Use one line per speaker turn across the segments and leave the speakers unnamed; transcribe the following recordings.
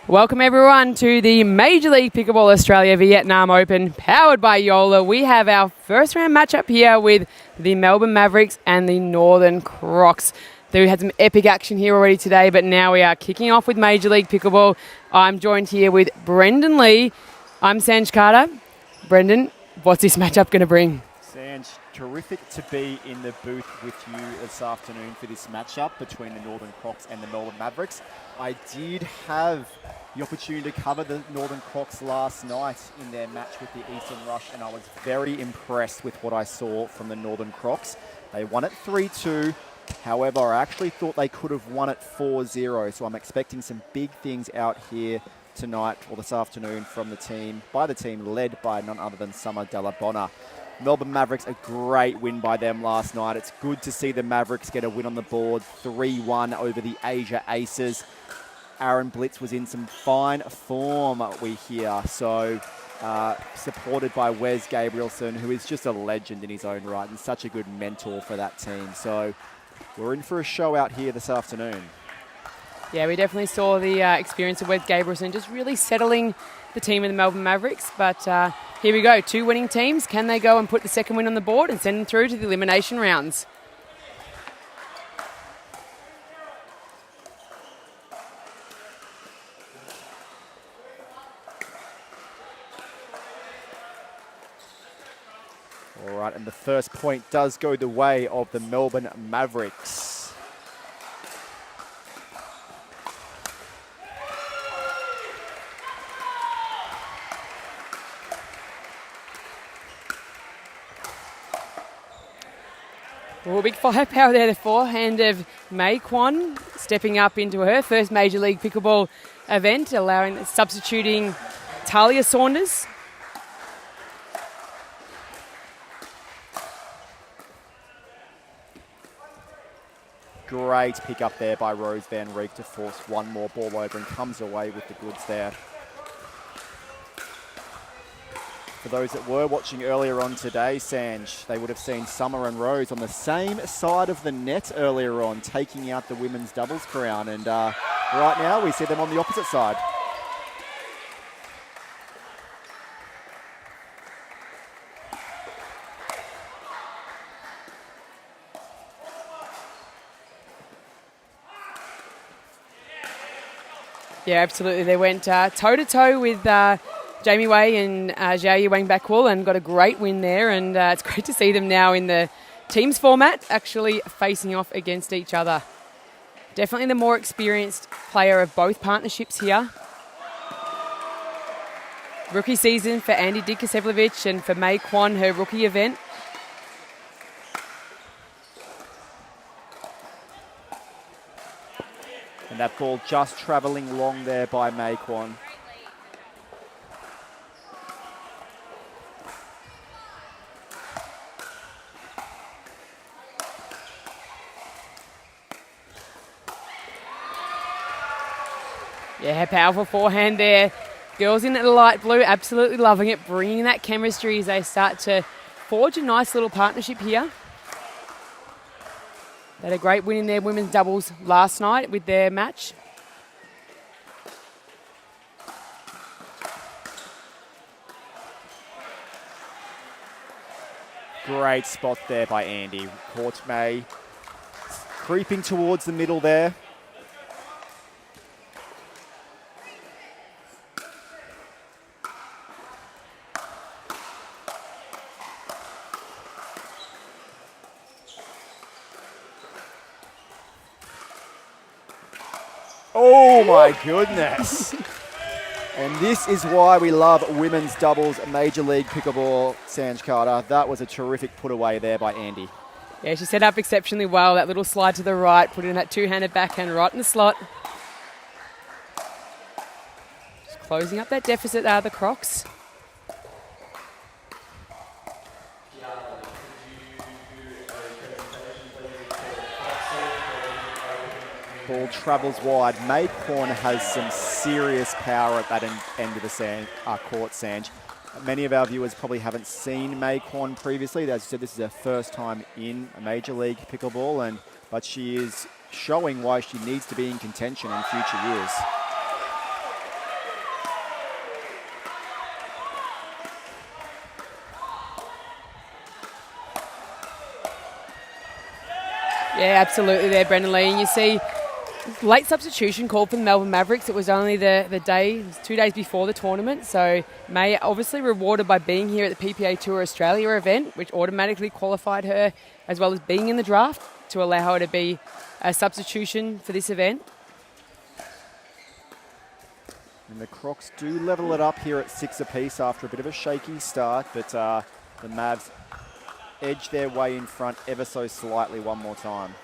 Welcome everyone to the Major League Pickleball Australia Vietnam Open, powered by Joola. We have our first round matchup here with the Melbourne Mavericks and the Northern Crocs. We had some epic action here already today, but now we are kicking off with Major League Pickleball. I'm joined here with Brendan Lee. I'm Sanj Carter. Brendan, what's this matchup going to bring?
Sanj, terrific to be in the booth with you this afternoon for this matchup between the Northern Crocs and the Melbourne Mavericks. I did have the opportunity to cover the Northern Crocs last night in their match with the Eastern Rush, and I was very impressed with what I saw from the Northern Crocs. They won it 3-2. However, I actually thought they could have won it 4-0, so I'm expecting some big things out here tonight or this afternoon from the team led by none other than Summer Della Bona. Melbourne Mavericks, a great win by them last night. It's good to see the Mavericks get a win on the board, 3-1 over the Asia Aces. Aaron Blitz was in some fine form, we hear. So supported by Wes Gabrielson, who is just a legend in his own right and such a good mentor for that team. So we're in for a show out here this afternoon.
Yeah, we definitely saw the experience of Wes Gabrielson just really settling the team in the Melbourne Mavericks. But here we go, two winning teams. Can they go and put the second win on the board and send them through to the elimination rounds?
All right, and the first point does go the way of the Melbourne Mavericks.
Well, big firepower there, the forehand of Mei Kwon, stepping up into her first Major League Pickleball event, substituting Talia Saunders.
Great pick up there by Rose Van Reek to force one more ball over and comes away with the goods there. For those that were watching earlier on today, Sanj, they would have seen Summer and Rose on the same side of the net earlier on, taking out the women's doubles crown. And right now we see them on the opposite side.
Yeah, absolutely. They went toe-to-toe with Jamie Wei and Xiao Wang Bakwul and got a great win there. And it's great to see them now in the teams format actually facing off against each other. Definitely the more experienced player of both partnerships here. Rookie season for Andy Dikasevljevic and for Mei Kwon, her rookie event.
And that ball just travelling long there by Mei Kwon.
Yeah, powerful forehand there. Girls in the light blue, absolutely loving it, bringing that chemistry as they start to forge a nice little partnership here. They had a great win in their women's doubles last night with their match.
Great spot there by Andy. Caught May creeping towards the middle there. Oh my goodness. And this is why we love women's doubles Major League Pickleball, Sanj Carter. That was a terrific put away there by Andy.
Yeah, she set up exceptionally well. That little slide to the right, put in that two-handed backhand right in the slot. Just closing up that deficit, the Crocs.
Ball travels wide. Mei Kwon has some serious power at that end of the court, Sanj. Many of our viewers probably haven't seen Mei Kwon previously. As you said, this is her first time in a Major League Pickleball, but she is showing why she needs to be in contention in future years.
Yeah, absolutely there, Brendan Lee. And you see late substitution called for the Melbourne Mavericks. It was only the day, it was 2 days before the tournament. So May obviously rewarded by being here at the PPA Tour Australia event, which automatically qualified her, as well as being in the draft, to allow her to be a substitution for this event.
And the Crocs do level it up here at 6 apiece after a bit of a shaky start, but the Mavs edge their way in front ever so slightly one more time.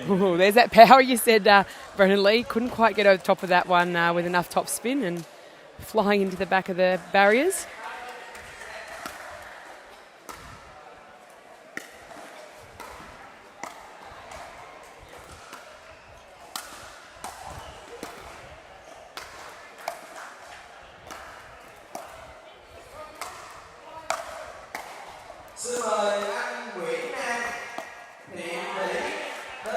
Ooh, there's that power you said, Brendan Lee. Couldn't quite get over the top of that one with enough top spin and flying into the back of the barriers.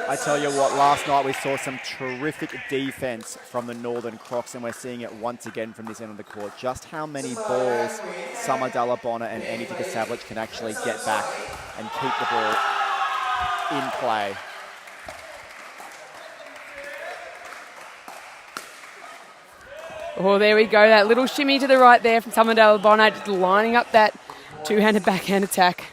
I tell you what, last night we saw some terrific defense from the Northern Crocs, and we're seeing it once again from this end of the court. Just how many balls Summer Dalabona and Annie Tikasavlich can actually get back and keep the ball in play.
Oh, there we go. That little shimmy to the right there from Summer Dalabona, just lining up that two-handed backhand attack.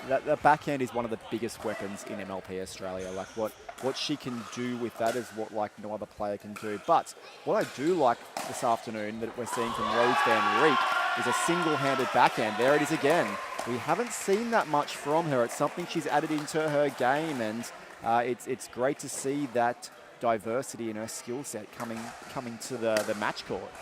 The backhand is one of the biggest weapons in MLP Australia. Like what she can do with that is what like no other player can do. But what I do like this afternoon that we're seeing from Rose Van Reek is a single-handed backhand. There it is again. We haven't seen that much from her. It's something she's added into her game, and it's great to see that diversity in her skill set coming to the match court.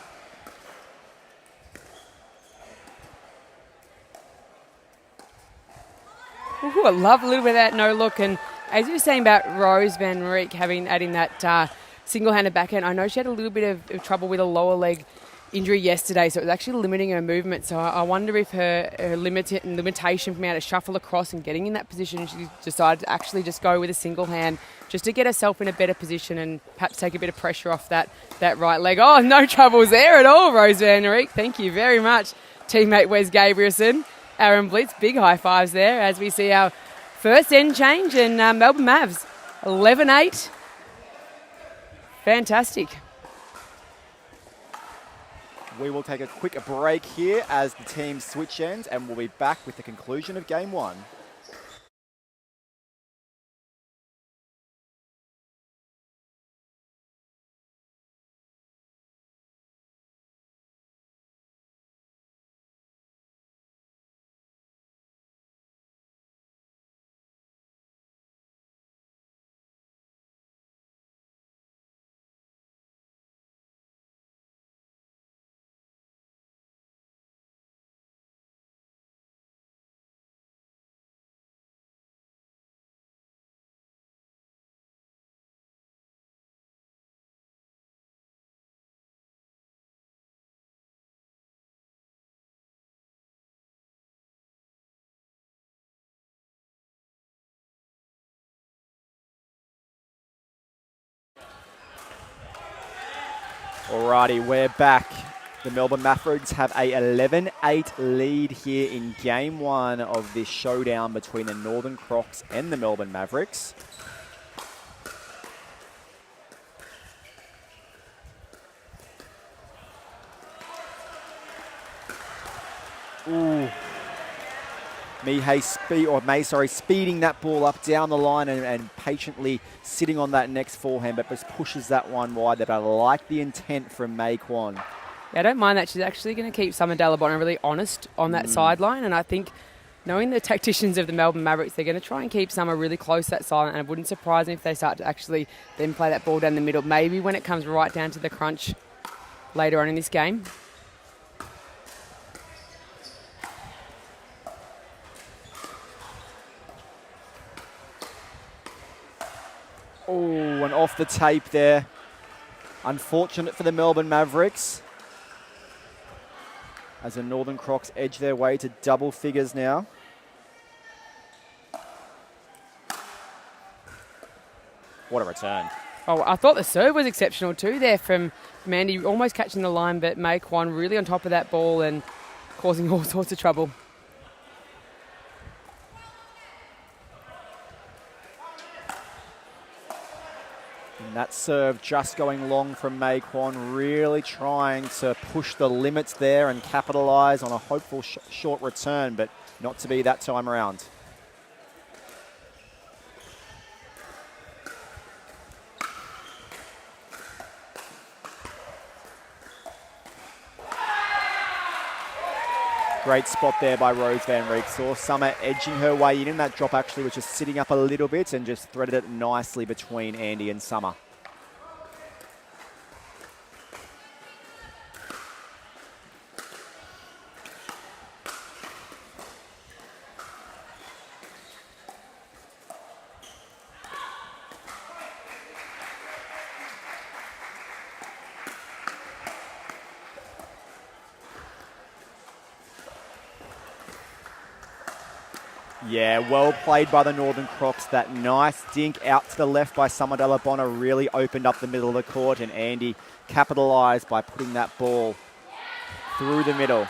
Ooh, I love a little bit of that no look. And as you were saying about Rose Van Reek adding that single-handed backhand, I know she had a little bit of trouble with a lower leg injury yesterday, so it was actually limiting her movement. So I wonder if her limitation from being able to shuffle across and getting in that position, she decided to actually just go with a single hand just to get herself in a better position and perhaps take a bit of pressure off that right leg. Oh, no troubles there at all, Rose Van Reek. Thank you very much, teammate Wes Gabrielson. Aaron Blitz, big high fives there as we see our first end change, and Melbourne Mavs 11-8. Fantastic.
We will take a quick break here as the teams switch ends, and we'll be back with the conclusion of Game 1. Alrighty, we're back. The Melbourne Mavericks have a 11-8 lead here in Game 1 of this showdown between the Northern Crocs and the Melbourne Mavericks. Ooh. Speeding that ball up down the line and patiently sitting on that next forehand, but just pushes that one wide. But I like the intent from May Kwan.
Yeah, I don't mind that. She's actually going to keep Summer Dalabona really honest on that sideline, and I think knowing the tacticians of the Melbourne Mavericks, they're going to try and keep Summer really close to that sideline, and it wouldn't surprise me if they start to actually then play that ball down the middle, maybe when it comes right down to the crunch later on in this game.
Oh, and off the tape there. Unfortunate for the Melbourne Mavericks, as the Northern Crocs edge their way to double figures now. What a return.
Oh, I thought the serve was exceptional too there from Mandy, almost catching the line, but May Kwan really on top of that ball and causing all sorts of trouble.
And that serve just going long from Mei Quan, really trying to push the limits there and capitalise on a hopeful short return, but not to be that time around. Great spot there by Rose Van Reek. Saw Summer edging her way in, and that drop actually was just sitting up a little bit and just threaded it nicely between Andy and Summer. Yeah, well played by the Northern Crocs. That nice dink out to the left by Summer de la Bona really opened up the middle of the court, and Andy capitalised by putting that ball through the middle.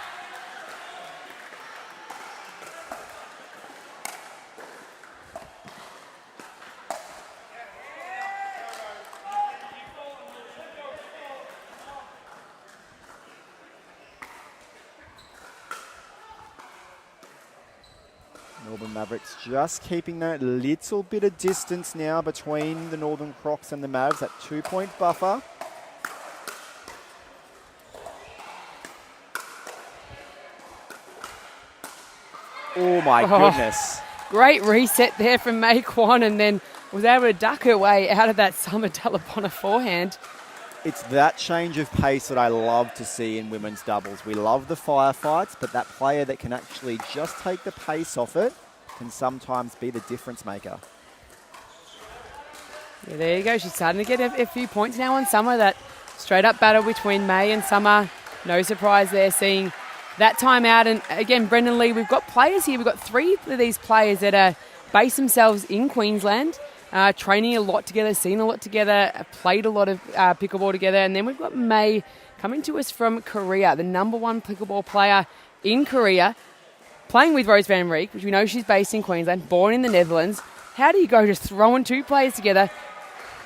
Melbourne Mavericks just keeping that little bit of distance now between the Northern Crocs and the Mavs, that 2-point buffer. Oh my goodness.
Great reset there from Mei Quan, and then was able to duck her way out of that Summer de la Bona forehand.
It's that change of pace that I love to see in women's doubles. We love the firefights, but that player that can actually just take the pace off it can sometimes be the difference maker.
Yeah, there you go. She's starting to get a few points now on Summer. That straight up battle between May and Summer. No surprise there seeing that time out. And again, Brendan Lee, we've got players here. We've got 3 of these players that are based themselves in Queensland. Training a lot together, seen a lot together, played a lot of pickleball together. And then we've got May coming to us from Korea, the #1 pickleball player in Korea, playing with Rose Van Reek, which we know she's based in Queensland, born in the Netherlands. How do you go just throwing 2 players together?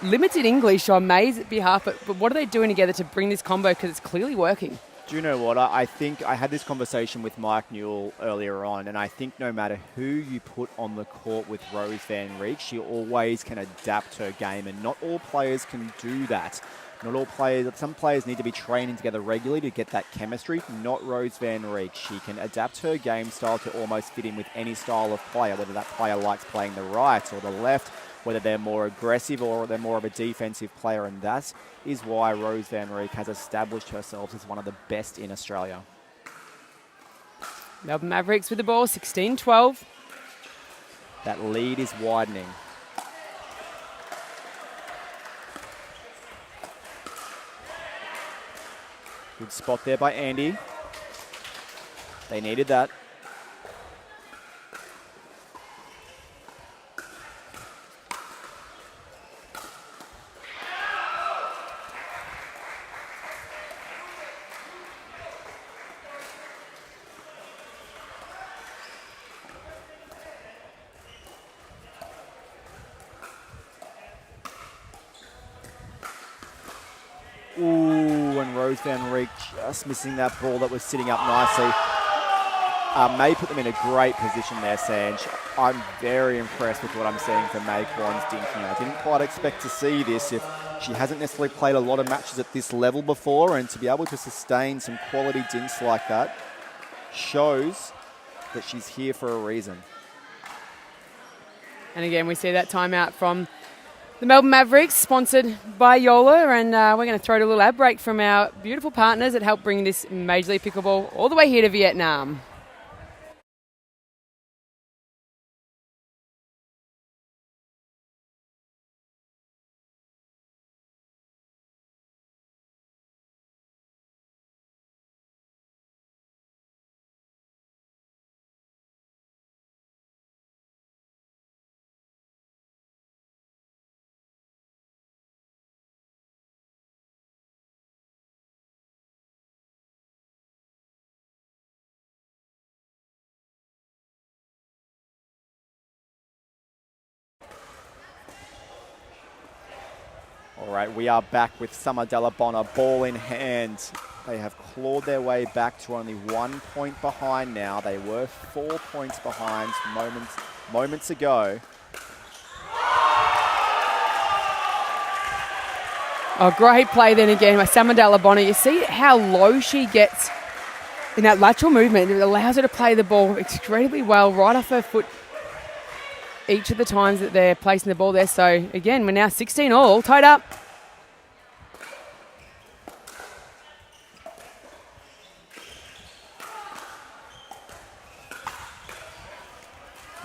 Limited English on May's behalf, but what are they doing together to bring this combo? Because it's clearly working.
Do you know what? I think I had this conversation with Mike Newell earlier on, and I think no matter who you put on the court with Rose Van Reek, she always can adapt her game, and not all players can do that. Not all players, some players need to be training together regularly to get that chemistry. Not Rose Van Reek. She can adapt her game style to almost fit in with any style of player, whether that player likes playing the right or the left, whether they're more aggressive or they're more of a defensive player, and that is why Rose Van Reek has established herself as one of the best in Australia.
Melbourne Mavericks with the ball, 16-12.
That lead is widening. Good spot there by Andy. They needed that. Ooh, and Rose Van Reek just missing that ball that was sitting up nicely. May put them in a great position there, Sanj. I'm very impressed with what I'm seeing from Mei Quan's dinking. I didn't quite expect to see this. If she hasn't necessarily played a lot of matches at this level before, and to be able to sustain some quality dinks like that shows that she's here for a reason.
And again, we see that timeout from the Melbourne Mavericks, sponsored by Joola, and we're going to throw a little ad break from our beautiful partners that help bring this Major League Pickleball all the way here to Vietnam.
All right, we are back with Summer Delabonna, ball in hand. They have clawed their way back to only 1 point behind now. They were 4 points behind moments ago.
Oh, great play then again by Summer Delabonna. You see how low she gets in that lateral movement. It allows her to play the ball incredibly well right off her foot each of the times that they're placing the ball there. So, again, we're now 16 all, tied up.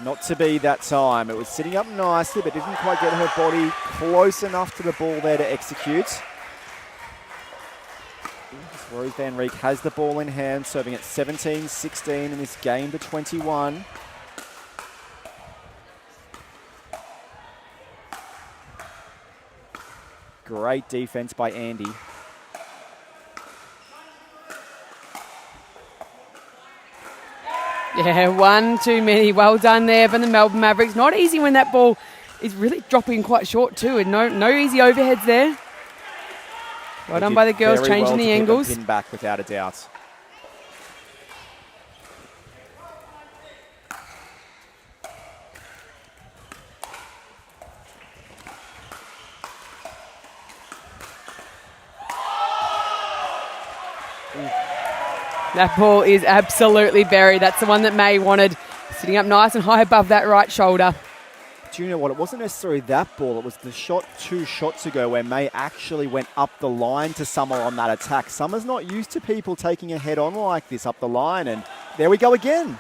Not to be that time. It was sitting up nicely, but didn't quite get her body close enough to the ball there to execute. Rose Van Reek has the ball in hand, serving at 17-16 in this game to 21. Great defense by Andy.
Yeah, one too many. Well done there from the Melbourne Mavericks. Not easy when that ball is really dropping quite short too, and no easy overheads there. Well done by the girls, changing the angles.
Pin back without a doubt.
That ball is absolutely buried. That's the one that May wanted, sitting up nice and high above that right shoulder.
Do you know what? It wasn't necessarily that ball. It was the shot 2 shots ago where May actually went up the line to Summer on that attack. Summer's not used to people taking a head on like this up the line. And there we go again.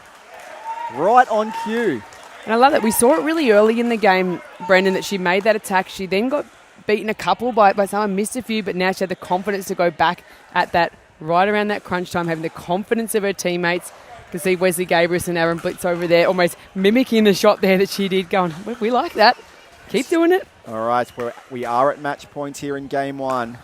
Right on cue.
And I love that. We saw it really early in the game, Brendan, that she made that attack. She then got beaten a couple by Summer, missed a few, but now she had the confidence to go back at that right around that crunch time, having the confidence of her teammates. You can see Wesley Gabriel and Aaron Blitz over there almost mimicking the shot there that she did, going, we like that. Keep doing it.
All right, we are at match point here in game 1.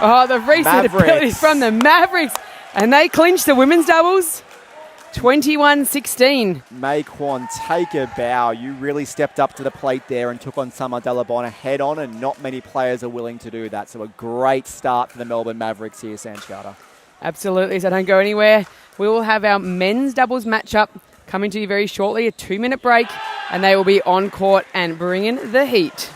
Oh, the recent abilities from the Mavericks. And they clinched the women's doubles. 21-16.
May Kwan, take a bow. You really stepped up to the plate there and took on Summer Delabonna head on, and not many players are willing to do that. So a great start for the Melbourne Mavericks here, Sanch Carter.
Absolutely, so don't go anywhere. We will have our men's doubles matchup coming to you very shortly, a 2-minute break, and they will be on court and bringing the heat.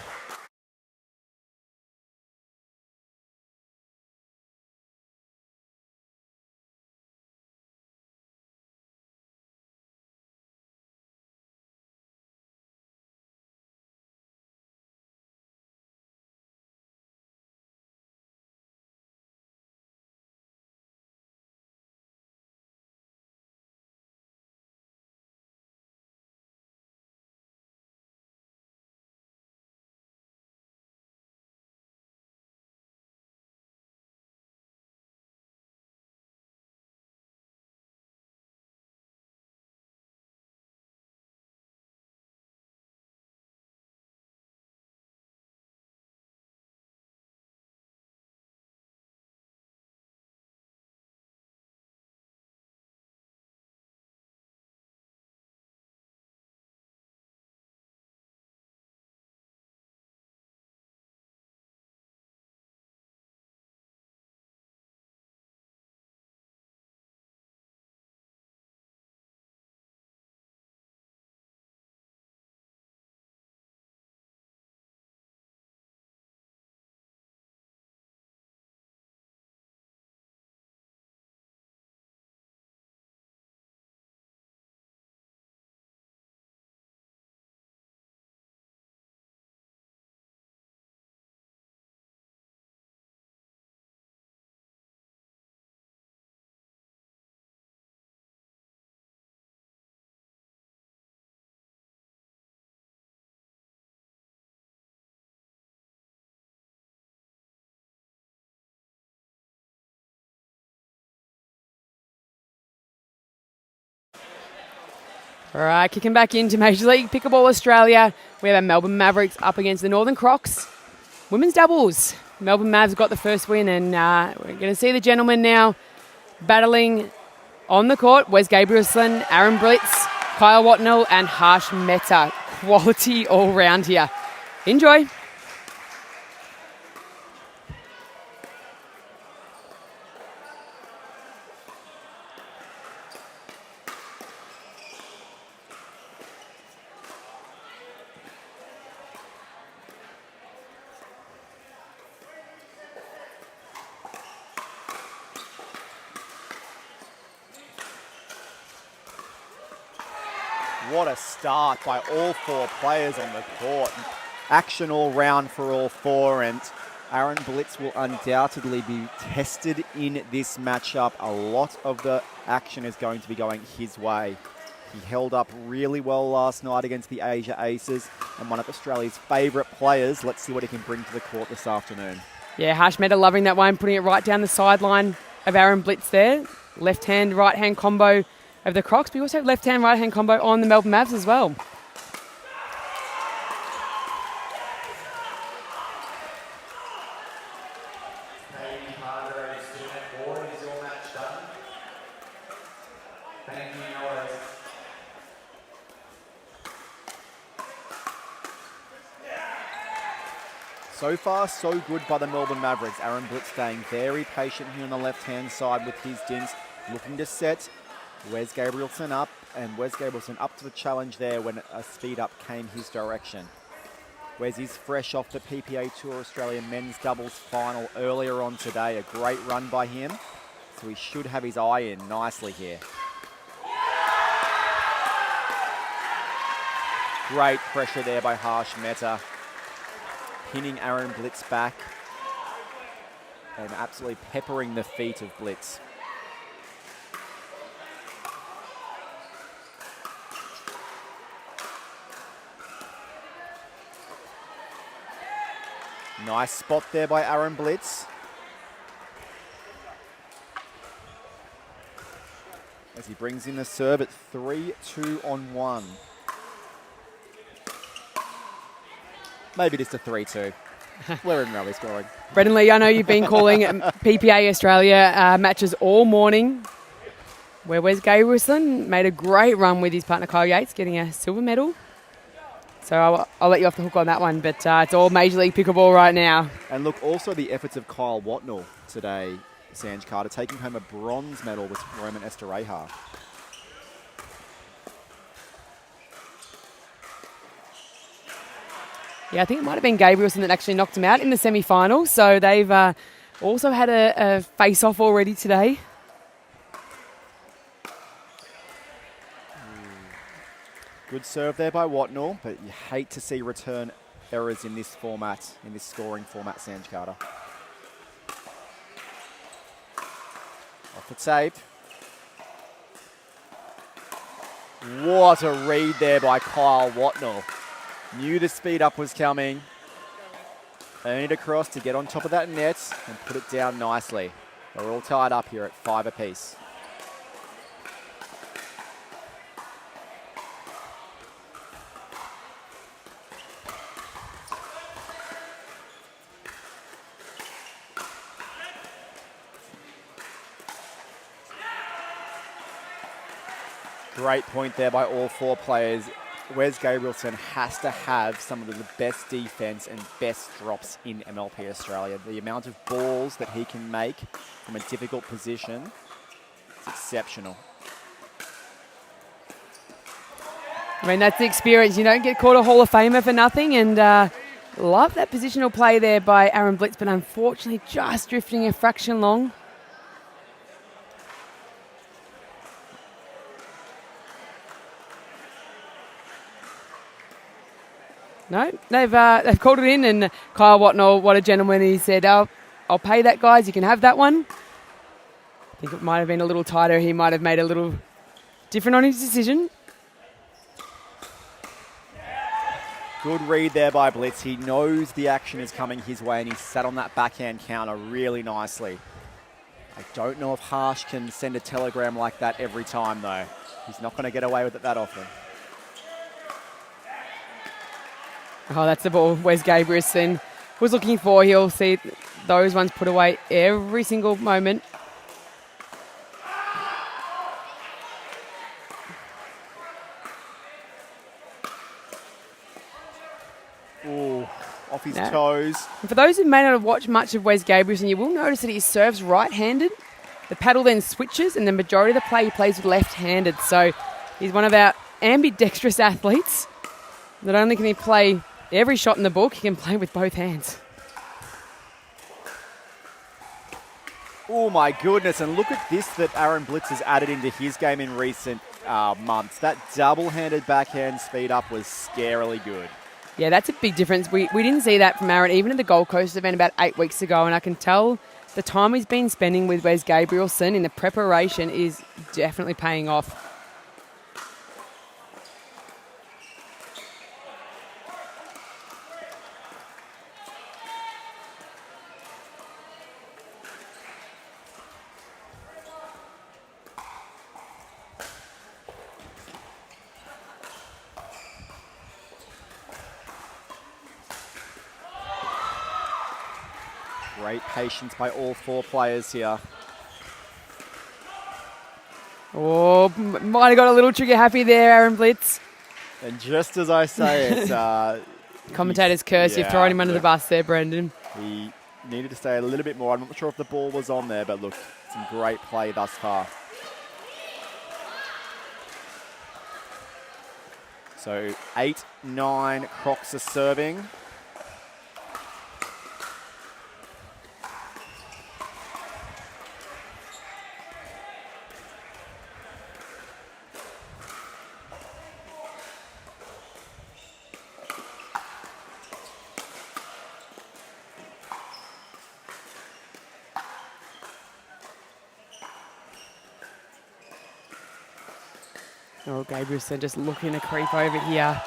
All right, kicking back into Major League Pickleball Australia. We have our Melbourne Mavericks up against the Northern Crocs. Women's doubles. Melbourne Mavs got the first win, and we're going to see the gentlemen now battling on the court. Wes Gabrielson, Aaron Blitz, Kyle Watnell, and Harsh Mehta. Quality all round here. Enjoy.
What a start by all four players on the court. Action all round for all four, and Aaron Blitz will undoubtedly be tested in this matchup. A lot of the action is going to be going his way. He held up really well last night against the Asia Aces and one of Australia's favourite players. Let's see what he can bring to the court this afternoon.
Yeah, Harsh Mehta loving that one, putting it right down the sideline of Aaron Blitz there. Left-hand, right-hand combo of the Crocs. We also have left-hand, right-hand combo on the Melbourne Mavs as well.
So far, so good by the Melbourne Mavericks. Aaron Blitz staying very patient here on the left-hand side with his dins, looking to set Wes Gabrielson up, and Wes Gabrielson up to the challenge there when a speed-up came his direction. Wes is fresh off the PPA Tour Australia men's doubles final earlier on today. A great run by him, so he should have his eye in nicely here. Great pressure there by Harsh Mehta, pinning Aaron Blitz back and absolutely peppering the feet of Blitz. Nice spot there by Aaron Blitz. As he brings in the serve at 3-2 on 1. Maybe just a 3-2. We're in rally scoring.
Brendan Lee, I know you've been calling PPA Australia matches all morning, where Wes Gabrielson made a great run with his partner Kyle Yates, getting a silver medal. So I'll let you off the hook on that one, but it's all Major League Pickleball right now.
And look, also the efforts of Kyle Watnell today, Sanj Carter, taking home a bronze medal with Roman Estereja.
Yeah, I think it might have been Gabrielson that actually knocked him out in the semi-final. So they've also had a face-off already today.
Good serve there by Watnell, but you hate to see return errors in this format, in this scoring format, Sanj Carter. Off the tape. What a read there by Kyle Watnell. Knew the speed up was coming. Earned it across to get on top of that net and put it down nicely. We're all tied up here at 5 apiece. Great point there by all four players. Wes Gabrielson has to have some of the best defense and best drops in MLP Australia. The amount of balls that he can make from a difficult position is exceptional.
I mean, that's the experience. You don't get called a Hall of Famer for nothing, and love that positional play there by Aaron Blitz, but unfortunately just drifting a fraction long. No, they've called it in, and Kyle Watnell, what a gentleman, he said, I'll pay that, guys, you can have that one. I think it might have been a little tighter. He might have made a little different on his decision.
Good read there by Blitz. He knows the action is coming his way, and he sat on that backhand counter really nicely. I don't know if Harsh can send a telegram like that every time, though. He's not going to get away with it that often.
Oh, that's the ball Wes Gabrielson was looking for. He'll see those ones put away every single moment.
Ooh, off his toes.
And for those who may not have watched much of Wes Gabrielson, you will notice that he serves right-handed. The paddle then switches, and the majority of the play he plays with left-handed. So he's one of our ambidextrous athletes. Not only can he play every shot in the book, he can play with both hands.
Oh my goodness, and look at this that Aaron Blitz has added into his game in recent months. That double-handed backhand speed up was scarily good.
Yeah, that's a big difference. We didn't see that from Aaron even at the Gold Coast event about 8 weeks ago, and I can tell the time he's been spending with Wes Gabrielson in the preparation is definitely paying off.
Great patience by all 4 players here.
Oh, might have got a little trigger happy there, Aaron Blitz.
And just as I say it...
Commentator's curse, you've thrown him under the bus there, Brendan.
He needed to stay a little bit more. I'm not sure if the ball was on there, but look, some great play thus far. So 8-9 Crocs are serving.
Oh, Gabrielson just looking to creep over here.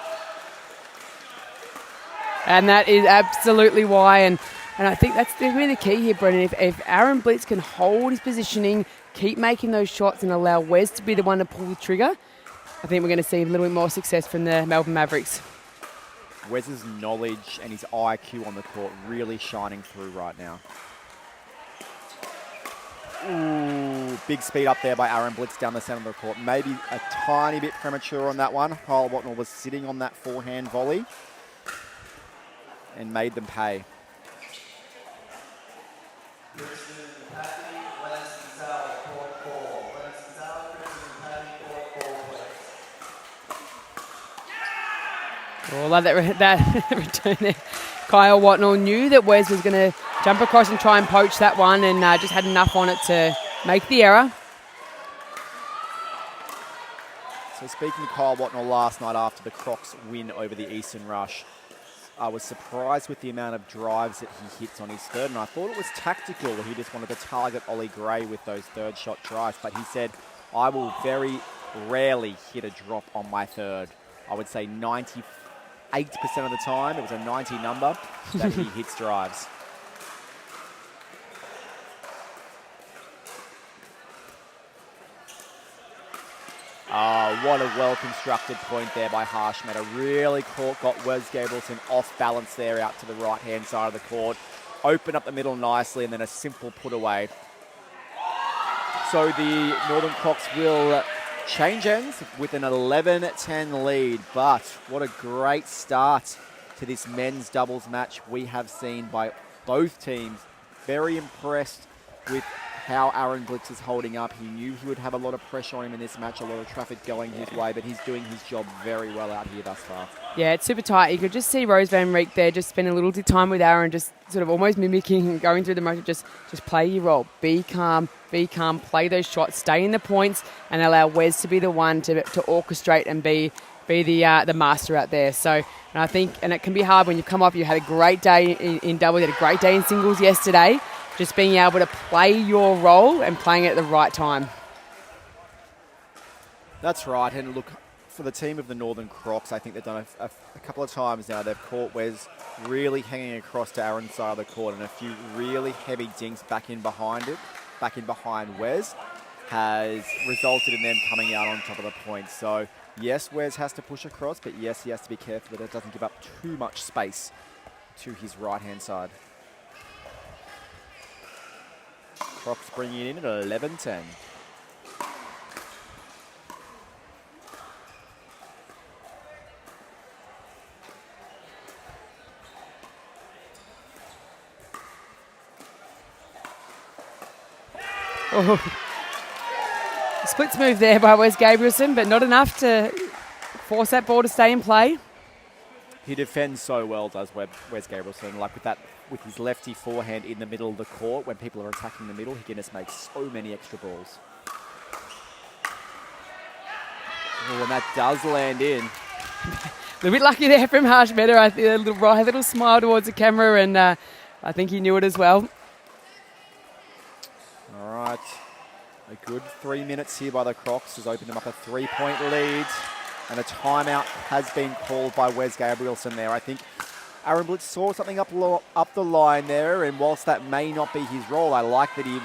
And that is absolutely why. And I think that's really the key here, Brendan. If Aaron Blitz can hold his positioning, keep making those shots and allow Wes to be the one to pull the trigger, I think we're going to see a little bit more success from the Melbourne Mavericks.
Wes's knowledge and his IQ on the court really shining through right now. Ooh, big speed up there by Aaron Blitz down the centre of the court. Maybe a tiny bit premature on that one. Kyle Watnell was sitting on that forehand volley and made them pay.
Oh, love that return there. Kyle Watnell knew that Wes was going to jump across and try and poach that one, and just had enough on it to make the error.
So speaking to Kyle Watnell last night after the Crocs win over the Eastern Rush, I was surprised with the amount of drives that he hits on his third, and I thought it was tactical. He just wanted to target Ollie Gray with those third shot drives, but he said, I will very rarely hit a drop on my third. I would say 98% of the time, it was a 90 number, that he hits drives. What a well-constructed point there by Harshmeadow. Really got Wes Gabrielson off balance there out to the right-hand side of the court. Opened up the middle nicely and then a simple put away. So the Northern Crocs will change ends with an 11-10 lead. But what a great start to this men's doubles match we have seen by both teams. Very impressed with how Aaron Blitz is holding up. He knew he would have a lot of pressure on him in this match, a lot of traffic going his way, but he's doing his job very well out here thus far. Yeah,
it's super tight. You could just see Rose Van Reek there just spending a little bit of time with Aaron, just sort of almost mimicking and going through the motion. Just play your role. Be calm, play those shots, stay in the points, and allow Wes to be the one to orchestrate and be the master out there. So, and I think, and it can be hard when you've come off, you had a great day in doubles, you had a great day in singles yesterday. Just being able to play your role and playing it at the right time.
That's right. And look, for the team of the Northern Crocs, I think they've done a couple of times now. They've caught Wes really hanging across to Aaron's side of the court, and a few really heavy dinks back in behind Wes has resulted in them coming out on top of the point. So yes, Wes has to push across, but yes, he has to be careful that it doesn't give up too much space to his right-hand side. Crocs bringing it in at 11-10.
Oh. Splits move there by Wes Gabrielson, but not enough to force that ball to stay in play.
He defends so well, does Wes Gabrielson. Like with his lefty forehand in the middle of the court, when people are attacking the middle, he can just make so many extra balls. Oh, and that does land in.
A little bit lucky there from Harsh Mehta. I think a little smile towards the camera, and I think he knew it as well.
All right. A good 3 minutes here by the Crocs has opened them up a 3-point lead. And a timeout has been called by Wes Gabrielson there. I think Aaron Blitz saw something up the line there, and whilst that may not be his role, I like that he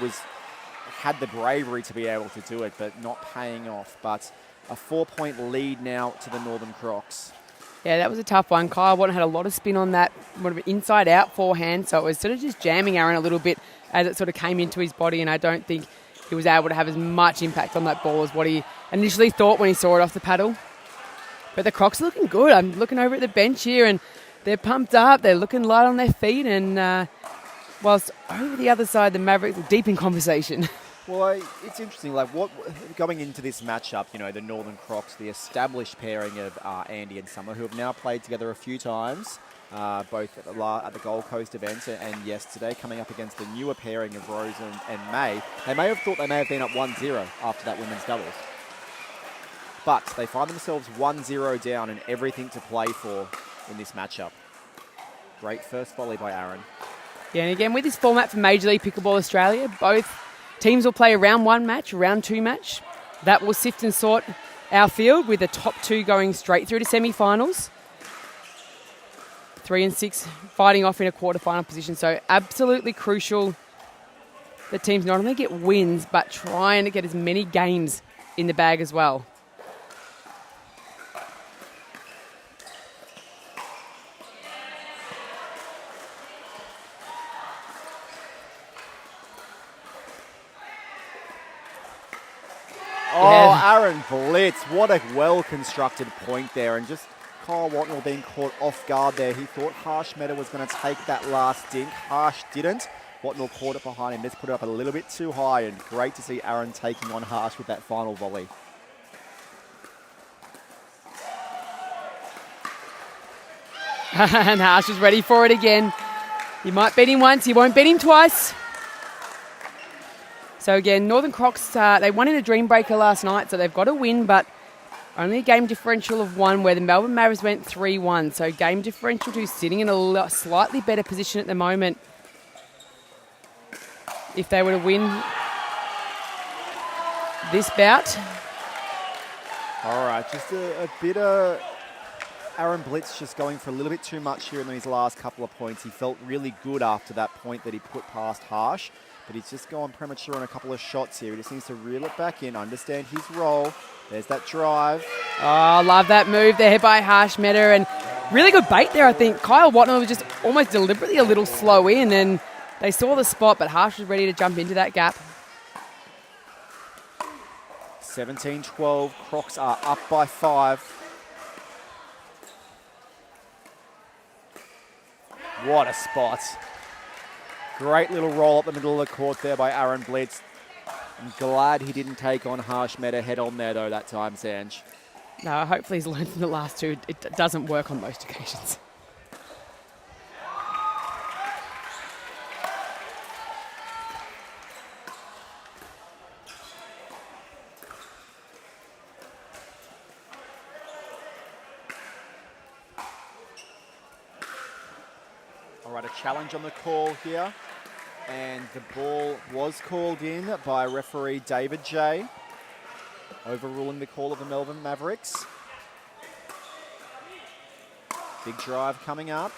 had the bravery to be able to do it, but not paying off. But a 4-point lead now to the Northern Crocs. Yeah,
that was a tough one. Kyle Watton had a lot of spin on that inside-out forehand, so it was sort of just jamming Aaron a little bit as it sort of came into his body, and I don't think he was able to have as much impact on that ball as what he initially thought when he saw it off the paddle. But the Crocs are looking good. I'm looking over at the bench here, and they're pumped up. They're looking light on their feet, and whilst over the other side, the Mavericks are deep in conversation.
Well, it's interesting. Like going into this matchup, the Northern Crocs, the established pairing of Andy and Summer, who have now played together a few times, both at the Gold Coast event and yesterday, coming up against the newer pairing of Rose and May. They may have thought they may have been up 1-0 after that women's doubles. But they find themselves 1-0 down and everything to play for in this matchup. Great first volley by Aaron.
Yeah, and again, with this format for Major League Pickleball Australia, both teams will play a round 1 match, a round 2 match. That will sift and sort our field, with the top 2 going straight through to semi-finals. 3 and 6 fighting off in a quarterfinal position. So absolutely crucial that teams not only get wins, but trying to get as many games in the bag as well.
Oh, Aaron Blitz, what a well-constructed point there. And just Kyle Watnell being caught off guard there. He thought Harsh Mehta was going to take that last dink. Harsh didn't. Watnell caught it behind him. Just put it up a little bit too high, and great to see Aaron taking on Harsh with that final volley.
And Harsh is ready for it again. You might beat him once, you won't beat him twice. So again, Northern Crocs, they won in a dream breaker last night, so they've got a win, but only a game differential of 1, where the Melbourne Mavericks went 3-1. So game differential 2 sitting in a slightly better position at the moment. If they were to win this bout.
All right, just a bit of Aaron Blitz just going for a little bit too much here in these last couple of points. He felt really good after that point that he put past Harsh, but he's just gone premature on a couple of shots here. He just needs to reel it back in, understand his role. There's that drive.
Oh, love that move there by Harsh Mehta, and really good bait there, I think. Kyle Watnell was just almost deliberately a little slow in, and they saw the spot, but Harsh was ready to jump into that gap.
17-12, Crocs are up by 5. What a spot. Great little roll up the middle of the court there by Aaron Blitz. I'm glad he didn't take on Harsh Mehta head on there, though, that time, Sanj.
No, hopefully he's learned from the last 2. It doesn't work on most occasions.
All right, a challenge on the call here. And the ball was called in by referee David J, overruling the call of the Melbourne Mavericks. Big drive coming up.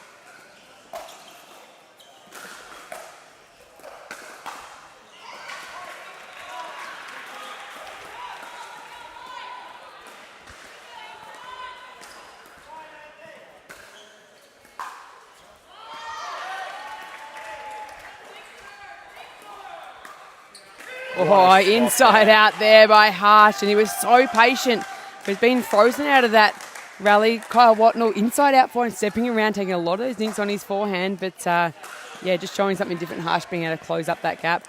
Oh, inside out there by Harsh, and he was so patient. He's been frozen out of that rally. Kyle Watnell inside out for him, stepping around, taking a lot of those dinks on his forehand, but yeah, just showing something different. Harsh being able to close up that gap.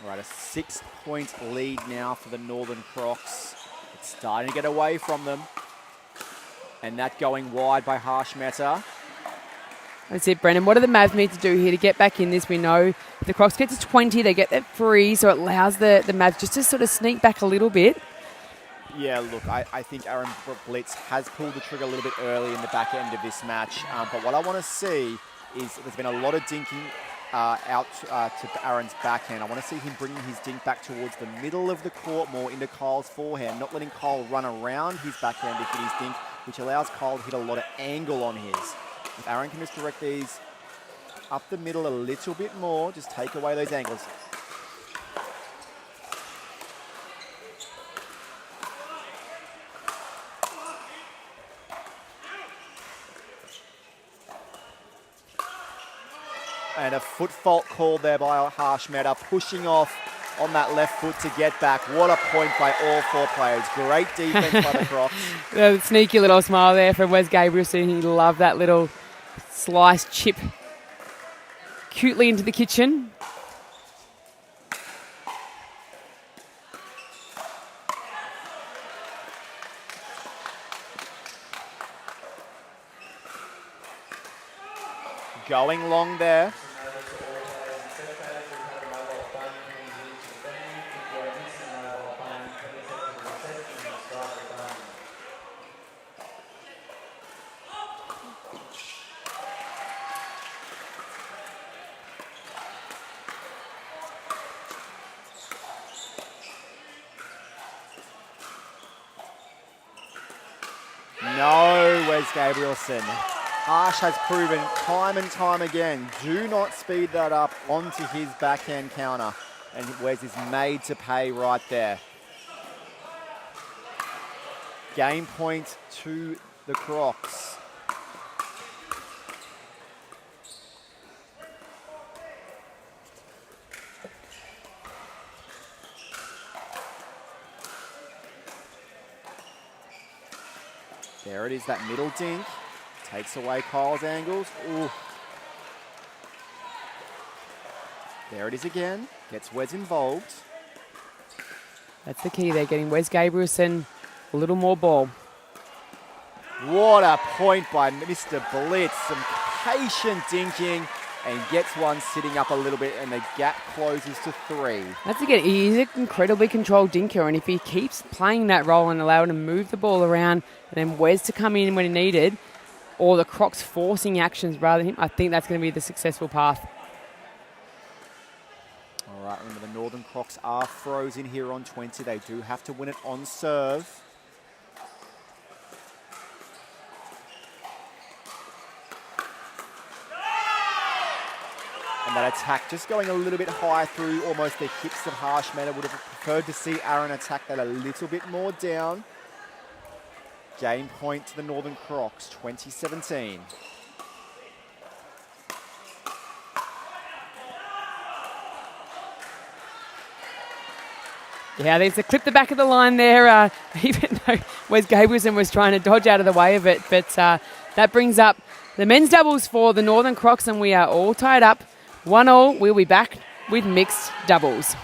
All right, a 6-point lead now for the Northern Crocs. It's starting to get away from them. And that going wide by Harsh Mehta.
That's it, Brendan. What do the Mavs need to do here to get back in this? We know if the Crocs get to 20, they get that free, so it allows the Mavs just to sort of sneak back a little bit.
Yeah, look, I think Aaron Blitz has pulled the trigger a little bit early in the back end of this match. But what I want to see is there's been a lot of dinking out to Aaron's backhand. I want to see him bringing his dink back towards the middle of the court, more into Kyle's forehand, not letting Kyle run around his backhand to hit his dink, which allows Kyle to hit a lot of angle on his. If Aaron can just direct these up the middle a little bit more, just take away those angles. And a foot fault called there by Harsh Mehta, pushing off on that left foot to get back. What a point by all 4 players. Great defense by the Crocs.
The sneaky little smile there from Wes Gabrielson. He loved that little sliced chip cutely into the kitchen.
Going long there. No, Wes Gabrielson. Harsh has proven time and time again, do not speed that up onto his backhand counter. And Wes is made to pay right there. Game point to the Crocs. There it is, that middle dink. Takes away Kyle's angles. Ooh. There it is again. Gets Wes involved.
That's the key there, getting Wes Gabrielson a little more ball.
What a point by Mr. Blitz. Some patient dinking and gets one sitting up a little bit, and the gap closes to 3.
That's again, he's an incredibly controlled dinker, and if he keeps playing that role and allowing him to move the ball around and then Wes to come in when he needed, or the Crocs forcing actions rather than him, I think that's going to be the successful path.
All right, remember the Northern Crocs are frozen here on 20. They do have to win it on serve. And that attack just going a little bit high through almost the hips of Harsh Mehta. Would have preferred to see Aaron attack that a little bit more down. Game point to the Northern Crocs, 2017.
Yeah, there's a clip the back of the line there, even though Wes Gabrielson was trying to dodge out of the way of it. But that brings up the men's doubles for the Northern Crocs, and we are all tied up. 1-1. We'll be back with mixed doubles.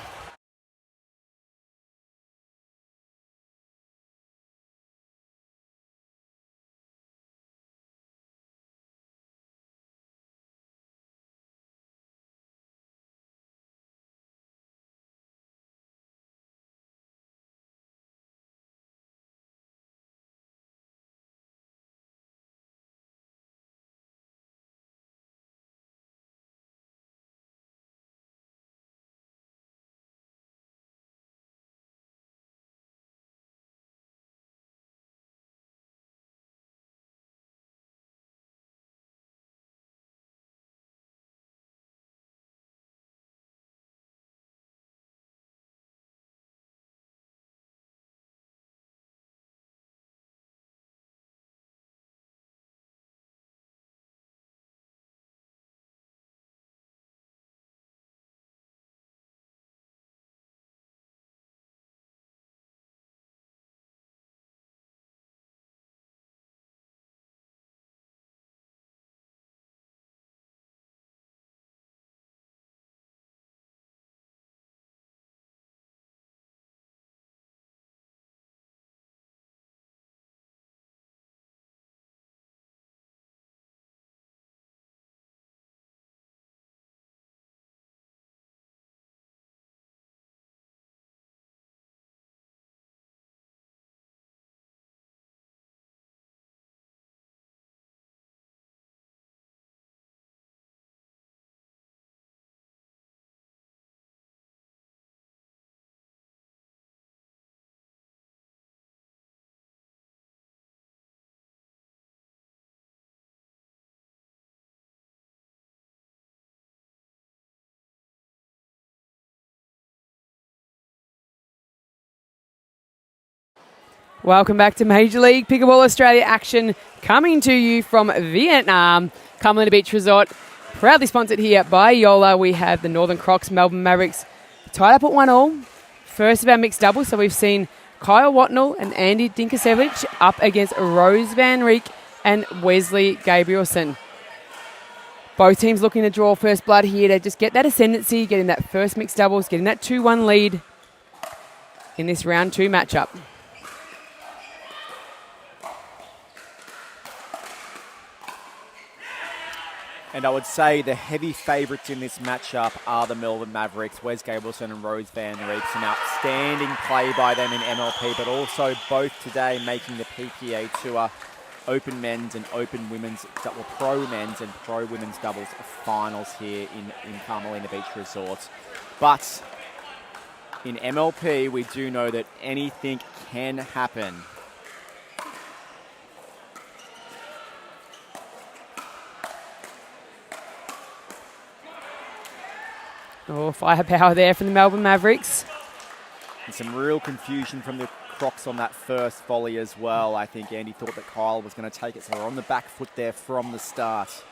Welcome back to Major League Pickleball Australia action, coming to you from Vietnam. Carmelina Beach Resort, proudly sponsored here by Joola. We have the Northern Crocs, Melbourne Mavericks, tied up at 1-1. First of our mixed doubles, so we've seen Kyle Watnell and Andy Dinkasevich up against Rose Van Rijk and Wesley Gabrielson. Both teams looking to draw first blood here to just get that ascendancy, getting that first mixed doubles, getting that 2-1 lead in this round 2 matchup.
And I would say the heavy favourites in this matchup are the Melbourne Mavericks, Wes Gabrielson and Rose Van Rijk. Some outstanding play by them in MLP, but also both today making the PPA Tour Open Men's and Open Women's, well, Pro Men's and Pro Women's doubles finals here in Carmelina Beach Resort. But in MLP, we do know that anything can happen.
Oh, firepower there from the Melbourne Mavericks.
And some real confusion from the Crocs on that first volley as well. I think Andy thought that Kyle was going to take it, so we're on the back foot there from the start.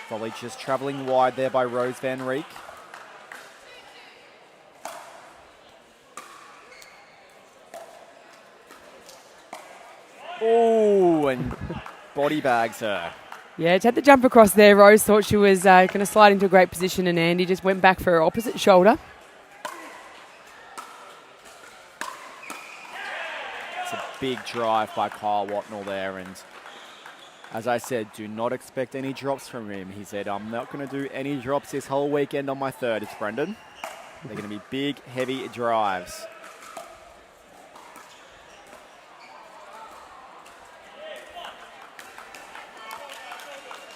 Volley just travelling wide there by Rose Van Rijk. Oh, and body bags her.
Yeah, she had the jump across there. Rose thought she was going to slide into a great position, and Andy just went back for her opposite shoulder.
It's a big drive by Kyle Watnell there, and as I said, do not expect any drops from him. He said, I'm not going to do any drops this whole weekend on my third. It's Brendan. They're going to be big, heavy drives.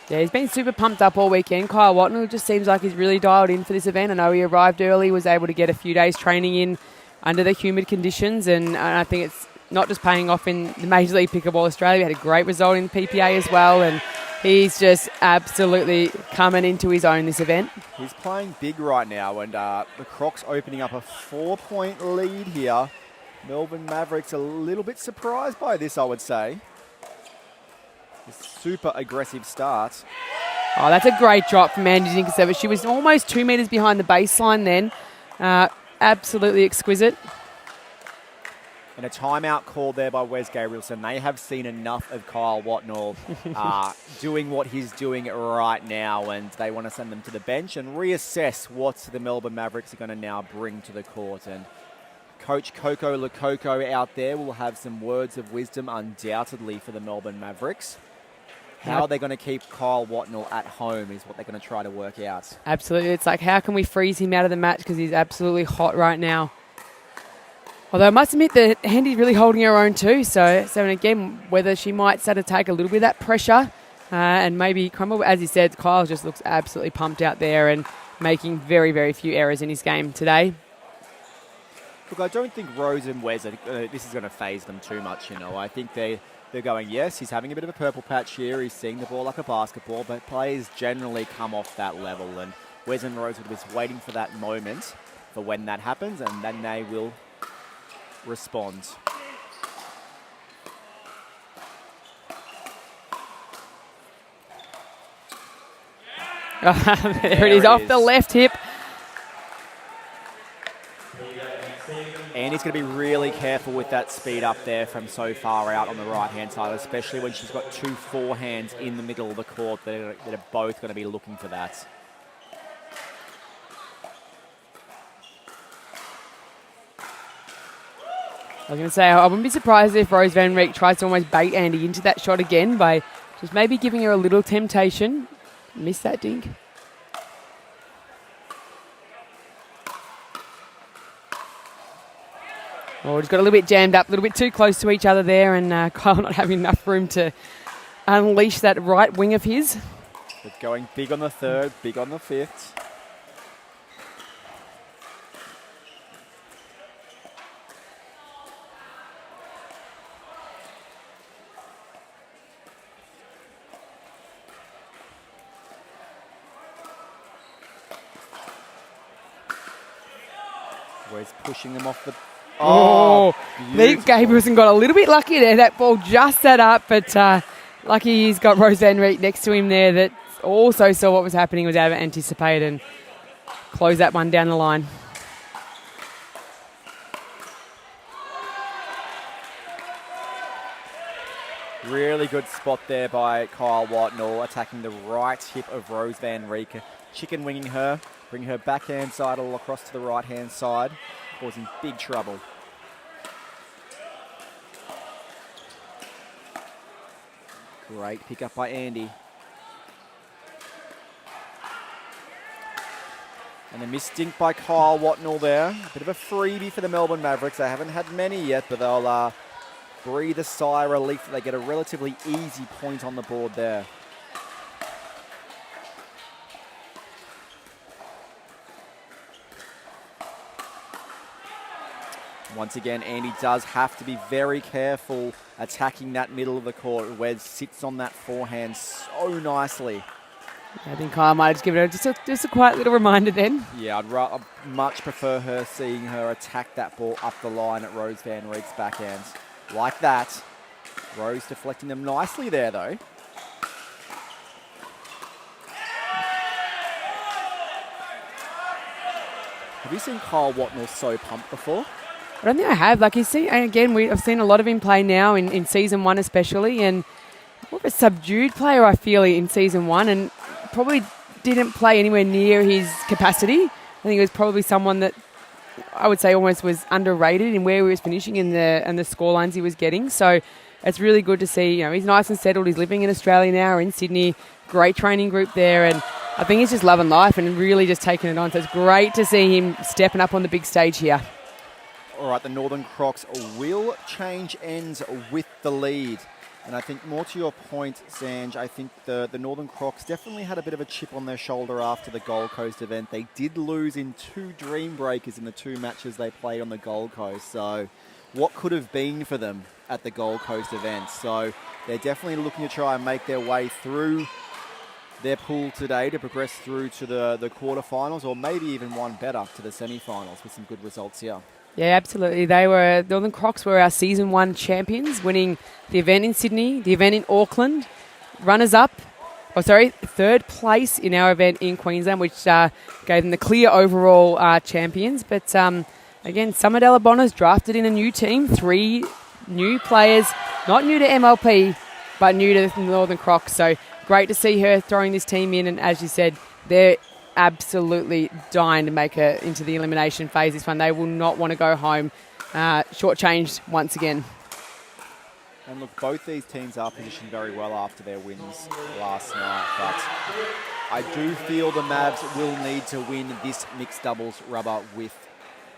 Yeah, he's been super pumped up all weekend. Kyle Watnell just seems like he's really dialed in for this event. I know he arrived early, was able to get a few days training in under the humid conditions, and I think it's not just paying off in the Major League Pickleball Australia. He had a great result in the PPA as well, and he's just absolutely coming into his own this event.
He's playing big right now, and the Crocs opening up a 4-point lead here. Melbourne Mavericks a little bit surprised by this, I would say. Super aggressive start.
Oh, that's a great drop from Andy Dinkasevich. She was almost 2 metres behind the baseline then. Absolutely exquisite.
And a timeout called there by Wes Gabrielson. They have seen enough of Kyle Watnell doing what he's doing right now, and they want to send them to the bench and reassess what the Melbourne Mavericks are going to now bring to the court. And Coach Coco Lococo out there will have some words of wisdom undoubtedly for the Melbourne Mavericks. How they're going to keep Kyle Watnell at home is what they're going to try to work out.
Absolutely. It's like, how can we freeze him out of the match, because he's absolutely hot right now. Although I must admit that Andy's really holding her own too. So again, whether she might start to take a little bit of that pressure and maybe crumble. As he said, Kyle just looks absolutely pumped out there and making very, very few errors in his game today.
Look, I don't think Rose and Wes, this is going to faze them too much, you know. I think they're going, yes, he's having a bit of a purple patch here. He's seeing the ball like a basketball, but players generally come off that level. And Wes and Rose are just waiting for that moment for when that happens, and then they will respond.
There it is, off the left hip.
And he's going to be really careful with that speed up there from so far out on the right-hand side, especially when she's got two forehands in the middle of the court that are both going to be looking for that.
I was going to say, I wouldn't be surprised if Rose Van Rijk tries to almost bait Andy into that shot again by just maybe giving her a little temptation. Missed that dink. Oh, just got a little bit jammed up, a little bit too close to each other there, and Kyle not having enough room to unleash that right wing of his.
But going big on the third, big on the fifth. Where's pushing them off the...
Oh, I think Gabrielson got a little bit lucky there. That ball just set up, but lucky he's got Rose Van Reek next to him there that also saw what was happening, was able to anticipate and close that one down the line.
Really good spot there by Kyle Watnell, attacking the right hip of Rose Van Reek, chicken winging her, bringing her backhand side all across to the right-hand side, causing big trouble. Great pick up by Andy. And a missed dink by Kyle Watnell there. A bit of a freebie for the Melbourne Mavericks. They haven't had many yet, but they'll breathe a sigh of relief that they get a relatively easy point on the board there. Once again, Andy does have to be very careful attacking that middle of the court. Wes sits on that forehand so nicely.
I think Kyle might just give it just a quiet little reminder then.
Yeah, I'd much prefer her seeing her attack that ball up the line at Rose Van Reek's backhand. Like that. Rose deflecting them nicely there, though. Have you seen Kyle Watnell so pumped before?
I don't think I have. Like, I've seen a lot of him play now in season one especially, and more of a subdued player, I feel, in season one, and probably didn't play anywhere near his capacity. I think it was probably someone that I would say almost was underrated in where he was finishing and the score lines he was getting. So it's really good to see. He's nice and settled. He's living in Australia now, in Sydney. Great training group there, and I think he's just loving life and really just taking it on. So it's great to see him stepping up on the big stage here.
All right, the Northern Crocs will change ends with the lead. And I think more to your point, Sanj, I think the Northern Crocs definitely had a bit of a chip on their shoulder after the Gold Coast event. They did lose in 2 Dream Breakers in the 2 matches they played on the Gold Coast. So what could have been for them at the Gold Coast event? So they're definitely looking to try and make their way through their pool today to progress through to the quarterfinals, or maybe even one better, to the semi-finals with some good results here.
Yeah, absolutely. Northern Crocs were our season 1 champions, winning the event in Sydney, the event in Auckland, third place in our event in Queensland, which gave them the clear overall champions. But again, Summer Delabona's drafted in a new team, 3 new players, not new to MLP, but new to the Northern Crocs. So great to see her throwing this team in, and as you said, they're absolutely dying to make it into the elimination phase this one. They will not want to go home shortchanged once again.
And look, both these teams are positioned very well after their wins last night, but I do feel the Mavs will need to win this mixed doubles rubber with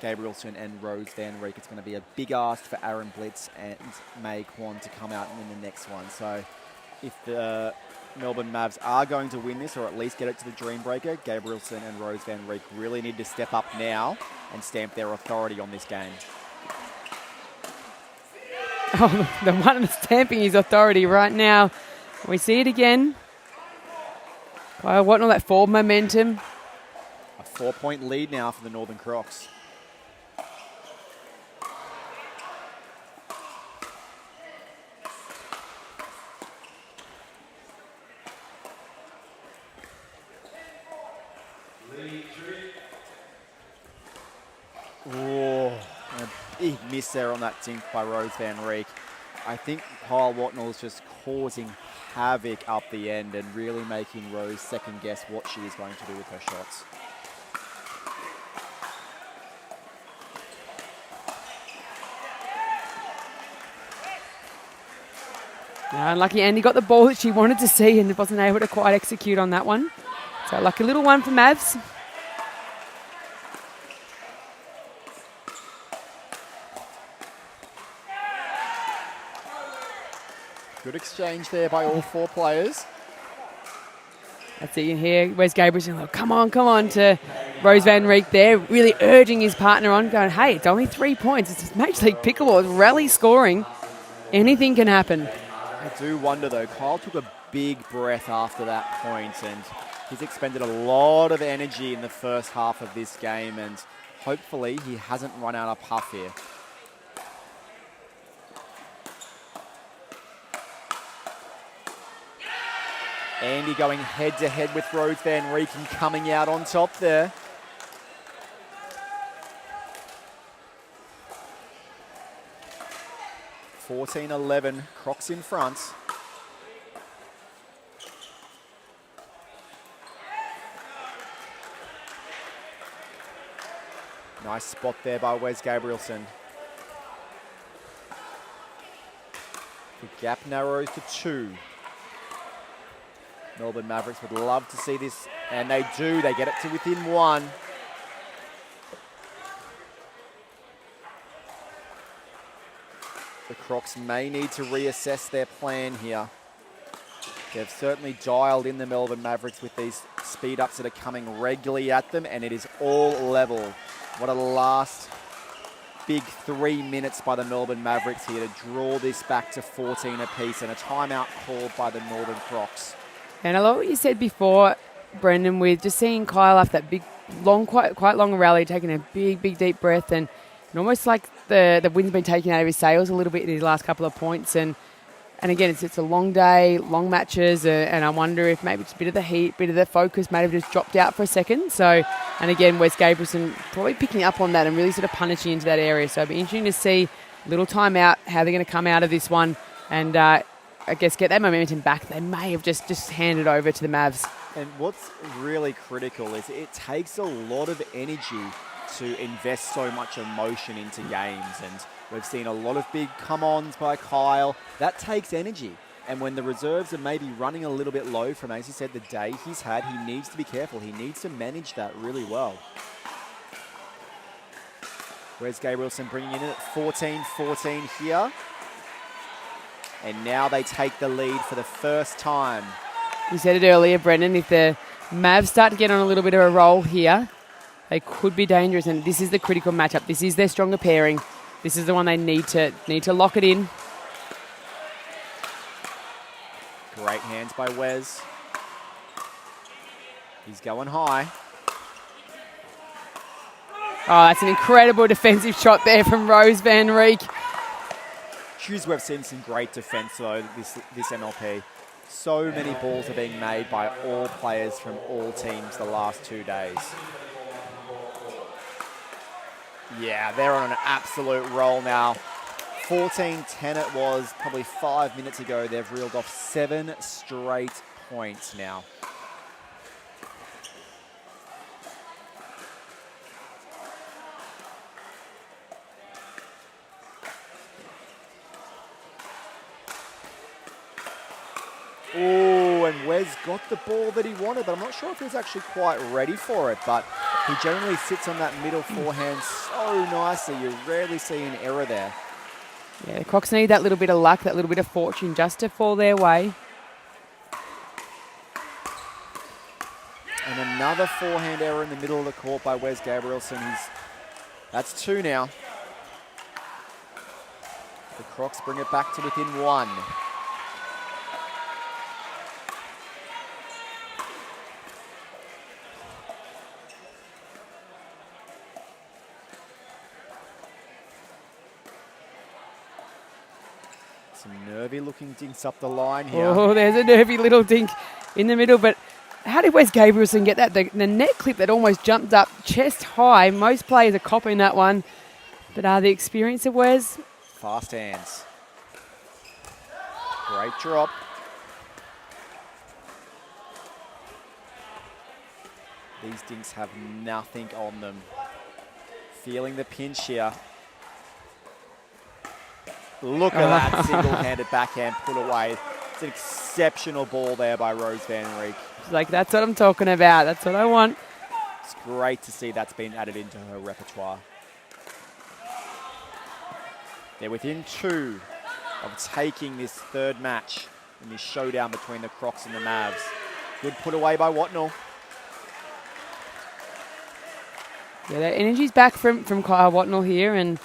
Gabrielson and Rose Van Reek. It's going to be a big ask for Aaron Blitz and May Kwan to come out and win the next one. So if the Melbourne Mavs are going to win this, or at least get it to the Dream Breaker, Gabrielson and Rose Van Reek really need to step up now and stamp their authority on this game.
Oh, the one stamping his authority right now. We see it again. Kyle Watnell, that forward momentum.
A 4-point lead now for the Northern Crocs. Oh, a big miss there on that dink by Rose Van Reek. I think Kyle Watnell is just causing havoc up the end and really making Rose second guess what she is going to do with her shots.
Unlucky Andy got the ball that she wanted to see and wasn't able to quite execute on that one. So lucky little one for Mavs.
Good exchange there by all 4 players.
That's it here. Where's Gabrielson? Oh, come on to Rose Van Reek there, really urging his partner on, going, hey, it's only 3 points. It's Major League Pickleball. It's rally scoring. Anything can happen.
I do wonder, though, Kyle took a big breath after that point, and he's expended a lot of energy in the first half of this game, and hopefully he hasn't run out of puff here. Andy going head-to-head with Rose Van Reek and coming out on top there. (14-11), Crocs in front. Nice spot there by Wes Gabrielson. The gap narrows to 2. Melbourne Mavericks would love to see this, and they do. They get it to within 1. The Crocs may need to reassess their plan here. They've certainly dialed in the Melbourne Mavericks with these speed-ups that are coming regularly at them, and it is all level. What a last big 3 minutes by the Melbourne Mavericks here to draw this back to 14 apiece, and a timeout called by the Northern Crocs.
And I love what you said before, Brendan, with just seeing Kyle after that big, long, quite long rally, taking a big, deep breath, and almost like the wind's been taken out of his sails a little bit in his last couple of points. And again, it's a long day, long matches, and I wonder if maybe it's a bit of the heat, bit of the focus may have just dropped out for a second. So, and again, Wes Gabrielson probably picking up on that and really sort of punishing into that area. So it'll be interesting to see a little time out, how they're going to come out of this one, and I guess get that momentum back. They may have just handed over to the Mavs.
And what's really critical is it takes a lot of energy to invest so much emotion into games. And we've seen a lot of big come-ons by Kyle. That takes energy. And when the reserves are maybe running a little bit low from, as he said, the day he's had, he needs to be careful. He needs to manage that really well. Wes Gabrielson bringing in at 14-14 here. And now they take the lead for the first time.
You said it earlier, Brendan, if the Mavs start to get on a little bit of a roll here, they could be dangerous. And this is the critical matchup. This is their stronger pairing. This is the one they need to lock it in.
Great hands by Wes. He's going high.
Oh, that's an incredible defensive shot there from Rose Van Reek.
We've seen some great defense, though, this MLP. So many balls are being made by all players from all teams the last 2 days. Yeah, they're on an absolute roll now. 14-10 it was probably 5 minutes ago. They've reeled off 7 straight points now. Oh, and Wes got the ball that he wanted, but I'm not sure if he was actually quite ready for it. But he generally sits on that middle forehand so nicely. You rarely see an error there.
Yeah, the Crocs need that little bit of luck, that little bit of fortune just to fall their way.
And another forehand error in the middle of the court by Wes Gabrielson. That's 2 now. The Crocs bring it back to within 1. Some nervy looking dinks up the line here.
Oh, there's a nervy little dink in the middle, but how did Wes Gabrielson get that? The net clip that almost jumped up chest high. Most players are copying that one, but the experience of Wes.
Fast hands. Great drop. These dinks have nothing on them. Feeling the pinch here. Look at that single-handed backhand put away. It's an exceptional ball there by Rose Van Reek.
She's like, that's what I'm talking about. That's what I want.
It's great to see that's been added into her repertoire. They're within 2 of taking this third match in this showdown between the Crocs and the Mavs. Good put away by Watnell.
Yeah, that energy's back from Kyle Watnell here, and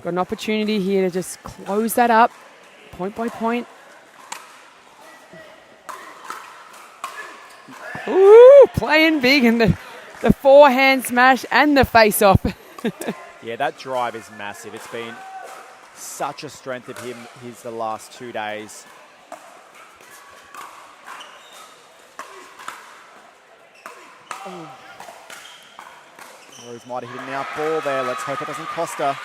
got an opportunity here to just close that up, point by point. Ooh, playing big, and the the forehand smash and the face-off.
Yeah, that drive is massive. It's been such a strength of him the last 2 days. Oh. Rose might have hit an out ball there. Let's hope it doesn't cost her.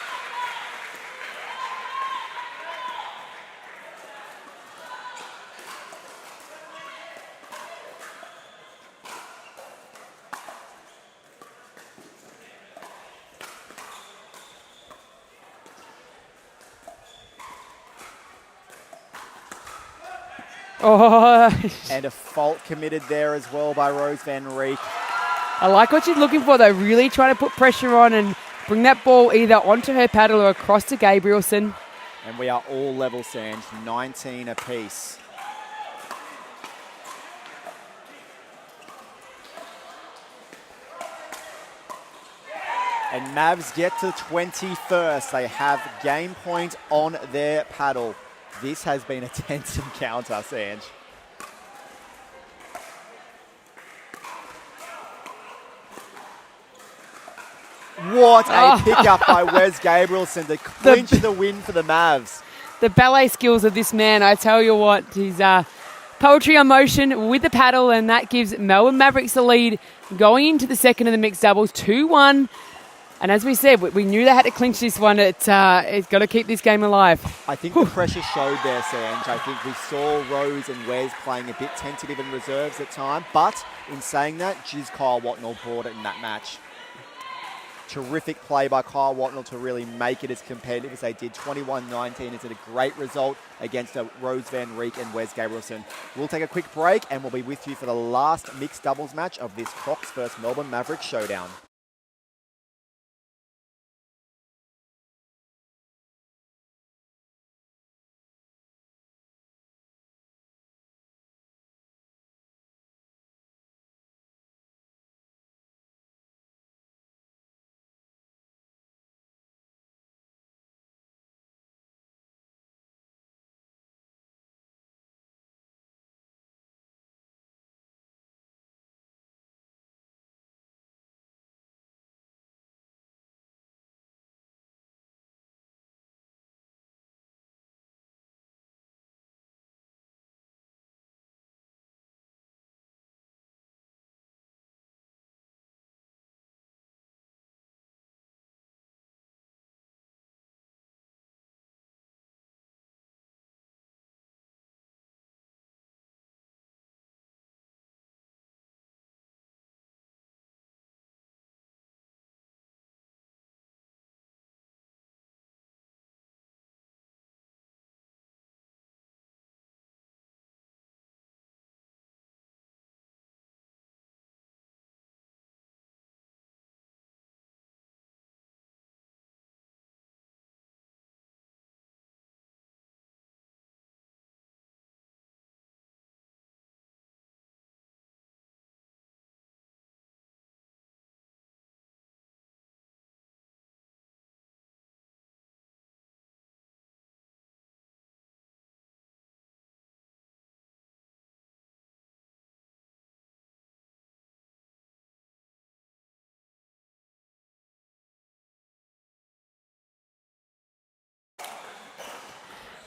Oh,
And a fault committed there as well by Rose van Rieck.
I like what she's looking for, though. Really trying to put pressure on and bring that ball either onto her paddle or across to Gabrielson.
And we are all level, Sanj, 19 apiece. And Mavs get to 21st. They have game point on their paddle. This has been a tense encounter, Sanj. What a pickup by Wes Gabrielson to clinch the win for the Mavs.
The ballet skills of this man, I tell you what, he's poetry on motion with the paddle, and that gives Melbourne Mavericks the lead going into the second of the mixed doubles, 2-1. And as we said, we knew they had to clinch this one. It's got to keep this game alive.
I think the pressure showed there, Sanj. I think we saw Rose and Wes playing a bit tentative in reserves at time. But in saying that, geez, Kyle Watnell brought it in that match. Terrific play by Kyle Watnell to really make it as competitive as they did. 21-19 is a great result against Rose van Rieck and Wes Gabrielson. We'll take a quick break and we'll be with you for the last mixed doubles match of this Crocs vs Melbourne Mavericks showdown.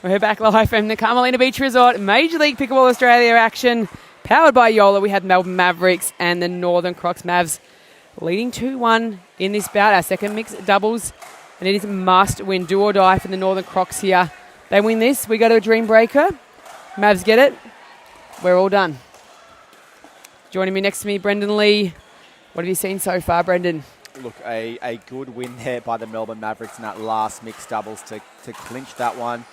We're back live from the Carmelina Beach Resort, Major League Pickleball Australia action, powered by Joola. We had Melbourne Mavericks and the Northern Crocs Mavs leading 2-1 in this bout, our second mixed doubles. And it is a must-win, do or die for the Northern Crocs here. They win this, we go to a dream breaker. Mavs get it. We're all done. Joining me next to me, Brendan Lee. What have you seen so far, Brendan?
Look, a good win there by the Melbourne Mavericks in that last mixed doubles to clinch that one.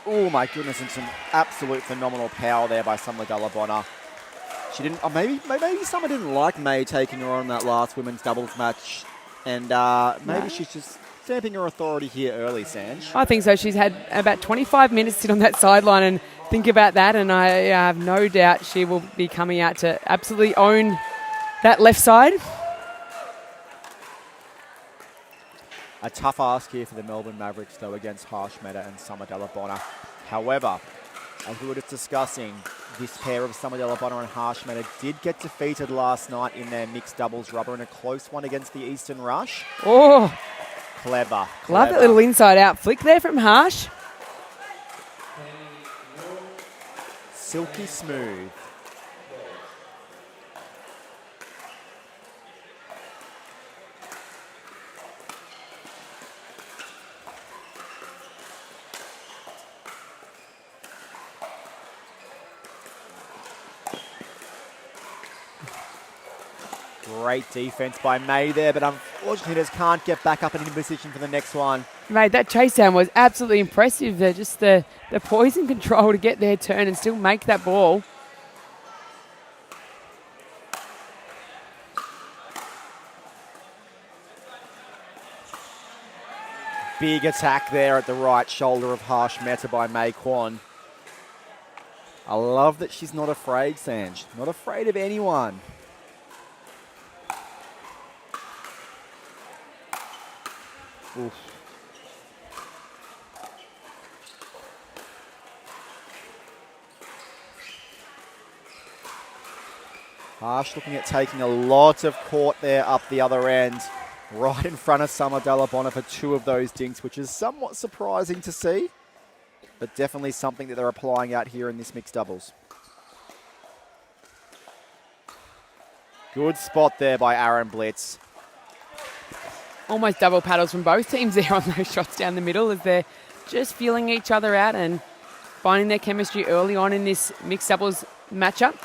Oh my goodness, and some absolute phenomenal power there by Summer Delabonna. She didn't, maybe Summer didn't like May taking her on that last women's doubles match, and maybe she's just stamping her authority here early, Sanj.
I think so. She's had about 25 minutes sit on that sideline and think about that, and I have no doubt she will be coming out to absolutely own that left side.
A tough ask here for the Melbourne Mavericks, though, against Harshmeta and Summer Delabonna. However, as we were just discussing, this pair of Summer Delabonta and Harshmatter did get defeated last night in their mixed doubles rubber in a close one against the Eastern Rush.
Oh,
Clever.
love that little inside-out flick there from Harsh.
Silky smooth. Great defense by May there, but unfortunately just can't get back up and in position for the next one.
Mate, that chase down was absolutely impressive. They're just the poison control to get their turn and still make that ball.
Big attack there at the right shoulder of Harsh Meta by May Kwan. I love that she's not afraid, Sanj. Not afraid of anyone. Oof. Harsh looking at taking a lot of court there up the other end. Right in front of Summer Delabonta for two of those dinks, which is somewhat surprising to see. But definitely something that they're applying out here in this mixed doubles. Good spot there by Aaron Blitz.
Almost double paddles from both teams there on those shots down the middle as they're just feeling each other out and finding their chemistry early on in this mixed doubles matchup.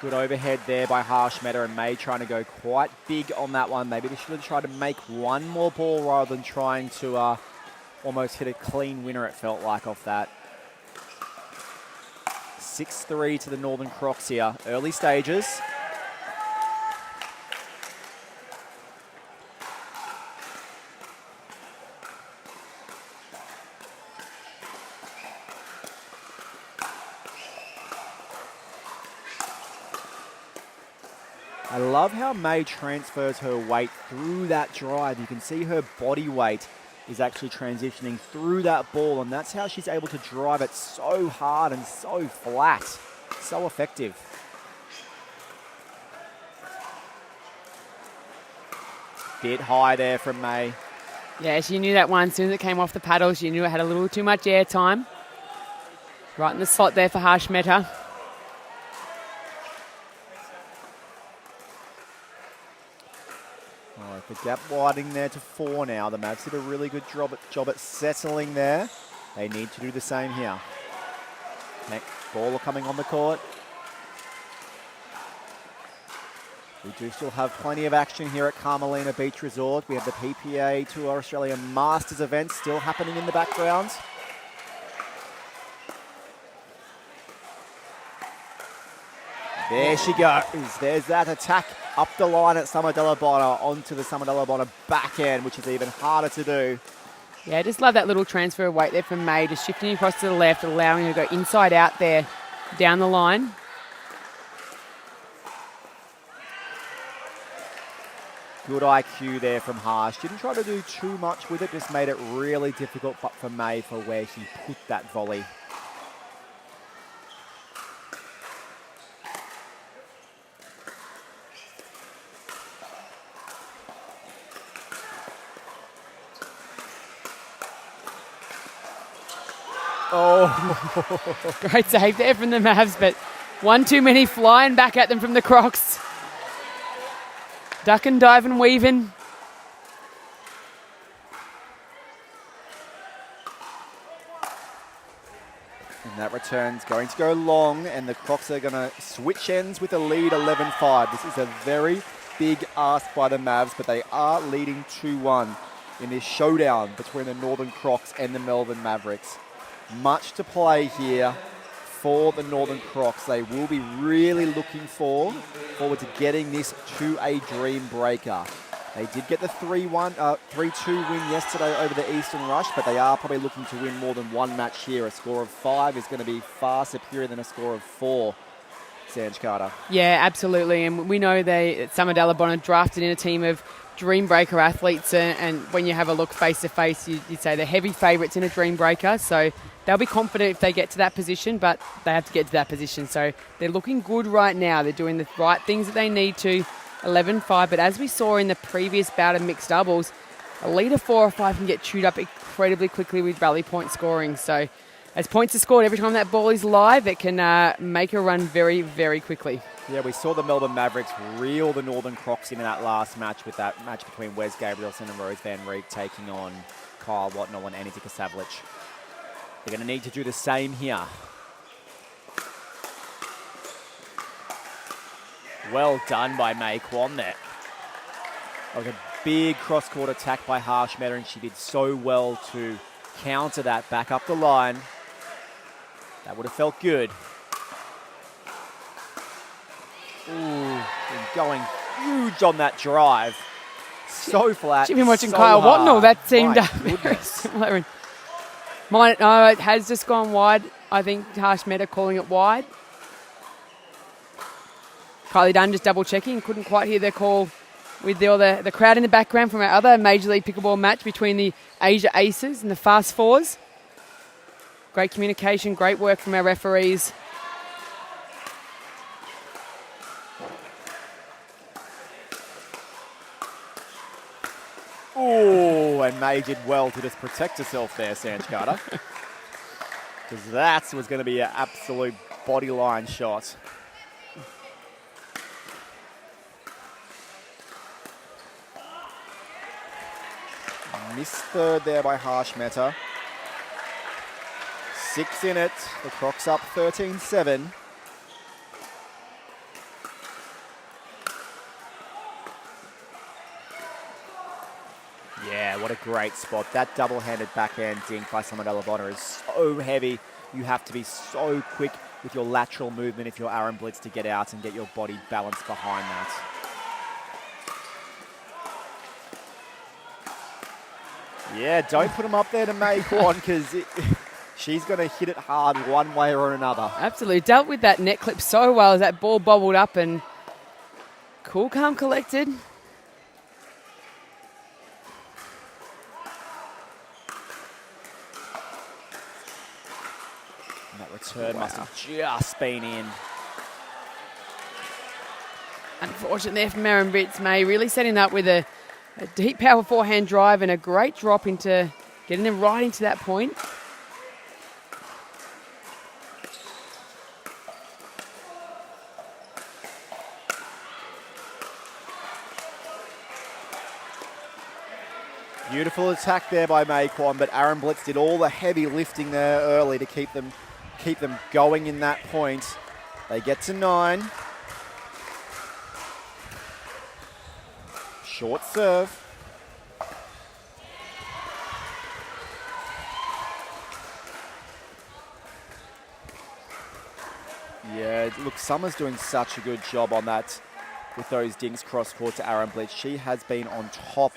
Good overhead there by Harsh Meta and May trying to go quite big on that one. Maybe they should have tried to make one more ball rather than trying to almost hit a clean winner, it felt like, off that. 6-3 to the Northern Crocs here. Early stages. I love how May transfers her weight through that drive. You can see her body weight is actually transitioning through that ball, and that's how she's able to drive it so hard and so flat. So effective. Bit high there from May.
Yeah, she knew that one. As soon as it came off the paddle, she knew it had a little too much air time. Right in the slot there for Harsh Meta.
The gap widening there to 4 now. The Mavs did a really good job at settling there. They need to do the same here. Next ball coming on the court. We do still have plenty of action here at Carmelina Beach Resort. We have the PPA Tour Australia Masters event still happening in the background. There she goes. There's that attack up the line at Summer Delabonta onto the Summer Delabonta back end, which is even harder to do.
Yeah, I just love that little transfer of weight there from May, just shifting across to the left, allowing her to go inside out there down the line.
Good IQ there from Harsh. Didn't try to do too much with it, just made it really difficult but for May for where she put that volley.
Oh, great save there from the Mavs, but one too many flying back at them from the Crocs. Duck and dive and weaving.
And that return's going to go long, and the Crocs are going to switch ends with a lead 11-5. This is a very big ask by the Mavs, but they are leading 2-1 in this showdown between the Northern Crocs and the Melbourne Mavericks. Much to play here for the Northern Crocs. They will be really looking forward to getting this to a dream breaker. They did get the 3-2 win yesterday over the Eastern Rush, but they are probably looking to win more than one match here. A score of 5 is going to be far superior than a score of 4. Sanj Carter.
Yeah, absolutely. And we know Summer Dallabonna drafted in a team of dream breaker athletes. And when you have a look face-to-face, you'd say they're heavy favourites in a dream breaker. So they'll be confident if they get to that position, but they have to get to that position. So they're looking good right now. They're doing the right things that they need to. 11-5. But as we saw in the previous bout of mixed doubles, a leader 4 or 5 can get chewed up incredibly quickly with rally point scoring. So as points are scored every time that ball is live, it can make a run very, very quickly.
Yeah, we saw the Melbourne Mavericks reel the Northern Crocs in that last match with that match between Wes Gabrielson and Rose Van Reek taking on Kyle Watnell and Anita Kasavlich. They're going to need to do the same here. Well done by May Kwan there. Like a big cross-court attack by Harshmeta, and she did so well to counter that back up the line. That would have felt good. Ooh, and going huge on that drive. So flat.
She's been watching
so
Kyle
hard.
Watnell. That seemed
My
very similar. It has just gone wide. I think Harshmeta calling it wide. Kylie Dunn just double-checking. Couldn't quite hear their call with the crowd in the background from our other Major League Pickleball match between the Asia Aces and the Fast Fours. Great communication, great work from our referees.
Oh, and May did well to just protect herself there, Sanj Carter. Because that was going to be an absolute bodyline shot. Missed third there by Harshmeta. 6 in it. The Crocs up 13-7. Yeah, what a great spot. That double-handed backhand dink by Summer Dallabonna is so heavy. You have to be so quick with your lateral movement if you're Aaron Blitz to get out and get your body balanced behind that. Yeah, don't put him up there to May Kwan because she's going to hit it hard one way or another.
Absolutely. Dealt with that net clip so well as that ball bobbled up and cool, calm, collected.
And that return must have just been in.
Unfortunate there from Aaron Blitz, May really setting up with a deep power forehand drive and a great drop into getting them right into that point.
Beautiful attack there by May Kwan, but Aaron Blitz did all the heavy lifting there early to keep them going in that point. They get to 9. Short serve. Yeah, look, Summer's doing such a good job on that with those dinks cross court to Aaron Blitz. She has been on top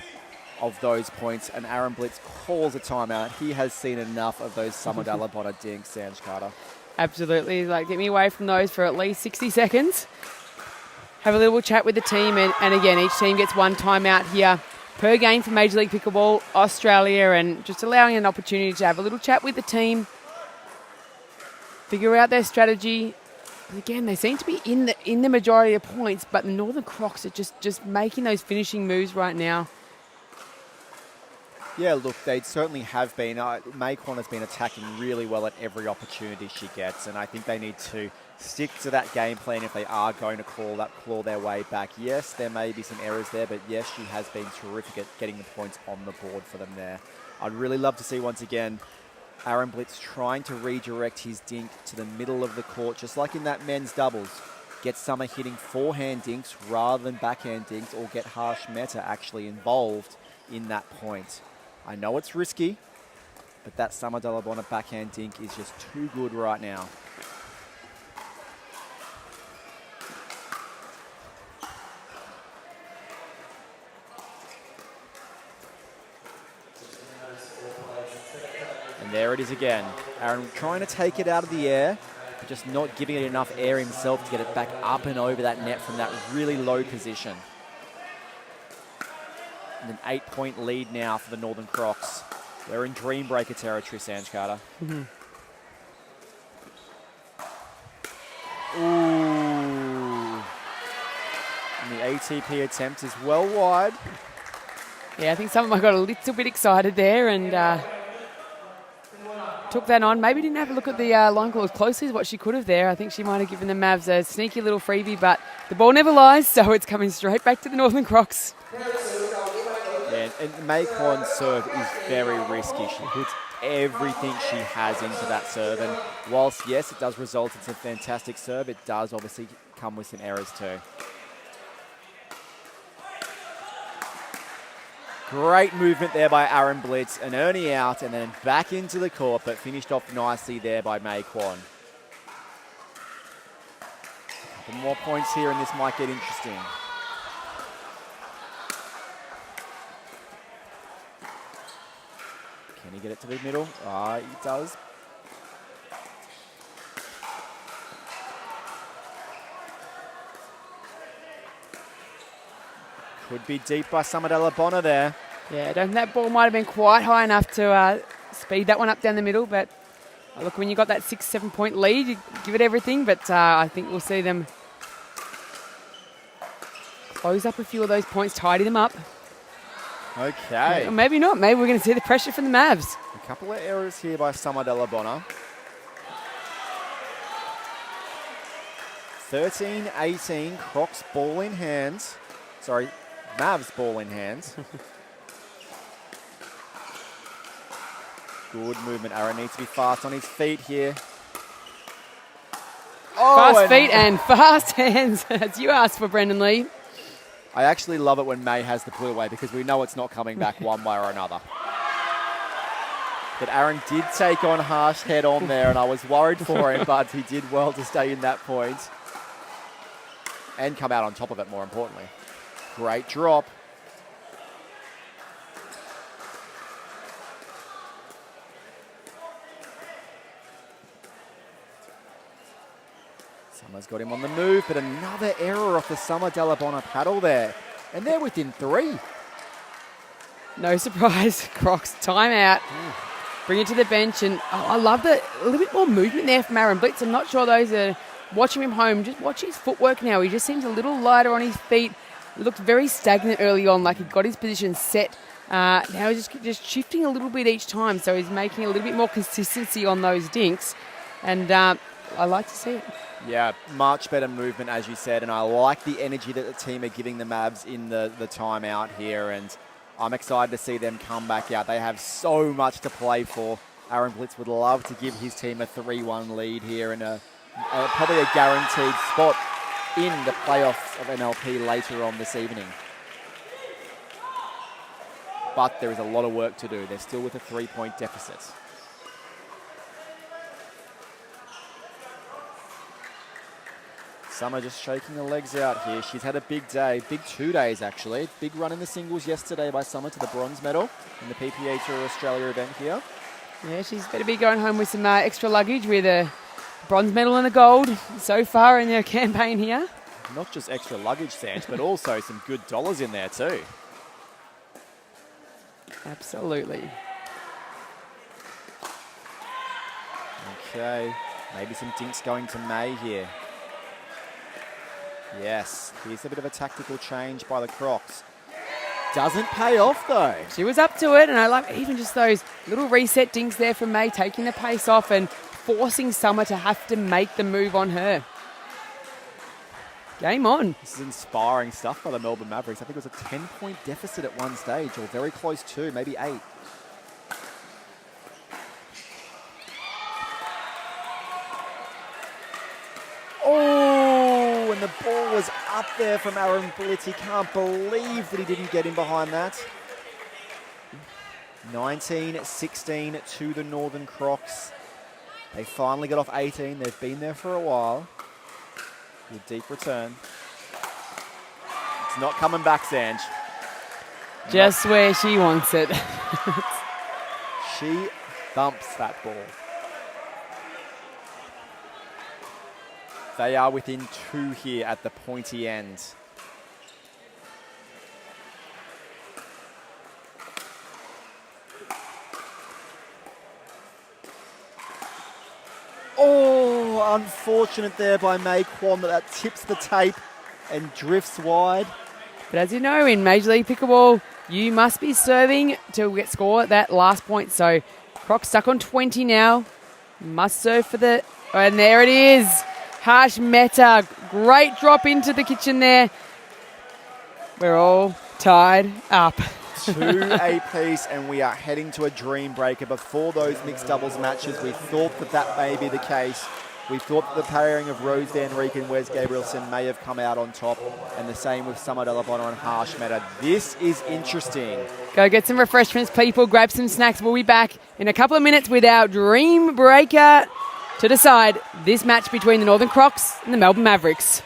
of those points, and Aaron Blitz calls a timeout. He has seen enough of those Summer Dallabonna dinks, Sanj Carter.
Absolutely. Like, get me away from those for at least 60 seconds. Have a little chat with the team, and again, each team gets one timeout here per game for Major League Pickleball Australia, and just allowing an opportunity to have a little chat with the team, figure out their strategy. Again, they seem to be in the majority of points, but the Northern Crocs are just making those finishing moves right now.
Yeah, look, they certainly have been. May Kwan has been attacking really well at every opportunity she gets, and I think they need to stick to that game plan if they are going to claw their way back. Yes, there may be some errors there, but yes, she has been terrific at getting the points on the board for them there. I'd really love to see, once again, Aaron Blitz trying to redirect his dink to the middle of the court, just like in that men's doubles. Get Summer hitting forehand dinks rather than backhand dinks, or get Harshmeta actually involved in that point. I know it's risky, but that Summer Dallabonna backhand dink is just too good right now. And there it is again. Aaron trying to take it out of the air. but just not giving it enough air himself to get it back up and over that net from that really low position. And an 8-point lead now for the Northern Crocs. We're in dream breaker territory, Sanj Carter.
Mm-hmm.
Ooh. And the ATP attempt is well wide.
Yeah, I think some of them got a little bit excited there and took that on. Maybe didn't have a look at the line call as closely as what she could have there. I think she might have given the Mavs a sneaky little freebie, but the ball never lies, so it's coming straight back to the Northern Crocs.
Yeah, and Maquan's serve is very risky. She puts everything she has into that serve, and whilst, yes, it does result in some fantastic serve, it does obviously come with some errors too. Great movement there by Aaron Blitz, an Ernie out and then back into the court, but finished off nicely there by Maquan. A couple more points here and this might get interesting. Can he get it to the middle? Ah, he does. Could be deep by Summer De La Bona there.
Yeah, I don't think that ball might have been quite high enough to speed that one up down the middle, but look, when you got that 6-7 point lead, you give it everything, but I think we'll see them close up a few of those points, tidy them up.
Okay.
Or maybe not. Maybe we're going to see the pressure from the Mavs.
A couple of errors here by Summer De La Bona. 13-18, Crocs ball in hands. Sorry, Mavs ball in hands. Good movement. Aaron needs to be fast on his feet here. Oh,
fast feet and fast hands, as you asked for, Brendan Lee.
I actually love it when May has the put away because we know it's not coming back one way or another. But Aaron did take on harsh head on there, and I was worried for him, but he did well to stay in that point. And come out on top of it, more importantly. Great drop. Summer's got him on the move, but another error off the Summer De La Bona paddle there. And they're within 3.
No surprise, Crocs, timeout. Bring it to the bench, and I love a little bit more movement there from Aaron Blitz. I'm not sure those are watching him home. Just watch his footwork now. He just seems a little lighter on his feet. He looked very stagnant early on, like he got his position set. Now he's just shifting a little bit each time, so he's making a little bit more consistency on those dinks, and I like to see it.
Yeah, much better movement, as you said, and I like the energy that the team are giving the Mavs in the timeout here, and I'm excited to see them come back out. They have so much to play for. Aaron Blitz would love to give his team a 3-1 lead here and probably a guaranteed spot in the playoffs of MLP later on this evening. But there is a lot of work to do. They're still with a 3-point deficit. Summer just shaking her legs out here. She's had a big day, big 2 days actually. Big run in the singles yesterday by Summer to the bronze medal in the PPA Tour Australia event here.
Yeah, she's better be going home with some extra luggage with a bronze medal and a gold so far in their campaign here.
Not just extra luggage, Sanj, but also some good dollars in there too.
Absolutely.
Okay, maybe some dinks going to May here. Yes, here's a bit of a tactical change by the Crocs. Doesn't pay off though.
She was up to it, and I like even just those little reset dinks there from May, taking the pace off and forcing Summer to have to make the move on her. Game on.
This is inspiring stuff by the Melbourne Mavericks. I think it was a 10-point deficit at one stage, or very close to, maybe 8. Oh, and the ball was up there from Aaron Blitz. He can't believe that he didn't get in behind that. 19-16 to the Northern Crocs. They finally got off 18. They've been there for a while. Good deep return. It's not coming back, Sanj.
Just where she wants it.
She thumps that ball. They are within 2 here at the pointy end. Oh, unfortunate there by May Kwon that tips the tape and drifts wide.
But as you know, in Major League Pickleball, you must be serving to get score at that last point. So Croc stuck on 20 now. Must serve for the... Oh, and there it is. Harsh Mehta. Great drop into the kitchen there. We're all tied up.
2 apiece, and we are heading to a dream breaker. Before those mixed doubles matches, we thought that may be the case. We thought that the pairing of Rose Van Reek and Wes Gabrielson may have come out on top, and the same with Summer Delabona and Harsh Mehta. This is interesting.
Go get some refreshments, people. Grab some snacks. We'll be back in a couple of minutes with our dream breaker to decide this match between the Northern Crocs and the Melbourne Mavericks.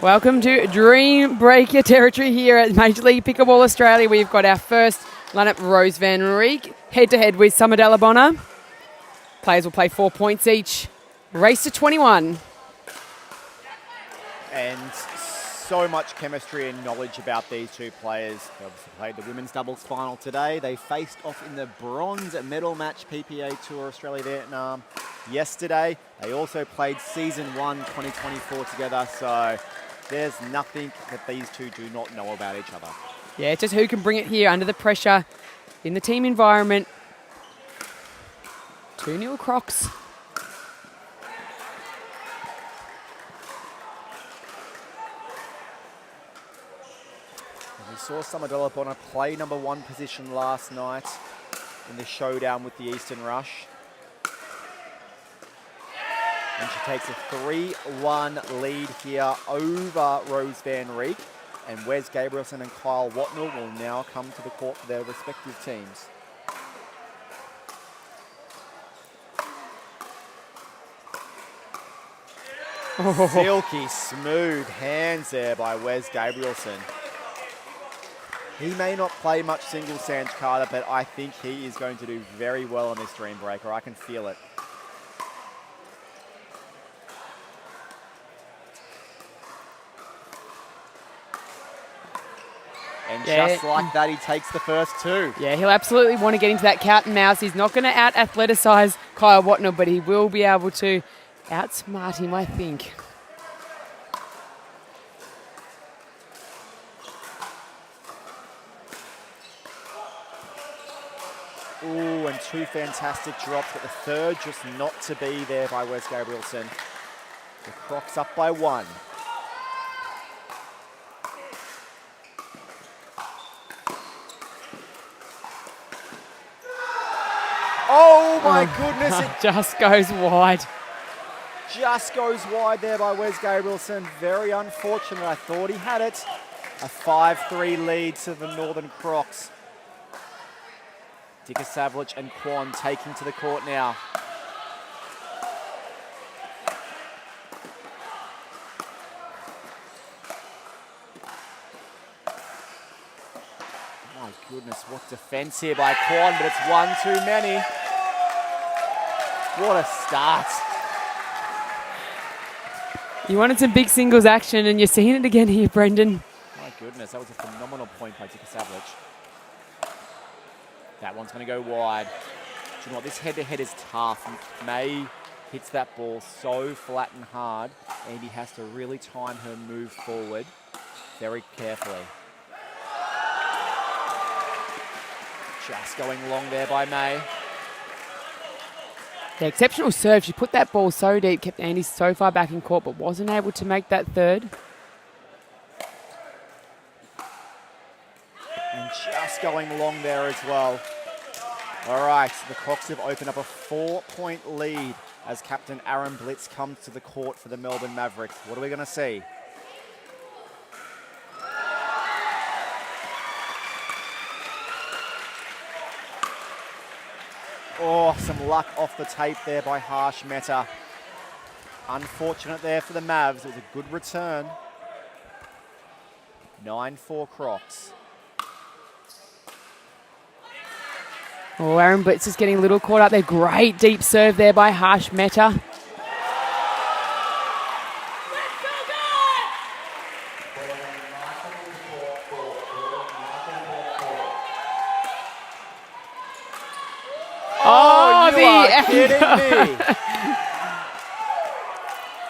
Welcome to Dream Breaker territory here at Major League Pickleball Australia. We've got our first lineup, Rose Van Reek, head-to-head with Summer Delabona. Players will play 4 points each. Race to 21.
And so much chemistry and knowledge about these two players. They obviously played the women's doubles final today. They faced off in the bronze medal match PPA Tour Australia-Vietnam yesterday. They also played Season 1 2024 together, so there's nothing that these two do not know about each other.
Yeah, it's just who can bring it here under the pressure in the team environment. 2-0 Crocs.
We saw Summer Delabona play number 1 position last night in the showdown with the Eastern Rush. And she takes a 3-1 lead here over Rose Van Reek. And Wes Gabrielson and Kyle Watnell will now come to the court for their respective teams. Oh. Silky smooth hands there by Wes Gabrielson. He may not play much single Sanj Carter, but I think he is going to do very well on this Dream Breaker. I can feel it. And just like that, he takes the first 2.
Yeah, he'll absolutely want to get into that cat and mouse. He's not going to out-athleticize Kyle Watnell, but he will be able to outsmart him, I think.
Ooh, and 2 fantastic drops, but the third just not to be there by Wes Gabrielson. The Crocs up by 1. Oh my goodness, it
just goes wide.
just goes wide there by Wes Gabrielson. Very unfortunate. I thought he had it. A 5-3 lead to the Northern Crocs. Dikasavlich and Quan taking to the court now. My goodness, what defense here by Quan, but it's one too many. What a start.
You wanted some big singles action, and you're seeing it again here, Brendan.
My goodness, that was a phenomenal point by Dikasavlich. That one's going to go wide. Do you know what? This head-to-head is tough. May hits that ball so flat and hard, and he has to really time her move forward very carefully. Just going long there by May.
Yeah, exceptional serve. She put that ball so deep, kept Andy so far back in court, but wasn't able to make that third.
And just going long there as well. All right, the Crocs have opened up a 4-point lead as captain Aaron Blitz comes to the court for the Melbourne Mavericks. What are we going to see? Oh, some luck off the tape there by Harsh Mehta. Unfortunate there for the Mavs. It was a good return. 9-4 Crocs.
Oh, Aaron Blitz is getting a little caught up there. Great deep serve there by Harsh Mehta.
Oh, you are kidding me.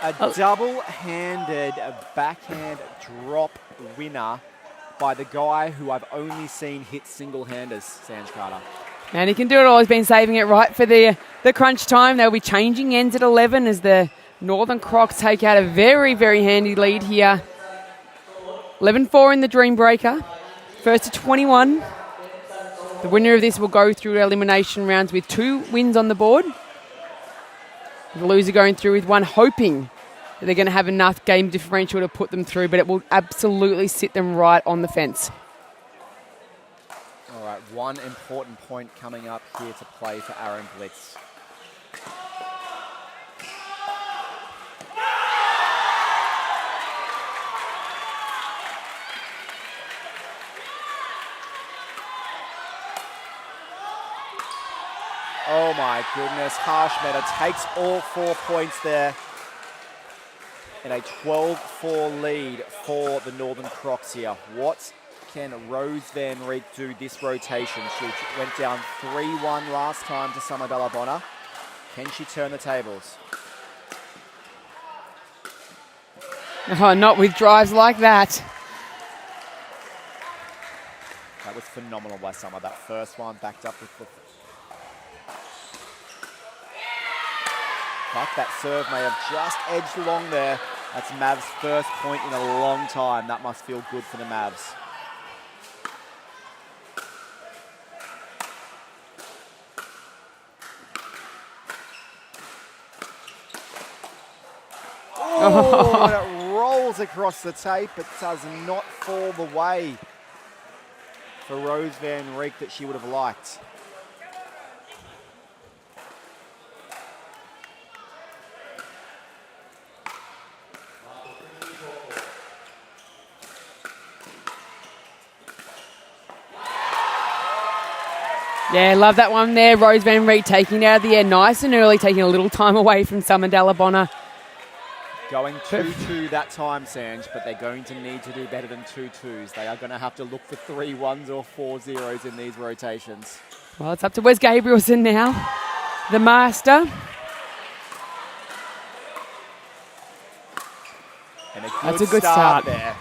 A double-handed backhand drop winner by the guy who I've only seen hit single-handers, Sanj Carter.
And he can do it all. He's been saving it right for the crunch time. They'll be changing ends at 11 as the Northern Crocs take out a very, very handy lead here. 11-4 in the Dream Breaker. First to 21. The winner of this will go through elimination rounds with 2 wins on the board. The loser going through with 1, hoping that they're going to have enough game differential to put them through, but it will absolutely sit them right on the fence.
All right, one important point coming up here to play for Aaron Blitz. Oh my goodness, Harsh Mehta takes all 4 points there in a 12-4 lead for the Northern Crocs here. What can Rose Van Reek do this rotation? She went down 3-1 last time to Summer Bellabonna. Can she turn the tables?
Oh, not with drives like that.
That was phenomenal by Summer. That first one backed up with the... But that serve may have just edged along there. That's Mavs' first point in a long time. That must feel good for the Mavs. Oh, and it rolls across the tape. It does not fall the way for Rose Van Reek that she would have liked.
Yeah, love that one there. Rose Van Reek taking it out of the air nice and early, taking a little time away from Summer Bellabonna.
Going 2-2 that time, Sanj, but they're going to need to do better than 2-2s. They are going to have to look for 3 1s or 4 0s in these rotations.
Well, it's up to Wes Gabrielson now, the master.
And
That's a good start
there.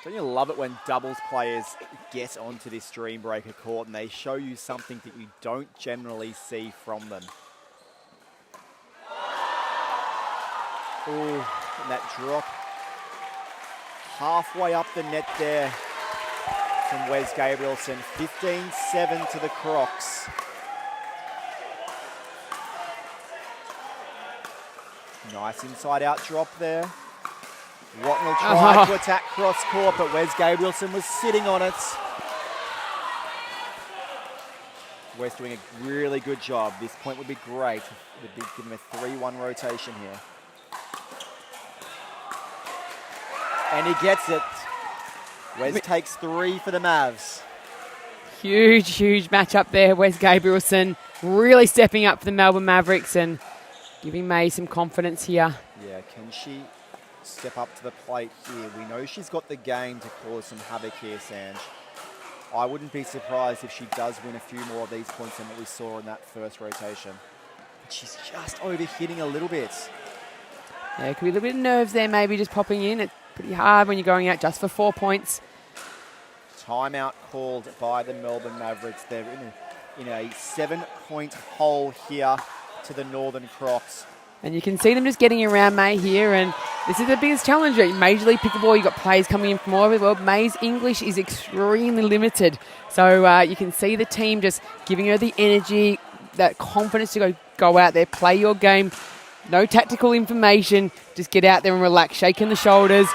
Don't you love it when doubles players get onto this Dream Breaker court and they show you something that you don't generally see from them? Ooh, and that drop halfway up the net there from Wes Gabrielson. 15-7 to the Crocs. Nice inside-out drop there. Rotten will try to attack cross court, but Wes Gabrielson was sitting on it. Wes doing a really good job. This point would be great. Would be giving a 3-1 rotation here. And he gets it. Wes takes 3 for the Mavs.
Huge, huge matchup there. Wes Gabrielson really stepping up for the Melbourne Mavericks and giving May some confidence here.
Yeah, can she step up to the plate here? We know she's got the game to cause some havoc here, Sanj. I wouldn't be surprised if she does win a few more of these points than what we saw in that first rotation. But she's just overhitting a little bit.
Yeah, it could be a little bit of nerves there, maybe just popping in. It's pretty hard when you're going out just for 4 points.
Timeout called by the Melbourne Mavericks. They're in a 7-point hole here to the Northern Crocs.
And you can see them just getting around May here, and this is the biggest challenge. Major League Pickleball, you've got players coming in from all over the world. May's English is extremely limited. So you can see the team just giving her the energy, that confidence to go out there, play your game. No tactical information, just get out there and relax, shaking the shoulders,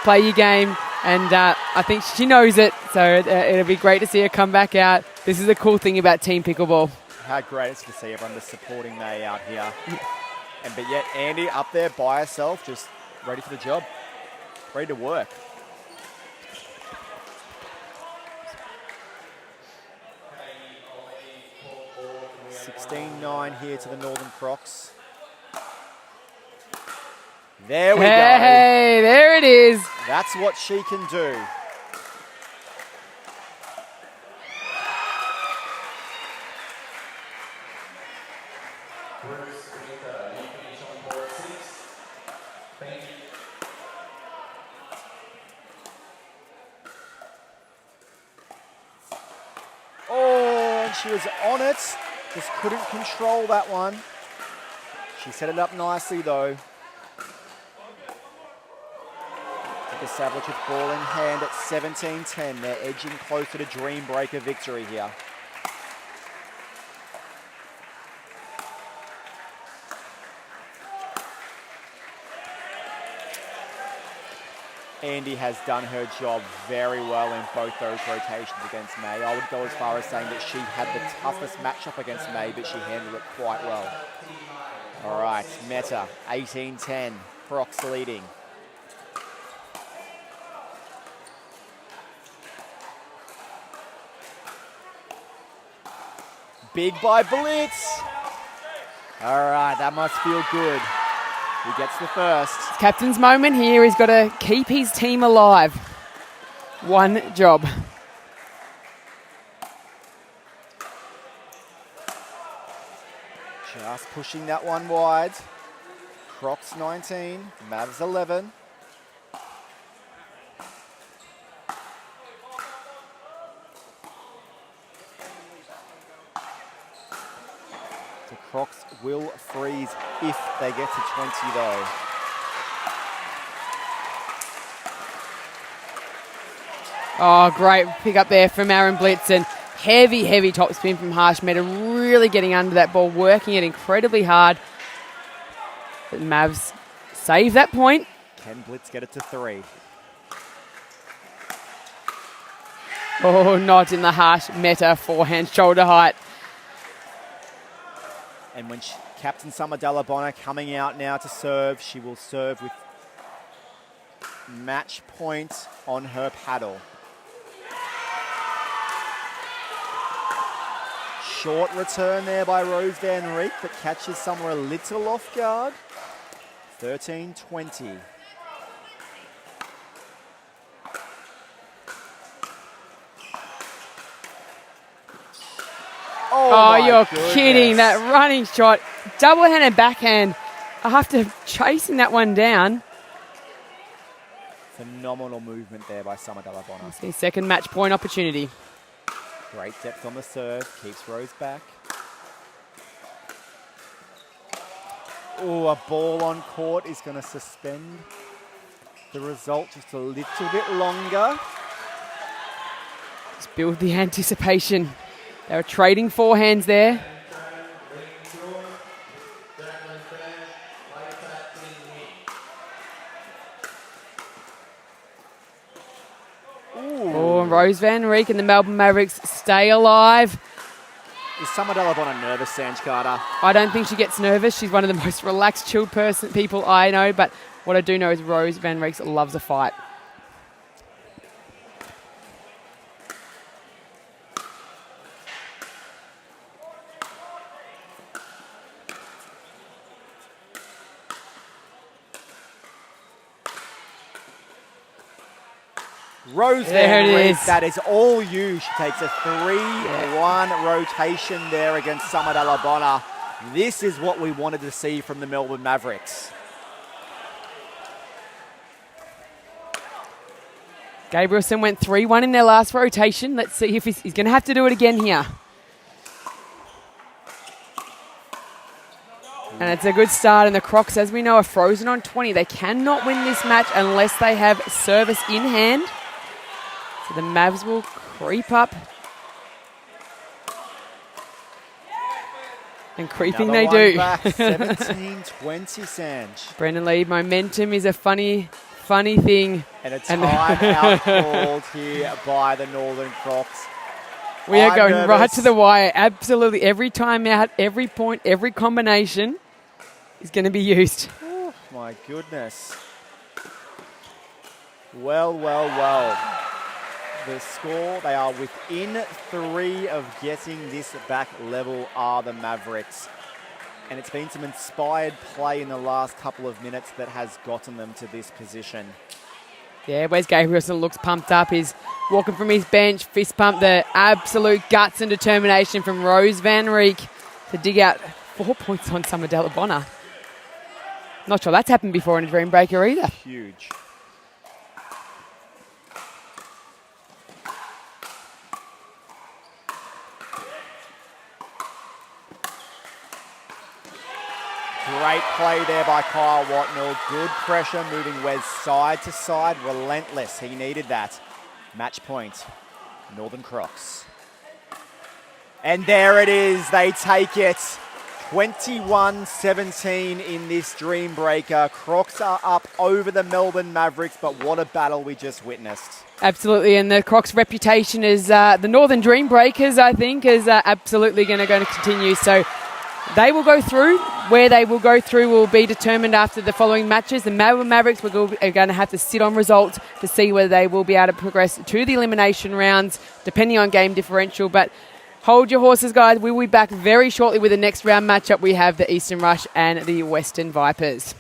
play your game. And I think she knows it, so it'll be great to see her come back out. This is the cool thing about Team Pickleball.
How great it's to see everyone just supporting May out here. But yet Andy up there by herself, just ready for the job, ready to work. (16-9) here to the Northern Crocs. There we go.
Hey, there it is.
That's what she can do. Oh, she was on it. Just couldn't control that one. She set it up nicely though. Savage with ball in hand at 17-10. They're edging closer to dream breaker victory here. Andy has done her job very well in both those rotations against May. I would go as far as saying that she had the toughest matchup against May, but she handled it quite well. All right, Meta, 18-10. Crocs leading. Big by Blitz. All right, that must feel good. He gets the first.
Captain's moment here. He's got to keep his team alive. One job.
Just pushing that one wide. Crocs 19, Mavs 11. The Crocs will freeze if they get to 20 though.
Oh, great pick up there from Aaron Blitz, and heavy, heavy topspin from Harsh Meta, really getting under that ball, working it incredibly hard. But Mavs save that point.
Can Blitz get it to 3?
Oh, not in the Harsh Meta forehand shoulder height.
And when Captain Summer Dalabona coming out now to serve, she will serve with match point on her paddle. Short return there by Rose Van Riek, but catches somewhere a little off guard. 13-20.
Oh, you're
goodness.
kidding. That running shot, double-handed backhand. After chasing that one down.
Phenomenal movement there by Summer Dalabona.
His second match point opportunity.
Great depth on the serve, keeps Rose back. Oh, a ball on court is going to suspend the result just a little bit longer.
Just build the anticipation. They were trading forehands there. Oh, Rose Van Reek and the Melbourne Mavericks stay alive.
Is Samadella Bonner nervous, Sanj Carter?
I don't think she gets nervous. She's one of the most relaxed, chilled people I know. But what I do know is Rose Van Reeks loves a fight.
Rose
There
Van
it
Reek,
is.
that is all you. She takes a 3-1 rotation there against Samadella Bonner. This is what we wanted to see from the Melbourne Mavericks.
Gabrielson went 3-1 in their last rotation. Let's see if he's going to have to do it again here. And it's a good start. And the Crocs, as we know, are frozen on 20. They cannot win this match unless they have service in hand. So the Mavs will creep up. And creeping
Another
they do.
back, 17-20, Sanj.
Brendan Lee, momentum is a funny thing.
And a timeout called here by the Northern Crocs.
We are
I'm
going
nervous.
right to the wire. Absolutely every timeout, every point, every combination is going to be used.
Oh, my goodness. Well. The score, they are within 3 of getting this back level, are the Mavericks. And it's been some inspired play in the last couple of minutes that has gotten them to this position.
Yeah, Wes Gabrielson looks pumped up. He's walking from his bench, fist pump, the absolute guts and determination from Rose Van Reek to dig out 4 points on Samadella Bonner. Not sure that's happened before in a Dream Breaker either.
Huge. Great play there by Kyle Watnell. Good pressure, moving Wes side to side. Relentless. He needed that. Match point. Northern Crocs. And there it is. They take it. 21-17 in this Dream Breaker. Crocs are up over the Melbourne Mavericks, but what a battle we just witnessed.
Absolutely, and the Crocs' reputation is the Northern Dream Breakers, I think, is absolutely going to continue. So they will go through. Where they will go through will be determined after the following matches. The Melbourne Mavericks are going to have to sit on results to see whether they will be able to progress to the elimination rounds, depending on game differential. But hold your horses, guys. We will be back very shortly with the next round matchup. We have the Eastern Rush and the Western Vipers.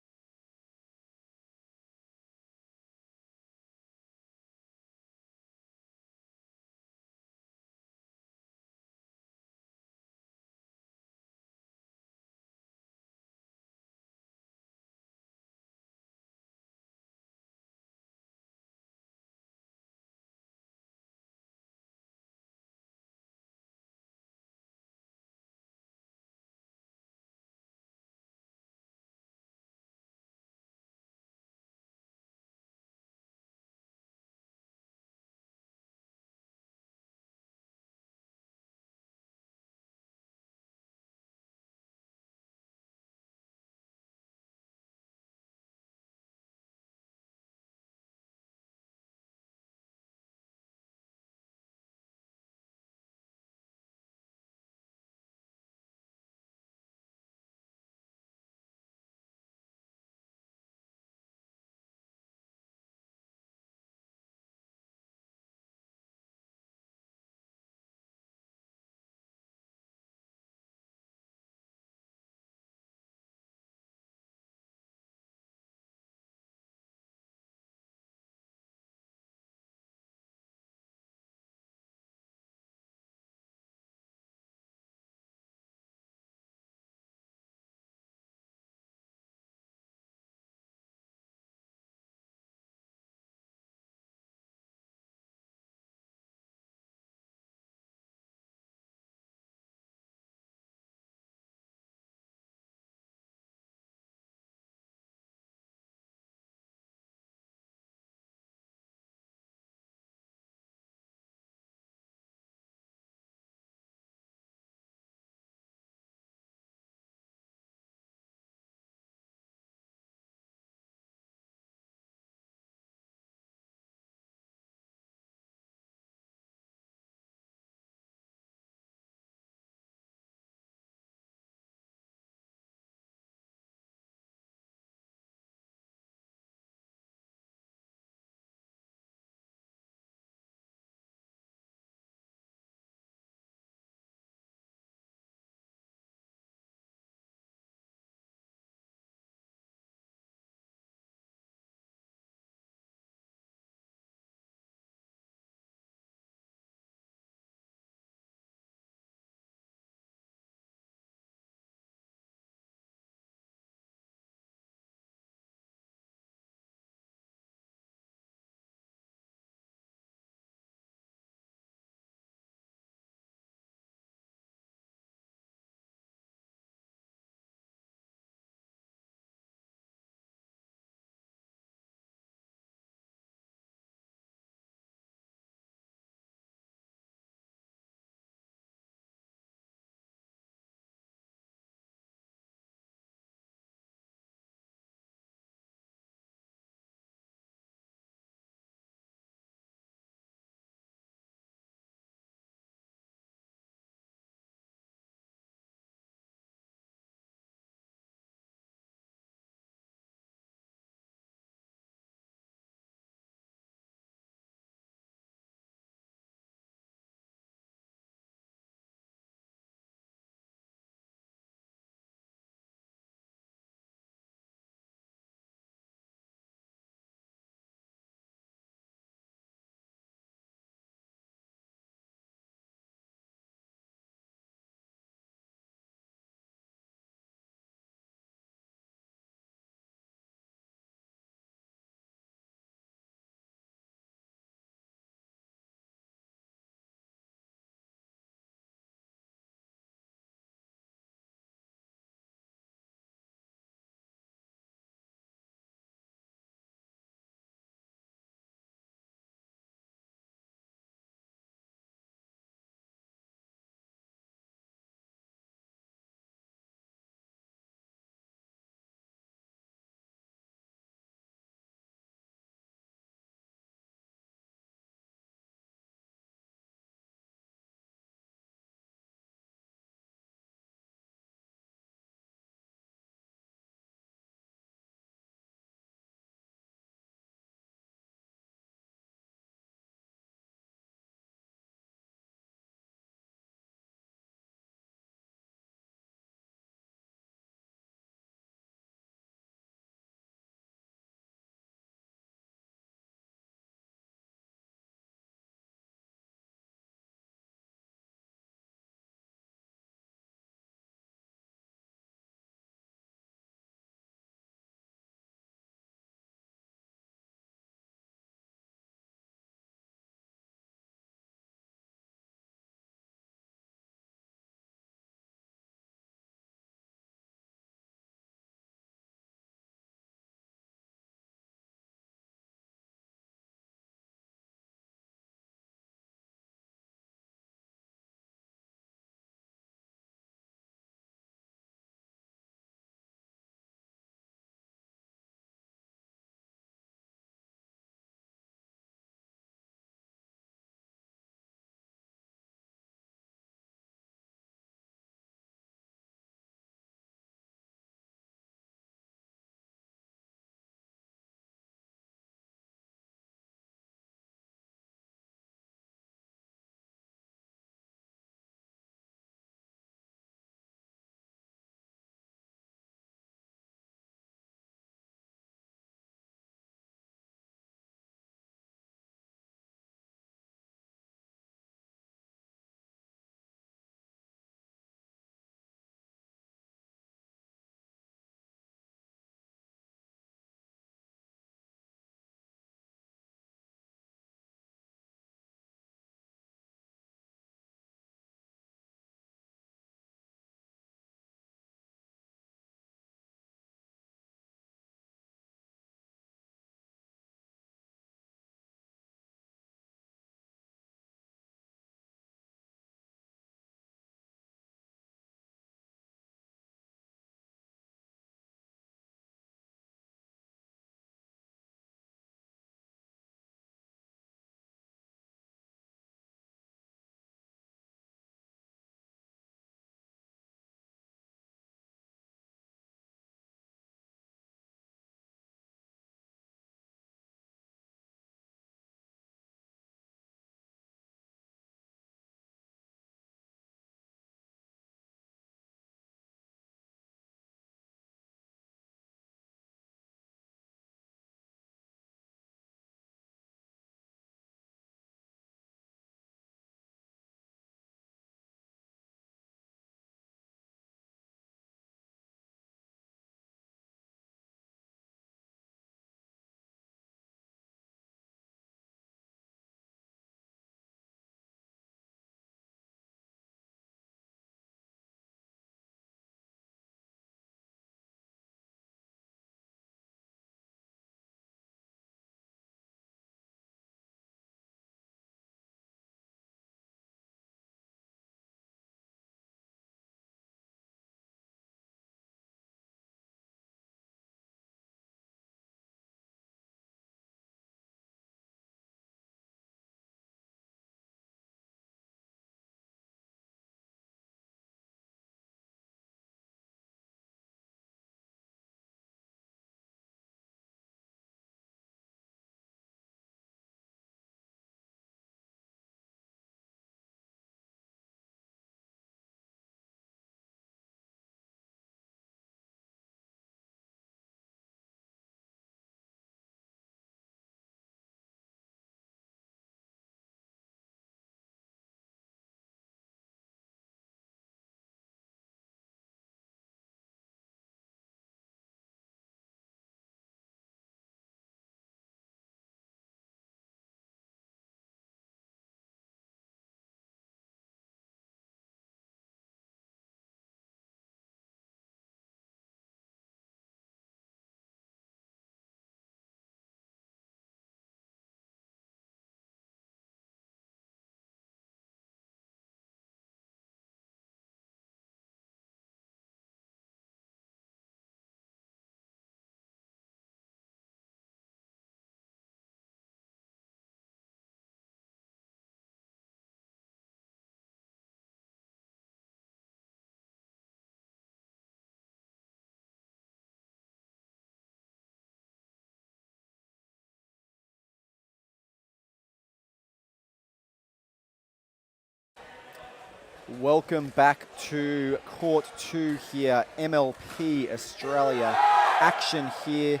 Welcome back to Court 2 here, MLP Australia. Action here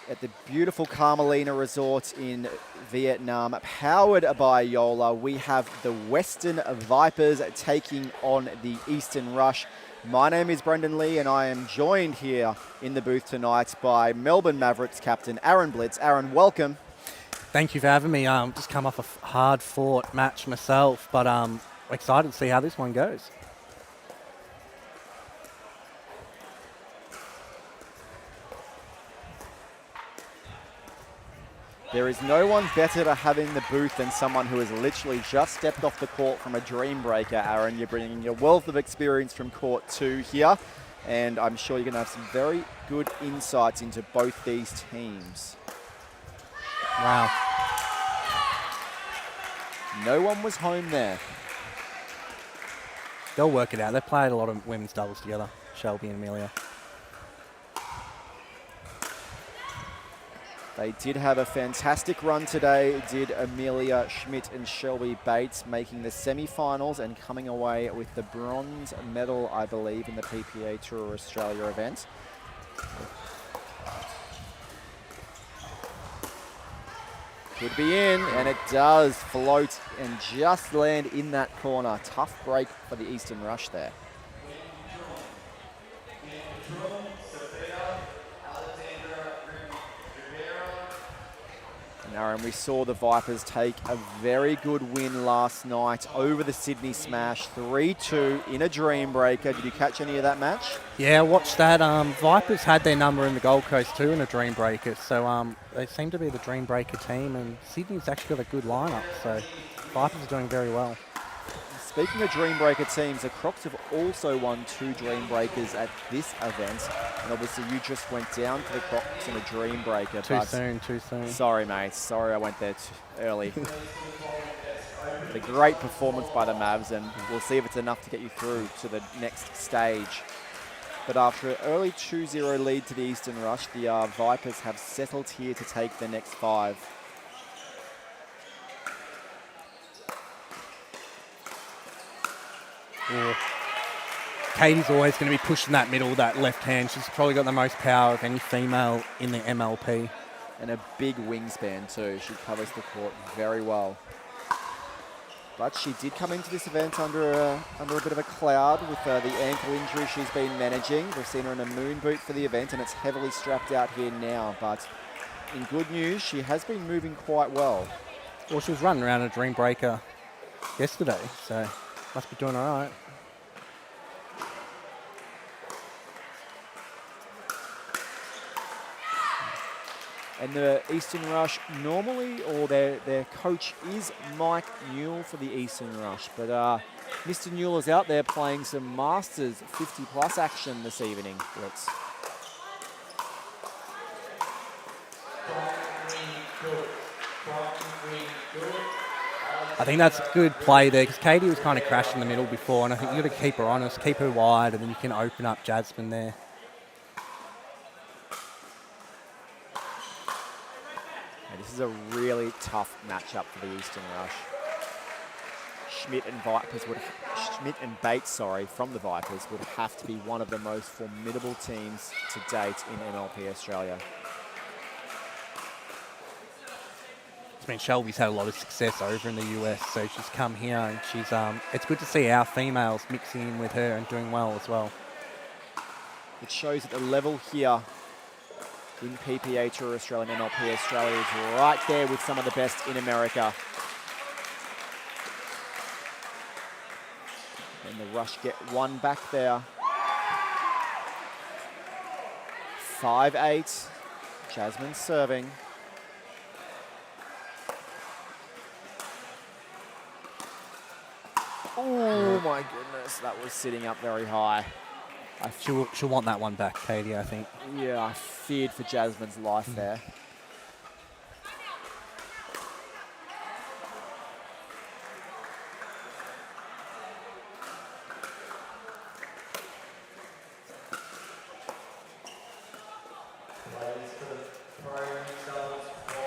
at the beautiful Carmelina Resort in Vietnam, powered by Joola. We have the Western Vipers taking on the Eastern Rush. My name is Brendan Lee, and I am joined here in the booth tonight by Melbourne Mavericks captain Aaron Blitz. Aaron, welcome.
Thank you for having me. Just come off a hard-fought match myself, but excited to see how this one goes.
There is no one better to have in the booth than someone who has literally just stepped off the court from a dream breaker, Aaron. You're bringing your wealth of experience from Court 2 here, and I'm sure you're going to have some very good insights into both these teams.
Wow.
No one was home there.
They'll work it out. They've played a lot of women's doubles together, Shelby and Amelia.
They did have a fantastic run today, did Amelia Schmidt and Shelby Bates, making the semi-finals and coming away with the bronze medal, I believe, in the PPA Tour Australia event. Could be in, and it does float and just land in that corner. Tough break for the Eastern Rush there. And we saw the Vipers take a very good win last night over the Sydney Smash, 3-2 in a dream breaker. Did you catch any of that match?
Yeah, watch that. Vipers had their number in the Gold Coast too in a dream breaker, so they seem to be the dream breaker team, and Sydney's actually got a good lineup, so Vipers are doing very well.
Speaking of dream breaker teams, the Crocs have also won 2 dream breakers at this event. And obviously you just went down to the Crocs in a dream breaker.
Too soon.
Sorry, mate. Sorry I went there too early. A great performance by the Mavs, and we'll see if it's enough to get you through to the next stage. But after an early 2-0 lead to the Eastern Rush, the Vipers have settled here to take the next 5.
Yeah. Katie's always going to be pushing that middle, that left hand. She's probably got the most power of any female in the MLP.
And a big wingspan too. She covers the court very well. But she did come into this event under a bit of a cloud with the ankle injury she's been managing. We've seen her in a moon boot for the event, and it's heavily strapped out here now. But in good news, she has been moving quite well.
Well, she was running around a dream breaker yesterday, so must be doing all right.
And the Eastern Rush normally, or their coach is Mike Newell for the Eastern Rush. But Mr. Newell is out there playing some Masters 50+ action this evening. Let's.
I think that's a good play there, because Katie was kind of crashing in the middle before, and I think you've got to keep her honest, keep her wide, and then you can open up Jasmine there.
And this is a really tough matchup for the Eastern Rush. Schmidt and Bates, from the Vipers would have to be one of the most formidable teams to date in MLP Australia.
I mean, Shelby's had a lot of success over in the US, so she's come here, and she's it's good to see our females mixing in with her and doing well as well.
It shows that the level here in PPA Tour Australia and MLP Australia is right there with some of the best in America. And the Rush get one back there. 5-8. Jasmine serving. Oh my goodness, that was sitting up very high.
She'll want that one back, Katie, I think.
Yeah, I feared for Jasmine's life there.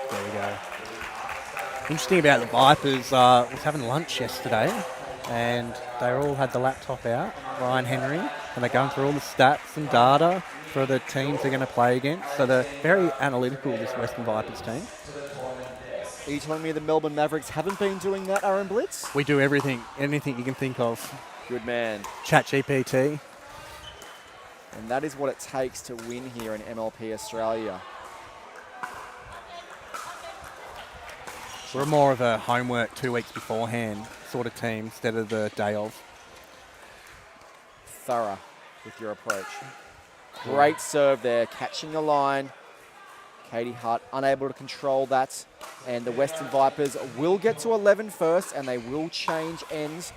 There we go. Interesting about the Vipers, was having lunch yesterday. and they all had the laptop out, Ryan Henry, and they're going through all the stats and data for the teams they're going to play against. So they're very analytical, this Western Vipers team.
Are you telling me the Melbourne Mavericks haven't been doing that, Aaron Blitz?
We do everything, anything you can think of.
Good man.
ChatGPT.
And that is what it takes to win here in MLP Australia.
We're more of a homework 2 weeks beforehand sort of team instead of the day of.
Thorough with your approach. Great serve there, catching the line. Katie Hart unable to control that. And the Western Vipers will get to 11 first, and they will change ends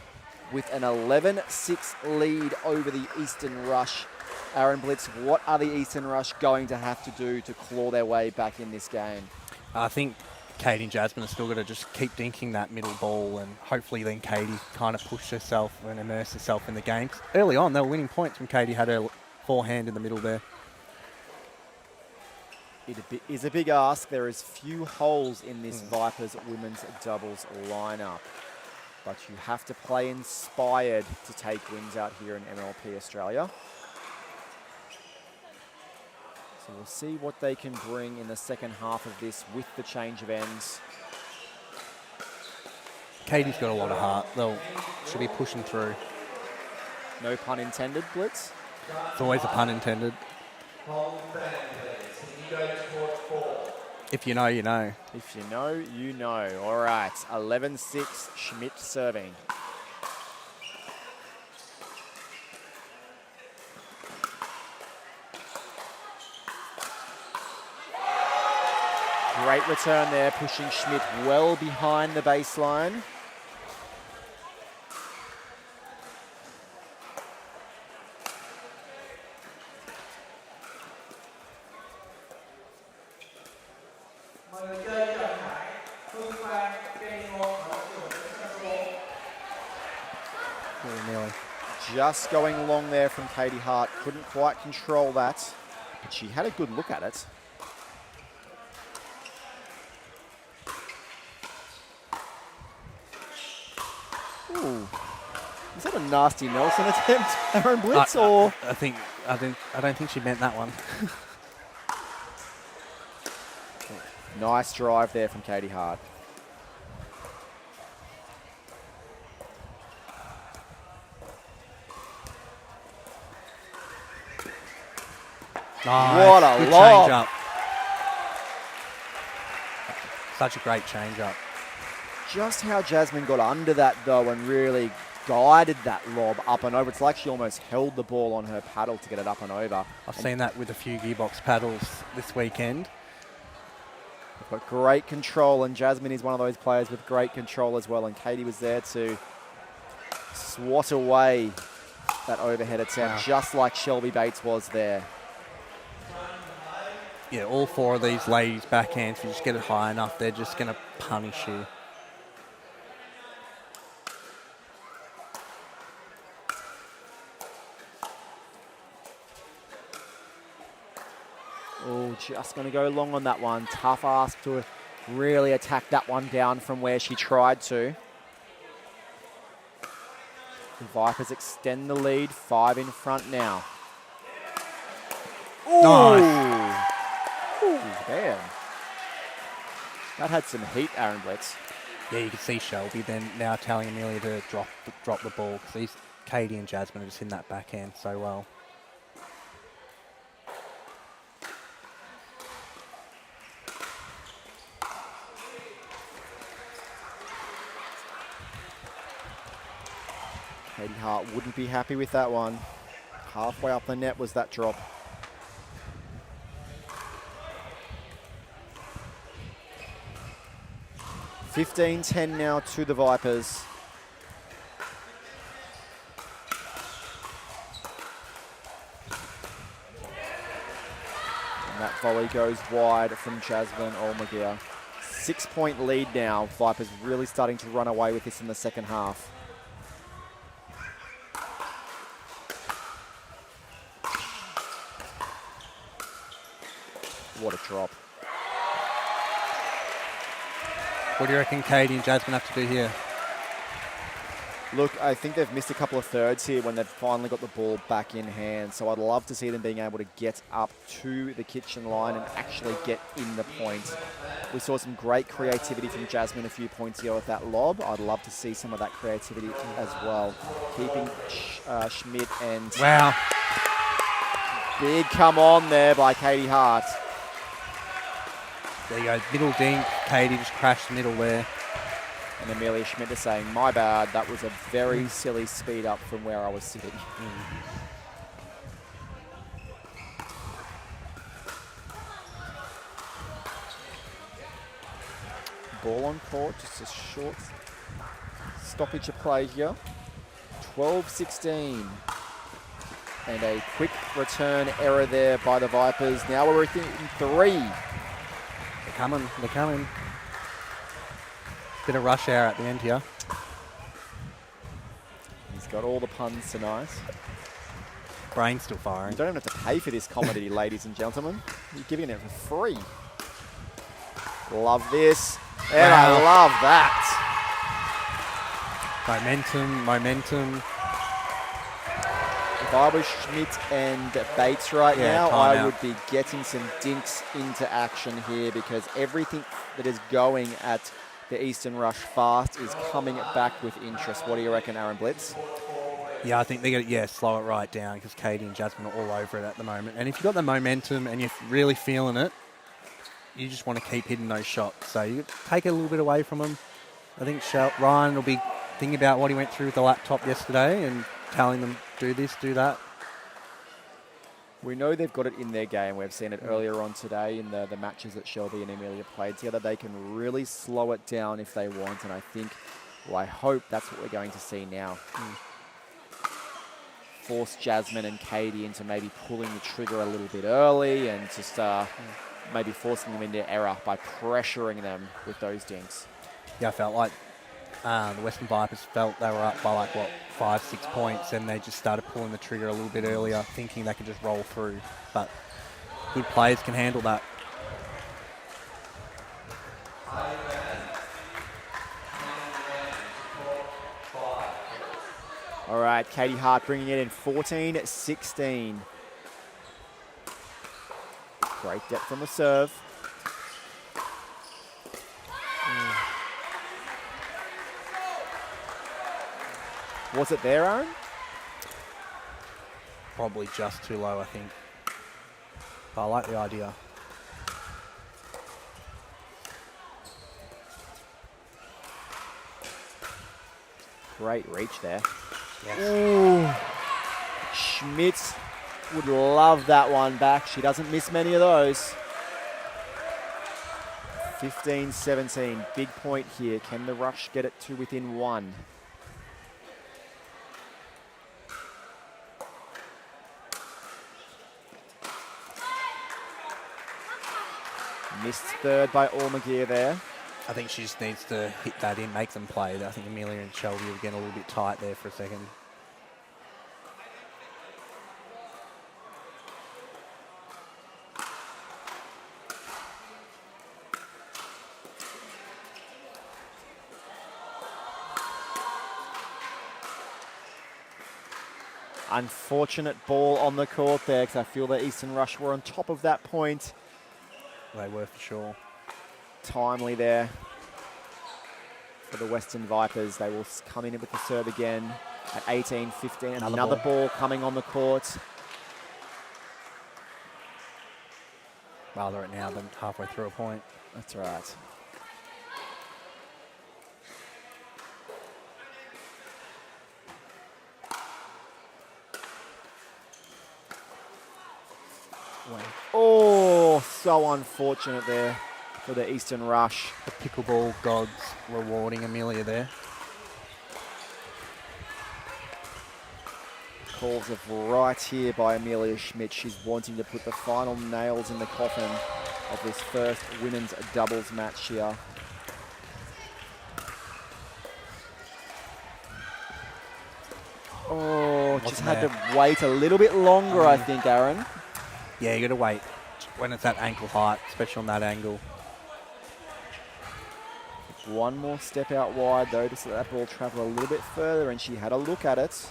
with an 11-6 lead over the Eastern Rush. Aaron Blitz, what are the Eastern Rush going to have to do to claw their way back in this game?
I think Katie and Jasmine are still going to just keep dinking that middle ball, and hopefully then Katie kind of push herself and immerse herself in the game. Early on, they were winning points when Katie had her forehand in the middle there.
It is a big ask. There is few holes in this Vipers women's doubles lineup. But you have to play inspired to take wins out here in MLP Australia. So we'll see what they can bring in the second half of this with the change of ends.
Katie's got a lot of heart. She'll be pushing through.
No pun intended, Blitz.
It's always a pun intended. If you know, you know.
If you know, you know. All right, 11-6, Schmidt serving. Great return there, pushing Schmidt well behind the baseline. Just going long there from Katie Hart. Couldn't quite control that, but she had a good look at it. Ooh. Is that a nasty Nelson attempt, Aaron Blitz, or?
I don't think she meant that one.
Nice drive there from Katie Hart.
Nice.
What a
good
lob.
change up. Such a great change up.
Just how Jasmine got under that, though, and really guided that lob up and over. It's like she almost held the ball on her paddle to get it up and over.
I've seen that with a few gearbox paddles this weekend.
But great control, and Jasmine is one of those players with great control as well, and Katie was there to swat away that overhead attempt, just like Shelby Bates was there.
Yeah, all four of these ladies' backhands, if you just get it high enough, they're just going to punish you.
Oh, just going to go long on that one. Tough ask to really attack that one down from where she tried to. The Vipers extend the lead, 5 in front now. Ooh.
Nice.
Ooh, man. That had some heat, Aaron Blitz.
Yeah, you can see Shelby then now telling Amelia to drop the ball, because Katie and Jasmine are just in that backhand so well.
Katie Hart wouldn't be happy with that one. Halfway up the net was that drop. (15-10) now to the Vipers. And that volley goes wide from Jasmine Olmagia. 6-point lead now. Vipers really starting to run away with this in the second half. What a drop.
What do you reckon Katie and Jasmine have to do here?
Look, I think they've missed a couple of thirds here when they've finally got the ball back in hand. So I'd love to see them being able to get up to the kitchen line and actually get in the point. We saw some great creativity from Jasmine a few points ago with that lob. I'd love to see some of that creativity as well. Keeping Schmidt and...
Wow.
Big come on there by Katie Hart.
There you go. Middle dink. Katie just crashed the middle there.
And Amelia Schmidt is saying, my bad, that was a very silly speed up from where I was sitting. Ball on court, just a short stoppage of play here. 12-16. And a quick return error there by the Vipers. Now we're within 3.
They're coming. They're coming. Bit of rush hour at the end here.
He's got all the puns tonight.
Brain's still firing.
You don't even have to pay for this comedy, ladies and gentlemen. You're giving it for free. Love this. And
wow.
I love that.
Momentum.
If I was Schmidt and Bates right now, I would be getting some dinks into action here because everything that is going at the Eastern Rush fast is coming back with interest. What do you reckon, Aaron Blitz?
Yeah, I think they're going to slow it right down because Katie and Jasmine are all over it at the moment. And if you've got the momentum and you're really feeling it, you just want to keep hitting those shots. So you take it a little bit away from them. I think Ryan will be thinking about what he went through with the laptop yesterday and telling them, do this, do that.
We know they've got it in their game. We've seen it earlier on today in the matches that Shelby and Amelia played together. They can really slow it down if they want, and I think, well, I hope that's what we're going to see now. Force Jasmine and Katie into maybe pulling the trigger a little bit early and just maybe forcing them into error by pressuring them with those dinks.
Yeah, I felt like the Western Vipers felt they were up by 5-6 points, and they just started pulling the trigger a little bit earlier, thinking they could just roll through. But good players can handle that.
All right, Katie Hart bringing it in 14-16. Great depth from the serve. Was it there, Aaron?
Probably just too low, I think. But I like the idea.
Great reach there.
Yes.
Ooh. Schmidt would love that one back. She doesn't miss many of those. 15-17. Big point here. Can the Rush get it to within 1? Missed third by Ormagear there.
I think she just needs to hit that in, make them play. I think Amelia and Shelby were getting a little bit tight there for a second.
Unfortunate ball on the court there because I feel that Eastern Rush were on top of that point.
They were for sure.
Timely there for the Western Vipers. They will come in with the serve again at 18-15. Another ball coming on the court.
Rather it now than halfway through a point.
That's right. Oh, so unfortunate there for the Eastern Rush.
The pickleball gods rewarding Amelia there.
Calls of right here by Amelia Schmidt. She's wanting to put the final nails in the coffin of this first women's doubles match here. Oh, just had to wait a little bit longer, I think, Aaron.
Yeah, you got to wait when it's at ankle height, especially on that angle.
One more step out wide, though, just let that ball travel a little bit further, and she had a look at it.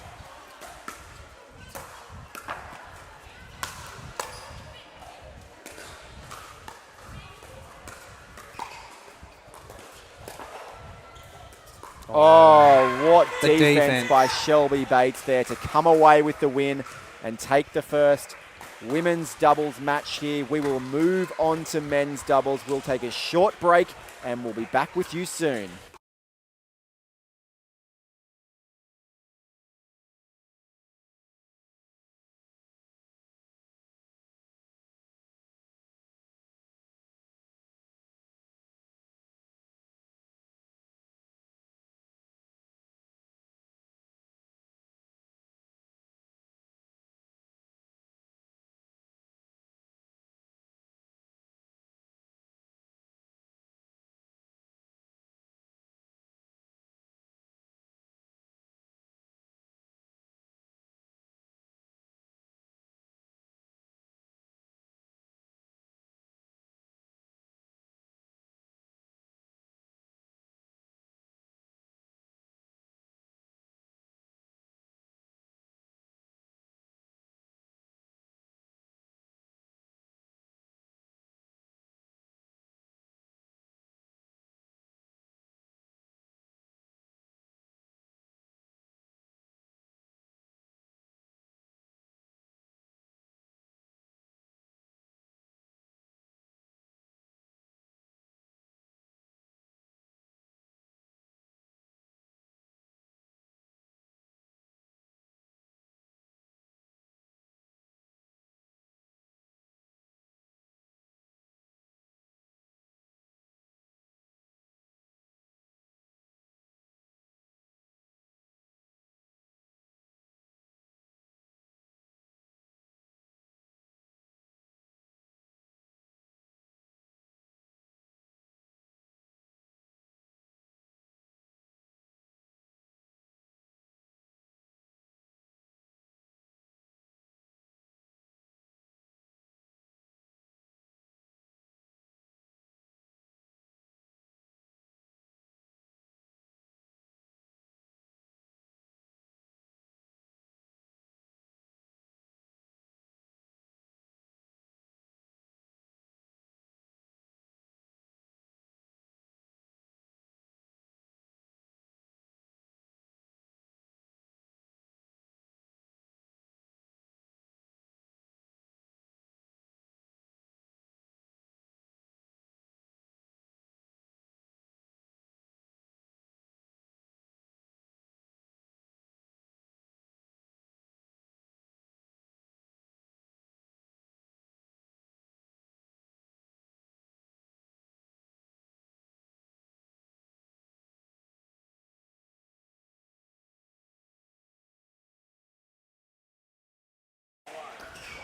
Oh, what defense by Shelby Bates there to come away with the win and take the first women's doubles match here. We will move on to men's doubles. We'll take a short break and we'll be back with you soon.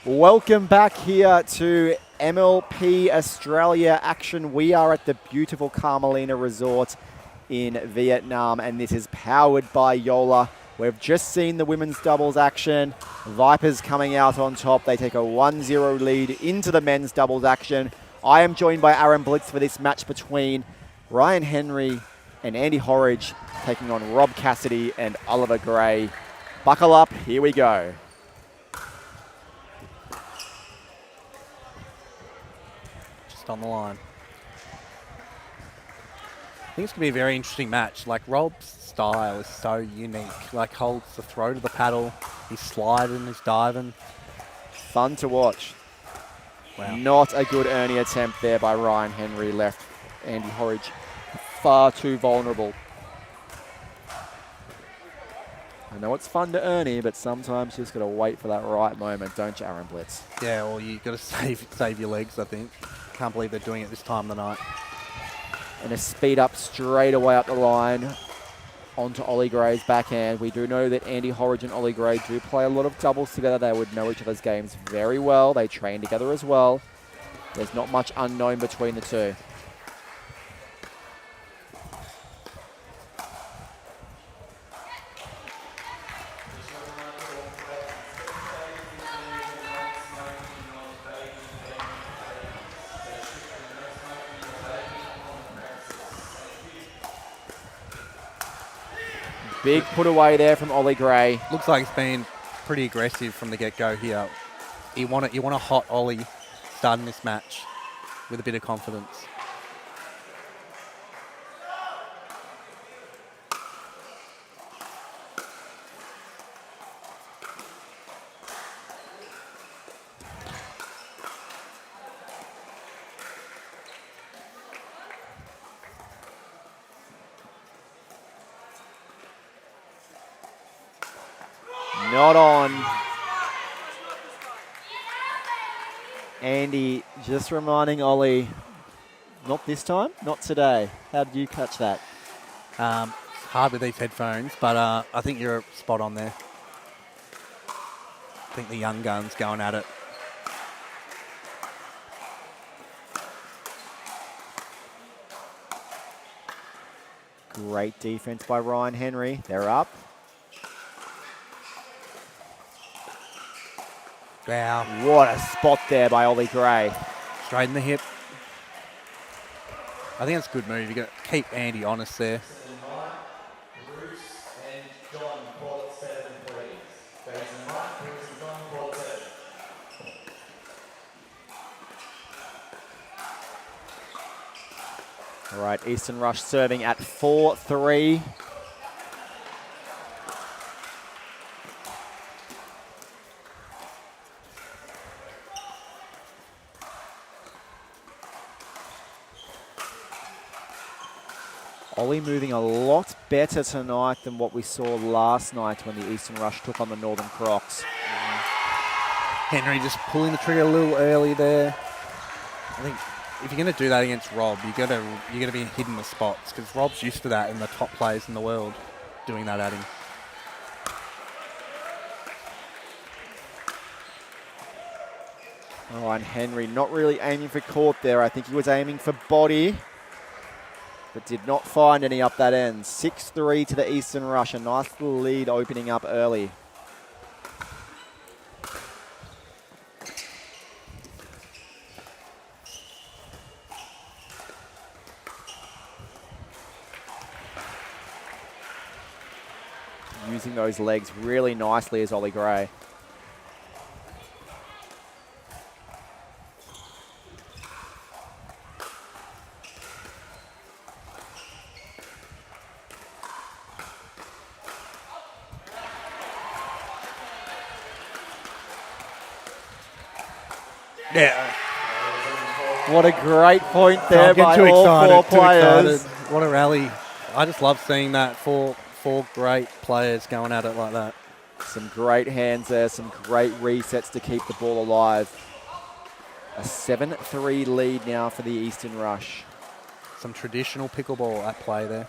Welcome back here to MLP Australia action. We are at the beautiful Carmelina Resort in Vietnam, and this is powered by Joola. We've just seen the women's doubles action. Vipers coming out on top. They take a 1-0 lead into the men's doubles action. I am joined by Aaron Blitz for this match between Ryan Henry and Andy Horridge, taking on Rob Cassidy and Oliver Gray. Buckle up, here we go.
On the line. I think it's going to be a very interesting match. Like, Rob's style is so unique. Like, holds the throw to the paddle. He's sliding, he's diving.
Fun to watch.
Wow.
Not a good Ernie attempt there by Ryan Henry. Left Andy Horridge far too vulnerable. I know it's fun to Ernie, but sometimes you just got to wait for that right moment, don't you, Aaron Blitz?
Yeah, well, you got to save your legs, I think. Can't believe they're doing it this time of the night.
And a speed up straight away up the line onto Ollie Gray's backhand. We do know that Andy Horridge and Ollie Gray do play a lot of doubles together. They would know each other's games very well. They train together as well. There's not much unknown between the two. Big put away there from Ollie Gray.
Looks like it's been pretty aggressive from the get-go here. You want a hot Ollie starting this match with a bit of confidence.
Not on. Andy just reminding Ollie, not this time, not today. How did you catch that?
It's hard with these headphones, but I think you're spot on there. I think the young gun's going at it.
Great defense by Ryan Henry. They're up.
Wow.
What a spot there by Ollie Gray.
Straight in the hip. I think that's a good move. You've got to keep Andy honest there.
All right, Eastern Rush serving at 4-3. Ollie moving a lot better tonight than what we saw last night when the Eastern Rush took on the Northern Crocs.
Henry just pulling the trigger a little early there. I think if you're going to do that against Rob, you got to be hitting the spots, because Rob's used to that in the top players in the world doing that at him.
Oh, and Henry not really aiming for court there. I think he was aiming for body, but did not find any up that end. 6-3 to the Eastern Rush. A nice little lead opening up early. Using those legs really nicely is Ollie Gray.
Yeah.
What a great point there by
too
all
excited,
four
too
players.
excited. What a rally. I just love seeing that. Four great players going at it like that.
Some great hands there, some great resets to keep the ball alive. A 7-3 lead now for the Eastern Rush.
Some traditional pickleball at play there.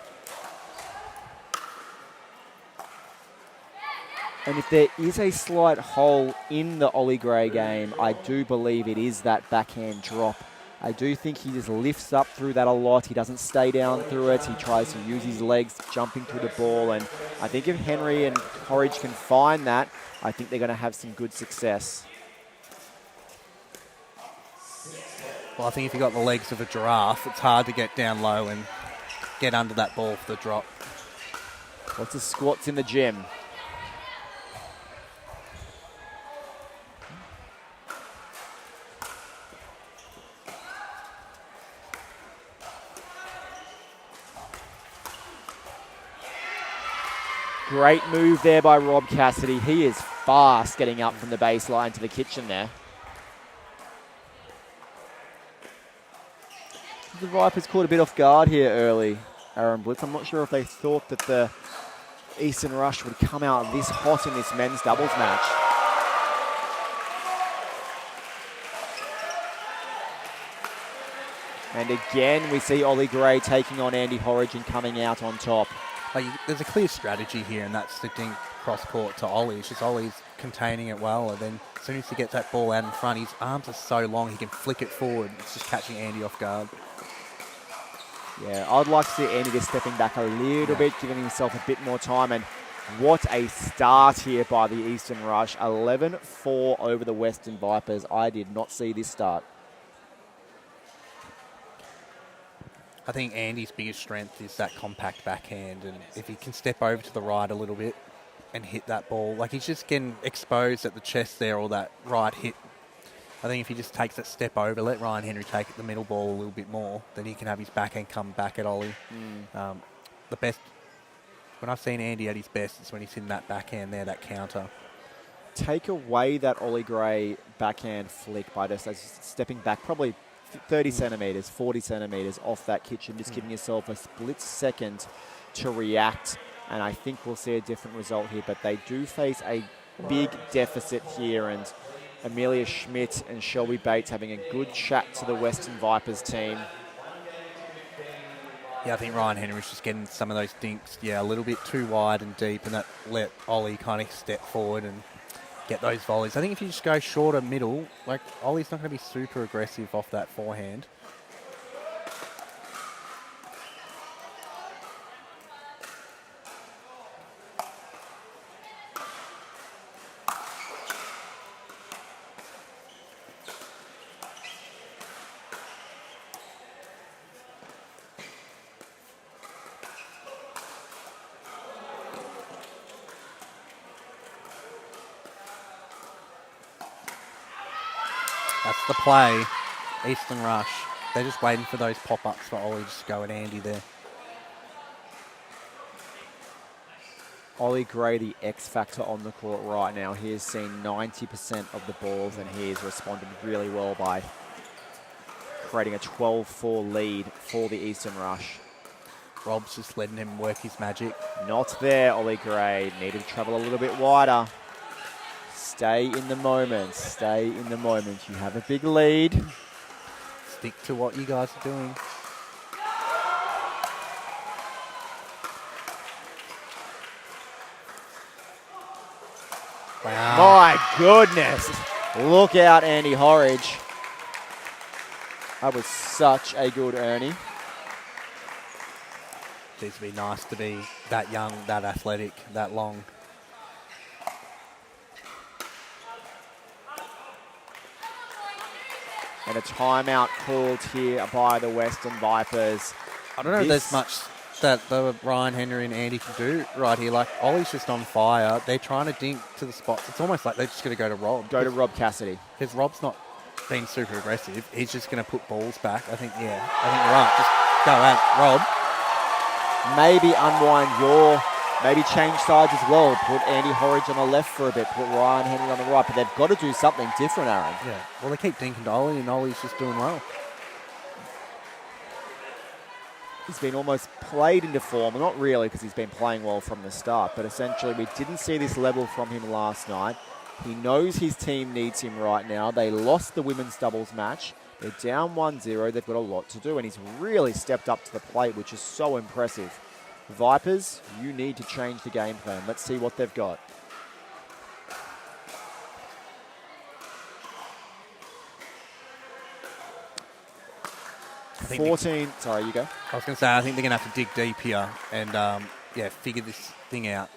And if there is a slight hole in the Ollie Gray game, I do believe it is that backhand drop. I do think he just lifts up through that a lot. He doesn't stay down through it. He tries to use his legs jumping to the ball. And I think if Henry and Horridge can find that, I think they're going to have some good success.
Well, I think if you've got the legs of a giraffe, it's hard to get down low and get under that ball for the drop.
Lots of squats in the gym. Great move there by Rob Cassidy. He is fast getting up from the baseline to the kitchen there. The Vipers caught a bit off guard here early, Aaron Blitz. I'm not sure if they thought that the Eastern Rush would come out this hot in this men's doubles match. And again, we see Ollie Gray taking on Andy Horridge and coming out on top.
There's a clear strategy here, and that's the dink cross court to Ollie. It's just Ollie's containing it well, and then as soon as he gets that ball out in front, his arms are so long he can flick it forward. It's just catching Andy off guard.
Yeah, I'd like to see Andy just stepping back a little bit, giving himself a bit more time. And what a start here by the Eastern Rush. 11-4 over the Western Vipers. I did not see this start.
I think Andy's biggest strength is that compact backhand, and if he can step over to the right a little bit and hit that ball, like he's just getting exposed at the chest there, or that right hit. I think if he just takes that step over, let Ryan Henry take the middle ball a little bit more, then he can have his backhand come back at Ollie. The best, when I've seen Andy at his best, is when he's in that backhand there, that counter.
Take away that Ollie Gray backhand flick by just stepping back probably 30 centimetres, 40 centimetres off that kitchen, just giving yourself a split second to react. And I think we'll see a different result here. But they do face a big deficit here. And Amelia Schmidt and Shelby Bates having a good chat to the Western Vipers team.
Yeah, I think Ryan Henry's just getting some of those dinks, a little bit too wide and deep, and that let Ollie kind of step forward and get those volleys. I think if you just go shorter middle, like Ollie's not going to be super aggressive off that forehand. That's the play, Eastern Rush. They're just waiting for those pop-ups for Ollie just to go at Andy there.
Ollie Gray, the X factor on the court right now. He has seen 90% of the balls, and he has responded really well by creating a 12-4 lead for the Eastern Rush.
Rob's just letting him work his magic.
Not there, Ollie Gray. Needed to travel a little bit wider. Stay in the moment. Stay in the moment. You have a big lead.
Stick to what you guys are doing. Wow.
My goodness. Look out, Andy Horridge. That was such a good Ernie.
It'd be nice to be that young, that athletic, that long.
And a timeout called here by the Western Vipers.
I don't know if there's much that the Ryan Henry and Andy can do right here. Like, Ollie's just on fire. They're trying to dink to the spots. It's almost like they're just going to go to Rob.
Go to Rob Cassidy.
Because Rob's not being super aggressive. He's just going to put balls back. I think you're right. Just go at Rob.
Maybe unwind maybe change sides as well. Put Andy Horridge on the left for a bit. Put Ryan Henry on the right. But they've got to do something different, Aaron.
Yeah. Well, they keep dinking to Ollie, and Ollie's just doing well.
He's been almost played into form. Well, not really, because he's been playing well from the start. But essentially, we didn't see this level from him last night. He knows his team needs him right now. They lost the women's doubles match. They're down 1-0. They've got a lot to do. And he's really stepped up to the plate, which is so impressive. Vipers, you need to change the game plan. Let's see what they've got.
I
14. Sorry, you go.
I was going to say, I think they're going to have to dig deep here and, figure this thing out.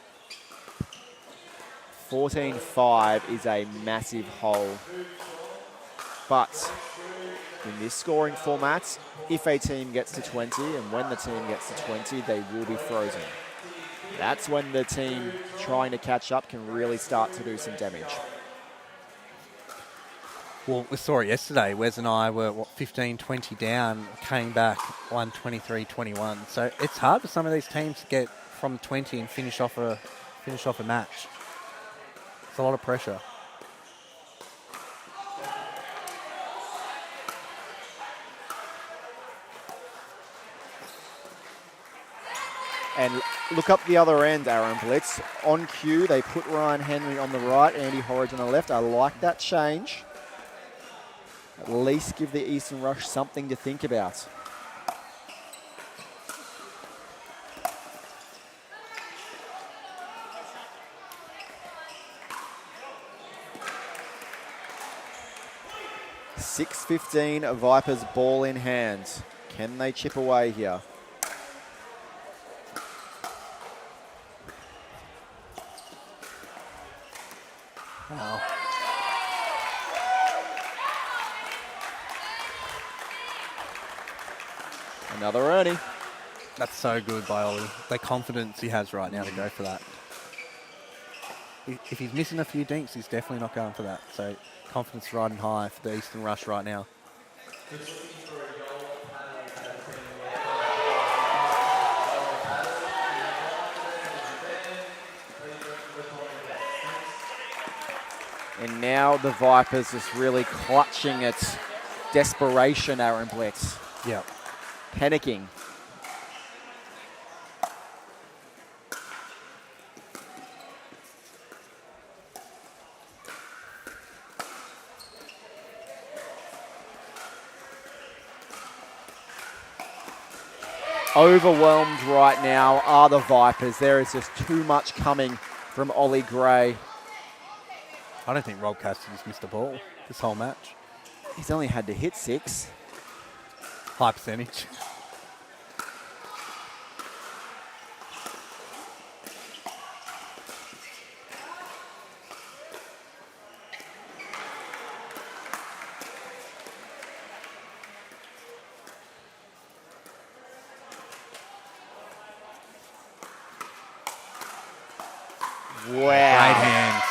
14-5 is a massive hole. But in this scoring format, if a team gets to 20, and when the team gets to 20, they will be frozen. That's when the team trying to catch up can really start to do some damage.
Well, we saw it yesterday. Wes and I were, 15-20 down, came back, won 23-21. So it's hard for some of these teams to get from 20 and finish off a match. It's a lot of pressure.
And look up the other end, Aaron Blitz. On cue, they put Ryan Henry on the right, Andy Horridge on the left. I like that change. At least give the Eastern Rush something to think about. .6:15, Vipers ball in hand. Can they chip away here?
Wow.
Another Ernie.
That's so good by Ollie. The confidence he has right now to go for that. If he's missing a few dinks, he's definitely not going for that. So confidence riding high for the Eastern Rush right now.
And now the Vipers just really clutching its desperation, Aaron Blitz.
Yeah.
Panicking. Overwhelmed right now are the Vipers. There is just too much coming from Ollie Gray.
I don't think Rob Cassidy's missed a ball this whole match.
He's only had to hit 6.
High percentage.
Wow.
Great hands.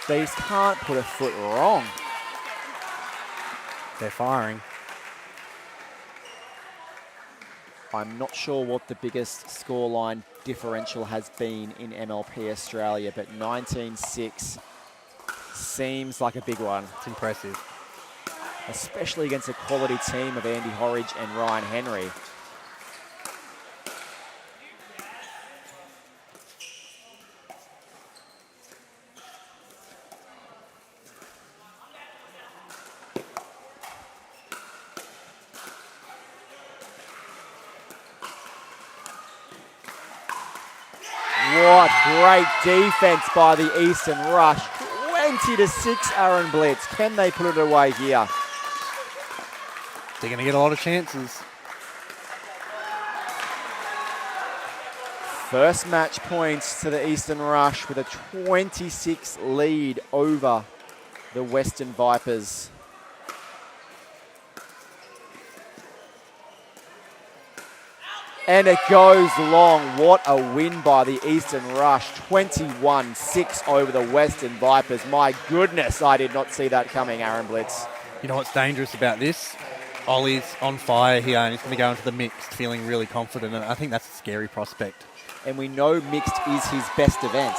These can't put a foot wrong.
They're firing.
I'm not sure what the biggest scoreline differential has been in MLP Australia, but 19-6 seems like a big one.
It's impressive.
Especially against a quality team of Andy Horridge and Ryan Henry. What great defense by the Eastern Rush. 20-6, Aaron Blitz. Can they put it away here?
They're going to get a lot of chances.
First match points to the Eastern Rush with a 26 lead over the Western Vipers. And it goes long. What a win by the Eastern Rush. 21-6 over the Western Vipers. My goodness, I did not see that coming, Aaron Blitz.
You know what's dangerous about this? Ollie's on fire here and he's going to go into the mixed feeling really confident, and I think that's a scary prospect.
And we know mixed is his best event.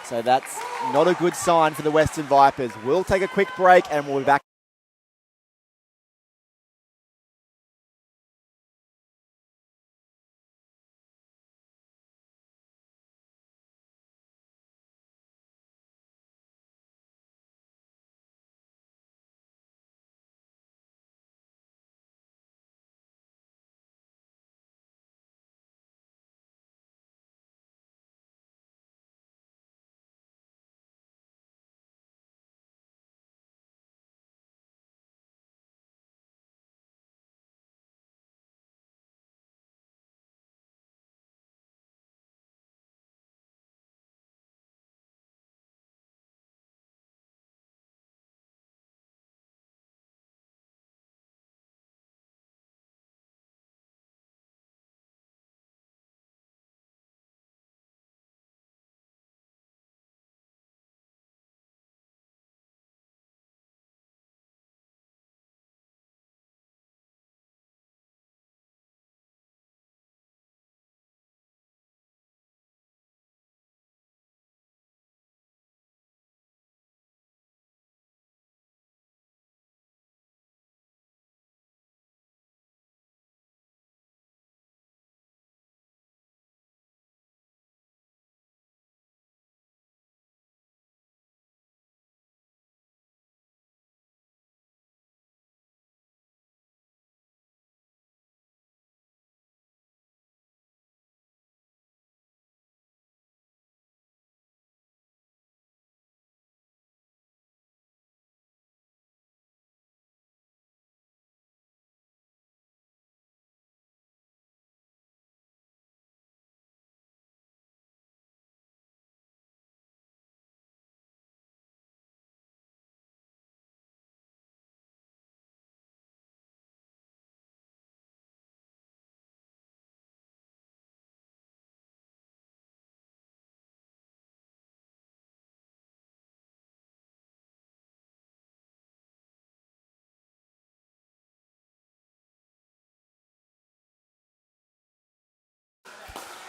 So that's not a good sign for the Western Vipers. We'll take a quick break and we'll be back.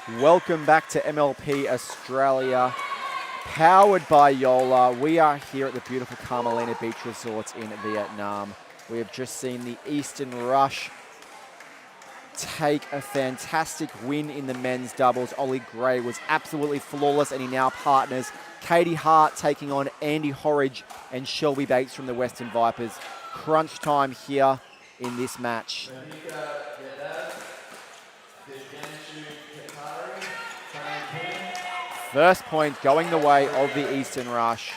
Welcome back to MLP Australia, powered by Joola. We are here at the beautiful Carmelina Beach Resorts in Vietnam. We have just seen the Eastern Rush take a fantastic win in the men's doubles. Ollie Gray was absolutely flawless, and he now partners Katie Hart taking on Andy Horridge and Shelby Bates from the Western Vipers. Crunch time here in this match. First point going the way of the Eastern Rush.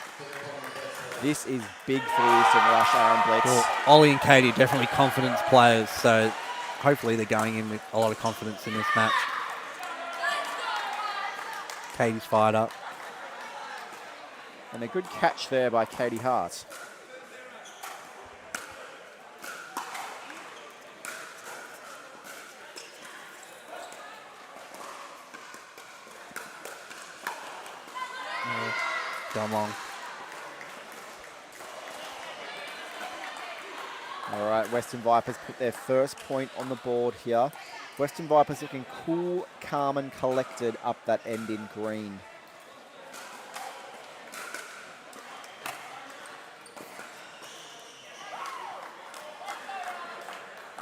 This is big for the Eastern Rush, Aaron Blitz.
Well, Ollie and Katie definitely confidence players, so hopefully they're going in with a lot of confidence in this match. Katie's fired up.
And a good catch there by Katie Hart.
Gone long.
All right, Western Vipers put their first point on the board here. Western Vipers looking cool, calm and collected up that end in green.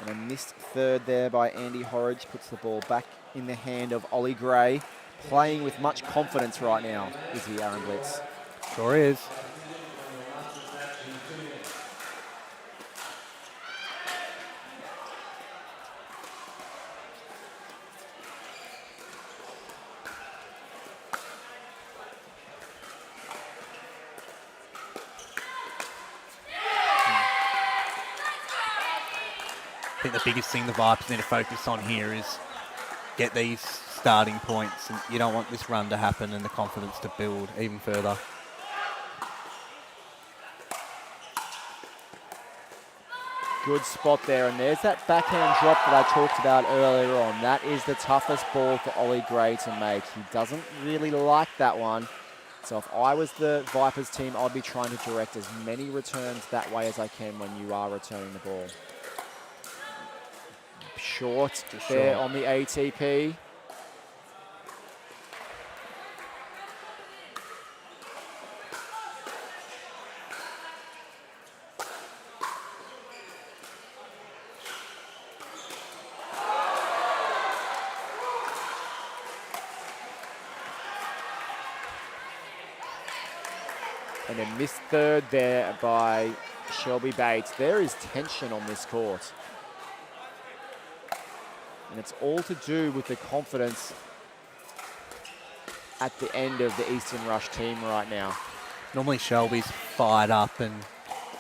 And a missed third there by Andy Horridge puts the ball back in the hand of Ollie Gray. Playing with much confidence right now is he, Aaron Blitz.
Sure is. I think the biggest thing the Vipers need to focus on here is get these starting points, and you don't want this run to happen and the confidence to build even further.
Good spot there, and there's that backhand drop that I talked about earlier on. That is the toughest ball for Ollie Gray to make. He doesn't really like that one. So if I was the Vipers team, I'd be trying to direct as many returns that way as I can when you are returning the ball. Short there on the ATP. And a missed third there by Shelby Bates. There is tension on this court. And it's all to do with the confidence at the end of the Eastern Rush team right now.
Normally Shelby's fired up and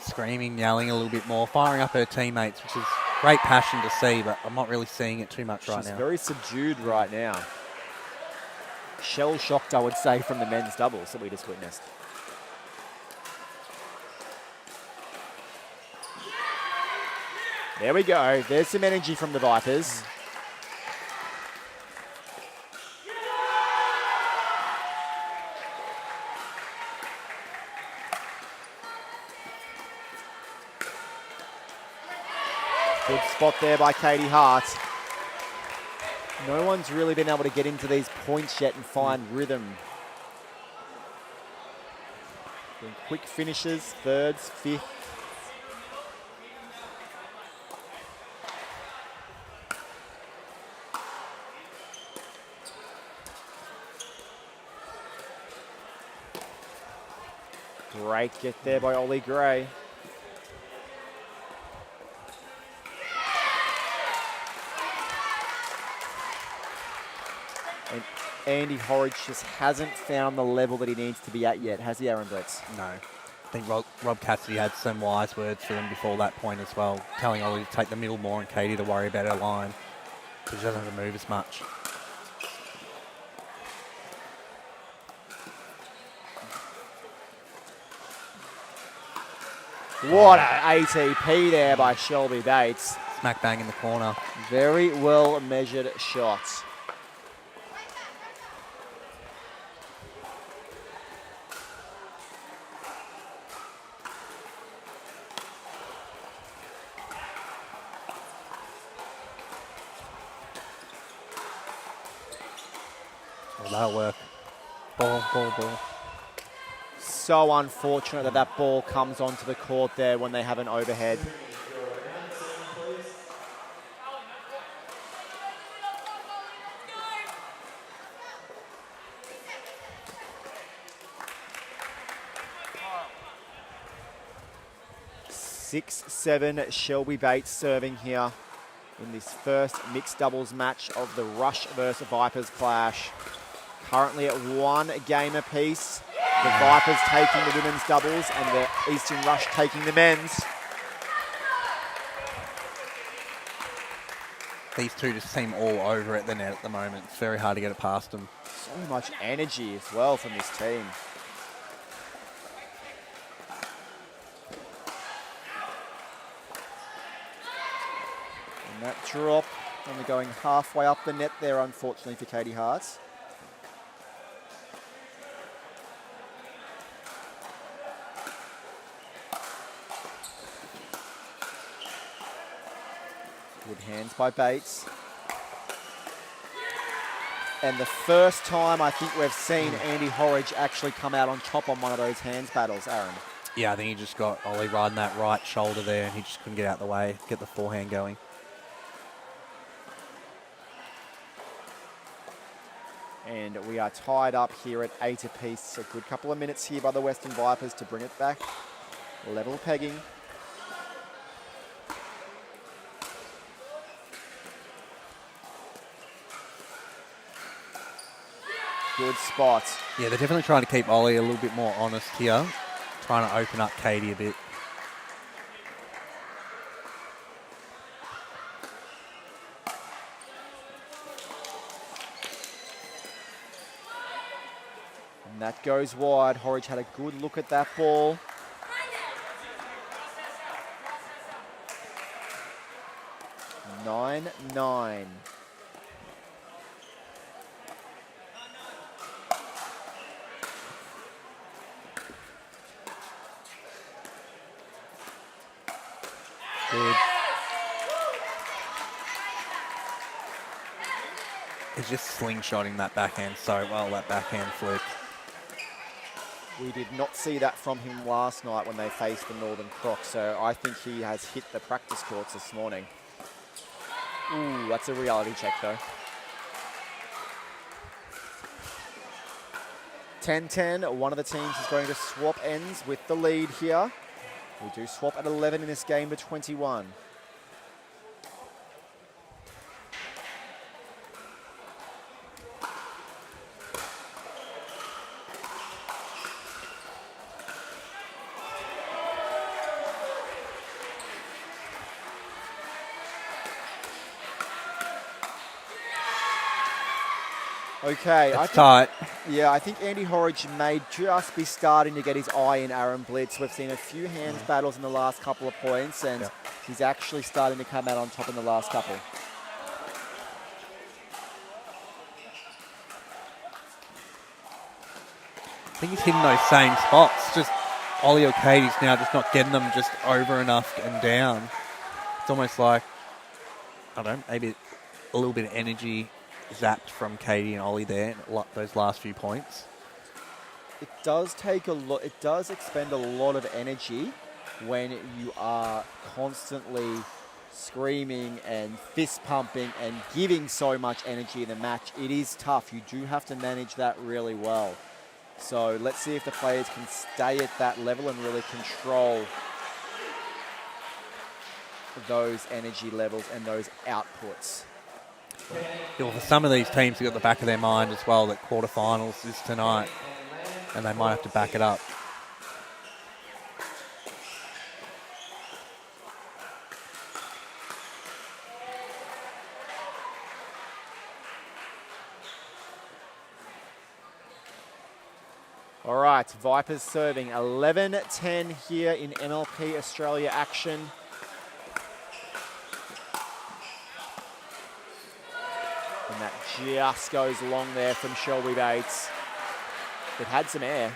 screaming, yelling a little bit more, firing up her teammates, which is great passion to see, but I'm not really seeing it too much right now.
She's very subdued right now. Shell-shocked, I would say, from the men's doubles that we just witnessed. There we go. There's some energy from the Vipers. Good spot there by Katie Hart. No one's really been able to get into these points yet and find rhythm. Doing quick finishes, thirds, fifth. Great get there by Ollie Gray. And Andy Horridge just hasn't found the level that he needs to be at yet, has he, Aaron Blitz?
No. I think Rob Cassidy had some wise words for him before that point as well, telling Ollie to take the middle more and Katie to worry about her line, because she doesn't have to move as much.
What an ATP there by Shelby Bates.
Smack bang in the corner.
Very well measured shots.
Well, that'll work. Ball.
So unfortunate that that ball comes onto the court there when they have an overhead. Six, seven, Shelby Bates serving here in this first mixed doubles match of the Rush versus Vipers clash. Currently at 1 game apiece. The Vipers taking the women's doubles and the Eastern Rush taking the men's.
These two just seem all over at the net at the moment. It's very hard to get it past them.
So much energy as well from this team. And that drop only going halfway up the net there, unfortunately, for Katie Harts. Good hands by Bates. And the first time I think we've seen Andy Horridge actually come out on top on one of those hands battles, Aaron.
Yeah, I think he just got Ollie riding that right shoulder there and he just couldn't get out of the way, get the forehand going.
And we are tied up here at 8 apiece. A good couple of minutes here by the Western Vipers to bring it back. Level pegging. Good spot.
Yeah, they're definitely trying to keep Ollie a little bit more honest here. Trying to open up Katie a bit.
And that goes wide. Horridge had a good look at that ball. Nine.
Good. He's just slingshotting that backhand so well, that backhand flip.
We did not see that from him last night when they faced the Northern Crocs, so I think he has hit the practice courts this morning. Ooh, that's a reality check though. 10-10, one of the teams is going to swap ends with the lead here. We do swap at 11 in this game to 21. Okay,
It's tight.
Yeah, I think Andy Horridge may just be starting to get his eye in Aaron Blitz. We've seen a few hands battles in the last couple of points, and he's actually starting to come out on top in the last couple.
I think he's hitting those same spots. Just Ollie or Katie's now just not getting them just over enough and down. It's almost like, I don't know, maybe a little bit of energy zapped from Katie and Ollie there, those last few points.
It does take a lot, it does expend a lot of energy when you are constantly screaming and fist pumping and giving so much energy in the match. It is tough. You do have to manage that really well. So let's see if the players can stay at that level and really control those energy levels and those outputs.
Yeah, for some of these teams, they've got the back of their mind as well that quarterfinals is tonight, and they might have to back it up.
All right, Vipers serving 11-10 here in MLP Australia action. And that just goes along there from Shelby Bates. It had some air.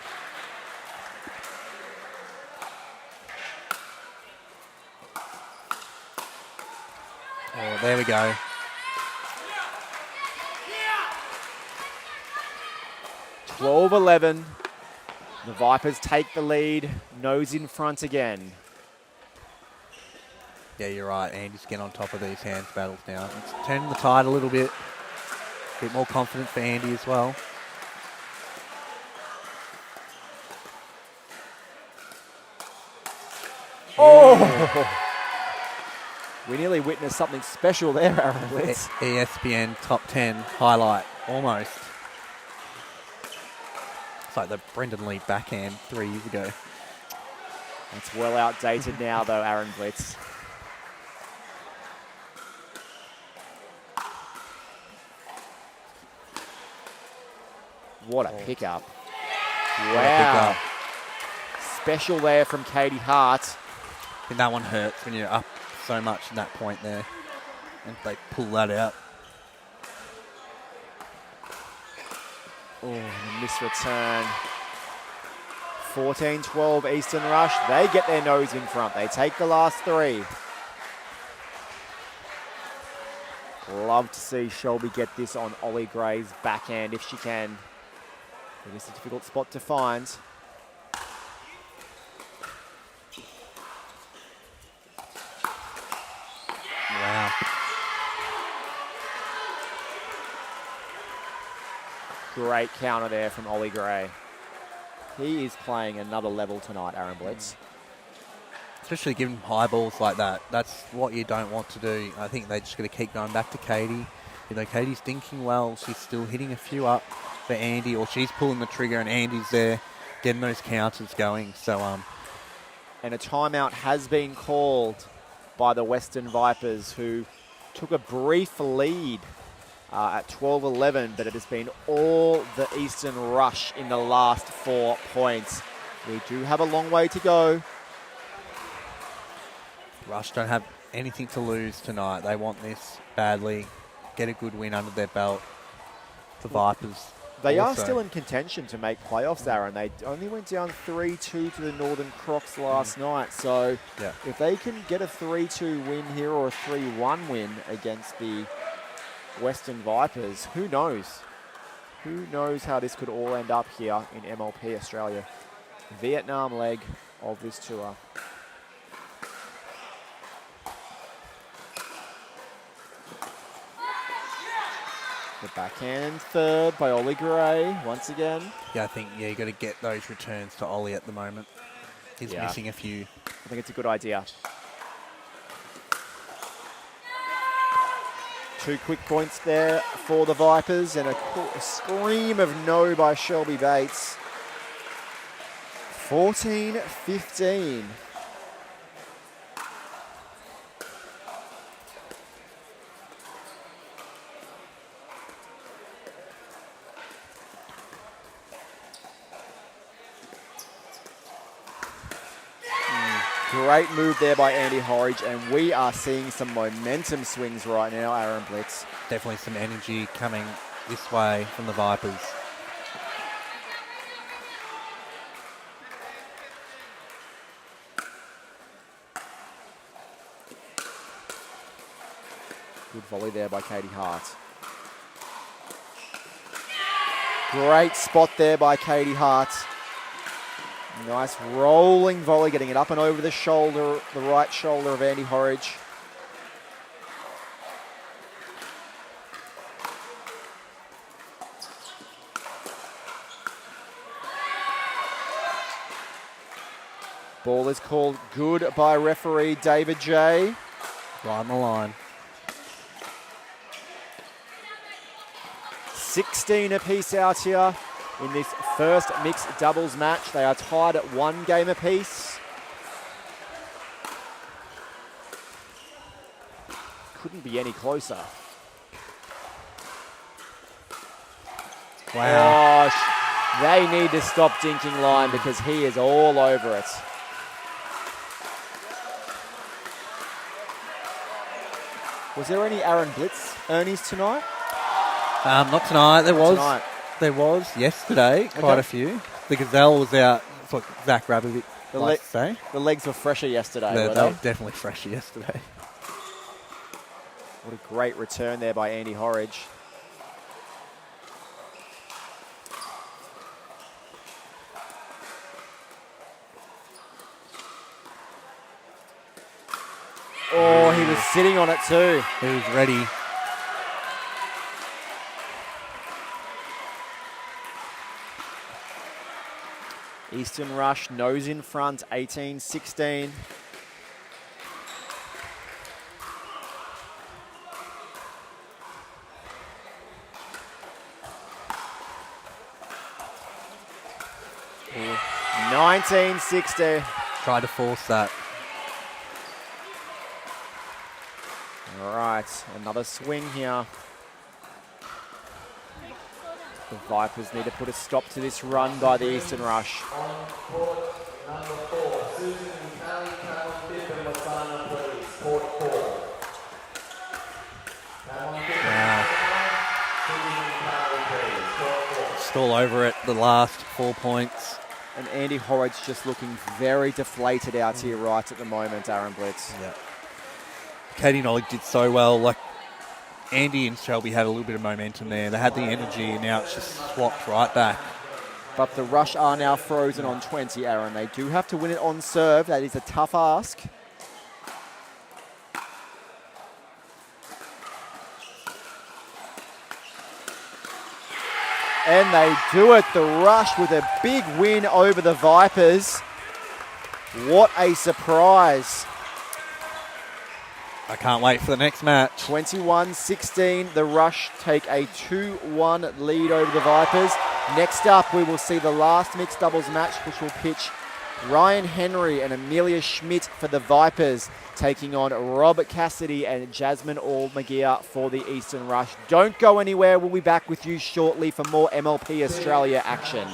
Oh, there we go.
12-11. The Vipers take the lead. Nose in front again.
Yeah, you're right. Andy's getting on top of these hands battles now. It's turning the tide a little bit. A bit more confident for Andy as well.
Oh! We nearly witnessed something special there, Aaron Blitz.
ESPN Top 10 highlight, almost. It's like the Brendan Lee backhand 3 years ago.
It's well outdated now, though, Aaron Blitz. What a pickup. Wow. Special there from Katie Hart.
I think that one hurts when you're up so much in that point there. And they pull that out.
Oh, a missed return. 14-12 Eastern Rush. They get their nose in front. They take the last three. Love to see Shelby get this on Ollie Gray's backhand if she can. It is a difficult spot to find.
Wow.
Great counter there from Ollie Gray. He is playing another level tonight, Aaron Blitz.
Especially giving high balls like that. That's what you don't want to do. I think they just got to keep going back to Katie. You know, Katie's thinking well. She's still hitting a few up for Andy, or she's pulling the trigger and Andy's there getting those counters going. So,
And a timeout has been called by the Western Vipers, who took a brief lead at 12-11, but it has been all the Eastern Rush in the last 4 points. We do have a long way to go.
Rush don't have anything to lose tonight. They want this badly. Get a good win under their belt. The Vipers.
They
also
are still in contention to make playoffs, Aaron. They only went down 3-2 to the Northern Crocs last night. So
yeah,
if they can get a 3-2 win here or a 3-1 win against the Western Vipers, who knows? Who knows how this could all end up here in MLP Australia. Vietnam leg of this tour. The backhand third by Ollie Gray once again.
Yeah, I think you got to get those returns to Ollie at the moment. He's missing a few.
I think it's a good idea. 2 quick points there for the Vipers and a scream of no by Shelby Bates. 14-15. Great move there by Andy Horridge, and we are seeing some momentum swings right now, Aaron Blitz.
Definitely some energy coming this way from the Vipers.
Good volley there by Katie Hart. Great spot there by Katie Hart. Nice rolling volley, getting it up and over the shoulder, the right shoulder of Andy Horridge. Ball is called good by referee David J.
Right on the line.
16 apiece out here in this first mixed doubles match. They are tied at 1 game apiece. Couldn't be any closer.
Wow.
Oh, they need to stop dinking line because he is all over it. Was there any Aaron Blitz Ernies tonight?
Not tonight. There was.
Tonight.
There was yesterday, quite a few. The Gazelle was out. That's what Zach Rabovic likes to say.
The legs were fresher yesterday,
They
were
were
they?
definitely fresher yesterday.
What a great return there by Andy Horridge. he was sitting on it too.
He was ready.
Eastern Rush nose in front, 18-16. Ooh. 19-16.
Try to force that.
All right, another swing here. The Vipers need to put a stop to this run by the Eastern Rush.
Wow. Stall over it, the last 4 points.
And Andy Horrocks just looking very deflated out here right at the moment, Aaron Blitz.
Yeah. Katie Nollig did so well. Like, Andy and Shelby had a little bit of momentum there. They had the energy, and now it's just swapped right back.
But the Rush are now frozen on 20, Aaron. They do have to win it on serve. That is a tough ask. And they do it. The Rush with a big win over the Vipers. What a surprise.
I can't wait for the next match.
21-16. The Rush take a 2-1 lead over the Vipers. Next up, we will see the last mixed doubles match, which will pitch Ryan Henry and Amelia Schmidt for the Vipers, taking on Robert Cassidy and Jasmine All-Magia for the Eastern Rush. Don't go anywhere. We'll be back with you shortly for more MLP Australia action.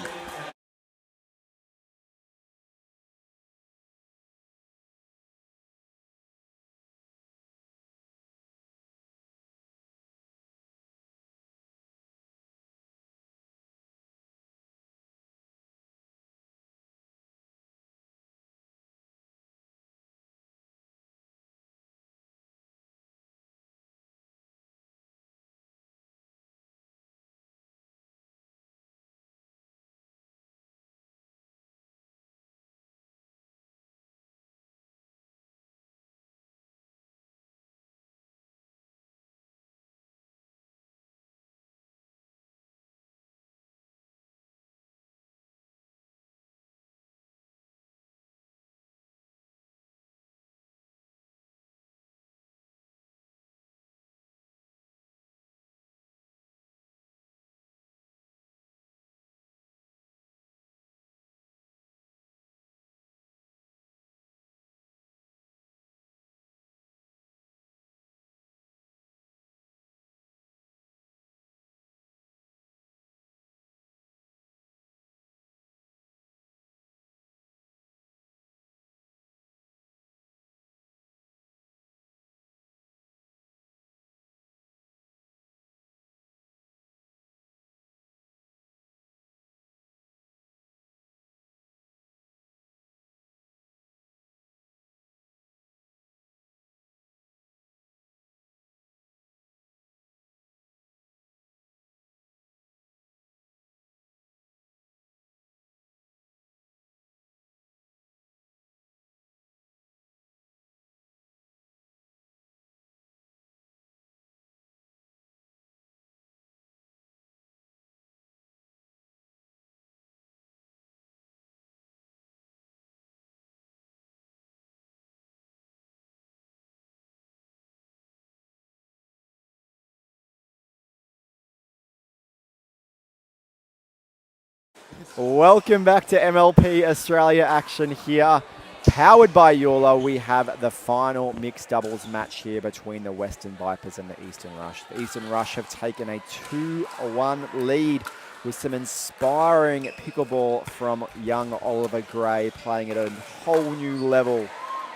Welcome back to MLP Australia action here. Powered by Joola, we have the final mixed doubles match here between the Western Vipers and the Eastern Rush. The Eastern Rush have taken a 2-1 lead with some inspiring pickleball from young Oliver Gray, playing at a whole new level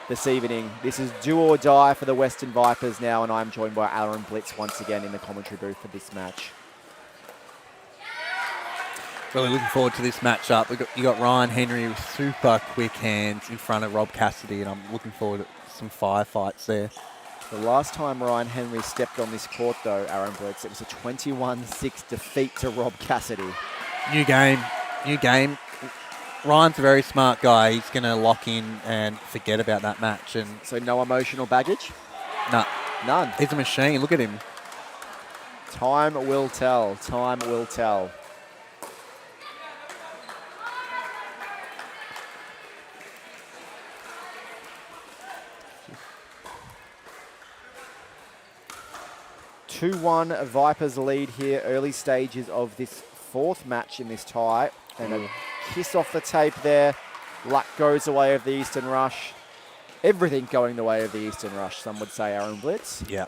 this evening. This is do or die for the Western Vipers now, and I'm joined by Aaron Blitz once again in the commentary booth for this match.
Really looking forward to this matchup. You got Ryan Henry with super quick hands in front of Rob Cassidy, and I'm looking forward to some firefights there.
The last time Ryan Henry stepped on this court, though, Aaron Blitz, it was a 21-6 defeat to Rob Cassidy.
New game. Ryan's a very smart guy. He's going to lock in and forget about that match. And
so no emotional baggage?
Nah,
None.
he's a machine. Look at him.
Time will tell. Time will tell. Two 2-1 Vipers lead here, early stages of this fourth match in this tie. And a kiss off the tape there. Luck goes the way of the Eastern Rush. Everything going the way of the Eastern Rush, some would say, Aaron Blitz.
Yeah.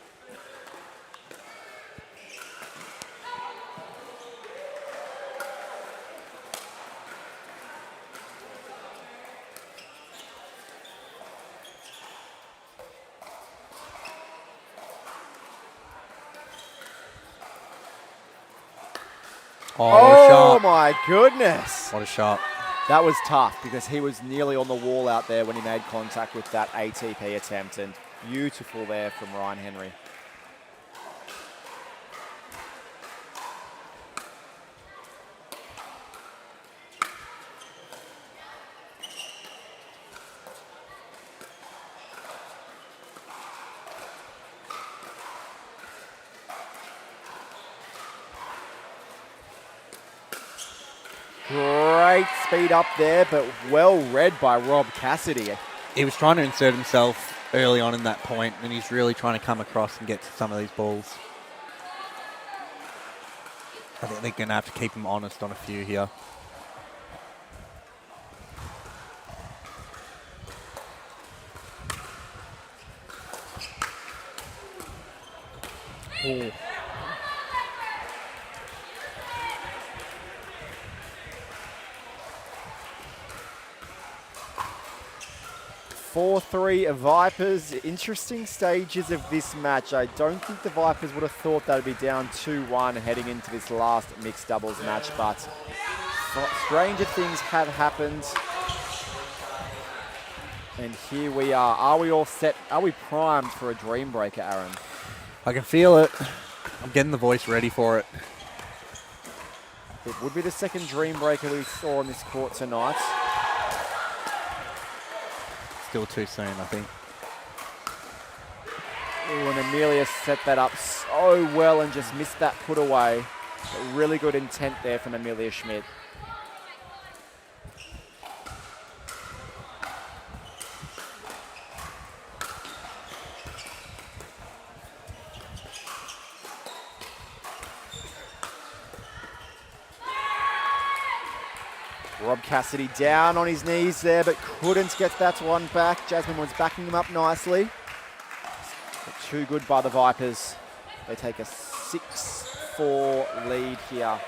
Oh, what a shot.
My goodness.
What a shot.
That was tough because he was nearly on the wall out there when he made contact with that ATP attempt, and beautiful there from Ryan Henry. Great speed up there, but well read by Rob Cassidy.
He was trying to insert himself early on in that point, and he's really trying to come across and get to some of these balls. I think they're going to have to keep him honest on a few here.
Ooh. 4-3 Vipers. Interesting stages of this match. I don't think the Vipers would have thought they'd be down 2-1 heading into this last mixed doubles match, but stranger things have happened. And here we are. Are we all set? Are we primed for a dream breaker, Aaron?
I can feel it. I'm getting the voice ready for it.
It would be the second dream breaker we saw on this court tonight.
Still too soon, I think.
Ooh, and Amelia set that up so well and just missed that put away. But really good intent there from Amelia Schmidt. Rob Cassidy down on his knees there, but couldn't get that one back. Jasmine was backing him up nicely. But too good by the Vipers. They take a 6-4 lead here.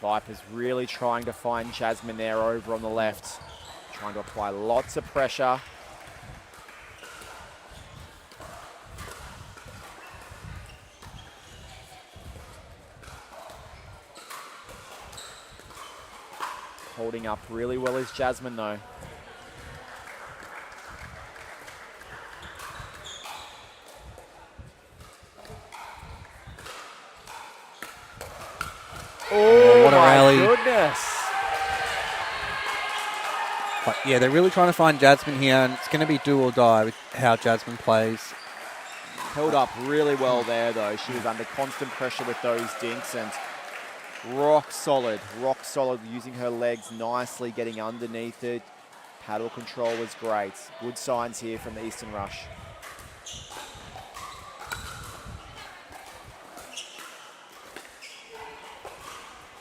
Vipers really trying to find Jasmine there over on the left. Trying to apply lots of pressure. Holding up really well is Jasmine though. Oh,
what a rally.
Goodness.
But yeah, they're really trying to find Jasmine here, and it's going to be do or die with how Jasmine plays.
Held up really well there, though. She was under constant pressure with those dinks, and rock solid, using her legs nicely, getting underneath it. Paddle control was great. Good signs here from the Eastern Rush.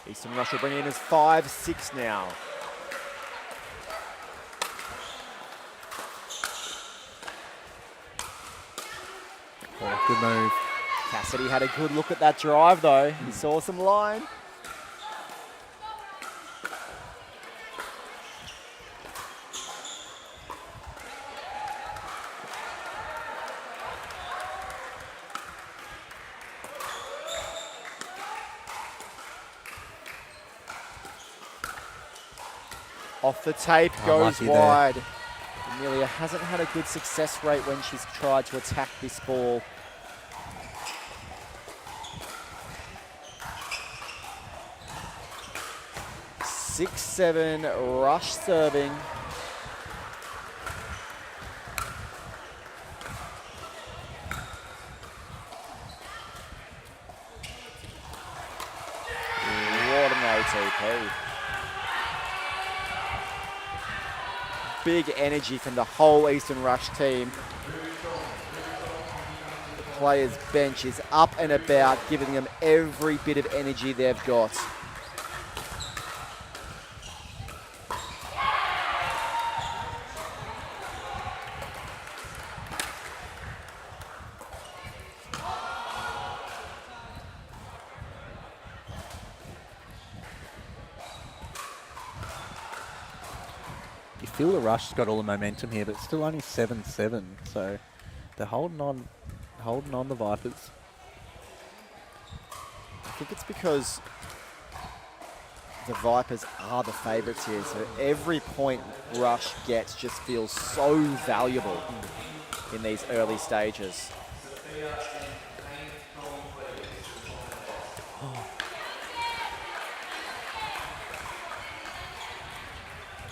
Eastern Rush will bring it in as 5-6 now.
Oh, good move.
Cassidy had a good look at that drive though. He saw some line. Off the tape, goes
Unlucky
wide. Amelia hasn't had a good success rate when she's tried to attack this ball. Six, seven, rush serving. What an ATP. Big energy from the whole Eastern Rush team. The players' bench is up and about, giving them every bit of energy they've got.
You feel the Rush's got all the momentum here, but it's still only 7-7, so they're holding on the Vipers.
I think it's because the Vipers are the favourites here, so every point Rush gets just feels so valuable in these early stages.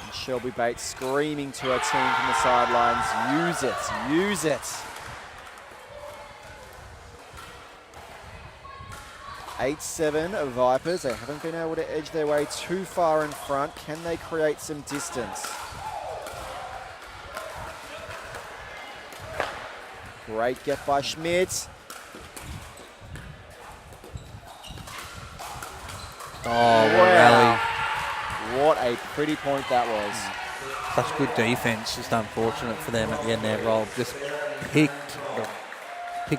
And Shelby Bates screaming to her team from the sidelines, use it, use it. 8-7 Vipers. They haven't been able to edge their way too far in front. Can they create some distance? Great get by Schmidt.
Oh, wow.
What a pretty point that was.
Such good defense. Just unfortunate for them at the end there, Rob. Just picked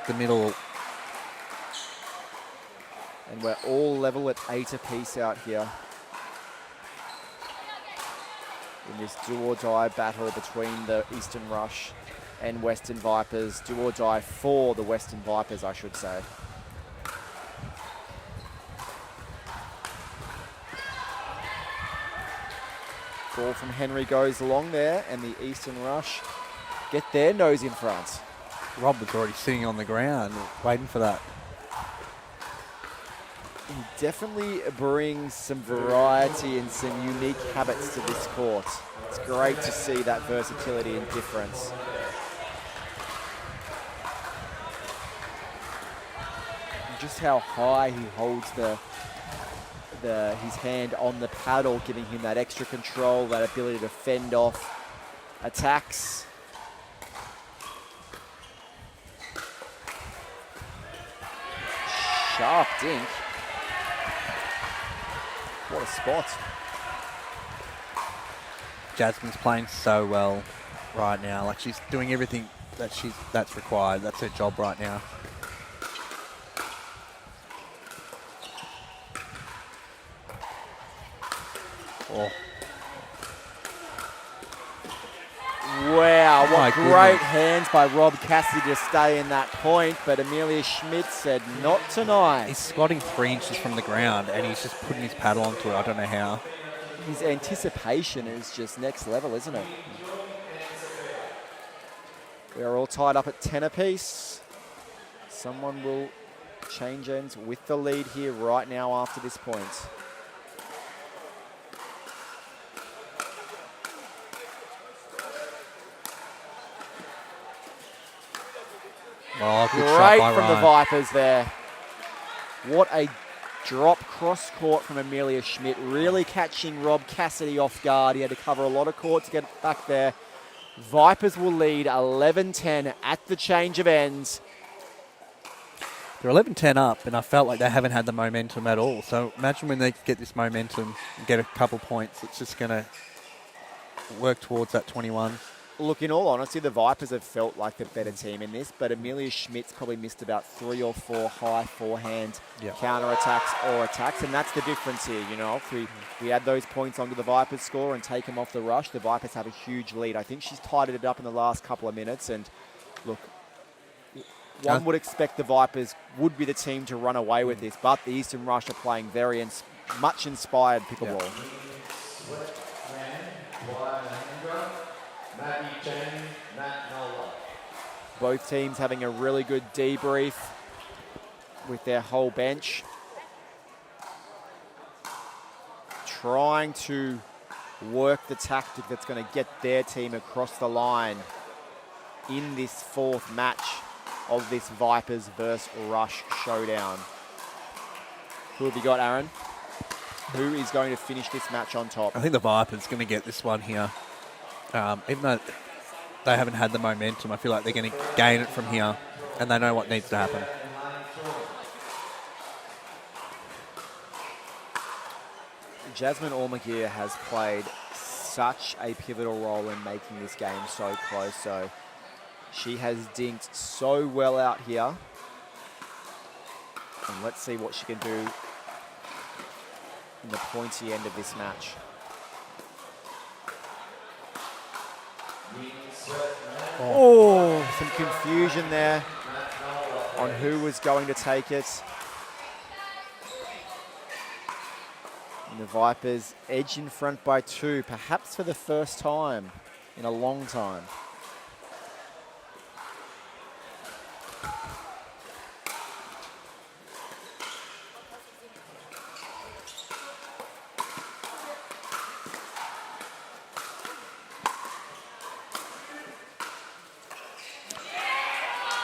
the middle.
And we're all level at 8 apiece out here in this do-or-die battle between the Eastern Rush and Western Vipers. Do-or-die for the Western Vipers, I should say. Ball from Henry goes along there, and the Eastern Rush get their nose in front.
Rob was already sitting on the ground waiting for that.
He definitely brings some variety and some unique habits to this court. It's great to see that versatility and difference. And just how high he holds his hand on the paddle, giving him that extra control, that ability to fend off attacks. Sharp dink. What a spot.
Jasmine's playing so well right now. Like, she's doing everything that's required. That's her job right now. Oh.
Wow,
My
what great
goodness.
hands by Rob Cassidy to stay in that point, but Amelia Schmidt said not tonight.
He's squatting 3 inches from the ground and he's just putting his paddle onto it. I don't know how.
His anticipation is just next level, isn't it? We are all tied up at 10 apiece. Someone will change ends with the lead here right now after this point.
Oh, good
Great
shot by
from the
Ryan.
Vipers there. What a drop cross court from Amelia Schmidt, really catching Rob Cassidy off guard. He had to cover a lot of court to get back there. Vipers will lead 11-10 at the change of ends.
They're 11-10 up, and I felt like they haven't had the momentum at all. So imagine when they get this momentum and get a couple points, it's just going to work towards that 21.
Look, in all honesty, the Vipers have felt like the better team in this, but Amelia Schmidt's probably missed about 3 or 4 high forehand counter-attacks or attacks, and that's the difference here. You know, if we add those points onto the Vipers score and take them off the rush, the Vipers have a huge lead. I think she's tidied it up in the last couple of minutes, and look, one would expect the Vipers would be the team to run away with this, but the Eastern Rush are playing very much inspired pickleball. Both teams having a really good debrief with their whole bench. Trying to work the tactic that's going to get their team across the line in this fourth match of this Vipers versus Rush showdown. Who have you got, Aaron? Who is going to finish this match on top?
I think the Vipers going to get this one here. Even though they haven't had the momentum, I feel like they're going to gain it from here, and they know what needs to happen.
Jasmine Ormagear has played such a pivotal role in making this game so close. So she has dinked so well out here. And let's see what she can do in the pointy end of this match. Oh, some confusion there on who was going to take it. And the Vipers edge in front by 2, perhaps for the first time in a long time.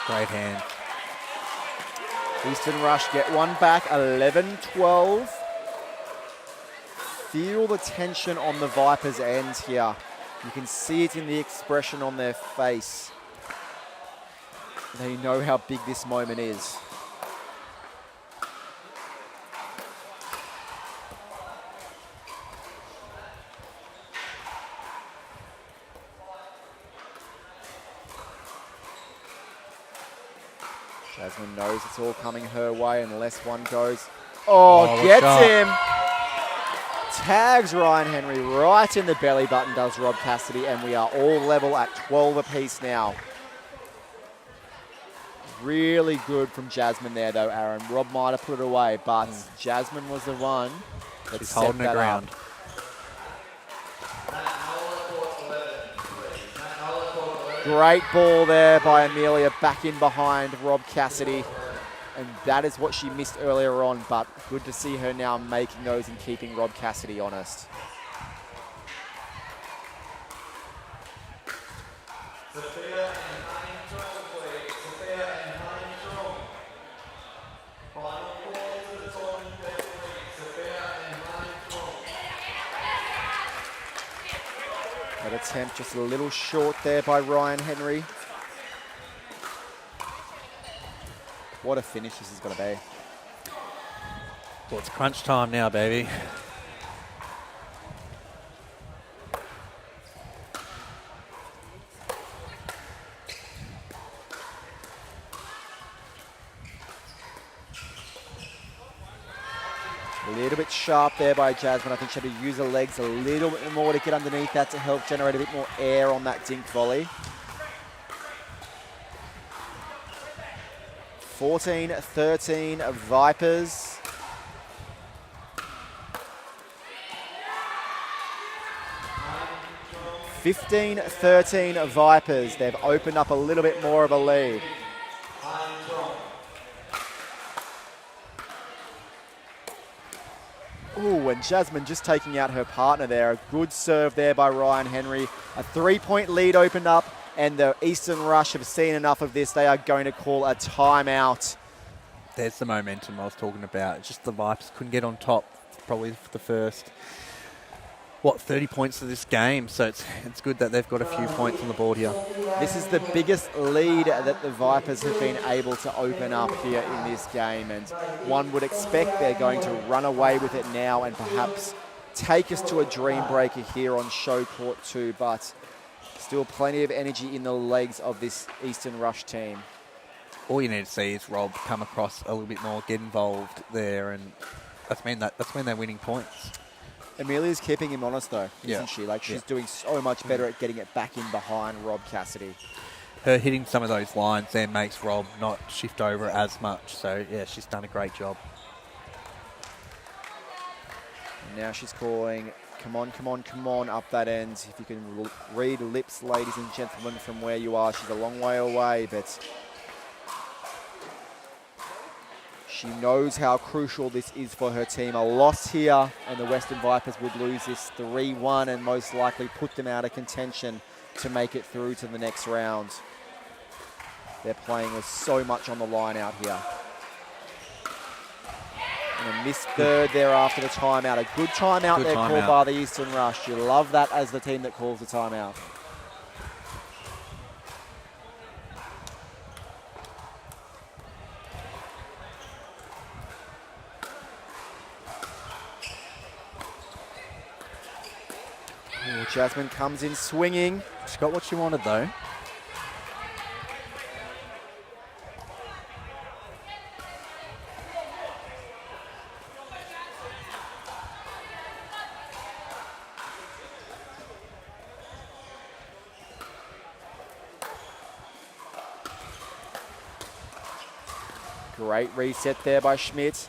Great hand.
Eastern Rush get one back, 11-12. Feel the tension on the Vipers' end here. You can see it in the expression on their face. They know how big this moment is. Jasmine knows it's all coming her way unless one goes. Oh, gets him. Tags Ryan Henry right in the belly button, does Rob Cassidy, and we are all level at 12 apiece now. Really good from Jasmine there, though, Aaron. Rob might have put it away, but Jasmine was the one that's
holding the ground.
Great ball there by Amelia, back in behind Rob Cassidy. And that is what she missed earlier on, but good to see her now making those and keeping Rob Cassidy honest. That attempt just a little short there by Ryan Henry. What a finish this is going to be.
Well, it's crunch time now, baby.
A little bit sharp there by Jasmine. I think she had to use her legs a little bit more to get underneath that to help generate a bit more air on that dink volley. 14-13 Vipers. (15-13) Vipers. They've opened up a little bit more of a lead. Ooh, and Jasmine just taking out her partner there. A good serve there by Ryan Henry. A 3-point lead opened up, and the Eastern Rush have seen enough of this. They are going to call a timeout.
There's the momentum I was talking about. It's just the Vipers couldn't get on top probably for the first, 30 points of this game. So it's good that they've got a few points on the board here.
This is the biggest lead that the Vipers have been able to open up here in this game. And one would expect they're going to run away with it now and perhaps take us to a dream breaker here on Showcourt 2. But still plenty of energy in the legs of this Eastern Rush team.
All you need to see is Rob come across a little bit more, get involved there, and that's when they're winning points.
Amelia's keeping him honest, though,
yeah.
Isn't she? Like, she's doing so much better at getting it back in behind Rob Cassidy.
Her hitting some of those lines there makes Rob not shift over as much. So, yeah, she's done a great job.
And now she's calling Come on, come on, come on up that end. If you can read lips, ladies and gentlemen, from where you are. She's a long way away, but she knows how crucial this is for her team. A loss here, and the Western Vipers would lose this 3-1 and most likely put them out of contention to make it through to the next round. They're playing with so much on the line out here. And a missed third there after the timeout. A good timeout there called by the Eastern Rush. You love that as the team that calls the timeout. Ooh, Jasmine comes in swinging.
She got what she wanted though.
Great reset there by Schmidt.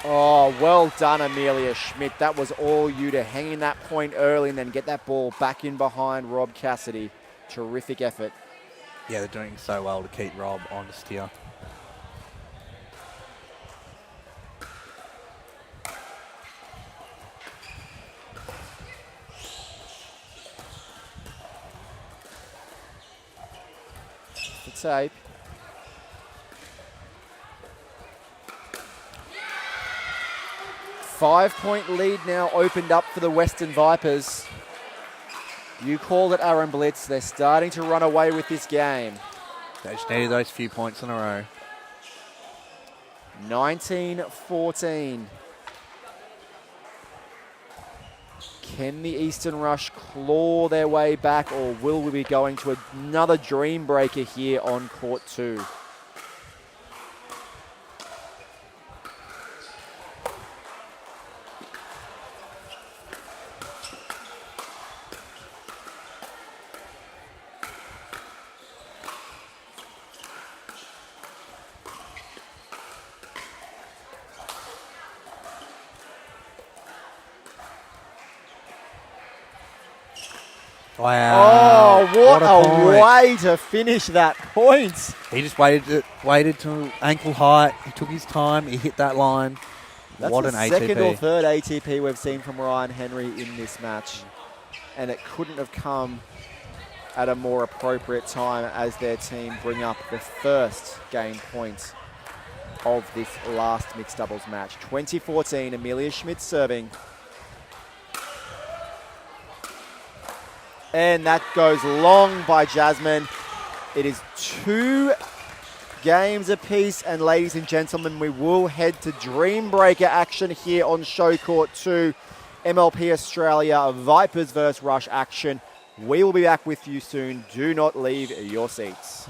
Oh, well done, Amelia Schmidt. That was all you to hang in that point early and then get that ball back in behind Rob Cassidy. Terrific effort.
Yeah, they're doing so well to keep Rob honest here.
The tape. Five-point lead now opened up for the Western Vipers. You called it, Aaron Blitz. They're starting to run away with this game.
They just needed those few points in a row.
19-14. Can the Eastern Rush claw their way back, or will we be going to another dream breaker here on court 2?
Wow.
Oh, what a
point.
way to finish that point.
He just waited to ankle height. He took his time. He hit that line.
That's
what
the
an
second or
ATP.
third ATP we've seen from Ryan Henry in this match. And it couldn't have come at a more appropriate time as their team bring up the first game point of this last mixed doubles match. 2014, Amelia Schmidt serving. And that goes long by Jasmine. It is 2 games apiece, and ladies and gentlemen, we will head to Dream Breaker action here on Showcourt 2. MLP Australia, Vipers versus Rush action. We will be back with you soon. Do not leave your seats.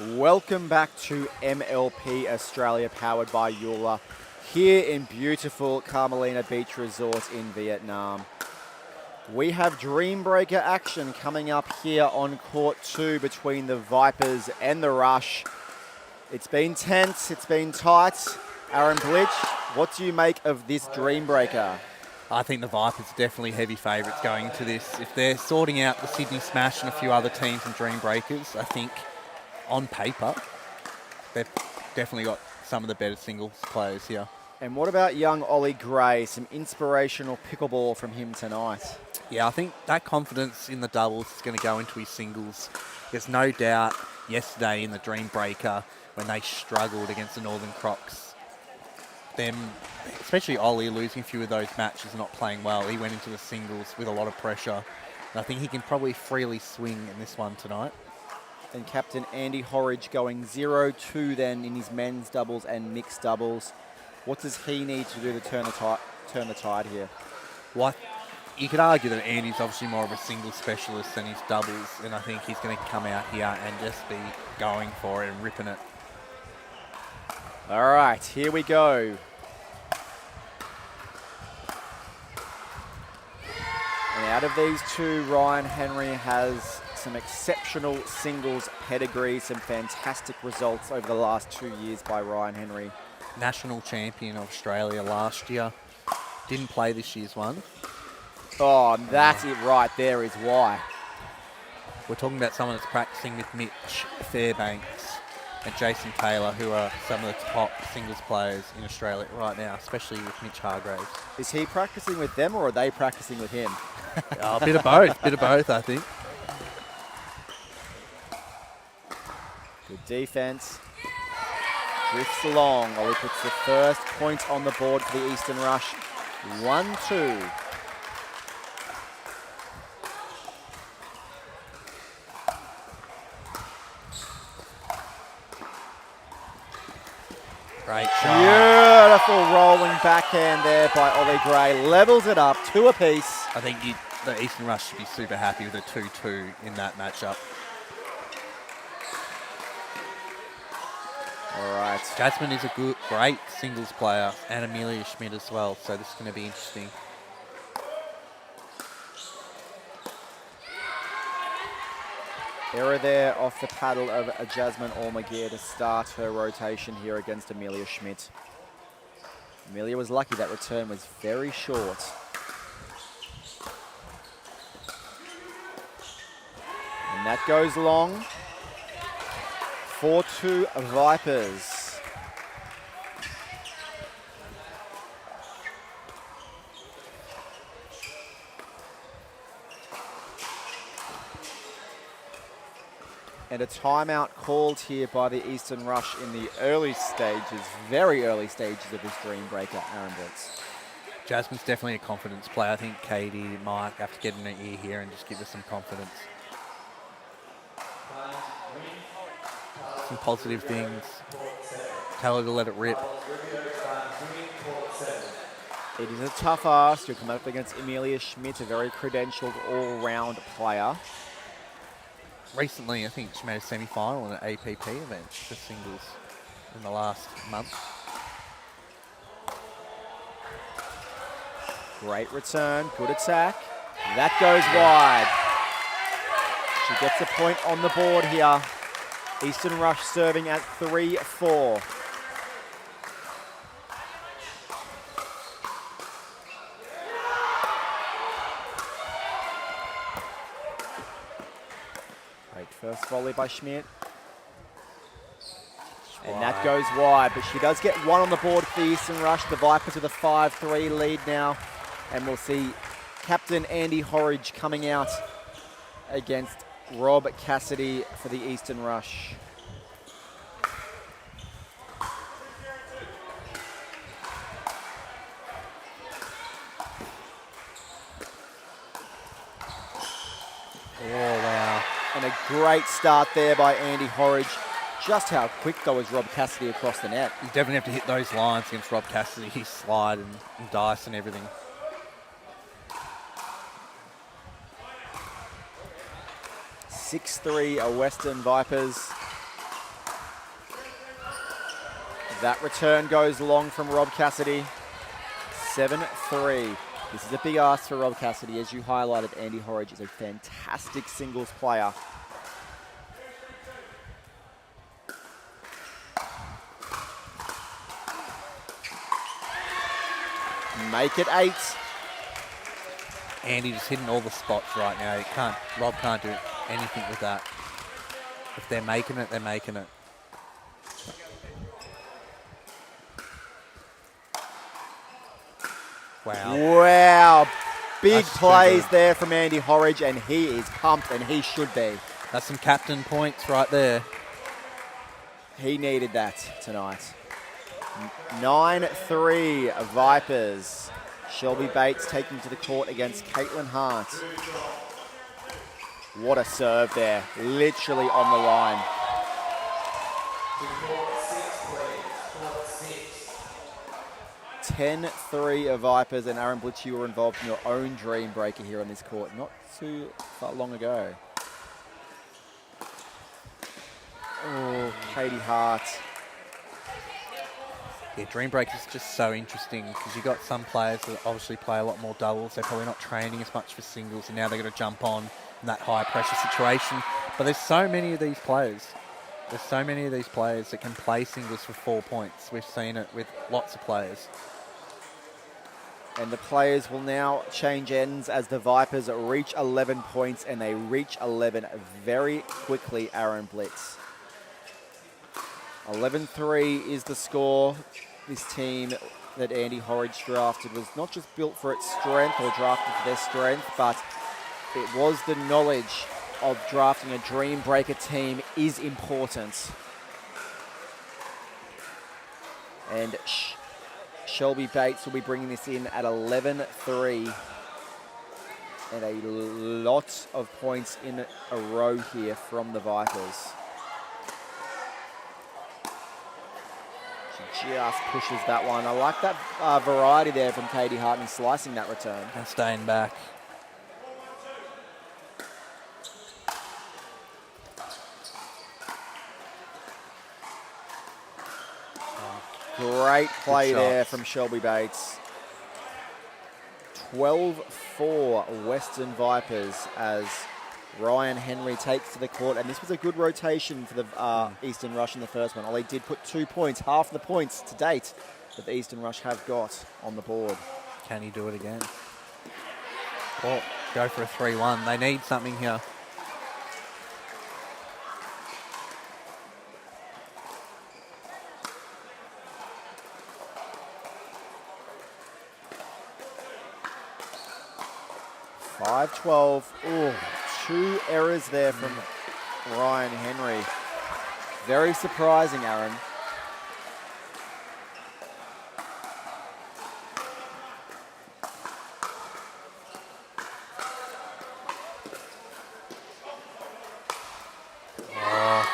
Welcome back to MLP Australia, powered by Joola, here in beautiful Carmelina Beach Resort in Vietnam. We have Dreambreaker action coming up here on Court 2 between the Vipers and the Rush. It's been tense, it's been tight. Aaron Blitch, what do you make of this Dreambreaker?
I think the Vipers are definitely heavy favourites going into this. If they're sorting out the Sydney Smash and a few other teams and Dreambreakers, I think on paper, they've definitely got some of the better singles players here.
And what about young Ollie Gray? Some inspirational pickleball from him tonight.
Yeah, I think that confidence in the doubles is going to go into his singles. There's no doubt yesterday in the Dreambreaker when they struggled against the Northern Crocs, them, especially Ollie, losing a few of those matches and not playing well, he went into the singles with a lot of pressure. And I think he can probably freely swing in this one tonight.
And captain Andy Horridge going 0-2 then in his men's doubles and mixed doubles. What does he need to do to turn the tide here?
Well, you could argue that Andy's obviously more of a single specialist than his doubles, and I think he's going to come out here and just be going for it and ripping it.
All right, here we go. And out of these two, Ryan Henry has some exceptional singles pedigree, some fantastic results over the last 2 years by Ryan Henry.
National champion of Australia last year. Didn't play this year's one.
Oh, that's it right there is why.
We're talking about someone that's practicing with Mitch Fairbanks and Jason Taylor, who are some of the top singles players in Australia right now, especially with Mitch Hargraves.
Is he practicing with them or are they practicing with him?
A bit of both, I think.
Good defense. Drifts along. Ollie puts the first point on the board for the Eastern Rush. 1-2.
Great shot.
Beautiful rolling backhand there by Ollie Gray. Levels it up, 2 apiece.
I think the Eastern Rush should be super happy with a 2-2 in that matchup.
All right.
Jasmine is a great singles player, and Amelia Schmidt as well, so this is going to be interesting.
Error there off the paddle of Jasmine Almaguer to start her rotation here against Amelia Schmidt. Amelia was lucky that return was very short. And that goes long. 4-2 Vipers. And a timeout called here by the Eastern Rush in the early stages, very early stages of this Dreambreaker, Aaron Blitz.
Jasmine's definitely a confidence player. I think Katie might have to get in her ear here and just give her some confidence. Some positive things. Tell her to let it rip.
It is a tough ask. You'll come up against Amelia Schmidt, a very credentialed all-round player.
Recently, I think she made a semi-final in an APP event for singles in the last month.
Great return, good attack. That goes wide. She gets a point on the board here. Eastern Rush serving at 3-4. Great first volley by Schmidt. And that goes wide, but she does get one on the board for the Eastern Rush. The Vipers with a 5-3 lead now. And we'll see Captain Andy Horridge coming out against Rob Cassidy for the Eastern Rush.
Oh, wow.
And a great start there by Andy Horridge. Just how quick, though, is Rob Cassidy across the net.
You definitely have to hit those lines against Rob Cassidy. His slide and dice and everything.
Six-3 Western Vipers. That return goes long from Rob Cassidy. 7-3. This is a big ask for Rob Cassidy. As you highlighted, Andy Horridge is a fantastic singles player. Make it 8.
Andy just hitting all the spots right now. Rob can't do anything with that. If they're making it, they're making it. Wow.
Wow. Big
That's
plays
good.
there from Andy Horridge, and he is pumped, and he should be.
That's some captain points right there.
He needed that tonight. 9-3 Vipers. Shelby Bates taking to the court against Caitlin Hart. What a serve there. Literally on the line. Court 10-3 of Vipers, and Aaron Blitz, you were involved in your own dream breaker here on this court not too far long ago. Oh, Katie Hart.
Yeah, Dream Break is just so interesting because you've got some players that obviously play a lot more doubles. They're probably not training as much for singles, and now they're going to jump on in that high pressure situation. But there's so many of these players. There's so many of these players that can play singles for 4 points. We've seen it with lots of players.
And the players will now change ends as the Vipers reach 11 points, and they reach 11 very quickly, Aaron Blitz. 11-3 is the score. This team that Andy Horridge drafted was not just built for its strength or drafted for their strength, but it was the knowledge of drafting a Dream Breaker team is important. And Shelby Bates will be bringing this in at 11-3. And a lot of points in a row here from the Vipers. She just pushes that one. I like that variety there from Katie Hart and slicing that return.
And staying back.
Great play there from Shelby Bates. 12-4 Western Vipers as Ryan Henry takes to the court, and this was a good rotation for the Eastern Rush in the first one. Ollie did put 2 points, half the points to date that the Eastern Rush have got on the board.
Can he do it again? Or go for a 3-1. They need something here.
$5-12. Oh, 2 errors there from Ryan Henry. Very surprising, Aaron.
Oh,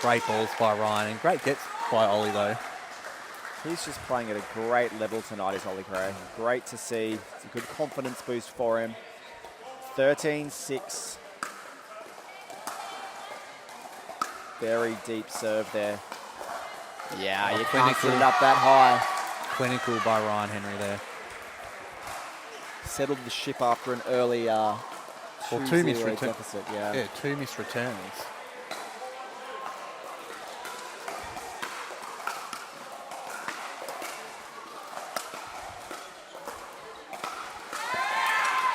great balls by Ryan and great gets by Ollie though.
He's just playing at a great level tonight, is Ollie Cray. Great to see. It's a good confidence boost for him. 13-6. Very deep serve there. Yeah, you can't put it up that high.
Clinical by Ryan Henry there.
Settled the ship after an early 2-0 deficit.
Yeah, 2 missed returns.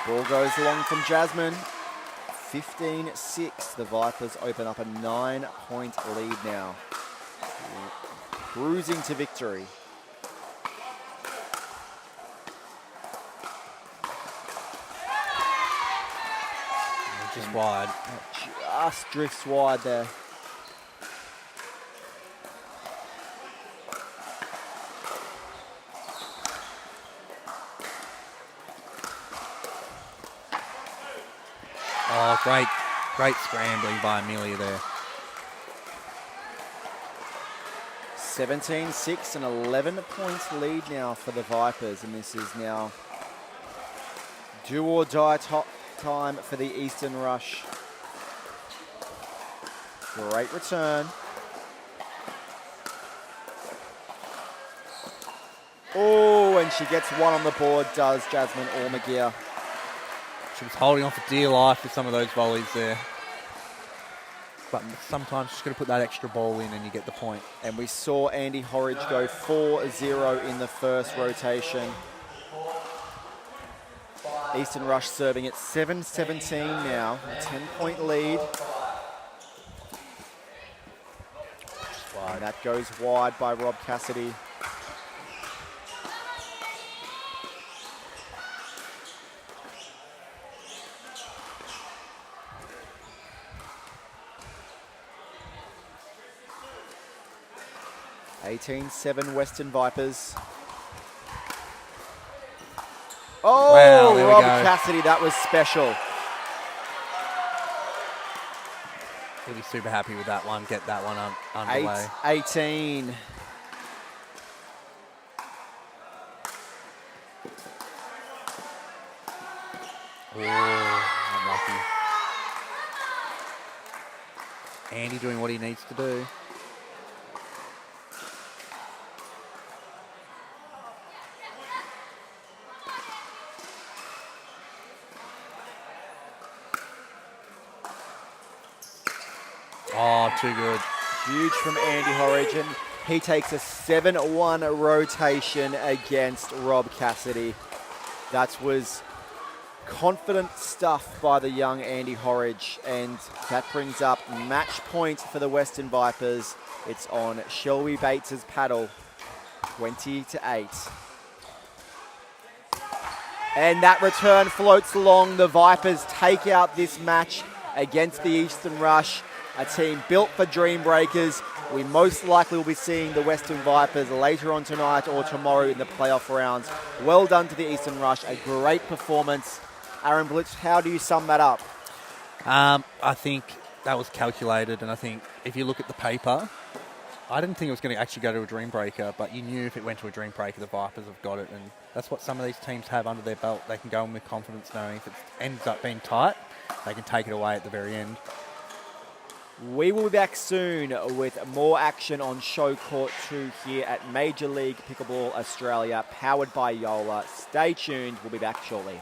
Ball goes along from Jasmine. 15-6. The Vipers open up a 9-point lead now. Cruising to victory.
Just wide.
Just drifts wide there.
Oh, great scrambling by Amelia there.
17-6, an 11-point lead now for the Vipers, and this is now do or die time for the Eastern Rush. Great return. Oh, and she gets one on the board, does Jasmine Ormagear.
She was holding on for dear life with some of those volleys there. But sometimes she's got to put that extra ball in and you get the point.
And we saw Andy Horridge go 4-0 in the first rotation. Eastern Rush serving at 7-17 now, a 10-point lead. And that goes wide by Rob Cassidy. (18-7) Western Vipers. Oh,
wow, there
Rob
we go.
Cassidy, that was special.
He'll be super happy with that one. Get that one underway.
8-18.
Oh, unlucky. Andy doing what he needs to do. Oh, too good.
Huge from Andy Horridge, and he takes a 7-1 rotation against Rob Cassidy. That was confident stuff by the young Andy Horridge, and that brings up match point for the Western Vipers. It's on Shelby Bates's paddle, 20-8. And that return floats along. The Vipers take out this match against the Eastern Rush, a team built for dream breakers. We most likely will be seeing the Western Vipers later on tonight or tomorrow in the playoff rounds. Well done to the Eastern Rush, a great performance. Aaron Blitz, how do you sum that up?
I think that was calculated, and I think if you look at the paper, I didn't think it was going to actually go to a dream breaker, but you knew if it went to a dream breaker, the Vipers have got it, and that's what some of these teams have under their belt. They can go in with confidence knowing if it ends up being tight, they can take it away at the very end.
We will be back soon with more action on Showcourt 2 here at Major League Pickleball Australia, powered by Joola. Stay tuned. We'll be back shortly.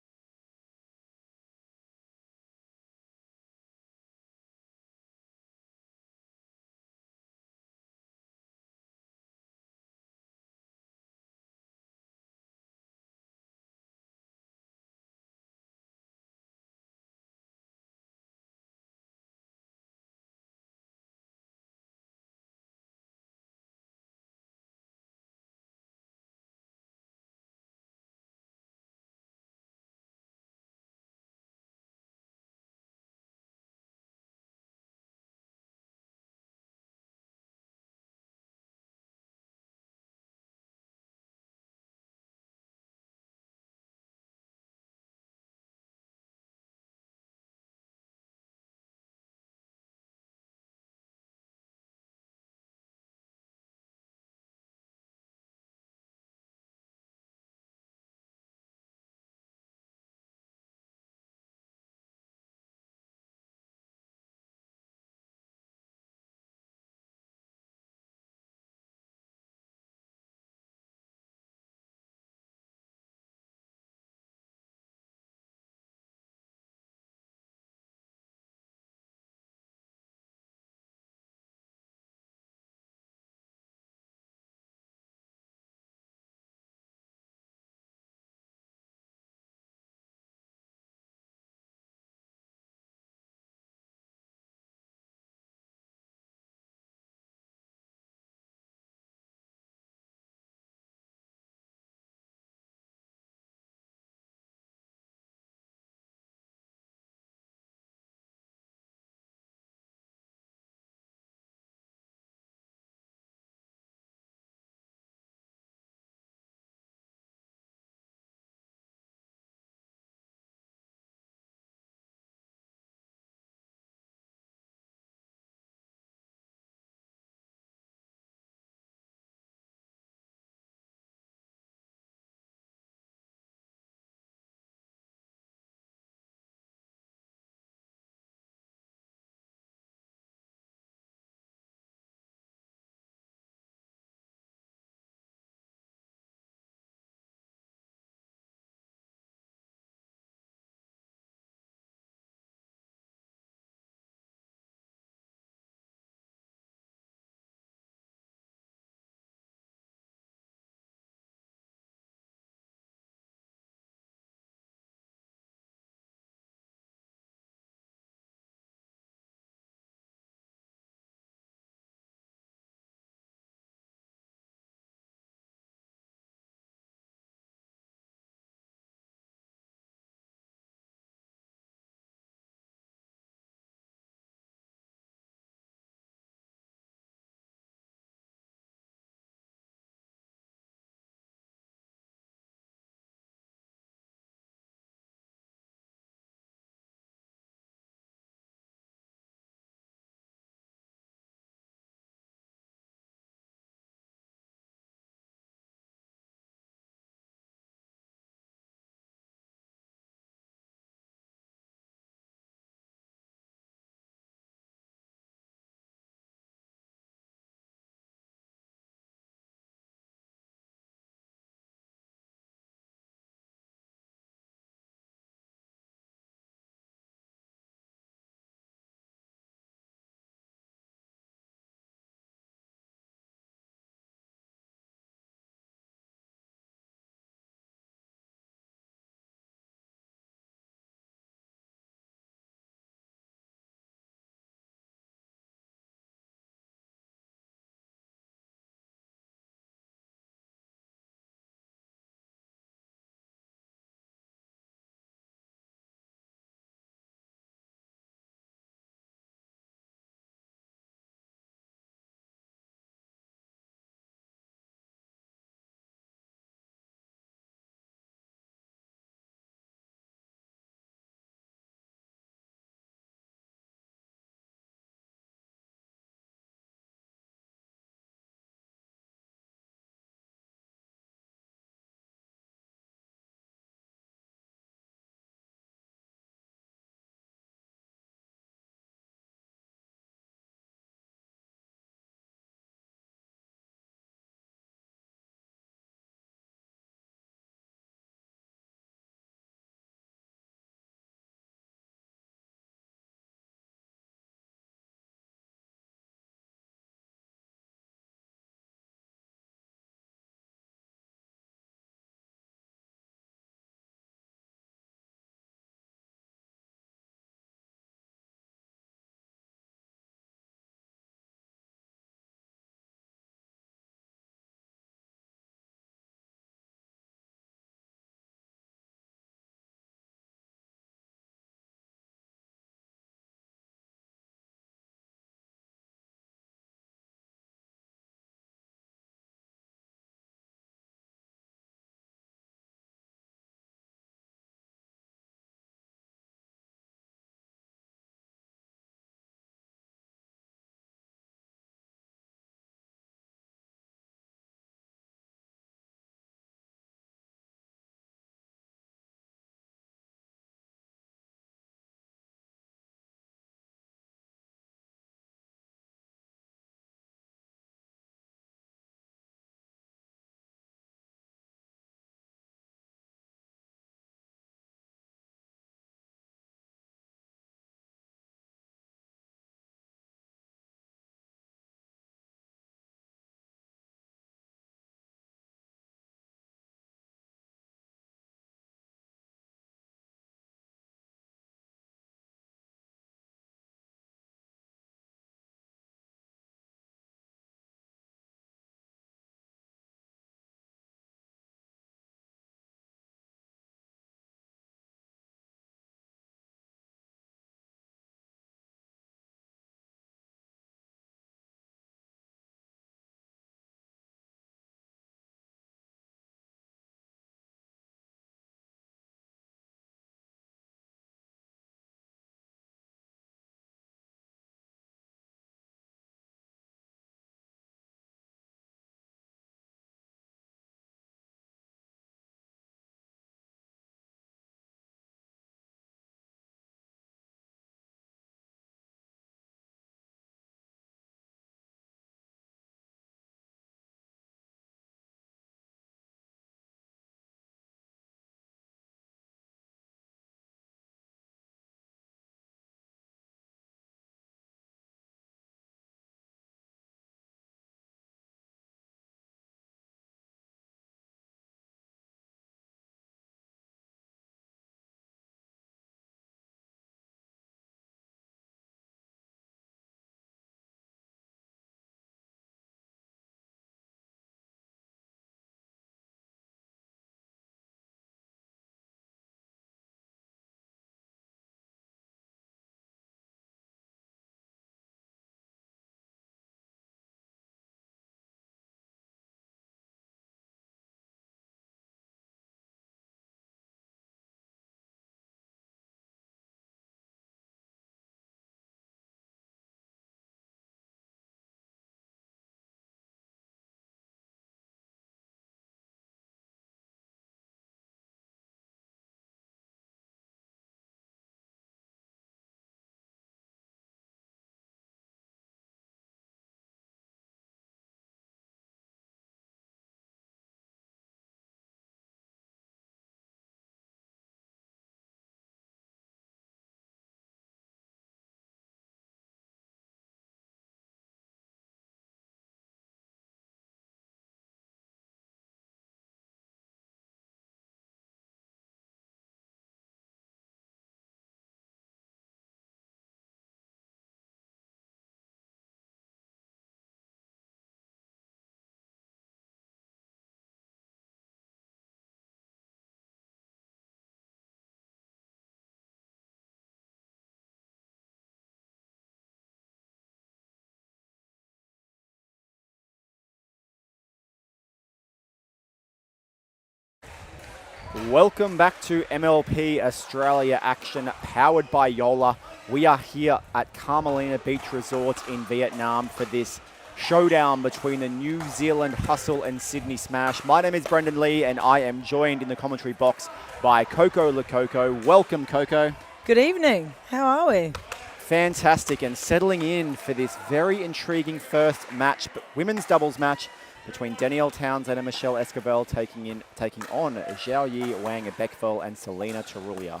Welcome back to MLP Australia action powered by Joola. We are here at Carmelina Beach Resort in Vietnam for this showdown between the New Zealand Hustle and Sydney Smash. My name is Brendan Lee and I am joined in the commentary box by Coco Lococo. Welcome, Coco.
Good evening. How are we?
Fantastic, and settling in for this very intriguing first match, women's doubles match between Danielle Townsend and Michelle Esquivel taking on Zhao Yi, Wang Beckfell and Selena Tarulia.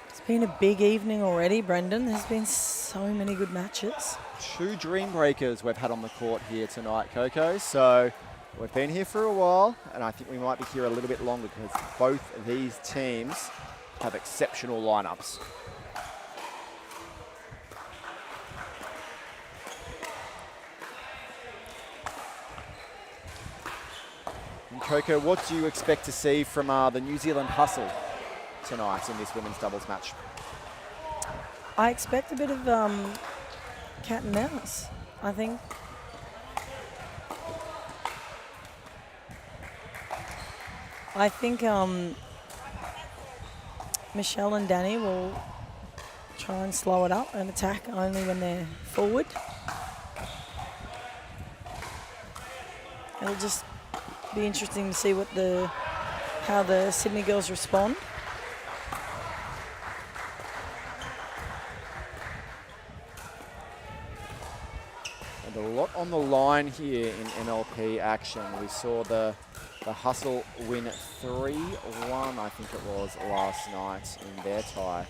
It's been a big evening already, Brendan. There's been so many good matches.
2 dream breakers we've had on the court here tonight, Coco. So we've been here for a while, and I think we might be here a little bit longer because both of these teams have exceptional lineups. And Coco, what do you expect to see from the New Zealand Hustle tonight in this women's doubles match?
I expect a bit of cat and mouse, I think. I think Michelle and Danny will try and slow it up and attack only when they're forward. It'll just be interesting to see how the Sydney girls respond.
And a lot on the line here in MLP action. We saw the Hustle win 3-1, I think it was, last night in their tie.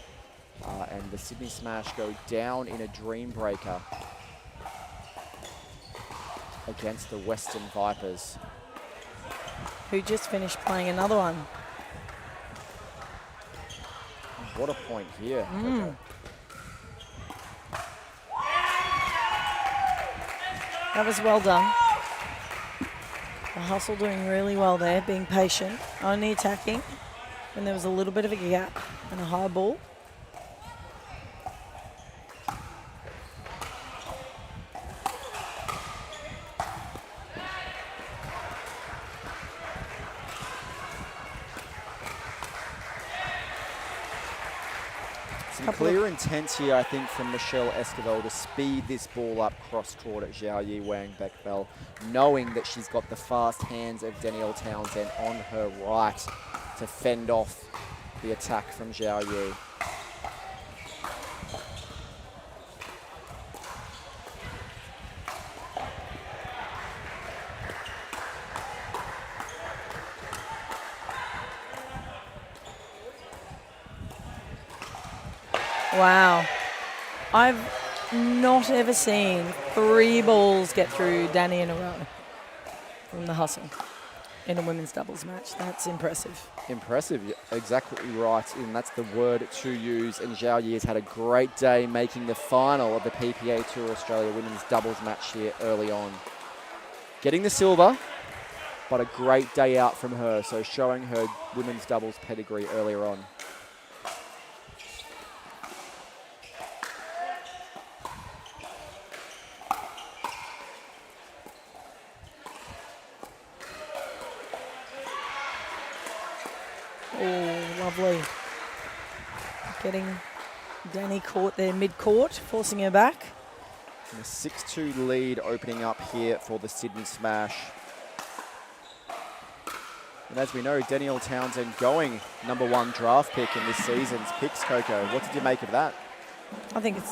And the Sydney Smash go down in a dream breaker against the Western Vipers.
Who just finished playing another one.
What a point here. Okay.
That was well done. The Hustle doing really well there, being patient, only attacking when there was a little bit of a gap and a high ball.
Some clear intent here, I think, from Michelle Esquivel to speed this ball up cross-court at Zhao Yi Wang Beckfell, knowing that she's got the fast hands of Danielle Townsend on her right to fend off the attack from Zhao Yi.
Wow. I've not ever seen 3 balls get through Danny in a row from the Hustle in a women's doubles match. That's impressive.
Impressive, exactly right, and that's the word to use. And Zhao Yi has had a great day making the final of the PPA Tour Australia women's doubles match here early on. Getting the silver, but a great day out from her, so showing her women's doubles pedigree earlier on.
Oh, lovely. Getting Danny caught there mid-court, forcing her back.
And a 6-2 lead opening up here for the Sydney Smash. And as we know, Danielle Townsend going #1 draft pick in this season's picks, Coco. What did you make of that?
I think it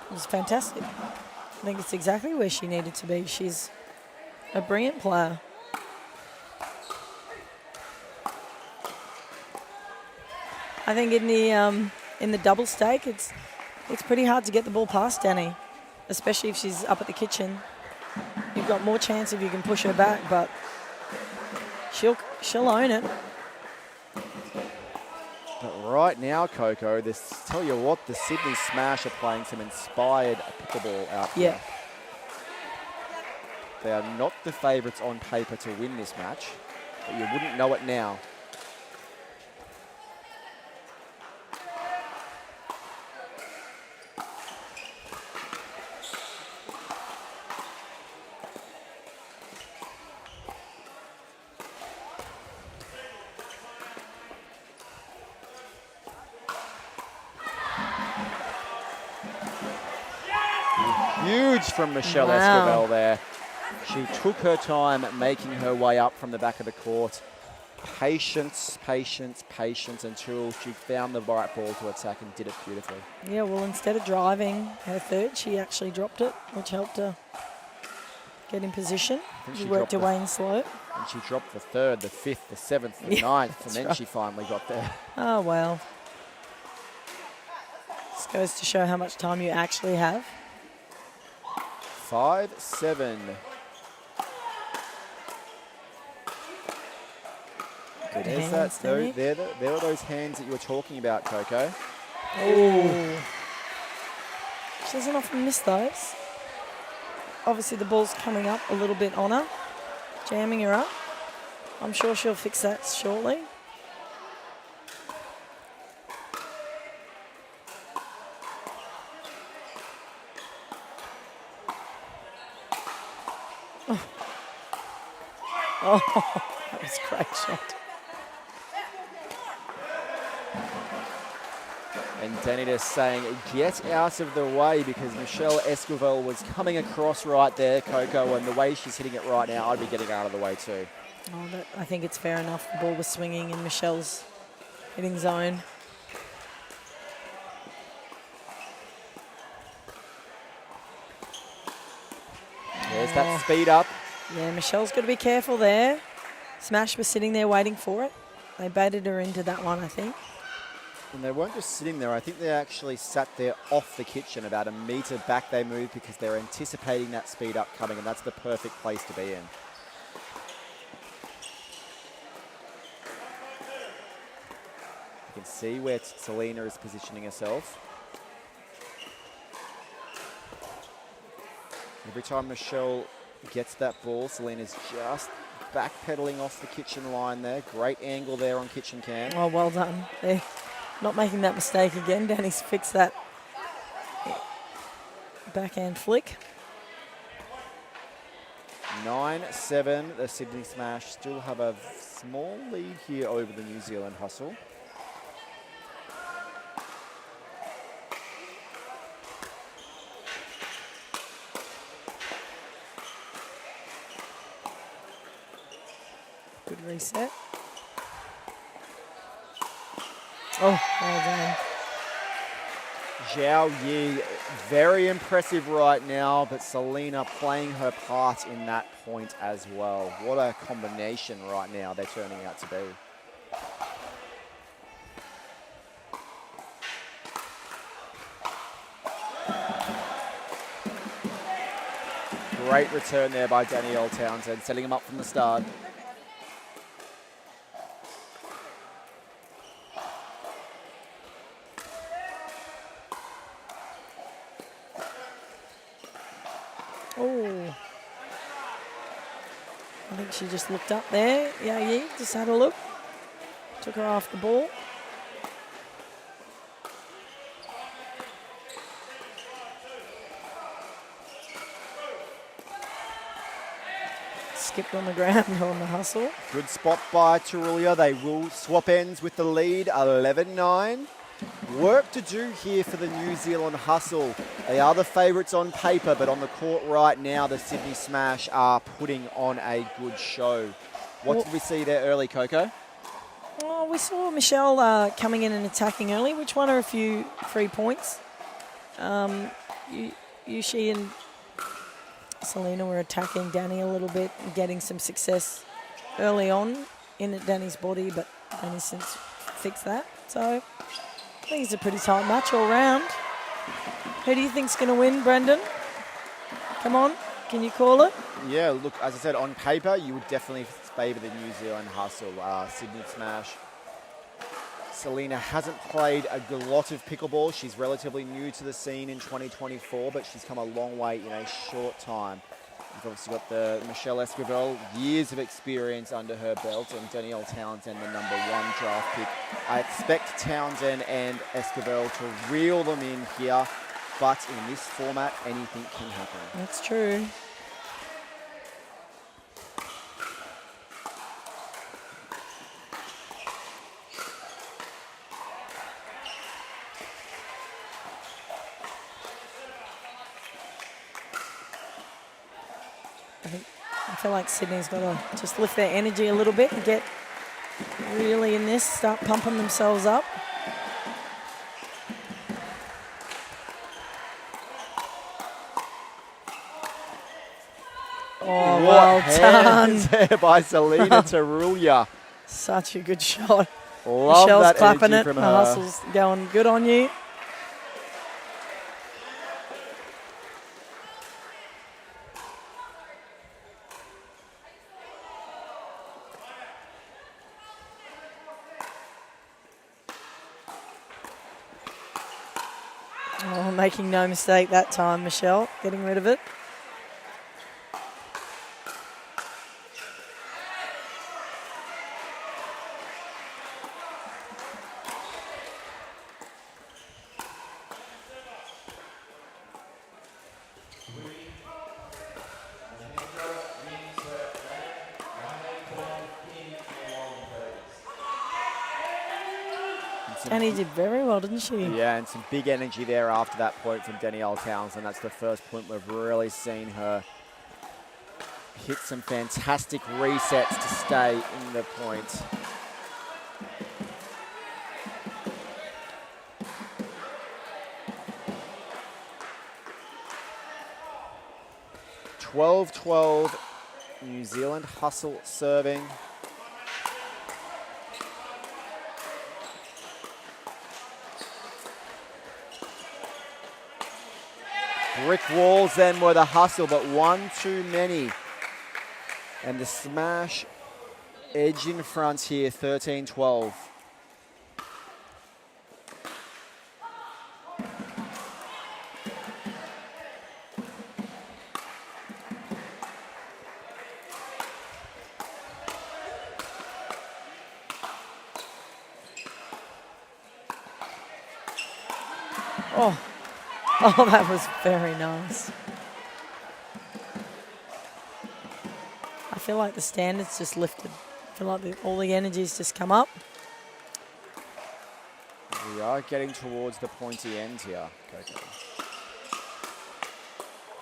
was fantastic. I think it's exactly where she needed to be. She's a brilliant player. I think in the double stake, it's pretty hard to get the ball past Danny, especially if she's up at the kitchen. You've got more chance if you can push her back, but she'll own it.
But right now, Coco, tell you what, the Sydney Smash are playing some inspired pickleball out here.
Yeah.
They are not the favourites on paper to win this match, but you wouldn't know it now. Huge from Michelle
Wow.
Esquivel there. She took her time making her way up from the back of the court. Patience, patience, patience until she found the right ball to attack and did it beautifully.
Yeah, well, instead of driving her third, she actually dropped it, which helped her get in position.
think
She
she
worked her
dropped
way in slow.
And she dropped the third, the fifth, the seventh, the
Yeah,
ninth, and then
right.
she finally got there.
Oh, well. This goes to show how much time you actually have.
5-7.
Good
There's
hands, Danny.
there are those hands that you were talking about, Coco.
Oh. She doesn't often miss those. Obviously, the ball's coming up a little bit on her, jamming her up. I'm sure she'll fix that shortly. Oh, that was a great shot.
And Danny just saying, get out of the way, because Michelle Esquivel was coming across right there, Coco, and the way she's hitting it right now, I'd be getting out of the way too.
Oh, I think it's fair enough. The ball was swinging in Michelle's hitting zone.
There's that speed up.
Yeah, Michelle's got to be careful there. Smash was sitting there waiting for it. They baited her into that one, I think.
And they weren't just sitting there. I think they actually sat there off the kitchen. About a metre back they moved because they're anticipating that speed up coming, and that's the perfect place to be in. You can see where Selena is positioning herself. Every time Michelle gets that ball, Selena's just backpedaling off the kitchen line there. Great angle there on kitchen cam.
Oh, well done. They're not making that mistake again. Danny's fixed that backhand flick.
9-7, the Sydney Smash still have a small lead here over the New Zealand Hustle.
Good reset. Oh, well done.
Zhao Yi, very impressive right now, but Selena playing her part in that point as well. What a combination right now they're turning out to be. Great return there by Danielle Townsend, setting him up from the start.
Oh. I think she just looked up there. Yeah, just had a look. Took her off the ball. Skipped on the ground on the hustle.
Good spot by Tarulia. They will swap ends with the lead, 11-9. Work to do here for the New Zealand Hustle. They are the favourites on paper, but on the court right now, the Sydney Smash are putting on a good show. What did we see there early, Coco?
Oh, we saw Michelle coming in and attacking early, which won her a few free points. She and Selena were attacking Danny a little bit and getting some success early on in Danny's body, but Danny's since fixed that. So I think it's a pretty tight match all round. Who do you think's going to win, Brendan? Come on, can you call it?
Yeah, look, as I said, on paper, you would definitely favour the New Zealand Hustle, Sydney Smash. Selena hasn't played a lot of pickleball. She's relatively new to the scene in 2024, but she's come a long way in a short time. You've obviously got the Michelle Esquivel, years of experience under her belt, and Danielle Townsend, the #1 draft pick. I expect Townsend and Esquivel to reel them in here, but in this format, anything can happen.
That's true. I feel like Sydney's got to just lift their energy a little bit and get really in this, start pumping themselves up. Oh, well done.
There by Selena Tarulia.
Such a good shot.
Love
Michelle's
that
clapping
energy
it.
from
The
her.
hustle's going good on you. Oh, making no mistake that time, Michelle, getting rid of it. Danny did very well, didn't she?
Yeah, and some big energy there after that point from Danielle Townsend. That's the first point we've really seen her hit some fantastic resets to stay in the point. (12-12), New Zealand hustle serving. Brick walls then were the hustle, but one too many. And the smash edge in front here, 13-12.
Oh, that was very nice. I feel like the standards just lifted. I feel like all the energy's just come up.
We are getting towards the pointy end here, Coco.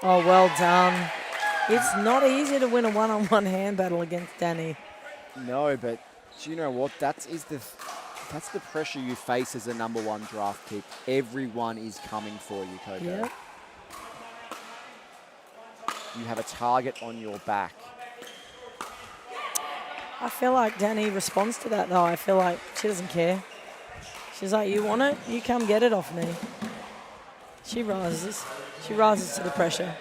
Oh, well done. It's not easy to win a one-on-one hand battle against Danny.
No, but do you know what? That's the pressure you face as a #1 draft pick. Everyone is coming for you, Coco.
Yep.
You have a target on your back.
I feel like Danny responds to that, though. I feel like she doesn't care. She's like, you want it? You come get it off me. She rises. She rises to the pressure.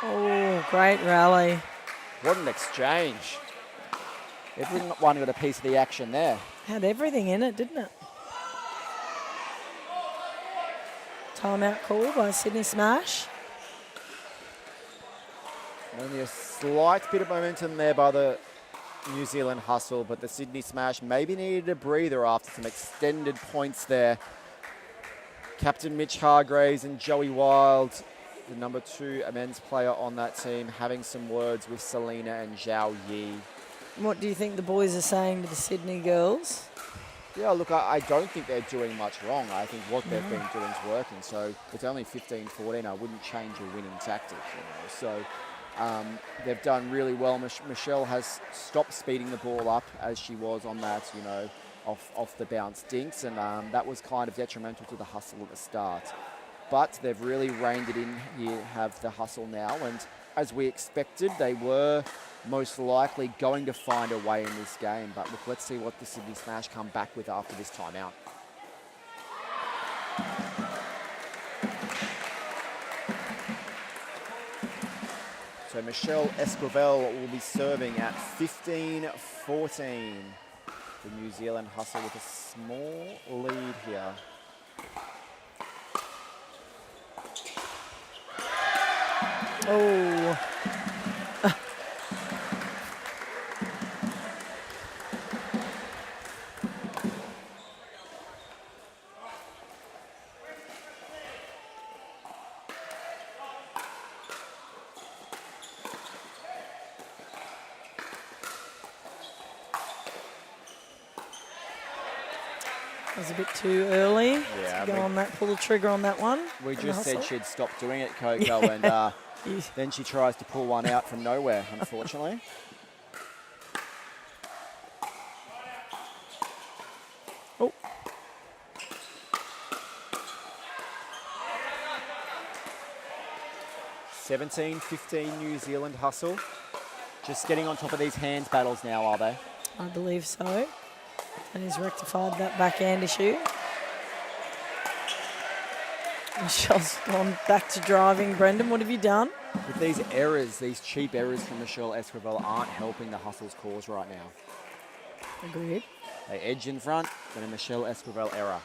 Oh, great rally.
What an exchange. Everyone got a piece of the action there.
Had everything in it, didn't it? Timeout call by Sydney Smash.
Only a slight bit of momentum there by the New Zealand hustle, but the Sydney Smash maybe needed a breather after some extended points there. Captain Mitch Hargraves and Joey Wild, the #2 men's player on that team, having some words with Selena and Zhao Yi.
What do you think the boys are saying to the Sydney girls?
Yeah, look, I don't think they're doing much wrong. I think what they've been doing is working. So it's only 15-14. I wouldn't change a winning tactic. So they've done really well. Michelle has stopped speeding the ball up as she was on that, off the bounce dinks, and that was kind of detrimental to the hustle at the start. But they've really reined it in here, have the hustle now, and as we expected, they were most likely going to find a way in this game. But look, let's see what the Sydney Smash come back with after this timeout. So Michelle Esquivel will be serving at 15-14. The New Zealand hustle with a small lead here.
Oh. That was a bit too early
Yeah,
to go on that, pull the trigger on that one.
We
on the
just said
hustle.
she'd stop doing it, Coco, and then she tries to pull one out from nowhere, unfortunately.
Oh.
17-15 New Zealand hustle. Just getting on top of these hands battles now, are they?
I believe so. And he's rectified that backhand issue. Michelle's gone back to driving. Brendan, what have you done?
But these errors, these cheap errors from Michelle Esquivel aren't helping the hustle's cause right now.
Agreed.
They edge in front, then a Michelle Esquivel error.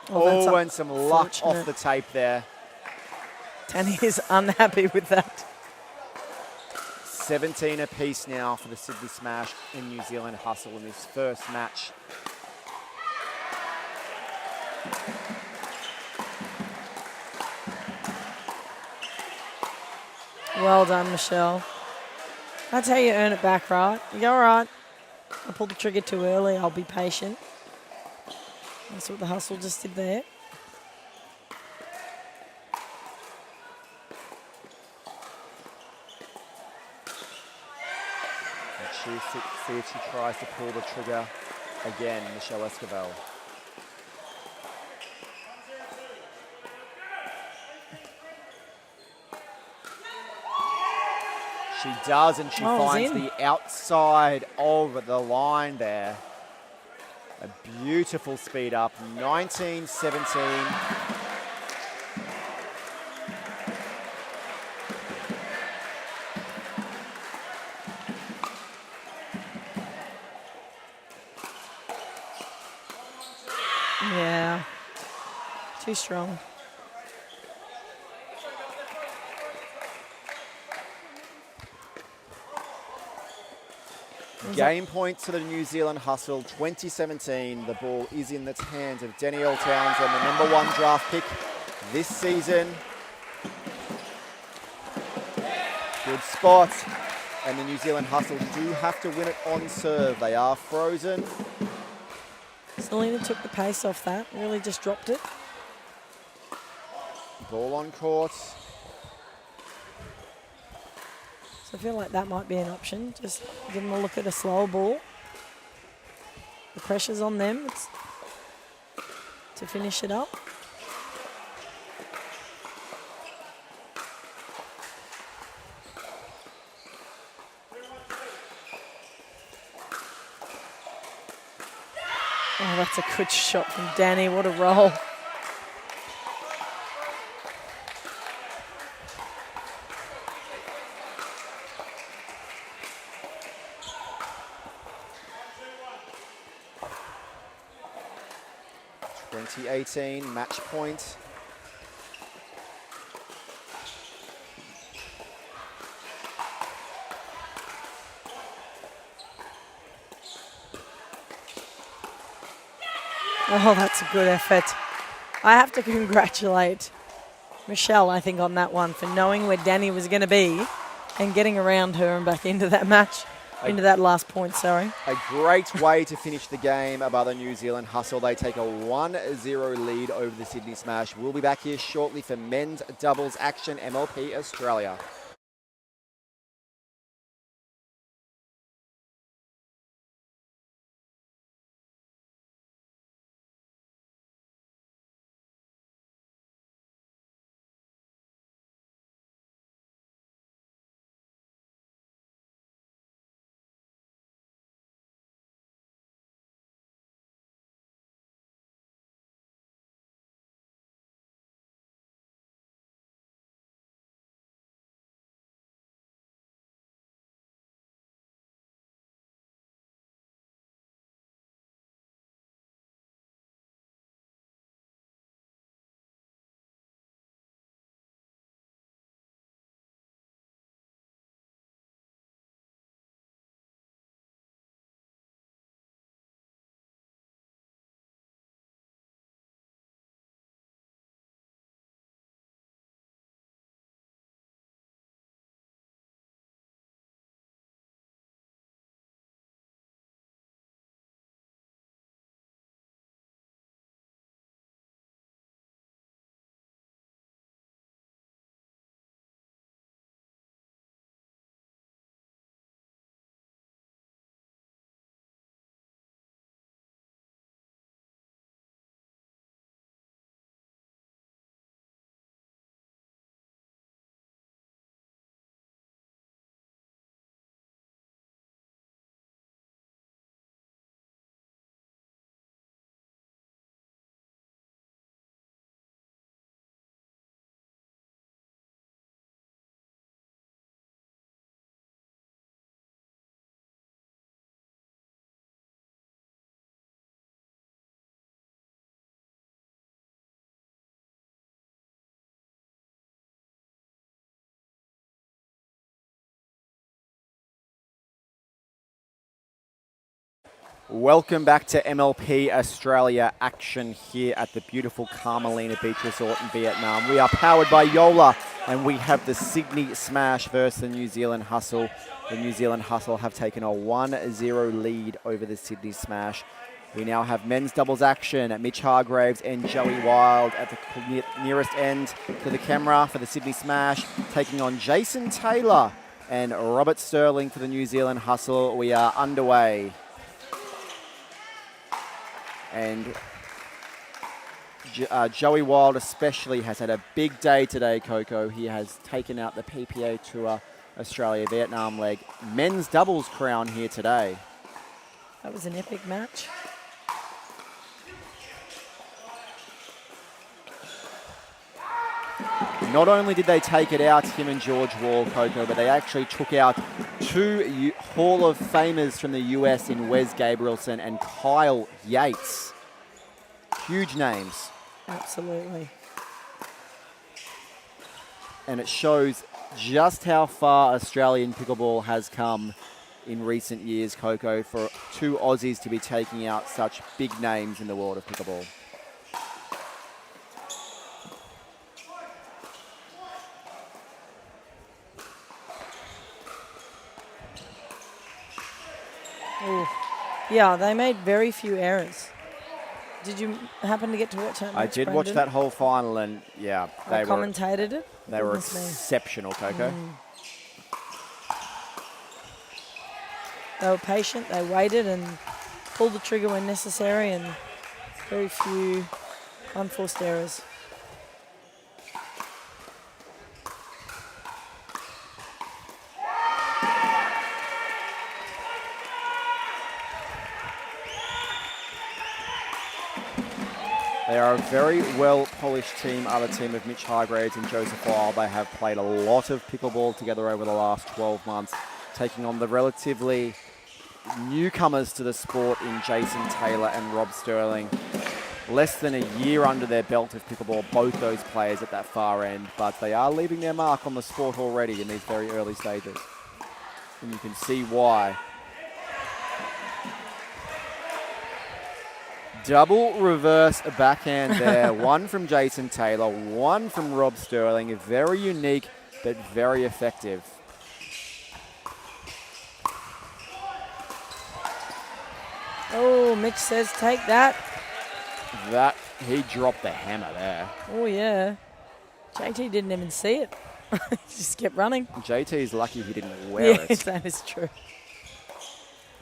Oh,
and some luck off the tape there.
Danny is unhappy with that.
17 apiece now for the Sydney Smash and New Zealand hustle in this first match.
Well done, Michelle. That's how you earn it back, right? You go, all right, I pulled the trigger too early, I'll be patient. That's what the hustle just did there.
See if she tries to pull the trigger again, Michelle Esquivel. She does, and she finds the outside of the line there. A beautiful speed up, 19-17.
Yeah, too strong.
Game point to the New Zealand hustle, 2017. The ball is in the hands of Danielle Townsend, the #1 draft pick this season. Good spot. And the New Zealand hustle do have to win it on serve. They are frozen.
Selena took the pace off that, really just dropped it.
Ball on court.
So I feel like that might be an option. Just give them a look at a slower ball. The pressure's on them to finish it up. Oh, that's a good shot from Danny. What a roll.
Match point.
Oh, that's a good effort. I have to congratulate Michelle, I think, on that one for knowing where Danny was going to be and getting around her and back into that match, into that last point, sorry.
A great way to finish the game by the New Zealand hustle. They take a 1-0 lead over the Sydney Smash. We'll be back here shortly for men's doubles action, MLP Australia. Welcome back to MLP Australia action here at the beautiful Carmelina Beach Resort in Vietnam. We are powered by Joola, and we have the Sydney Smash versus the New Zealand Hustle. The New Zealand Hustle have taken a 1-0 lead over the Sydney Smash. We now have men's doubles action. Mitch Hargraves and Joey Wild at the nearest end to the camera for the Sydney Smash, taking on Jason Taylor and Robert Sterling for the New Zealand Hustle. We are underway. And Joey Wild especially has had a big day today, Coco. He has taken out the PPA Tour Australia-Vietnam leg men's doubles crown here today.
That was an epic match.
Not only did they take it out, him and George Wall, Coco, but they actually took out two Hall of Famers from the US in Wes Gabrielson and Kyle Yates. Huge names.
Absolutely.
And it shows just how far Australian pickleball has come in recent years, Coco, for two Aussies to be taking out such big names in the world of pickleball.
Ooh. Yeah, they made very few errors. Did you happen to get to watch that match,
I did
Brendan?
watch that whole final, and yeah,
I commentated it.
They were
Goodness me.
exceptional, Coco.
They were patient, they waited and pulled the trigger when necessary, and very few unforced errors.
They are a very well-polished team, other team of Mitch Hargraves and Joseph Wild. They have played a lot of pickleball together over the last 12 months, taking on the relatively newcomers to the sport in Jason Taylor and Rob Sterling. Less than a year under their belt of pickleball, both those players at that far end, but they are leaving their mark on the sport already in these very early stages. And you can see why. Double reverse backhand there. One from Jason Taylor, one from Rob Sterling. Very unique, but very effective.
Oh, Mitch says take that.
He dropped the hammer there.
Oh, yeah. JT didn't even see it. He just kept running.
JT's lucky he didn't wear
Yes,
it.
that is true.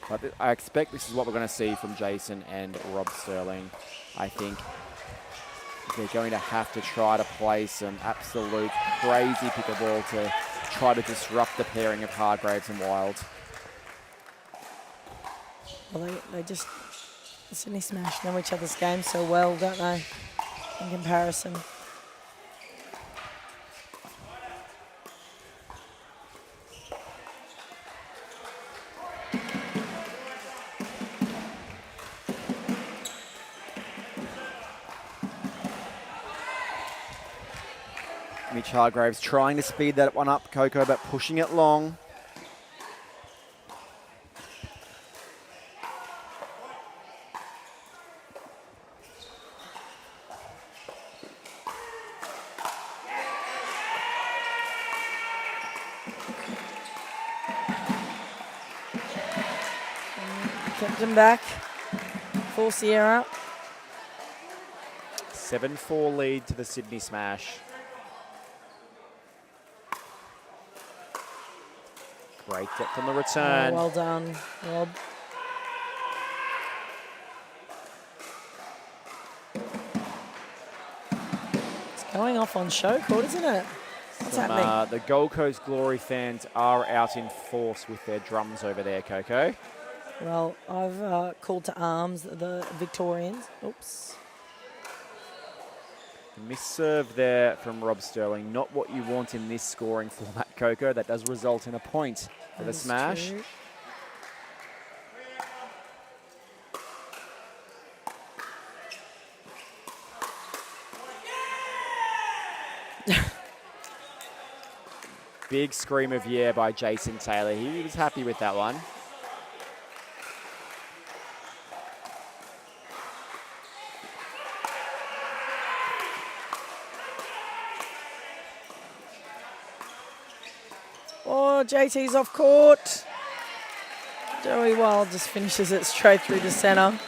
But I expect this is what we're going to see from Jason and Rob Sterling. I think they're going to have to try to play some absolute crazy pickleball to try to disrupt the pairing of Hargraves and Wild.
Well, they just, the Sydney Smash know each other's games so well, don't they, in comparison.
Mitch Hargraves trying to speed that one up, Coco, but pushing it long.
Kept him back. Force the air out.
7-4 lead to the Sydney Smash. Great depth on the return.
Oh, well done, Rob. It's going off on Showcourt, isn't it? What's happening?
The Gold Coast Glory fans are out in force with their drums over there, Coco.
Well, I've called to arms the Victorians. Oops.
Miss-serve there from Rob Sterling. Not what you want in this scoring format, Coco. That does result in a point for the smash.
True.
Big scream of yeah by Jason Taylor. He was happy with that one.
Oh, JT's off court. Joey Wild just finishes it straight through the centre.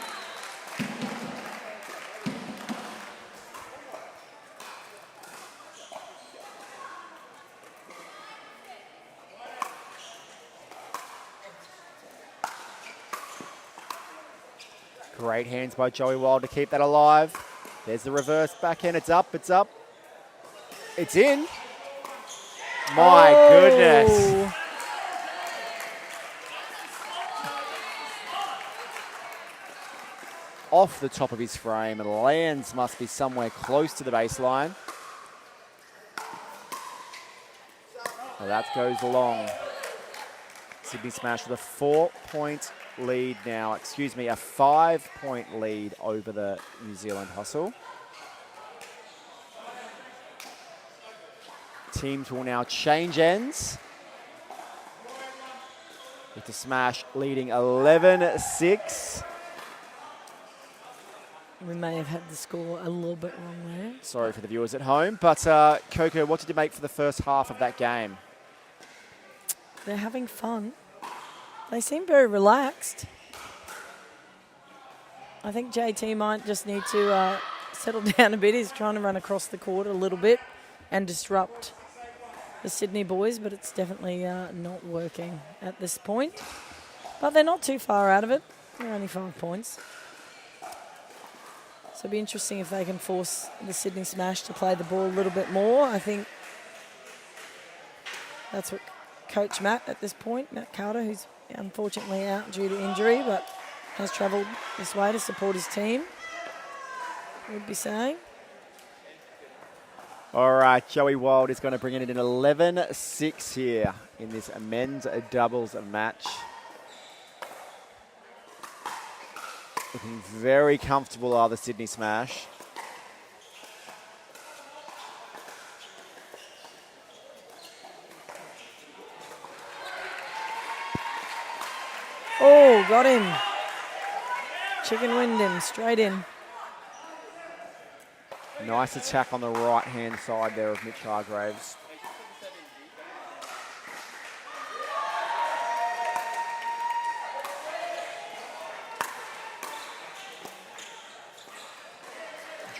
Great hands by Joey Wild to keep that alive. There's the reverse backhand. It's up, it's up. It's in. My goodness. Off the top of his frame and lands must be somewhere close to the baseline. Well, that goes long. Sydney Smash with a 4-point lead now. Excuse me, a 5-point lead over the New Zealand Hustle. Teams will now change ends. With the Smash leading 11-6.
We may have had the score a little bit wrong there.
Sorry for the viewers at home. But Coco, what did you make for the first half of that game?
They're having fun. They seem very relaxed. I think JT might just need to settle down a bit. He's trying to run across the court a little bit and disrupt the Sydney boys, but it's definitely not working at this point. But they're not too far out of it. They're only 5 points. So it'll be interesting if they can force the Sydney Smash to play the ball a little bit more. I think that's what Coach Matt at this point, Matt Carter, who's unfortunately out due to injury, but has travelled this way to support his team, would be saying.
All right, Joey Wild is going to bring it in 11-6 here in this men's doubles match. Looking very comfortable are the Sydney Smash.
Oh, got him. Chicken winged him straight in.
Nice attack on the right-hand side there of Mitch Hargraves.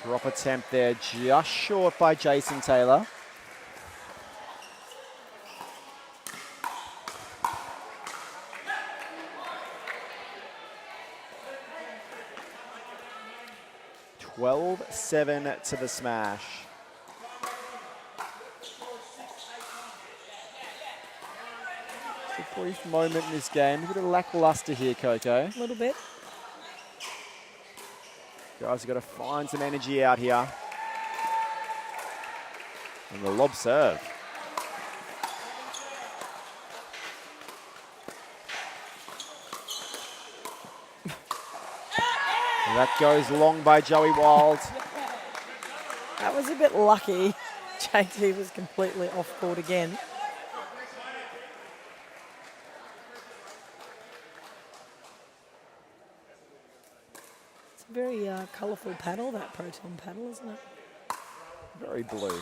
Drop attempt there, just short by Jason Taylor. (12-7) to the Smash. Just a brief moment in this game. A bit of lackluster here, Coco.
A little bit.
Guys have got to find some energy out here. And the lob serve. And that goes long by Joey Wild.
That was a bit lucky. JT was completely off court again. It's a very colourful paddle, that Proton paddle, isn't it?
Very blue.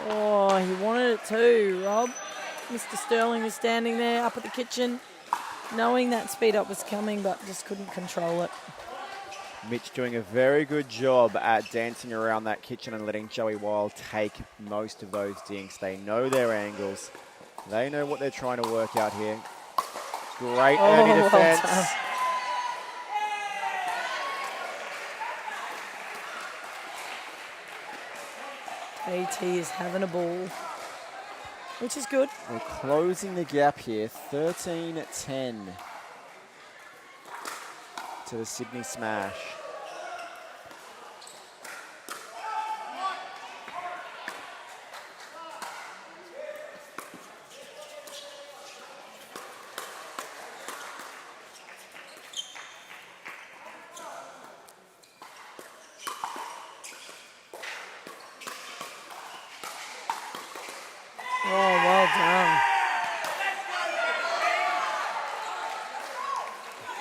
Oh, he wanted it too, Rob. Mr. Sterling was standing there up at the kitchen, knowing that speed up was coming, but just couldn't control it.
Mitch doing a very good job at dancing around that kitchen and letting Joey Wild take most of those dinks. They know their angles. They know what they're trying to work out here. Great early defense.
Well AT is having a ball, which is good.
We're closing the gap here, 13-10 to the Sydney Smash.
Oh, well done.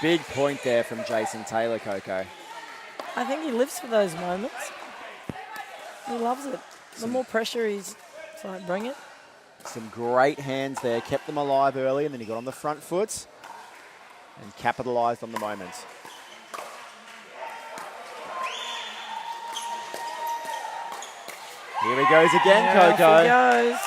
Big point there from Jason Taylor, Coco.
I think he lives for those moments. He loves it. The more pressure it's like, bring it.
Some great hands there. Kept them alive early, and then he got on the front foot and capitalised on the moment. Here he goes again, Coco.
Off he goes.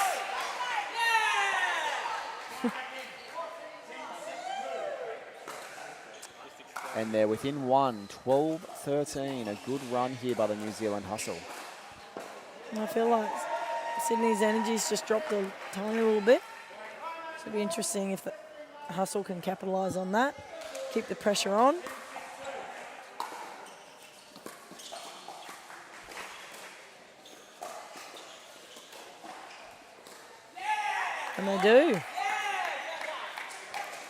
And they're within one, 12-13. A good run here by the New Zealand Hustle.
I feel like Sydney's energy's just dropped a tiny little bit. Should be interesting if the Hustle can capitalise on that. Keep the pressure on. And they do.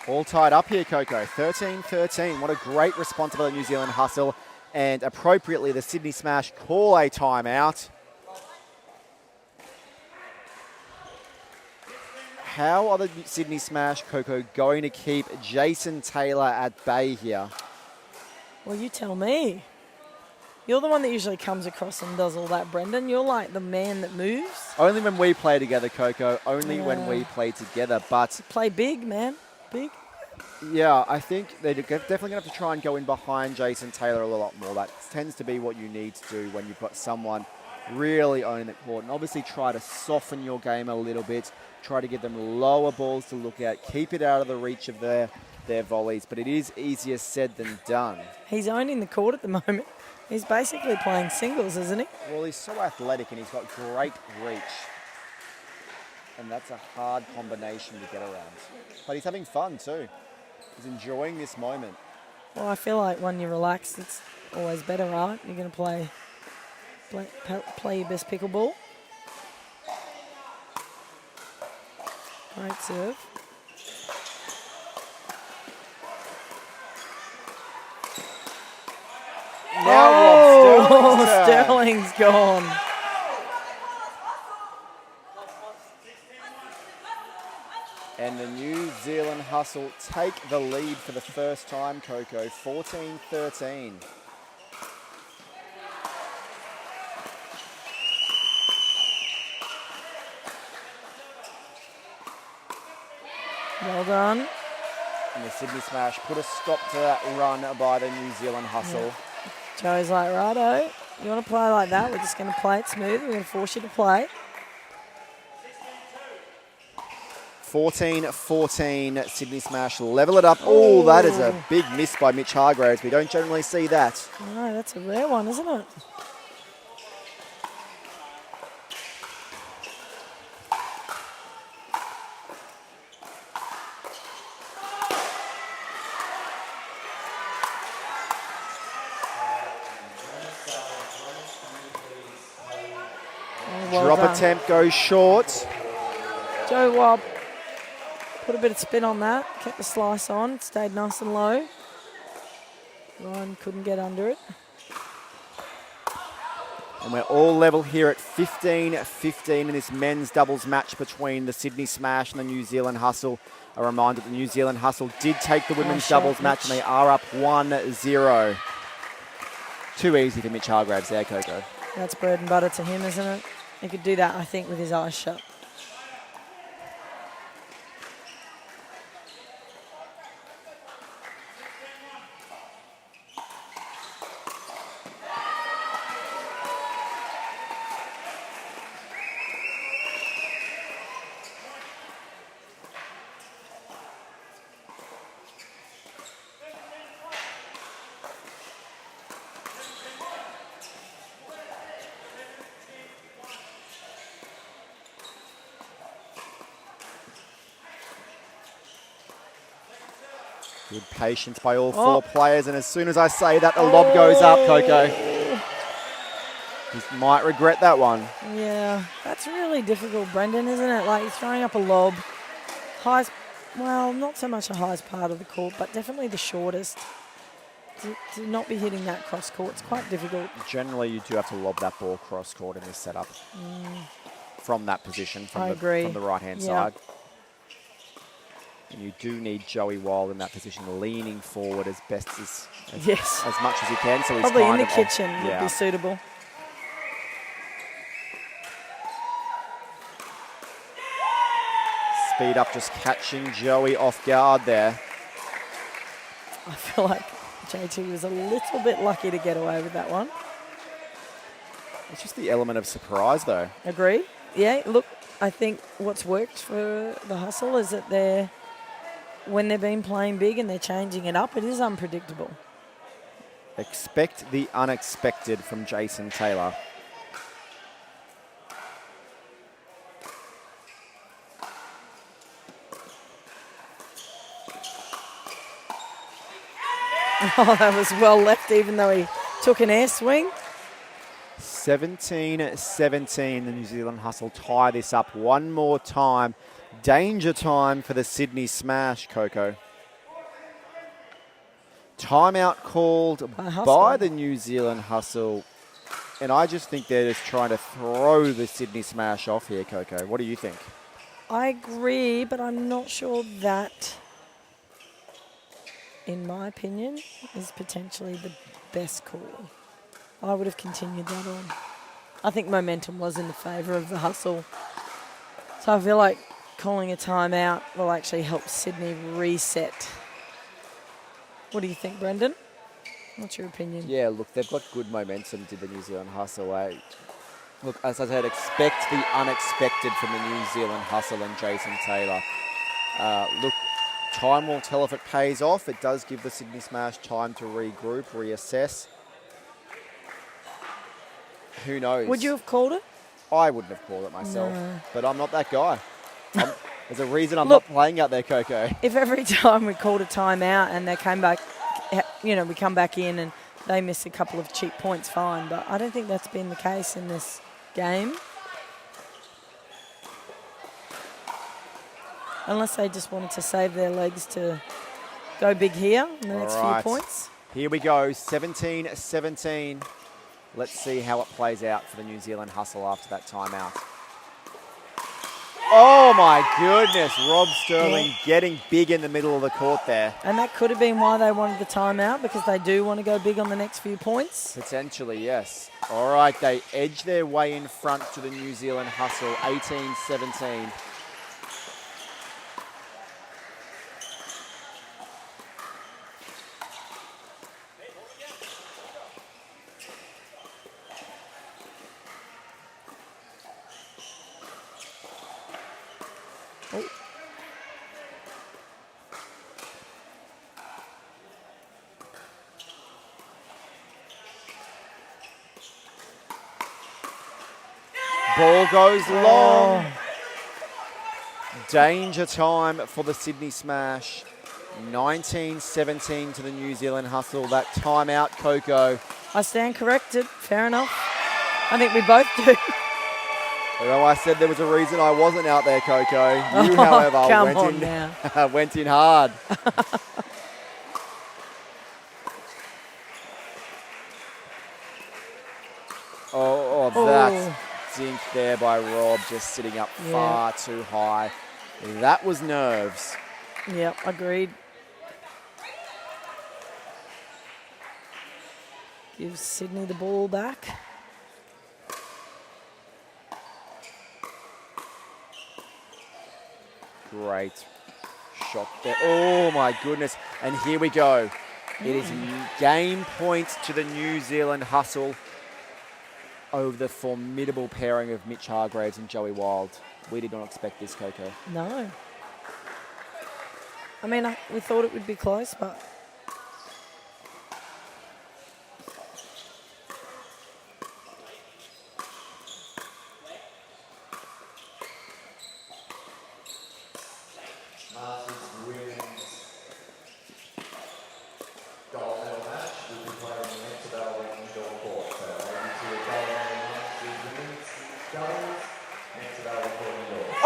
All tied up here, Coco. 13-13. What a great response by the New Zealand Hustle. And appropriately, the Sydney Smash call a timeout. How are the Sydney Smash, Coco, going to keep Jason Taylor at bay here?
Well, you tell me. You're the one that usually comes across and does all that, Brendan. You're like the man that moves.
Only when we play together, Coco. Only when we play together. But
play big, man. Big.
yeah, I think they're definitely going to have to try and go in behind Jason Taylor a lot more. That tends to be what you need to do when you've got someone really owning the court. And obviously try to soften your game a little bit. Try to give them lower balls to look at. Keep it out of the reach of their volleys. But it is easier said than done.
He's owning the court at the moment. He's basically playing singles, isn't he?
Well, he's so athletic and he's got great reach. And that's a hard combination to get around. But he's having fun too. He's enjoying this moment.
Well, I feel like when you're relaxed, it's always better, right? You're going to play your best pickleball. Great serve.
Now Rob
Sterling's gone.
And the New Zealand Hustle take the lead for the first time, Coco, 14-13.
Well done.
And the Sydney Smash put a stop to that run by the New Zealand Hustle.
Yeah. Joe's like, righto, you want to play like that? We're just going to play it smooth. We're going to force you to play.
14-14, Sydney Smash level it up. Oh, that is a big miss by Mitch Hargraves. We don't generally see that.
No, that's a rare one, isn't it?
Drop attempt goes short.
Joe put a bit of spin on that, kept the slice on, stayed nice and low. Ryan couldn't get under it.
And we're all level here at 15-15 in this men's doubles match between the Sydney Smash and the New Zealand Hustle. A reminder, the New Zealand Hustle did take the women's doubles match and they are up 1-0. Too easy for Mitch Hargraves there, Coco.
That's bread and butter to him, isn't it? He could do that, I think, with his eyes shut.
Good patience by all four players, and as soon as I say that, the lob goes up, Coco. He might regret that one.
Yeah, that's really difficult, Brendan, isn't it? Like, he's throwing up a lob. Highest, well, not so much the highest part of the court, but definitely the shortest. To not be hitting that cross court, it's quite difficult.
Generally, you do have to lob that ball cross court in this setup. from that position, from
I agree.
from the right-hand
Yeah.
side. And you do need Joey Wild in that position, leaning forward as best as
Yes.
as much as he can. So he's
Probably in
kind
the
of
kitchen would
yeah.
be suitable.
Speed up, just catching Joey off guard there.
I feel like JT was a little bit lucky to get away with that one.
It's just the element of surprise, though.
Agree? Yeah, look, I think what's worked for the Hustle is that when they've been playing big and they're changing it up, it is unpredictable.
Expect the unexpected from Jason Taylor.
Oh, that was well left, even though he took an air swing.
17-17, the New Zealand Hustle tie this up one more time. Danger time for the Sydney Smash, Coco. Timeout called by the New Zealand Hustle. And I just think they're just trying to throw the Sydney Smash off here, Coco. What do you think?
I agree, but I'm not sure that, in my opinion, is potentially the best call. I would have continued that on. I think momentum was in the favour of the Hustle. So I feel like calling a timeout will actually help Sydney reset. What do you think, Brendan? What's your opinion?
Yeah, look, they've got good momentum to the New Zealand Hustle. Look, as I said, expect the unexpected from the New Zealand Hustle and Jason Taylor. Look, time will tell if it pays off. It does give the Sydney Smash time to regroup, reassess. Who knows?
Would you have called it?
I wouldn't have called it myself, but I'm not that guy. There's a reason I'm
Look,
not playing out there, Coco.
If every time we called a timeout and they came back, we come back in and they miss a couple of cheap points, fine. But I don't think that's been the case in this game. Unless they just wanted to save their legs to go big here in the next few points.
Here we go, 17-17. Let's see how it plays out for the New Zealand Hustle after that timeout. Oh my goodness, Rob Sterling getting big in the middle of the court there.
And that could have been why they wanted the timeout, because they do want to go big on the next few points.
Potentially, yes. All right, they edge their way in front to the New Zealand Hustle, 18-17. Ball goes long. Danger time for the Sydney Smash. 19-17 to the New Zealand Hustle. That timeout, Coco.
I stand corrected. Fair enough. I think we both do.
You know, I said there was a reason I wasn't out there, Coco. You, however, went in hard. That dink there by Rob, just sitting up far too high. That was nerves.
Yep, agreed. Gives Sydney the ball back.
Great shot there. Oh my goodness. And here we go. It is game point to the New Zealand Hustle over the formidable pairing of Mitch Hargraves and Joey Wild. We did not expect this, Coco.
No. I mean, we thought it would be close, but...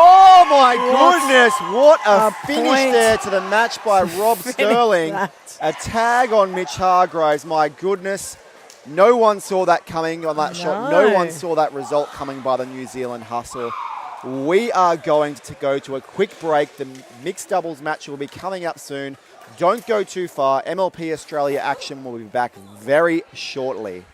Oh my goodness, what a finish there to the match by Rob Sterling. A tag on Mitch Hargraves, my goodness. No one saw that coming on that shot. No one saw that result coming by the New Zealand Hustle. We are going to go to a quick break. The mixed doubles match will be coming up soon. Don't go too far. MLP Australia action will be back very shortly.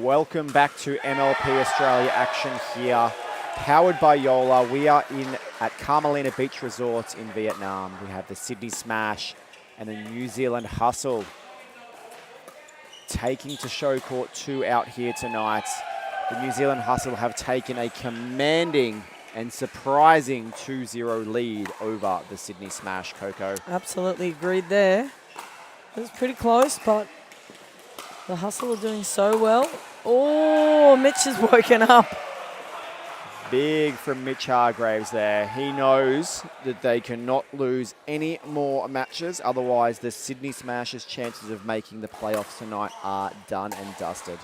Welcome back to MLP Australia action here, powered by Joola. We are at Carmelina Beach Resort in Vietnam. We have the Sydney Smash and the New Zealand Hustle taking to Showcourt 2 out here tonight. The New Zealand Hustle have taken a commanding and surprising 2-0 lead over the Sydney Smash, Coco.
Absolutely agreed there. It was pretty close, but the Hustle are doing so well. Oh, Mitch has woken up.
Big from Mitch Hargraves there. He knows that they cannot lose any more matches. Otherwise, the Sydney Smash's chances of making the playoffs tonight are done and dusted.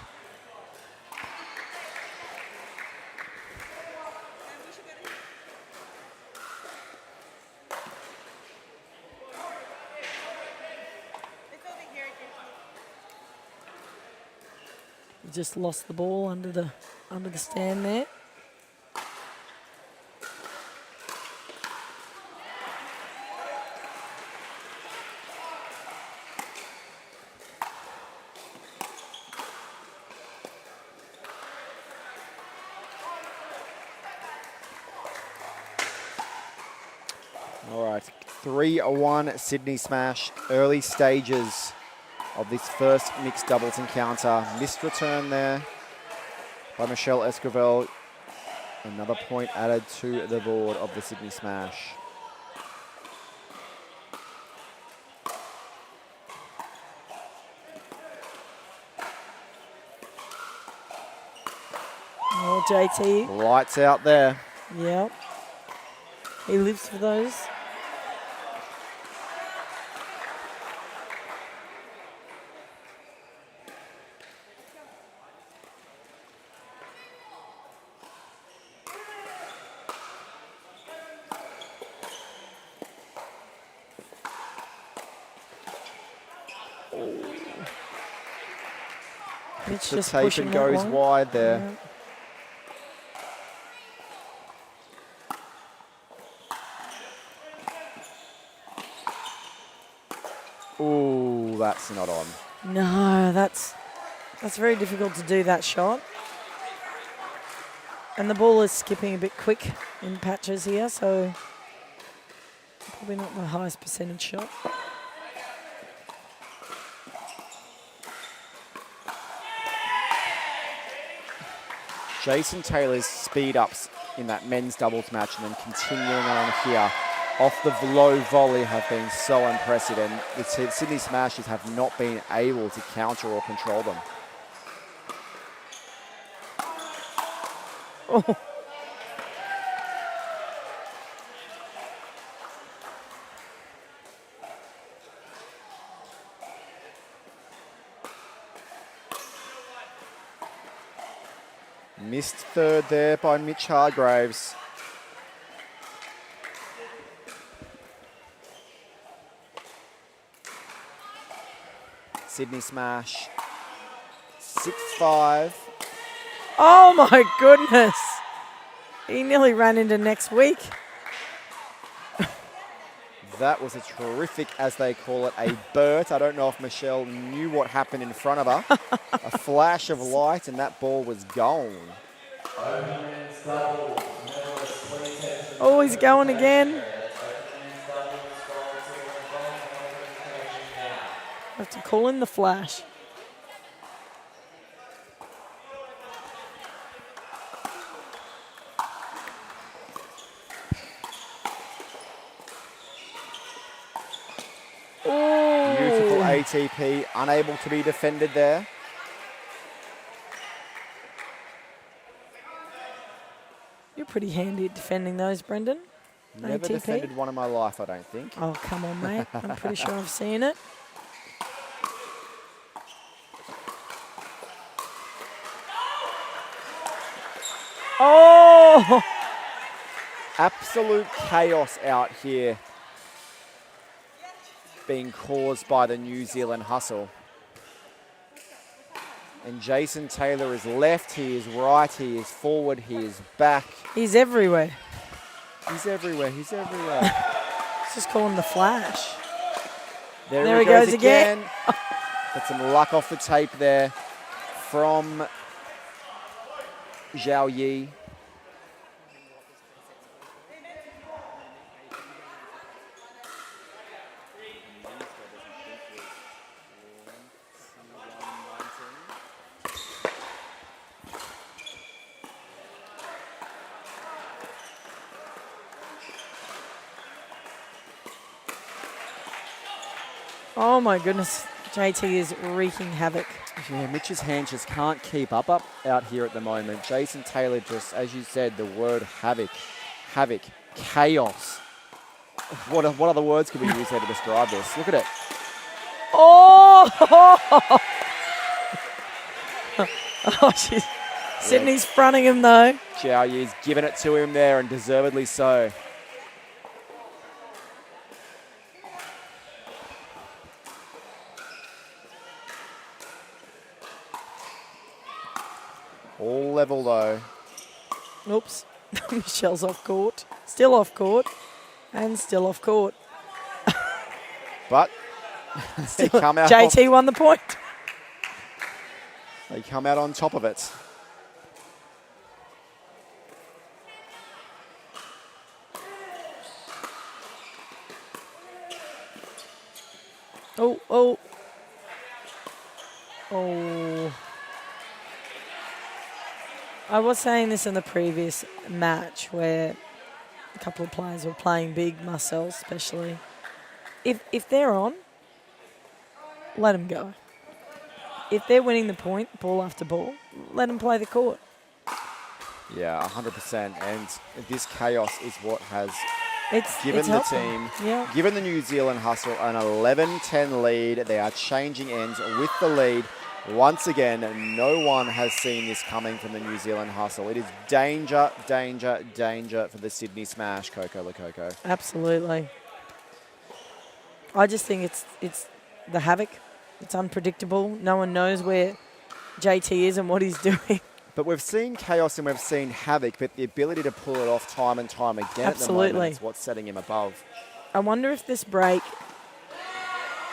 Just lost the ball under the stand there.
All right, 3-1 Sydney Smash. Early stages of this first mixed doubles encounter. Missed return there by Michelle Esquivel. Another point added to the board of the Sydney Smash.
Oh, JT.
Lights out there.
Yep. He lives for those. Mitch
The
just
tape
pushing
and
that
goes
one.
wide there.
Yep.
Ooh, that's not on.
No, that's very difficult to do that shot. And the ball is skipping a bit quick in patches here, so probably not the highest percentage shot.
Jason Taylor's speed ups in that men's doubles match and then continuing on here off the low volley have been so impressive, and the Sydney Smashers have not been able to counter or control them.
Oh.
Missed third there by Mitch Hargraves. Sydney Smash, 6-5.
Oh my goodness. He nearly ran into next week.
That was a terrific, as they call it, a Burt. I don't know if Michelle knew what happened in front of her. A flash of light and that ball was gone.
Oh, he's going again. Have to call in the flash.
Beautiful ATP, unable to be defended there.
You're pretty handy at defending those, Brendan.
Never
ATP.
defended one in my life, I don't think.
Oh, come on, mate. I'm pretty sure I've seen it. Oh!
Absolute chaos out here being caused by the New Zealand hustle. And Jason Taylor is left, he is right, he is forward, he is back.
He's everywhere.
He's everywhere, he's everywhere.
Let's just call him the flash.
There he goes again. Got some luck off the tape there from Zhao Yi.
Oh my goodness. JT is wreaking havoc.
Yeah, Mitch's hands just can't keep up out here at the moment. Jason Taylor just, as you said, the word havoc, chaos. What other words could we use there to describe this? Look at it.
Oh! Oh, she's Sydney's fronting him though.
Zhao Yi's giving it to him there, and deservedly so. All level though.
Oops. Michelle's off court. Still off court. And still off court.
But they come out.
JT won the point.
They come out on top of it.
Oh. I was saying this in the previous match where a couple of players were playing big, Marcel especially. If they're on, let them go. If they're winning the point, ball after ball, let them play the court.
Yeah, 100%. And this chaos is what has given
It's
the
helping.
team,
Yeah.
given the New Zealand Hustle an 11-10 lead. They are changing ends with the lead. Once again, no one has seen this coming from the New Zealand Hustle. It is danger, danger, danger for the Sydney Smash, Coco Lococo.
Absolutely. I just think it's the havoc. It's unpredictable. No one knows where JT is and what he's doing.
But we've seen chaos and we've seen havoc, but the ability to pull it off time and time again at the
Absolutely.
moment is what's setting him above.
I wonder if this break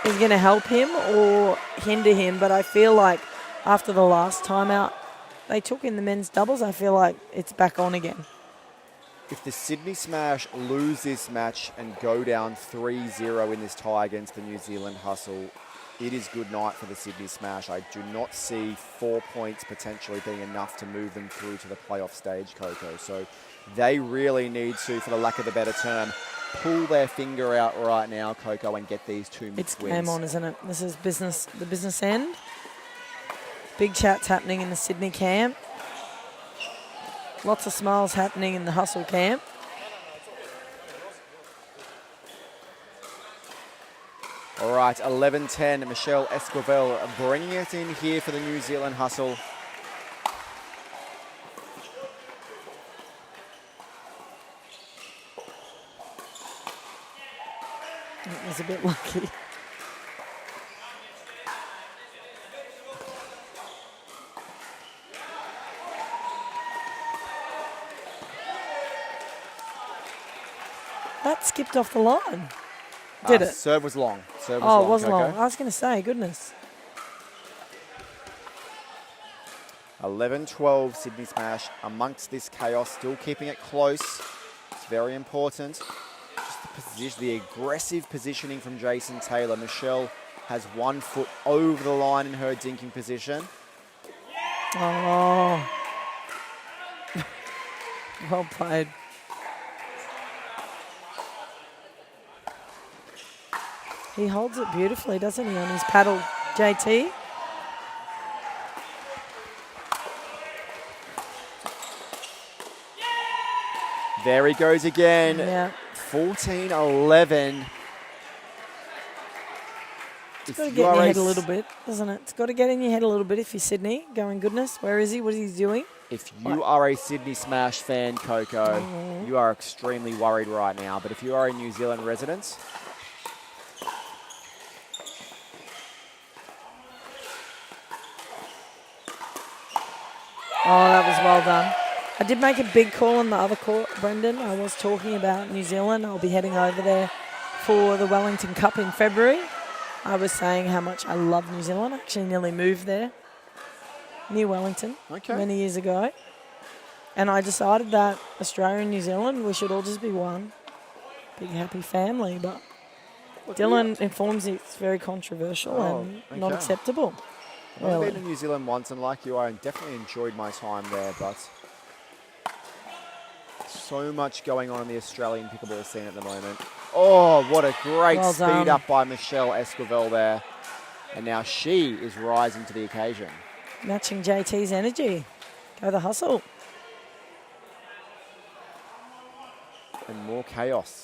is going to help him or hinder him, but I feel like after the last timeout they took in the men's doubles, I feel like it's back on again.
If the Sydney Smash lose this match and go down 3-0 in this tie against the New Zealand Hustle, it is good night for the Sydney Smash. I do not see 4 points potentially being enough to move them through to the playoff stage, Coco. So they really need to, for the lack of a better term, pull their finger out right now, Coco, and get these two wins.
It's game on, isn't it? This is business, the business end. Big chats happening in the Sydney camp. Lots of smiles happening in the Hustle camp.
All right, 11-10, Michelle Esquivel bringing it in here for the New Zealand Hustle.
It was a bit lucky. That skipped off the line. Did it?
Serve was long. Serve was
Oh,
long,
it was
Coco.
long. I was going to say, goodness.
11-12, Sydney Smash amongst this chaos, still keeping it close. It's very important. Just the aggressive positioning from Jason Taylor. Michelle has 1 foot over the line in her dinking position.
Oh. Well played. He holds it beautifully, doesn't he, on his paddle, JT?
There he goes again.
Yeah.
14-11.
It's got to get in your head a little bit, doesn't it? It's got to get in your head a little bit if you're Sydney, going, goodness, where is he? What is he doing?
If you are a Sydney Smash fan, Coco, you are extremely worried right now. But if you are a New Zealand resident,
Oh, that was well done. I did make a big call on the other court, Brendan. I was talking about New Zealand. I'll be heading over there for the Wellington Cup in February. I was saying how much I love New Zealand. I actually nearly moved there, near Wellington, many years ago. And I decided that Australia and New Zealand, we should all just be one big happy family. But Dylan informs me it's very controversial and not acceptable.
I've been to New Zealand once, and like you, I definitely enjoyed my time there, but so much going on in the Australian pickleball scene at the moment. Oh, what a great speed up by Michelle Esquivel there. And now she is rising to the occasion.
Matching JT's energy. Go the Hustle.
And more chaos.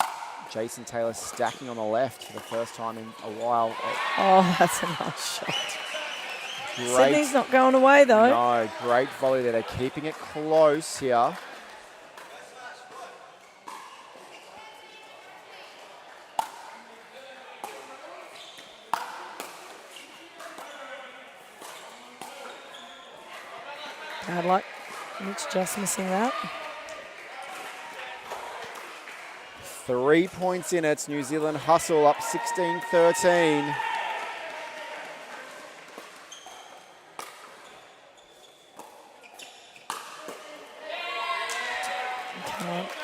Jason Taylor stacking on the left for the first time in a while.
Oh, that's a nice shot.
Great.
Sydney's not going away, though.
No, great volley there. They're keeping it close here.
Bad luck. Mitch just missing that.
3 points in it. New Zealand Hustle up 16-13.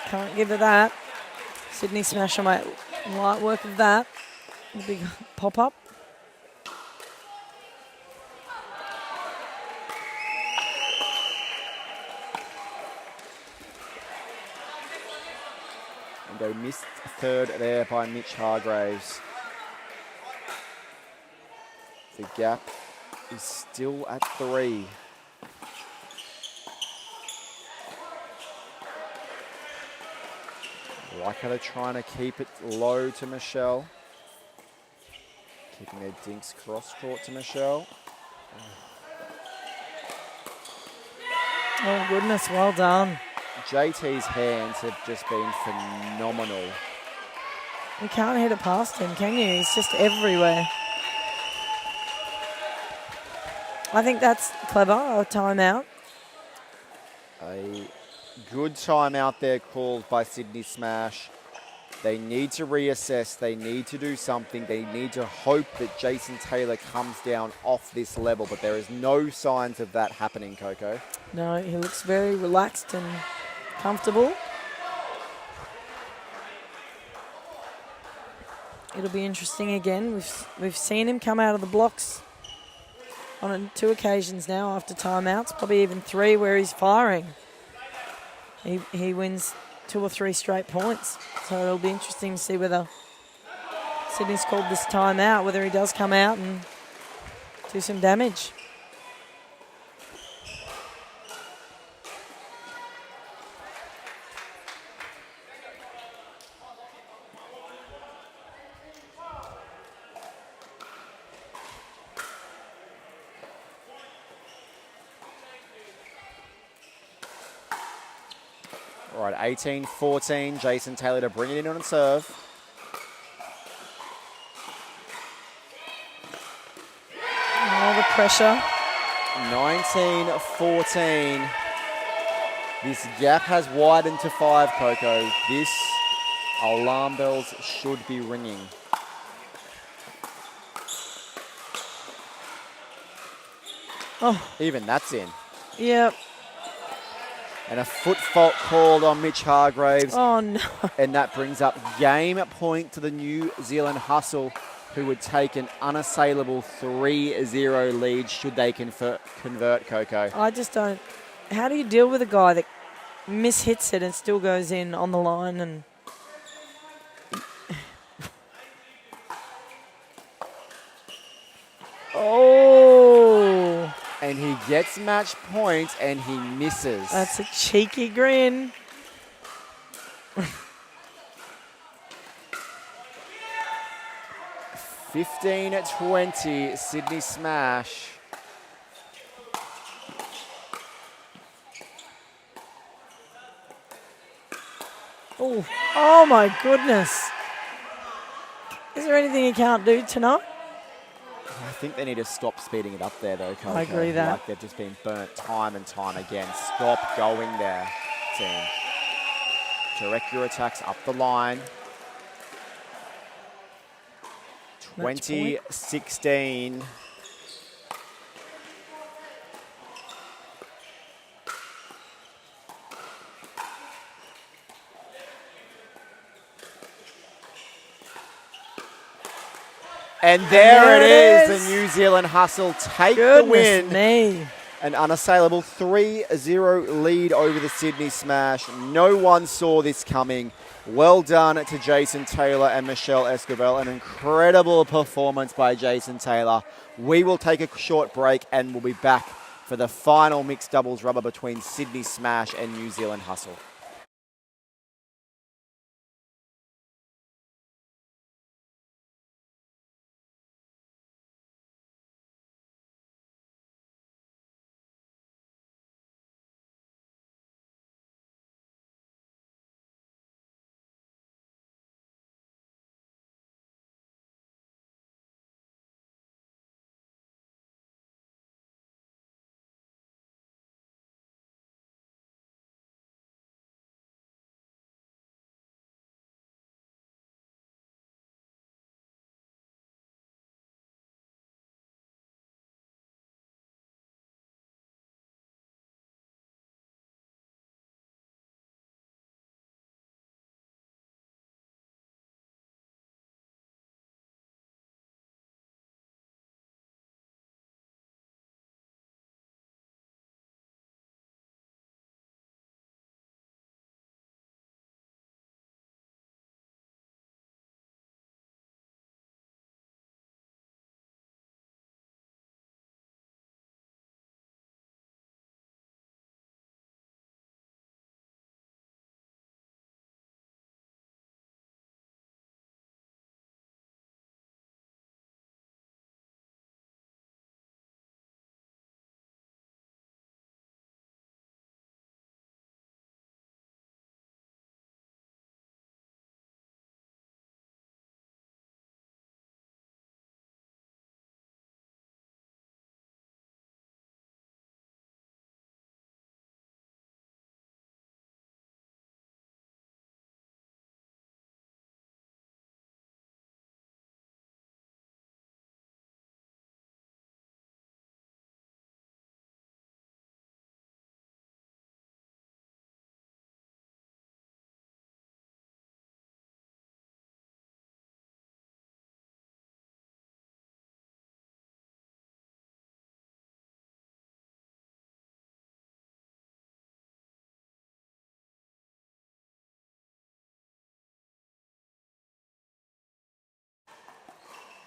Can't give her that. Sydney Smash on my light work of that. The big pop-up.
They missed third there by Mitch Hargraves. The gap is still at 3. Like how they're trying to keep it low to Michelle. Keeping their dinks cross court to Michelle.
Oh, goodness, well done.
JT's hands have just been phenomenal.
You can't hit it past him, can you? He's just everywhere. I think that's clever, a timeout.
A good timeout there called by Sydney Smash. They need to reassess. They need to do something. They need to hope that Jason Taylor comes down off this level, but there is no signs of that happening, Coco.
No, he looks very relaxed and comfortable. It'll be interesting again. We've seen him come out of the blocks on 2 occasions now after timeouts, probably even 3 where he's firing. He wins 2 or 3 straight points. So it'll be interesting to see whether Sydney's called this timeout, whether he does come out and do some damage.
All right, 18-14. Jason Taylor to bring it in on a serve.
Oh, the pressure.
19-14. This gap has widened to 5, Coco. This alarm bells should be ringing.
Oh.
Even that's in.
Yep.
And a foot fault called on Mitch Hargraves.
Oh, no.
And that brings up game point to the New Zealand Hustle, who would take an unassailable 3-0 lead should they convert, Coco.
I just don't... How do you deal with a guy that mishits it and still goes in on the line and... Oh!
And he gets match points and he misses.
That's a cheeky grin.
(15-20) Sydney Smash.
Oh, oh my goodness. Is there anything you can't do tonight?
I think they need to stop speeding it up there, though, Coco.
I agree that.
Like they've just been burnt time and time again. Stop going there, team. Direct your attacks up the line. 20-16. And there it is. The New Zealand Hustle take the win.
Me.
An unassailable 3-0 lead over the Sydney Smash. No one saw this coming. Well done to Jason Taylor and Michelle Escobar. An incredible performance by Jason Taylor. We will take a short break and we'll be back for the final mixed doubles rubber between Sydney Smash and New Zealand Hustle.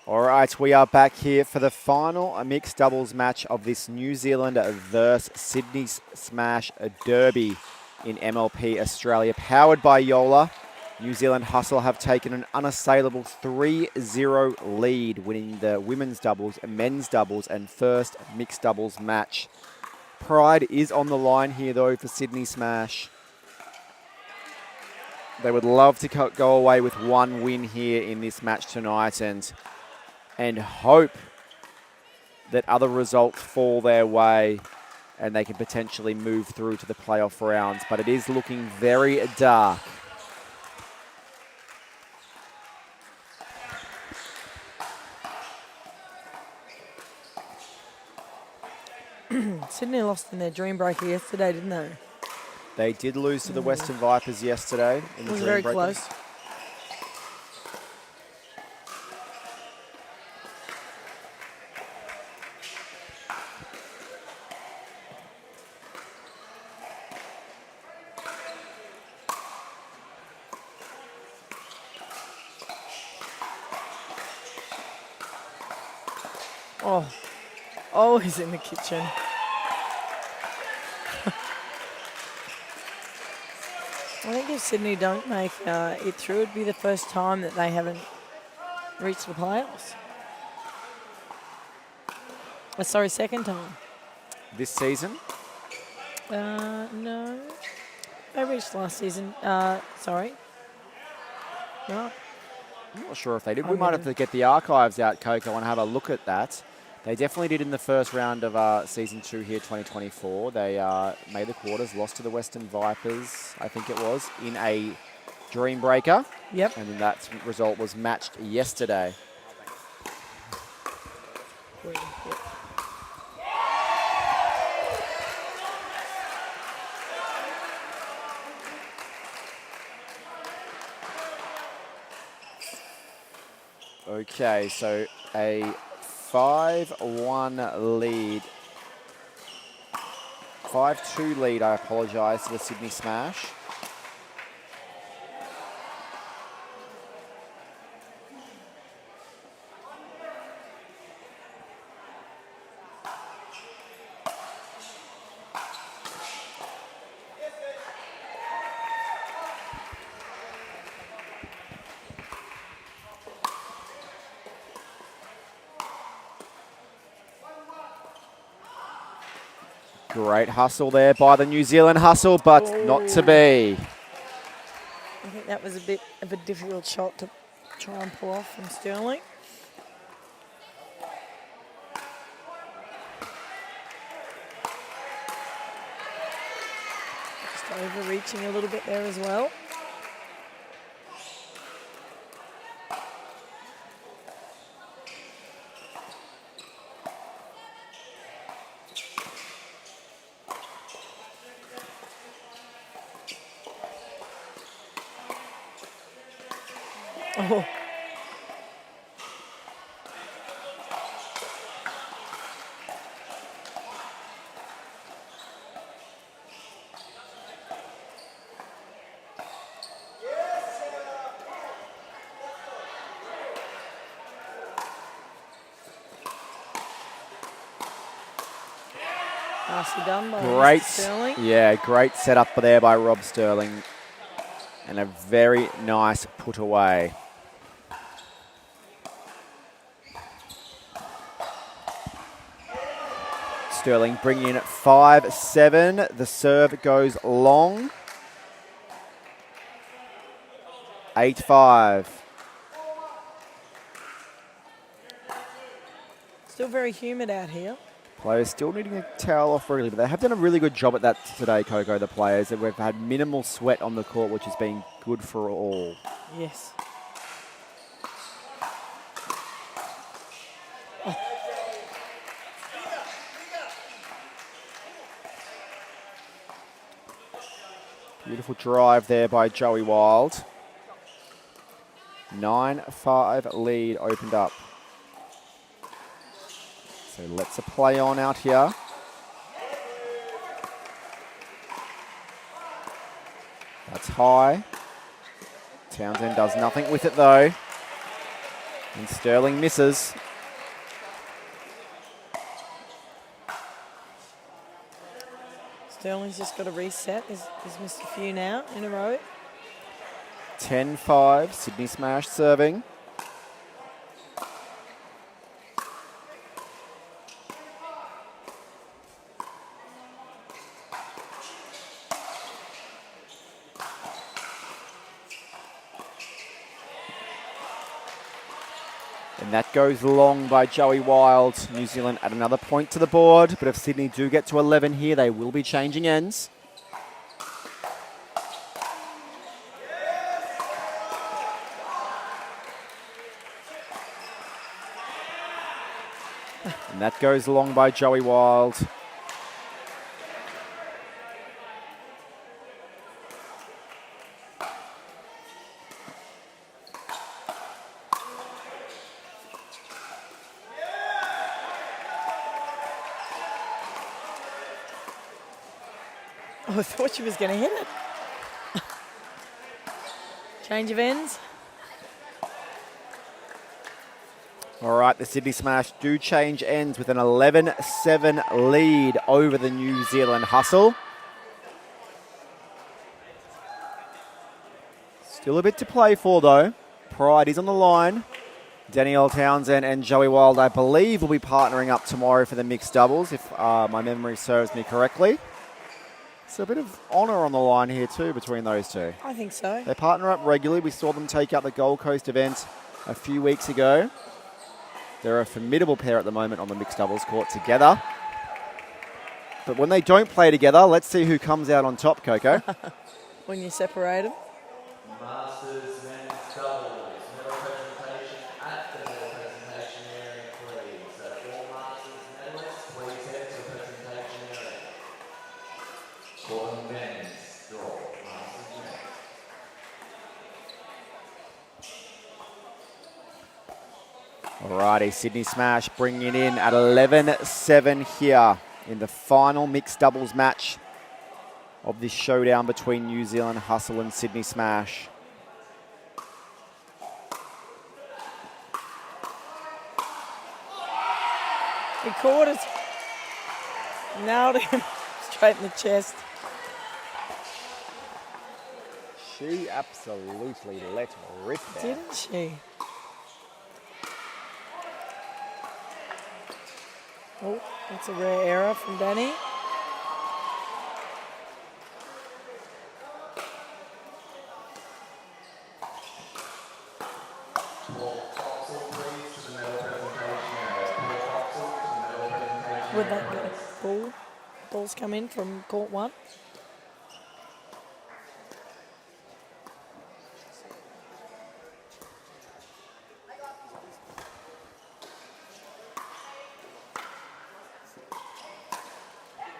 All right, we are back here for the final mixed doubles match of this New Zealand versus Sydney Smash Derby in MLP Australia, powered by Joola. New Zealand Hustle have taken an unassailable 3-0 lead, winning the women's doubles, men's doubles, and first mixed doubles match. Pride is on the line here, though, for Sydney Smash. They would love to go away with one win here in this match tonight and hope that other results fall their way and they can potentially move through to the playoff rounds. But it is looking very dark.
Sydney lost in their dream breaker yesterday, didn't they?
They did lose to the Western Vipers yesterday in the
It was
dream
very
breaker.
close. Oh, always in the kitchen. I think if Sydney don't make it through, it'd be the first time that they haven't reached the playoffs. Sorry, second time.
This season?
No. They reached last season. Sorry. No.
I'm not sure if they did. We might have to get the archives out, Coco, and have a look at that. They definitely did in the first round of Season 2 here, 2024. They made the quarters, lost to the Western Vipers, I think it was, in a dream breaker.
Yep.
And then that result was matched yesterday.
Yep.
Okay, so a 5-1 lead. 5-2 lead, I apologise, to the Sydney Smash. Great hustle there by the New Zealand Hustle, but not to be.
I think that was a bit of a difficult shot to try and pull off from Sterling. Just overreaching a little bit there as well. Oh. Nicely done by
Great,
Sterling.
yeah, great setup there by Rob Sterling, and a very nice put away. Sterling bringing in at 5-7. The serve goes long. 8-5.
Still very humid out here.
Players still needing a towel off really, but they have done a really good job at that today, Coco, the players. We've had minimal sweat on the court, which has been good for all.
Yes.
Beautiful drive there by Joey Wild. 9-5 lead opened up. So let's a play on out here. That's high. Townsend does nothing with it though. And Sterling misses.
Sterling's just got to reset. He's missed a few now in a row.
10-5, Sydney Smash serving. And that goes long by Joey Wild. New Zealand add another point to the board, but if Sydney do get to 11 here, they will be changing ends. And that goes long by Joey Wild.
Oh, I thought she was going to hit it. Change of ends.
All right, the Sydney Smash do change ends with an 11-7 lead over the New Zealand Hustle. Still a bit to play for, though. Pride is on the line. Danielle Townsend and Joey Wild, I believe, will be partnering up tomorrow for the mixed doubles, if my memory serves me correctly. So a bit of honour on the line here, too, between those two.
I think so.
They partner up regularly. We saw them take out the Gold Coast event a few weeks ago. They're a formidable pair at the moment on the mixed doubles court together. But when they don't play together, let's see who comes out on top, Coco.
When you separate them.
Masters men's doubles, medal presentation at the medal presentation area, please. So all Masters medalists, please head to the presentation area. For the men's draw, Masters men's.
Alrighty, Sydney Smash bringing it in at 11-7 here in the final mixed doubles match of this showdown between New Zealand Hustle and Sydney Smash.
He caught it. Nailed him straight in the chest.
She absolutely let rip there.
Didn't she? Oh, that's a rare error from Danny. Would that get balls come in from court one?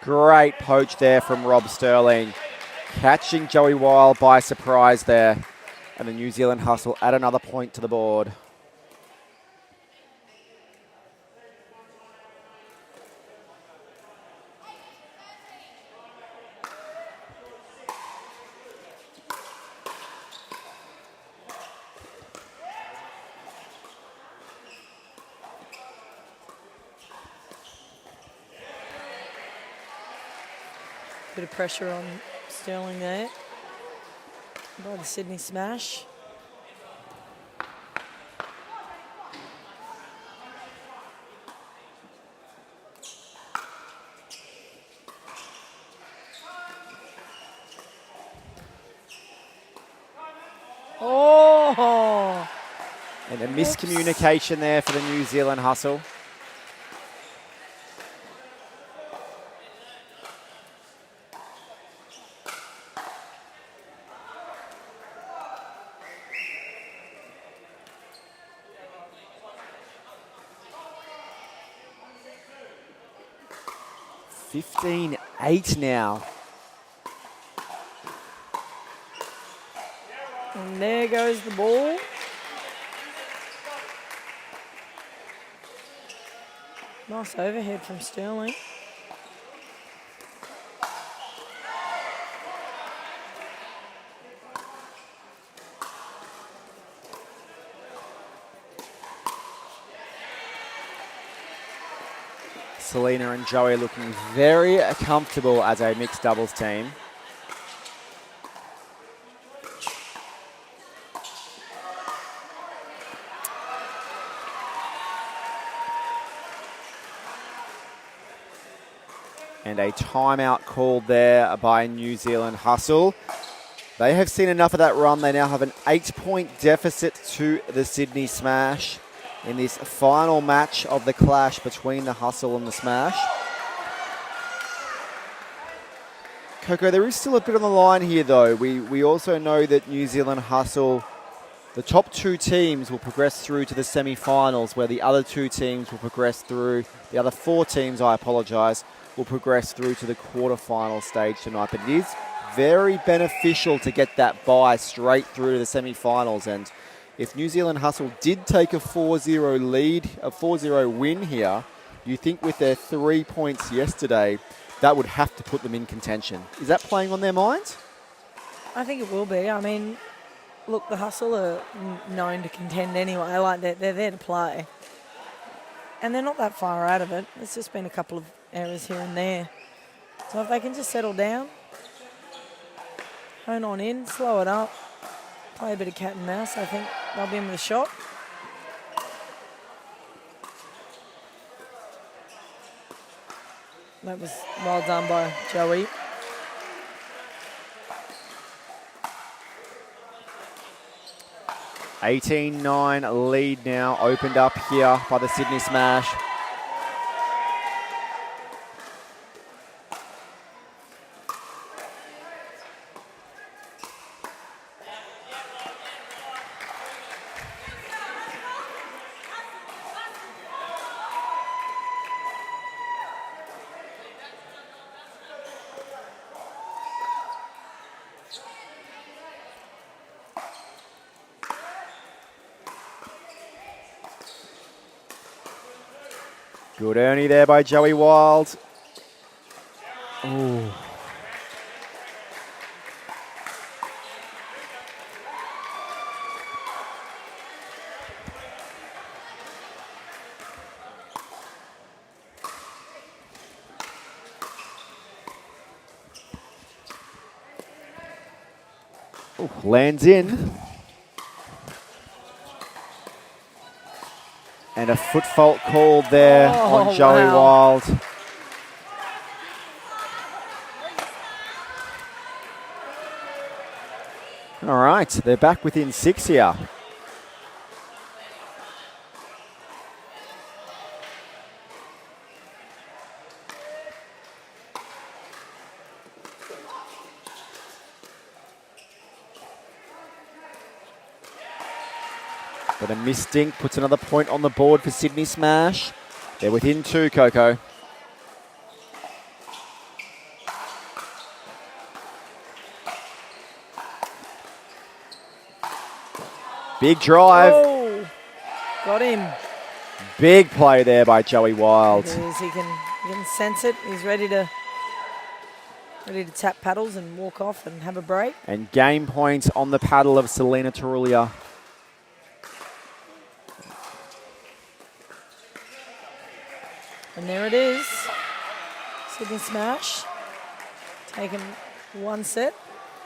Great poach there from Rob Sterling. Catching Joey Wild by surprise there. And the New Zealand Hustle add another point to the board.
Bit of pressure on Sterling there by the Sydney Smash. Oh!
And a miscommunication there for the New Zealand Hustle. (15-8) now.
And there goes the ball. Nice overhead from Sterling.
Selena and Joey looking very comfortable as a mixed doubles team. And a timeout called there by New Zealand Hustle. They have seen enough of that run. They now have an 8-point deficit to the Sydney Smash in this final match of the clash between the Hustle and the Smash. Coco, there is still a bit on the line here, though. We also know that New Zealand Hustle, the top 2 teams will progress through to the semi-finals, where the other 2 teams will progress through, the other 4 teams, I apologise, will progress through to the quarterfinal stage tonight. But it is very beneficial to get that bye straight through to the semi-finals. And if New Zealand Hustle did take a 4-0 lead, a 4-0 win here, you think with their 3 points yesterday, that would have to put them in contention. Is that playing on their minds?
I think it will be. I mean, look, the Hustle are known to contend anyway. Like they're there to play. And they're not that far out of it. It's just been a couple of errors here and there. So if they can just settle down, hone on in, slow it up, play a bit of cat and mouse, I think they'll be in with a shot. That was well done by Joey.
(18-9) lead now opened up here by the Sydney Smash. Good Ernie there by Joey Wild. Ooh. Ooh, lands in. And a foot fault called there on Joey Wild. All right, they're back within 6 here. But a missed dink puts another point on the board for Sydney Smash. They're within 2, Coco. Big drive.
Oh, got him.
Big play there by Joey Wild.
It is. He can sense it. He's ready to tap paddles and walk off and have a break.
And game points on the paddle of Selena Tarulia.
And there it is. Sydney Smash. Taking one set.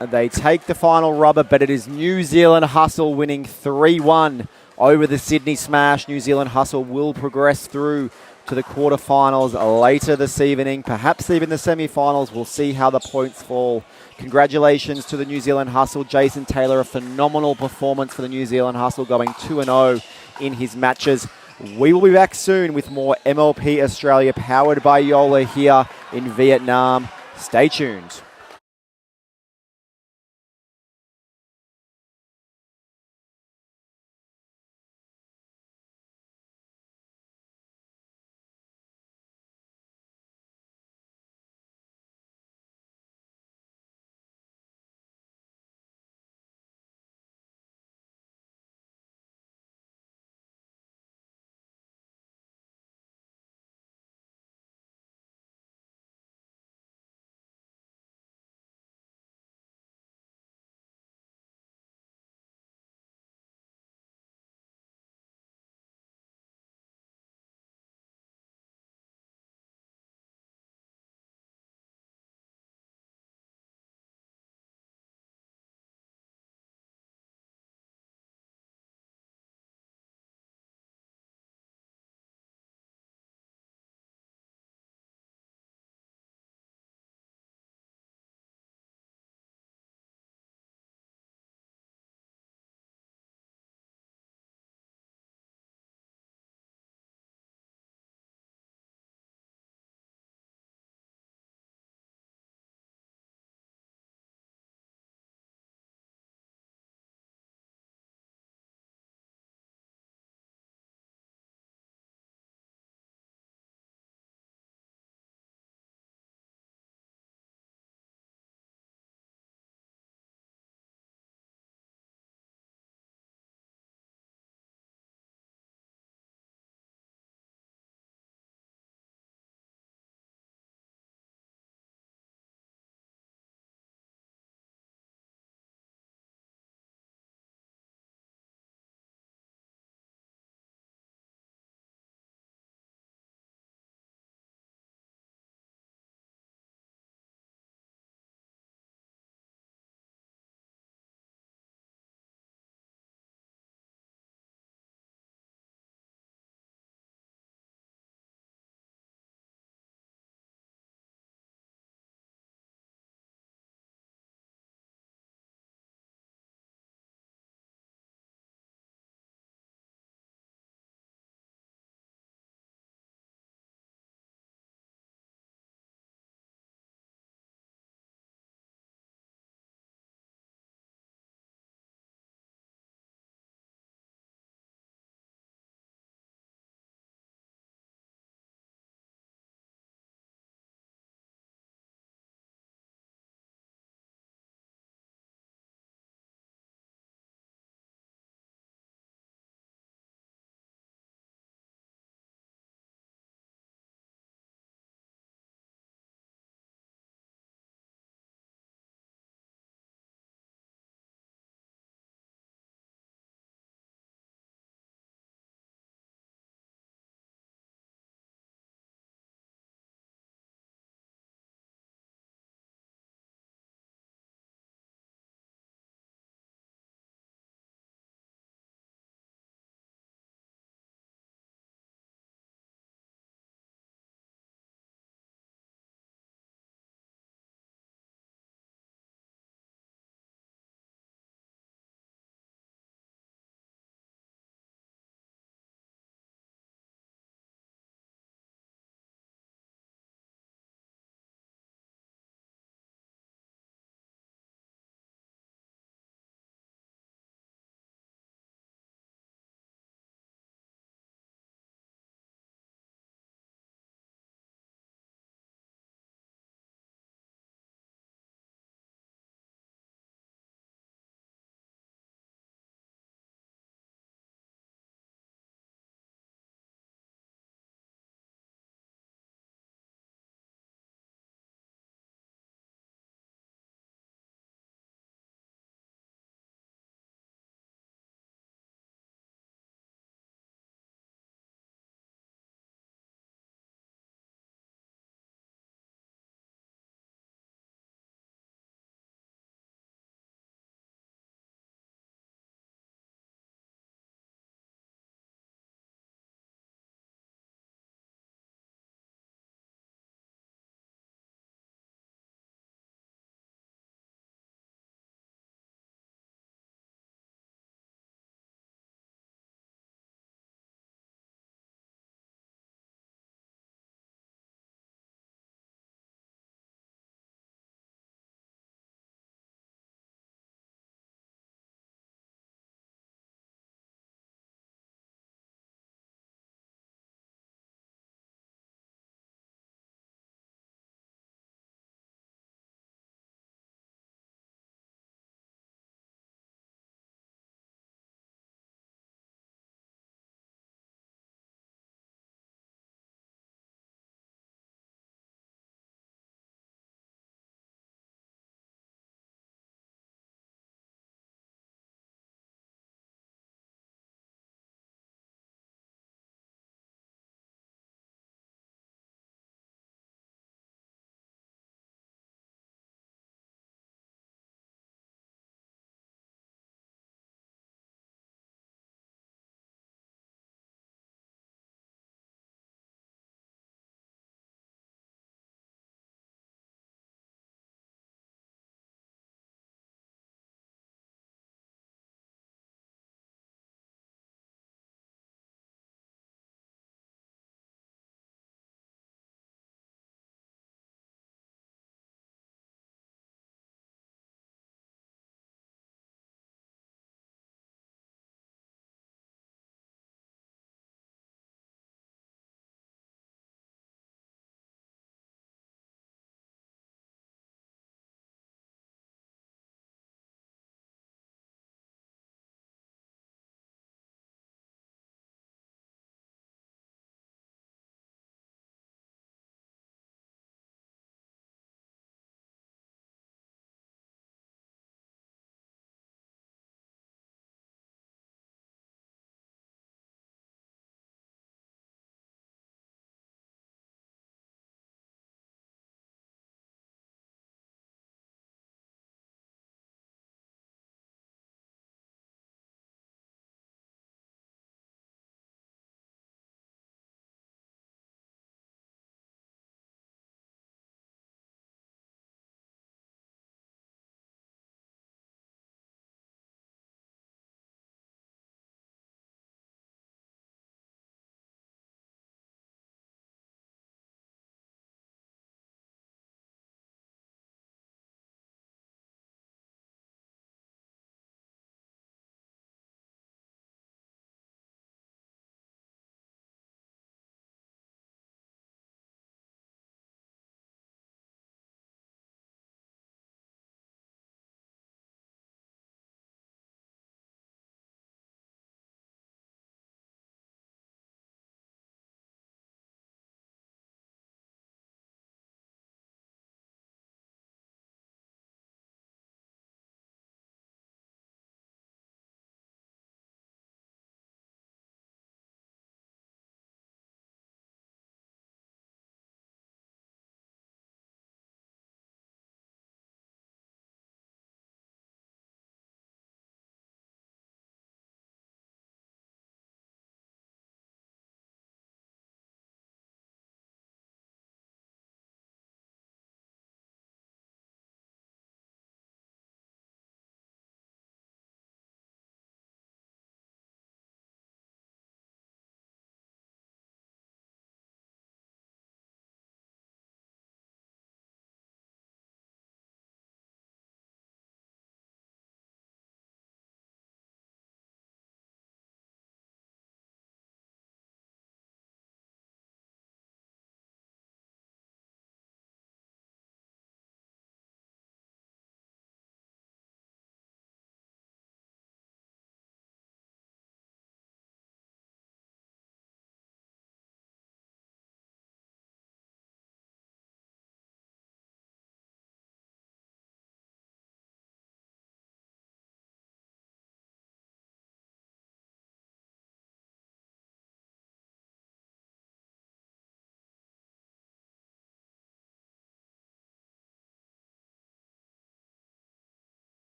And they take the final rubber, but it is New Zealand Hustle winning 3-1 over the Sydney Smash. New Zealand Hustle will progress through to the quarterfinals later this evening, perhaps even the semi-finals. We'll see how the points fall. Congratulations to the New Zealand Hustle. Jason Taylor, a phenomenal performance for the New Zealand Hustle, going 2-0 in his matches. We will be back soon with more MLP Australia powered by Joola here in Vietnam. Stay tuned.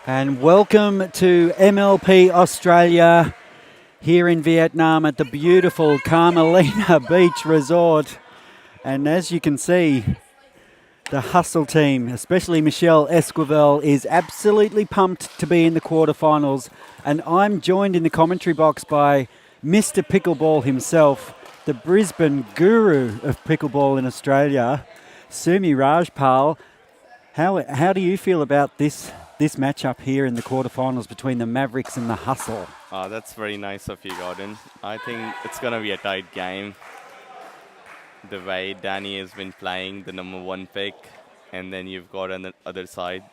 And welcome to MLP Australia here in Vietnam at the beautiful Carmelina Beach Resort. And as you can see, the Hustle team, especially Michelle Esquivel, is absolutely pumped to be in the quarterfinals. And I'm joined in the commentary box by Mr. Pickleball himself, the Brisbane guru of pickleball in Australia, Sumi Rajpal. How do you feel about this matchup here in the quarterfinals between the Mavericks and the Hustle?
That's very nice of you, Gordon. I think it's going to be a tight game. The way Danny has been playing, the number one pick, and then you've got on the other side,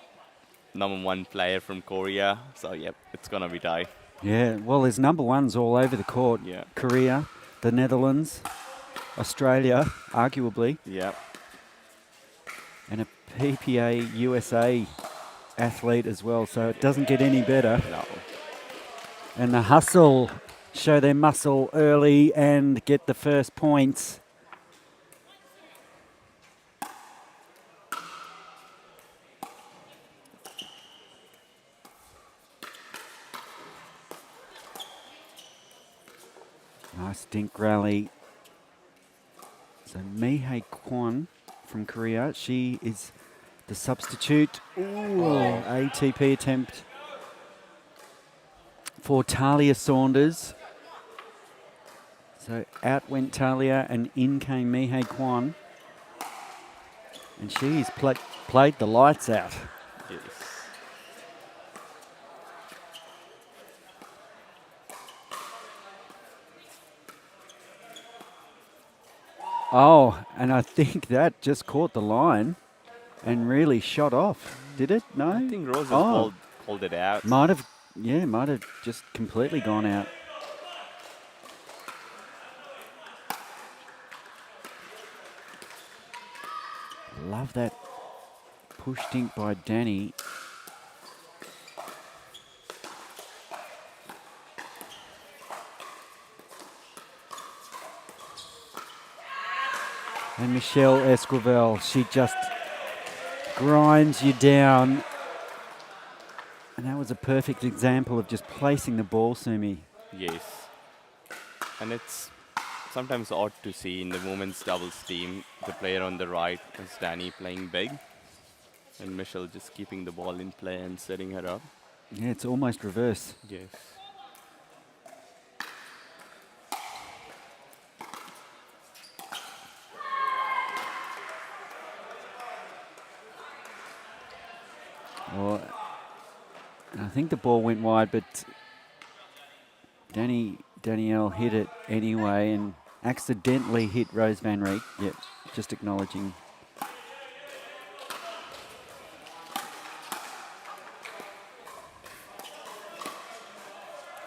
number one player from Korea. So, yep, it's going to be tight.
Yeah, well, there's number ones all over the court.
Yeah.
Korea, the Netherlands, Australia, arguably.
Yep.
And a PPA USA athlete as well, so it doesn't get any better.
No.
And the Hustle show their muscle early and get the first points. Nice dink rally. So Mihei Kwon from Korea, she is the substitute. Ooh, ATP attempt for Talia Saunders. So out went Talia and in came Mihei Kwon. And she's played the lights out.
Yes.
Oh, and I think that just caught the line and really shot off. Did it? No?
I think Rose has called it out.
Might have just completely gone out. Love that push dink by Danny. And Michelle Esquivel, she just grinds you down. And that was a perfect example of just placing the ball, Sumi.
Yes. And it's sometimes odd to see in the women's doubles team, the player on the right is Danny playing big. And Michelle just keeping the ball in play and setting her up.
Yeah, it's almost reverse.
Yes.
Well, I think the ball went wide, but Danielle hit it anyway and accidentally hit Rose Van Reek. Yep, just acknowledging.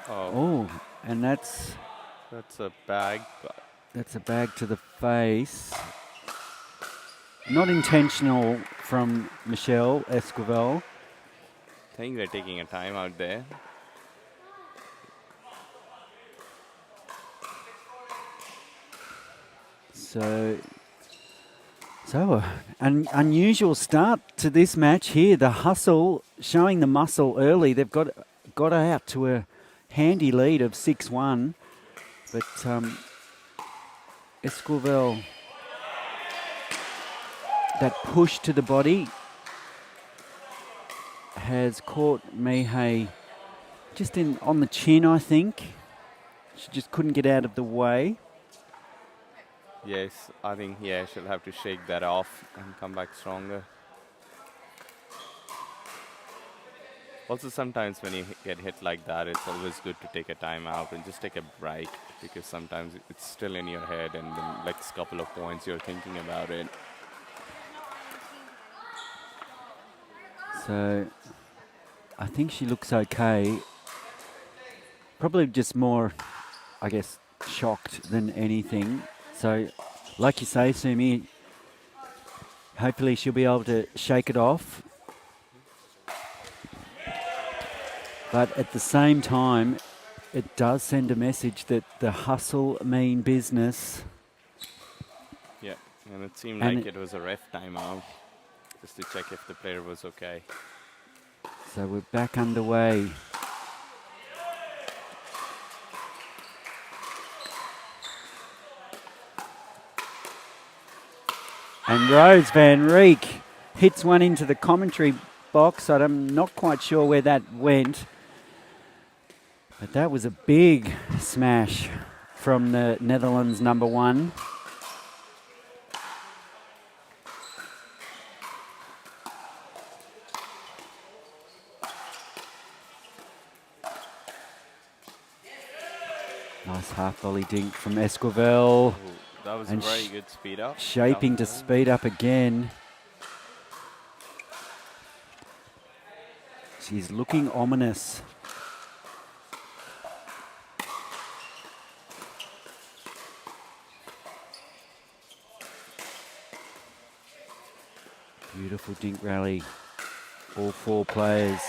Oh, and that's
a bag.
That's a bag to the face. Not intentional from Michelle Esquivel.
I think they're taking a time out there.
So an unusual start to this match here. The Hustle showing the muscle early. They've got out to a handy lead of 6-1, but Esquivel, that push to the body has caught Mihei just on the chin, I think. She just couldn't get out of the way.
Yes, I think, she'll have to shake that off and come back stronger. Also, sometimes when you get hit like that, it's always good to take a time out and just take a break, because sometimes it's still in your head and the next couple of points you're thinking about it.
So I think she looks okay. Probably just more, I guess, shocked than anything. So, like you say, Sumi, hopefully she'll be able to shake it off. But at the same time, it does send a message that the Hustle mean business.
Yeah, and it seemed like it was a ref timeout, just to check if the player was okay.
So we're back underway. And Rose Van Reek hits one into the commentary box. I'm not quite sure where that went. But that was a big smash from the Netherlands number 1. Nice half volley dink from Esquivel.
Ooh, that was a
And
very good speed up.
Shaping to speed up again. She's looking ominous. Beautiful dink rally. All 4 players.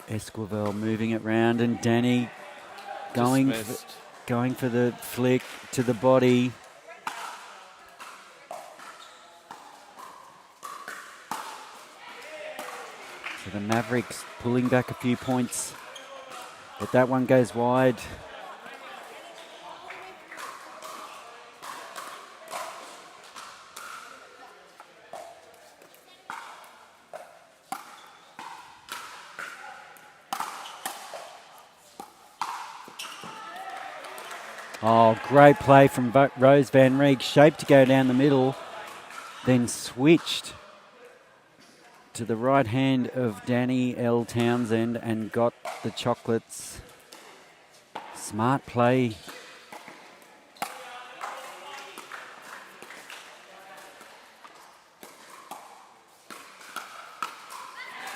Esquivel moving it round, and Danny going for the flick to the body. So the Mavericks pulling back a few points, but that one goes wide. Oh, great play from Rose Van Reek. Shaped to go down the middle, then switched to the right hand of Danny L. Townsend and got the chocolates. Smart play.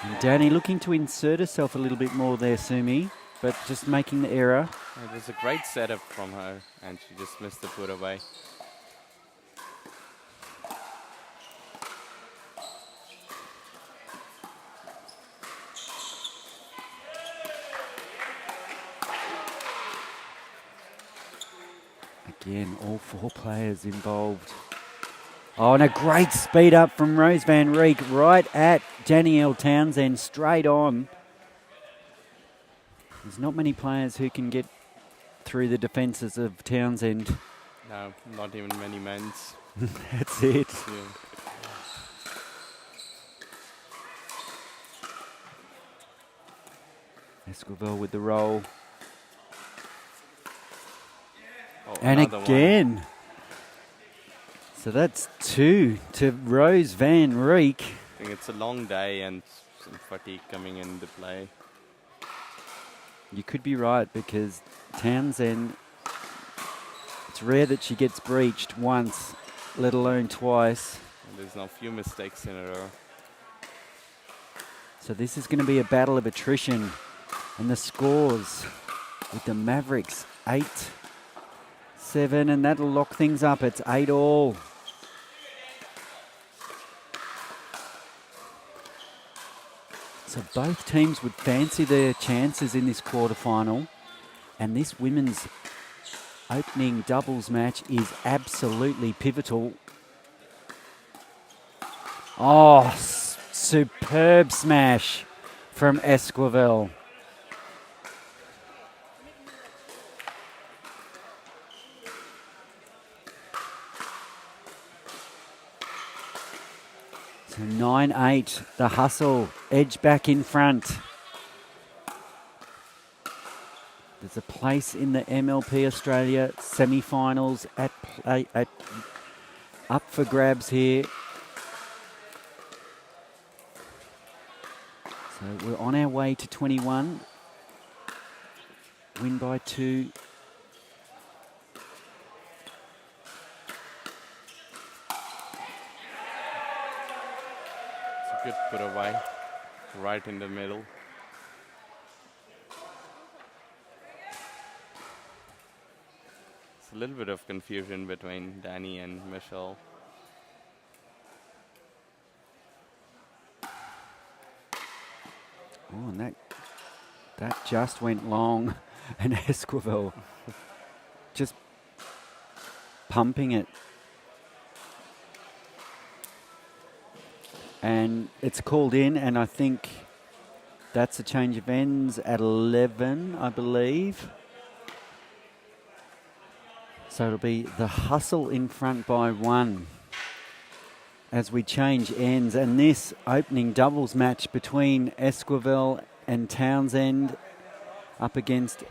And Danny looking to insert herself a little bit more there, Sumi, but just making the error.
It was a great setup from her, and she just missed the put away.
Again, all 4 players involved. Oh, and a great speed up from Rose Van Reek right at Danielle Townsend, straight on. There's not many players who can get through the defences of Townsend.
No, not even many men's.
That's it.
Yeah.
Esquivel with the roll.
Oh,
And
another
again. So that's 2 to Rose Van Reek.
I think it's a long day and some fatigue coming into play.
You could be right, because Townsend, it's rare that she gets breached once, let alone twice.
And there's now a few mistakes in a row.
So this is going to be a battle of attrition. And the scores with the Mavericks, 8-7, and that'll lock things up. It's 8-all. So both teams would fancy their chances in this quarterfinal, and this women's opening doubles match is absolutely pivotal. Oh, superb smash from Esquivel. So 9-8, the hustle, edge back in front. There's a place in the MLP Australia semi-finals at up for grabs here. So we're on our way to 21. Win by 2.
Good put away, right in the middle. It's a little bit of confusion between Danny and Michelle.
Oh, and that just went long, and Esquivel just pumping it. And it's called in, and I think that's a change of ends at 11, I believe. So it'll be the Hustle in front by 1 as we change ends. And this opening doubles match between Esquivel and Townsend up against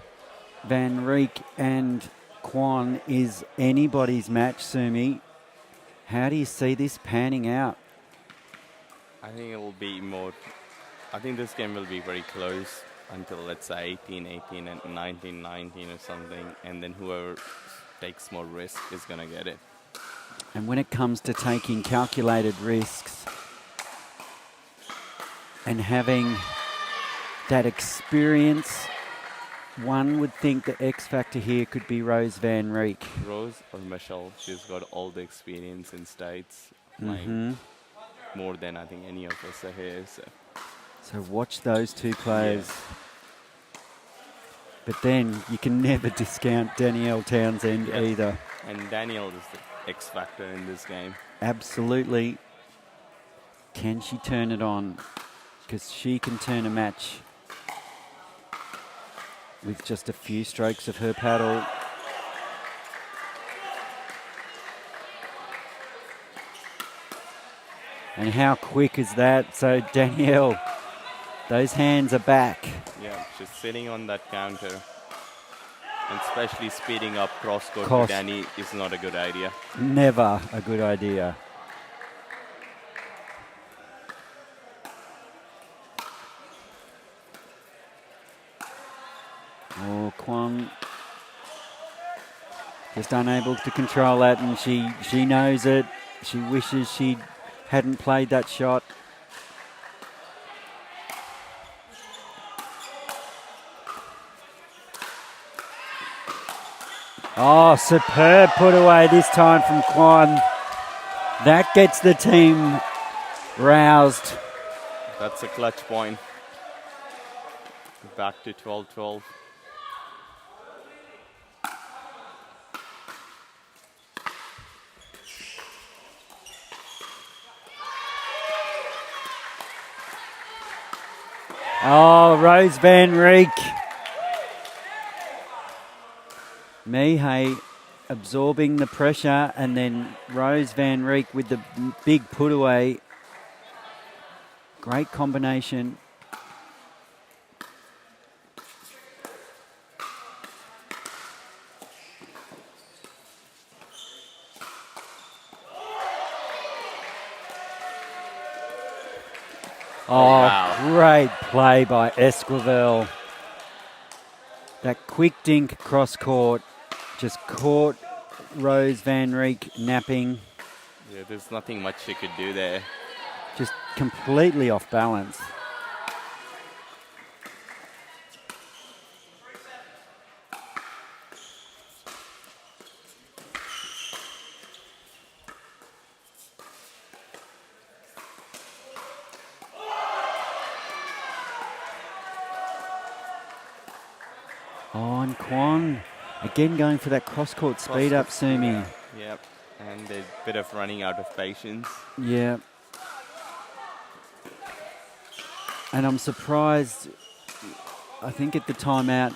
Van Rieck and Quan is anybody's match, Sumi. How do you see this panning out?
I think it will be more. I think this game will be very close until, let's say, 18-18 and 19-19 or something, and then whoever takes more risk is going to get it.
And when it comes to taking calculated risks and having that experience, one would think the X factor here could be Rose Van Rieck.
Rose or Michelle, she's got all the experience in states, playing more than I think any of us are here.
So watch those two players. But then you can never discount Danielle Townsend either.
And Danielle is the X factor in this game.
Absolutely. Can she turn it on? Because she can turn a match with just a few strokes of her paddle. And how quick is that? So Danielle, those hands are back.
Yeah, she's sitting on that counter. And especially speeding up cross-court to Danny is not a good idea.
Never a good idea. Oh, Kwon just unable to control that, and she knows it. She wishes she hadn't played that shot. Oh, superb put away this time from Kwon. That gets the team roused.
That's a clutch point. Back to 12-12.
Oh, Rose Van Rieck. Mihai absorbing the pressure, and then Rose Van Rieck with the big put away. Great combination. Oh,
wow.
Great play by Esquivel. That quick dink cross court just caught Rose Van Rieck napping.
Yeah, there's nothing much she could do there.
Just completely off balance. Oh, and Kwon again going for that cross-court speed up, Sumi.
Yep, and a bit of running out of patience.
Yeah. And I'm surprised, I think at the timeout,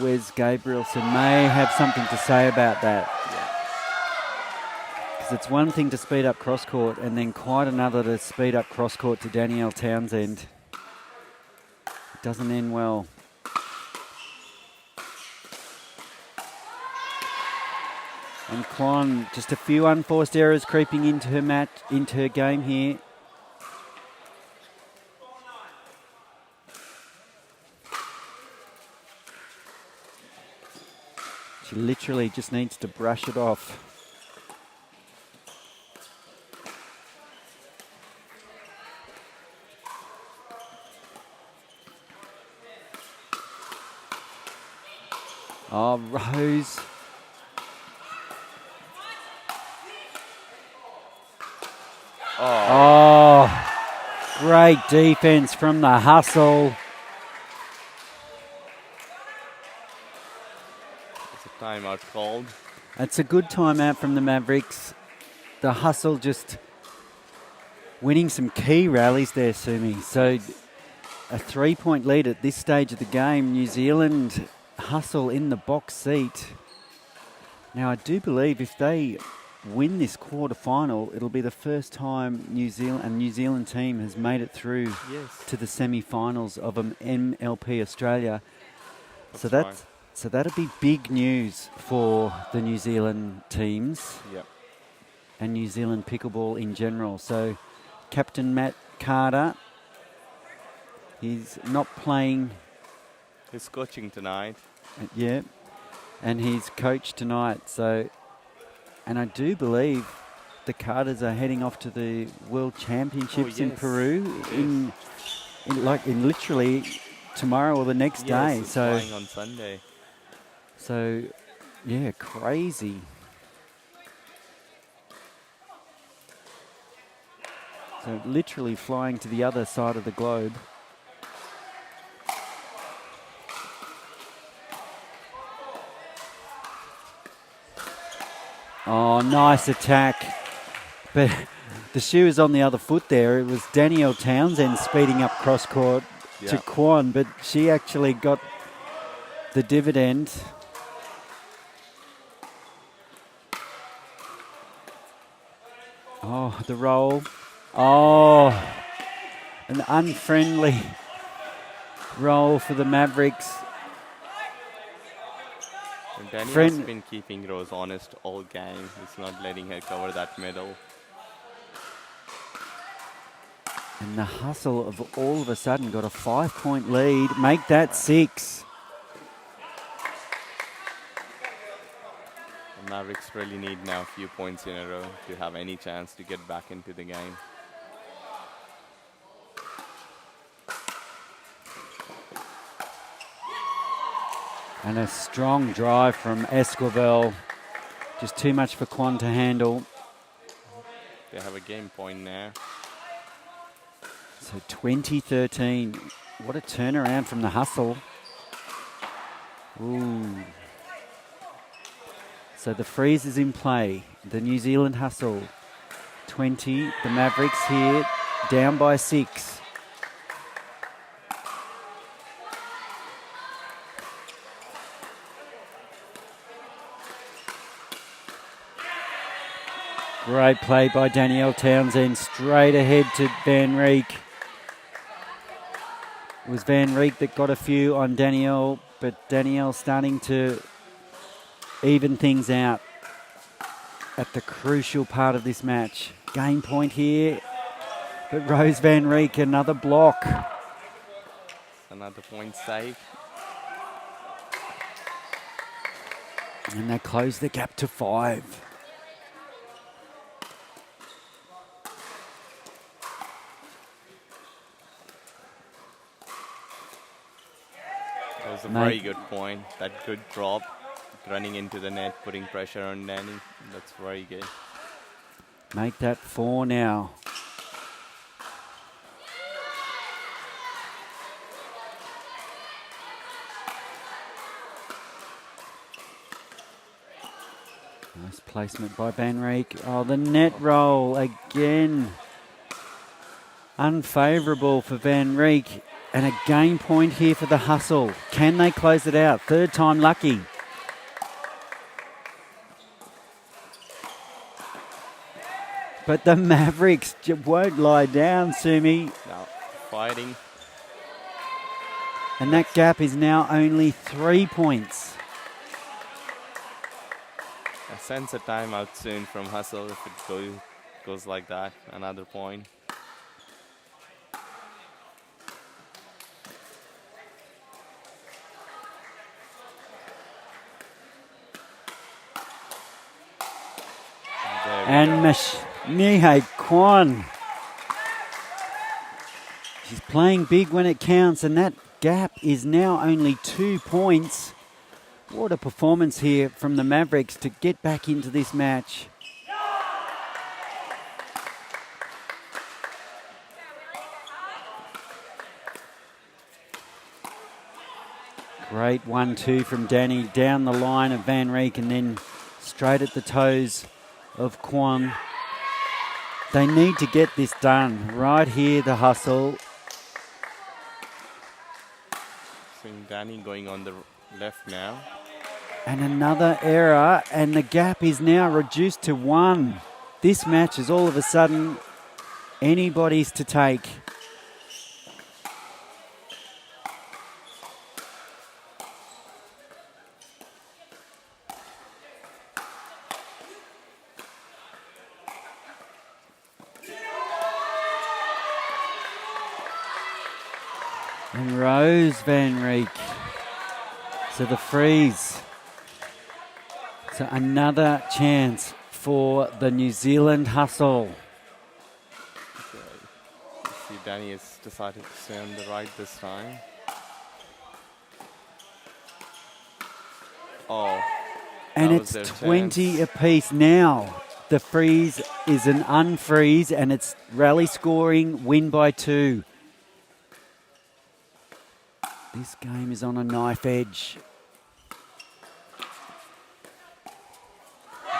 Wes Gabrielson may have something to say about that. Because it's one thing to speed up cross-court and then quite another to speed up cross-court to Danielle Townsend. It doesn't end well. And Kwon, just a few unforced errors creeping into her game here. She literally just needs to brush it off. Oh, Rose. Oh, great defense from the Hustle.
It's a timeout called.
It's a good timeout from the Mavericks. The hustle just winning some key rallies there, Sumi. So a 3-point lead at this stage of the game. New Zealand hustle in the box seat. Now, I do believe if they win this quarterfinal, it'll be the first time New Zealand team has made it through to the semi-finals of an MLP Australia. So that'd be big news for the New Zealand teams and New Zealand pickleball in general. So Captain Matt Carter, he's not playing.
He's coaching tonight.
Yeah, and he's coached tonight. So, and I do believe the Carters are heading off to the World Championships in Peru in literally tomorrow or the next day. So
playing on Sunday.
So, yeah, crazy. So literally flying to the other side of the globe. Oh, nice attack. But the shoe is on the other foot there. It was Danielle Townsend speeding up cross court to Quan, but she actually got the dividend. Oh, the roll. Oh, an unfriendly roll for the Mavericks.
And Danny has been keeping Rose honest all game. He's not letting her cover that middle.
And the hustle of all of a sudden got a 5-point lead. Make that 6.
The Mavericks really need now a few points in a row to have any chance to get back into the game.
And a strong drive from Esquivel. Just too much for Quan to handle.
They have a game point now.
So 2013. What a turnaround from the hustle. Ooh. So the freeze is in play. The New Zealand hustle. 20. The Mavericks here down by 6. Great play by Danielle Townsend, straight ahead to Van Rieck. It was Van Rieck that got a few on Danielle, but Danielle starting to even things out at the crucial part of this match. Game point here, but Rose Van Rieck, another block.
Another point save.
And they close the gap to 5.
That was a very good point. That good drop, running into the net, putting pressure on Danny. That's very good.
Make that 4 now. Nice placement by Van Rieck. Oh, the net roll again. Unfavourable for Van Rieck. And a game point here for the hustle. Can they close it out? Third time lucky. But the Mavericks won't lie down, Sumi.
Now fighting.
And that gap is now only 3 points.
I sense a timeout soon from Hustle if it goes like that. Another point.
And Mihai Kwan. She's playing big when it counts, and that gap is now only 2 points. What a performance here from the Mavericks to get back into this match. Great 1-2 from Danny down the line of Van Rieck, and then straight at the toes of Kwon. They need to get this done. Right here, the hustle.
Seeing Danny going on the left now.
And another error, and the gap is now reduced to 1. This match is all of a sudden anybody's to take. And Rose Van Rieck. So the freeze. So another chance for the New Zealand hustle.
See, Danny has decided to stay on the right this time. Oh.
And
that was
it's
their
20
chance.
apiece now. The freeze is an unfreeze, and it's rally scoring, win by 2. This game is on a knife edge.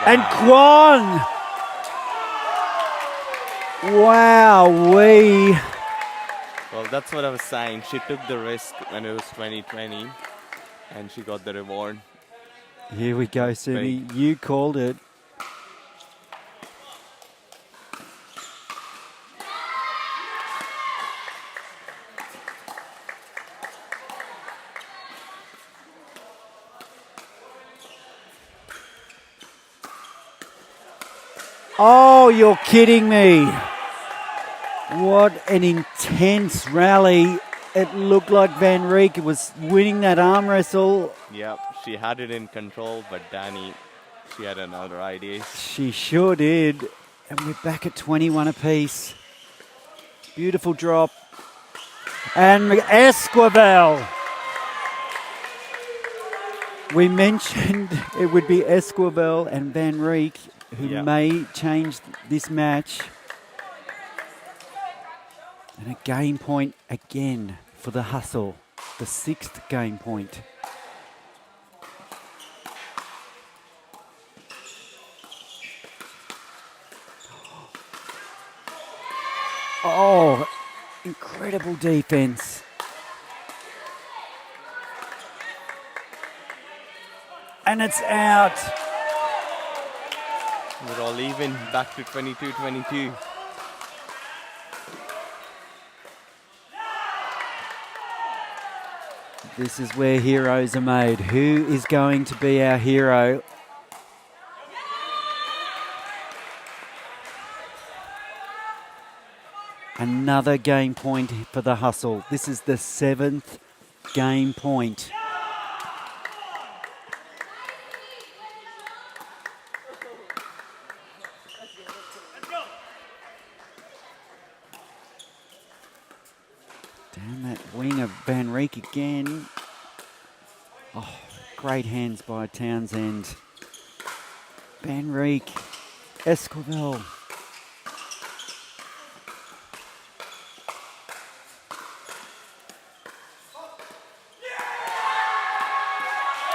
And Kwon! Wow-wee.
Well, that's what I was saying. She took the risk when it was 2020, and she got the reward.
Here we go, Sumi. You called it. Oh, you're kidding me. What an intense rally. It looked like Van Rieck was winning that arm wrestle.
Yep, she had it in control, but Danny, she had another idea.
She sure did. And we're back at 21 apiece. Beautiful drop. And Esquivel. We mentioned it would be Esquivel and Van Rieck who may change this match. And a game point again for the hustle. The 6th game point. Oh, incredible defense. And it's out.
We're all even, back to 22-22.
This is where heroes are made. Who is going to be our hero? Another game point for the hustle. This is the 7th game point. Down that wing of Van Rieck again. Oh, great hands by Townsend. Van Rieck, Esquivel.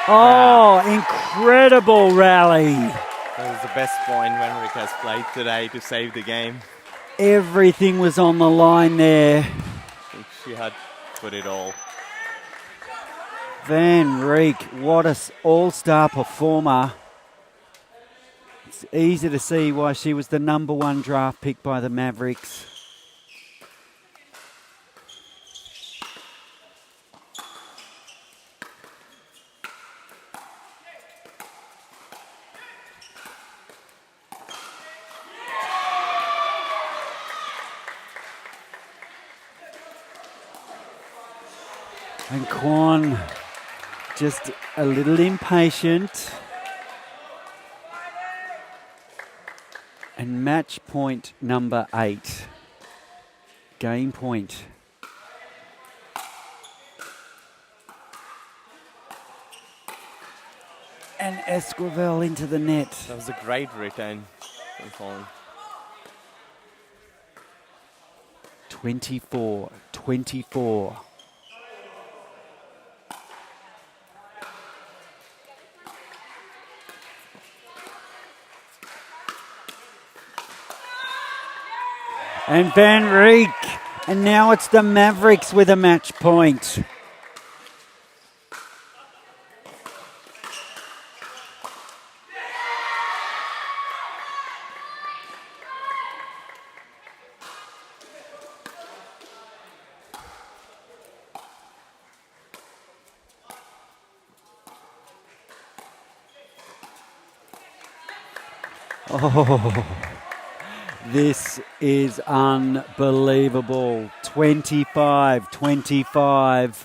Oh, incredible rally.
That was the best point Van Rieck has played today to save the game.
Everything was on the line there.
I think she had put it all.
Van Rieck, what an all-star performer. It's easy to see why she was the #1 draft pick by the Mavericks. And Kwon just a little impatient. And match point number 8. Game point. And Esquivel into the net.
That was a great return from Kwon.
24-24. And Van Rieck. And now it's the Mavericks with a match point. Oh, this is unbelievable. 25-25.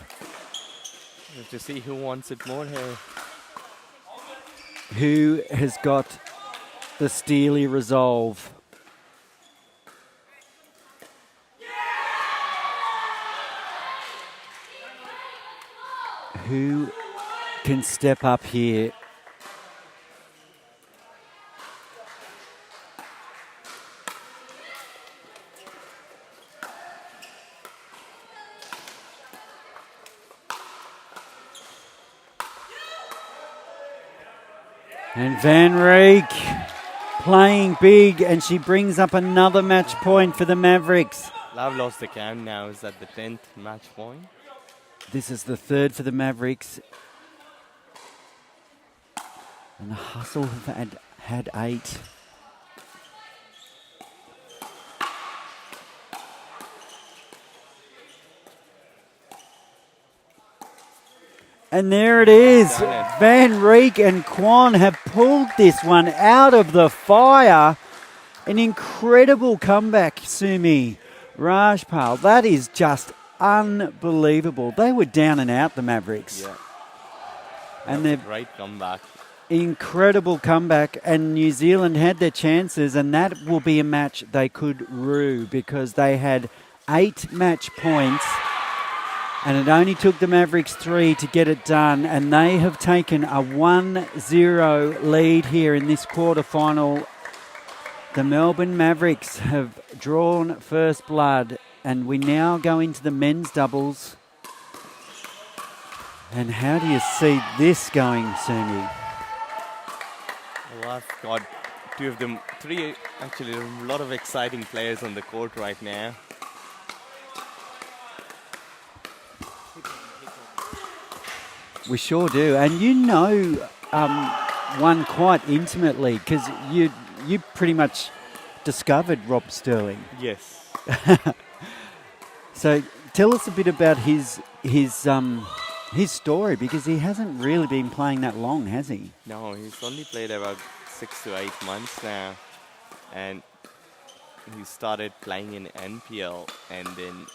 To see who wants it more here.
Who has got the steely resolve? Who can step up here? And Van Rieck playing big, and she brings up another match point for the Mavericks.
I've lost the count now. Is that the 10th match point?
This is the third for the Mavericks. And the Hustle have had 8. And there it is. Van Rieck and Kwon have pulled this one out of the fire. An incredible comeback, Sumi Rajpal. That is just unbelievable. They were down and out, the Mavericks.
Yeah.
And they're
Great comeback.
incredible comeback. And New Zealand had their chances, and that will be a match they could rue because they had 8 match points. And it only took the Mavericks 3 to get it done. And they have taken a 1-0 lead here in this quarterfinal. The Melbourne Mavericks have drawn first blood. And we now go into the men's doubles. And how do you see this going, Sumi?
Well, I've got 2 of them, 3, actually, a lot of exciting players on the court right now.
We sure do. And you know one quite intimately because you pretty much discovered Rob Sterling.
Yes.
So tell us a bit about his story because he hasn't really been playing that long, has he?
No, he's only played about 6 to 8 months now. And he started playing in NPL, and then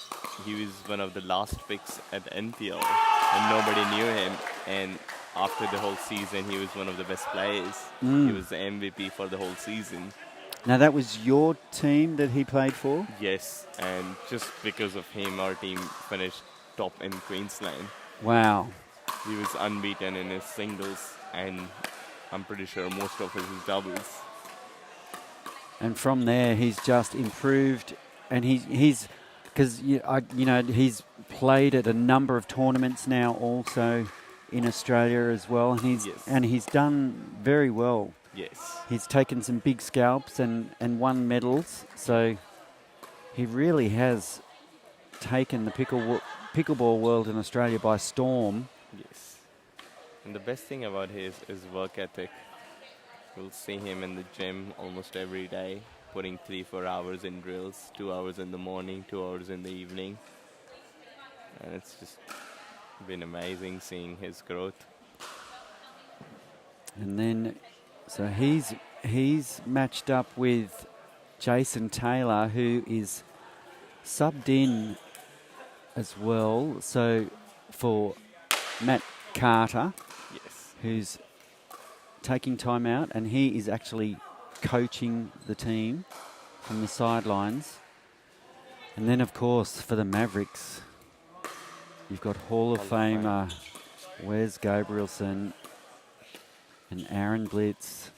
he was one of the last picks at NPL, and nobody knew him. And after the whole season, he was one of the best players. He was the MVP for the whole season.
Now, that was your team that he played for?
Yes, and just because of him, our team finished top in Queensland.
Wow.
He was unbeaten in his singles, and I'm pretty sure most of his doubles.
And from there, he's just improved, and he's because he's played at a number of tournaments now, also in Australia as well, and he's done very well.
Yes.
He's taken some big scalps and won medals, so he really has taken the pickleball world in Australia by storm.
Yes. And the best thing about his is work ethic. You'll see him in the gym almost every day, putting 3-4 hours in drills, 2 hours in the morning, 2 hours in the evening. And it's just been amazing seeing his growth.
And then, so he's matched up with Jason Taylor, who is subbed in as well. So for Matt Carter,
Yes.
who's taking time out, and he is actually coaching the team from the sidelines. And then, of course, for the Mavericks, you've got Hall of Famer Wes Gabrielson and Aaron Blitz.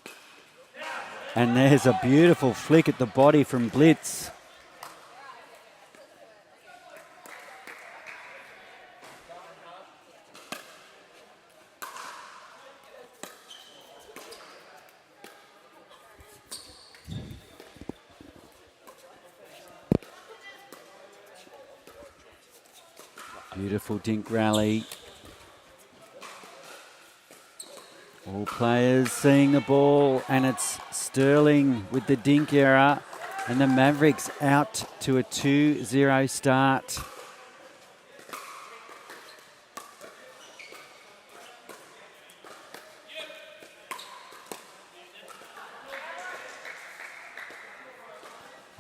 And there's a beautiful flick at the body from Blitz. Beautiful dink rally. All players seeing the ball, and it's Sterling with the dink error, and the Mavericks out to a 2-0 start.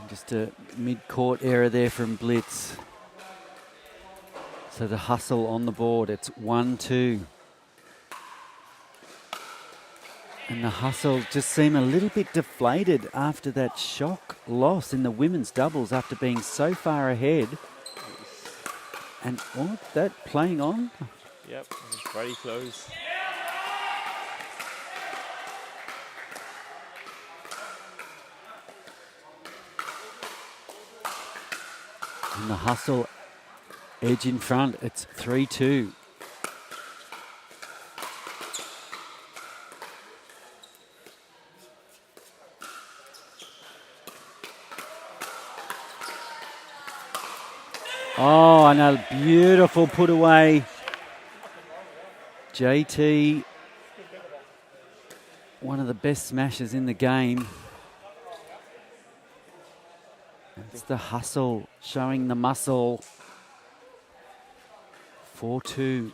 Just a mid-court error there from Blitz. So the hustle on the board, it's 1-2. And the hustle just seem a little bit deflated after that shock loss in the women's doubles after being so far ahead. And oh, that playing on.
Yep, it's very close.
And the hustle edge in front, it's 3-2. Oh, and a beautiful put away. JT, one of the best smashers in the game. It's the hustle showing the muscle. 4-2.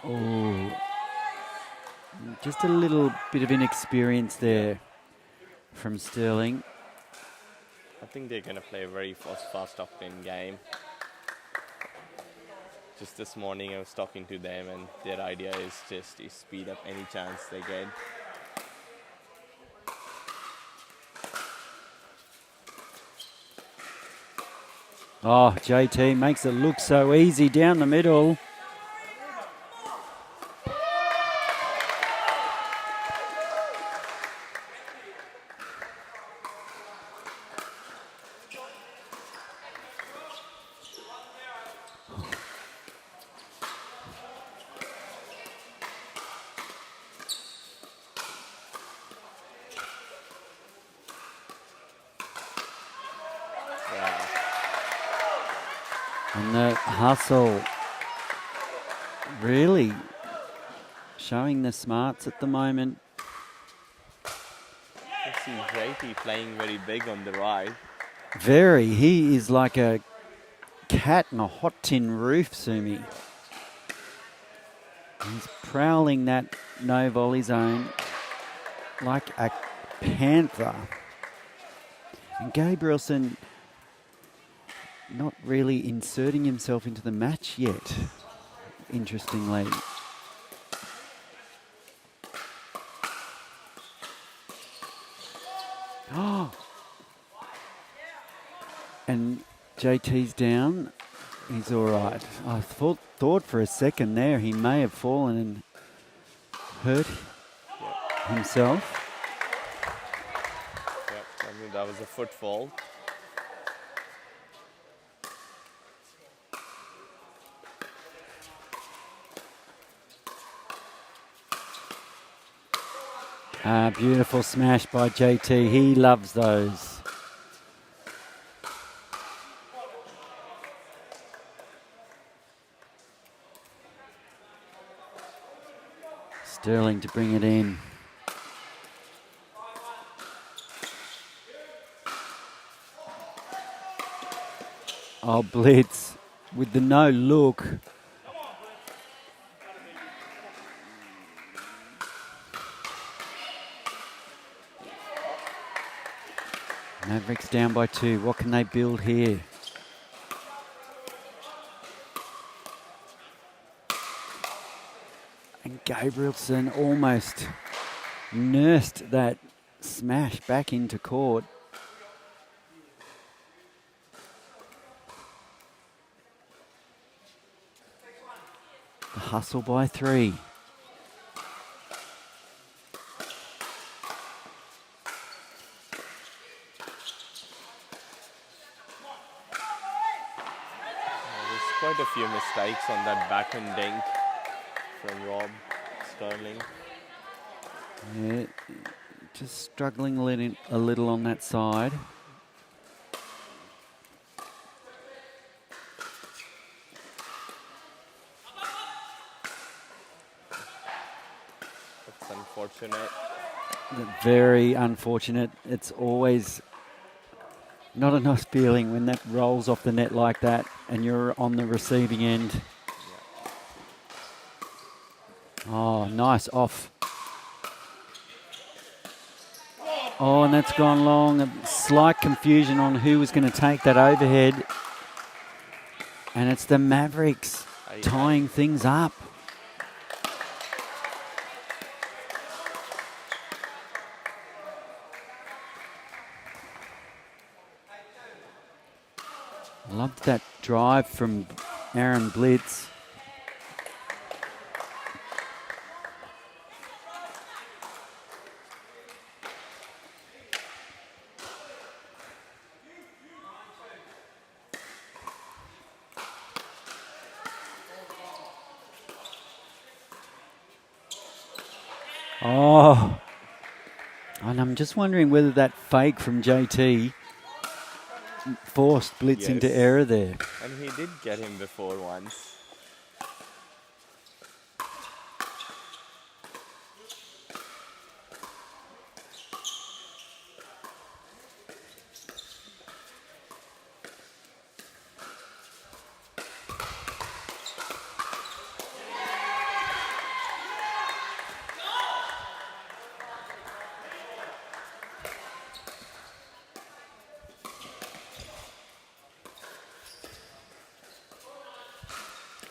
Oh, just a little bit of inexperience there from Sterling.
I think they're going to play a very fast octane game. Just this morning I was talking to them, and their idea is just to speed up any chance they get.
Oh, JT makes it look so easy down the middle. And the hustle really showing the smarts at the moment.
I see JT playing very big on the right.
Very. He is like a cat in a hot tin roof, Sumi. He's prowling that no volley zone like a panther. And Gabrielson not really inserting himself into the match yet, interestingly. Oh! And JT's down. He's all right. I thought for a second there he may have fallen and hurt himself.
Yep, I mean, that was a foot fault.
Beautiful smash by JT. He loves those. Sterling to bring it in. Oh, Blitz with the no look. Mavericks down by 2. What can they build here? And Gabrielson almost nursed that smash back into court. The hustle by 3.
Quite a few mistakes on that backhand dink from Rob Sterling.
Yeah, Just struggling a little on that side.
It's unfortunate.
Very unfortunate. It's always not a nice feeling when that rolls off the net like that and you're on the receiving end. Oh, nice off. Oh, and that's gone long. A slight confusion on who was going to take that overhead. And it's the Mavericks tying things up. Loved that drive from Aaron Blitz. Oh, and I'm just wondering whether that fake from JT forced Blitz into error there.
And he did get him before once.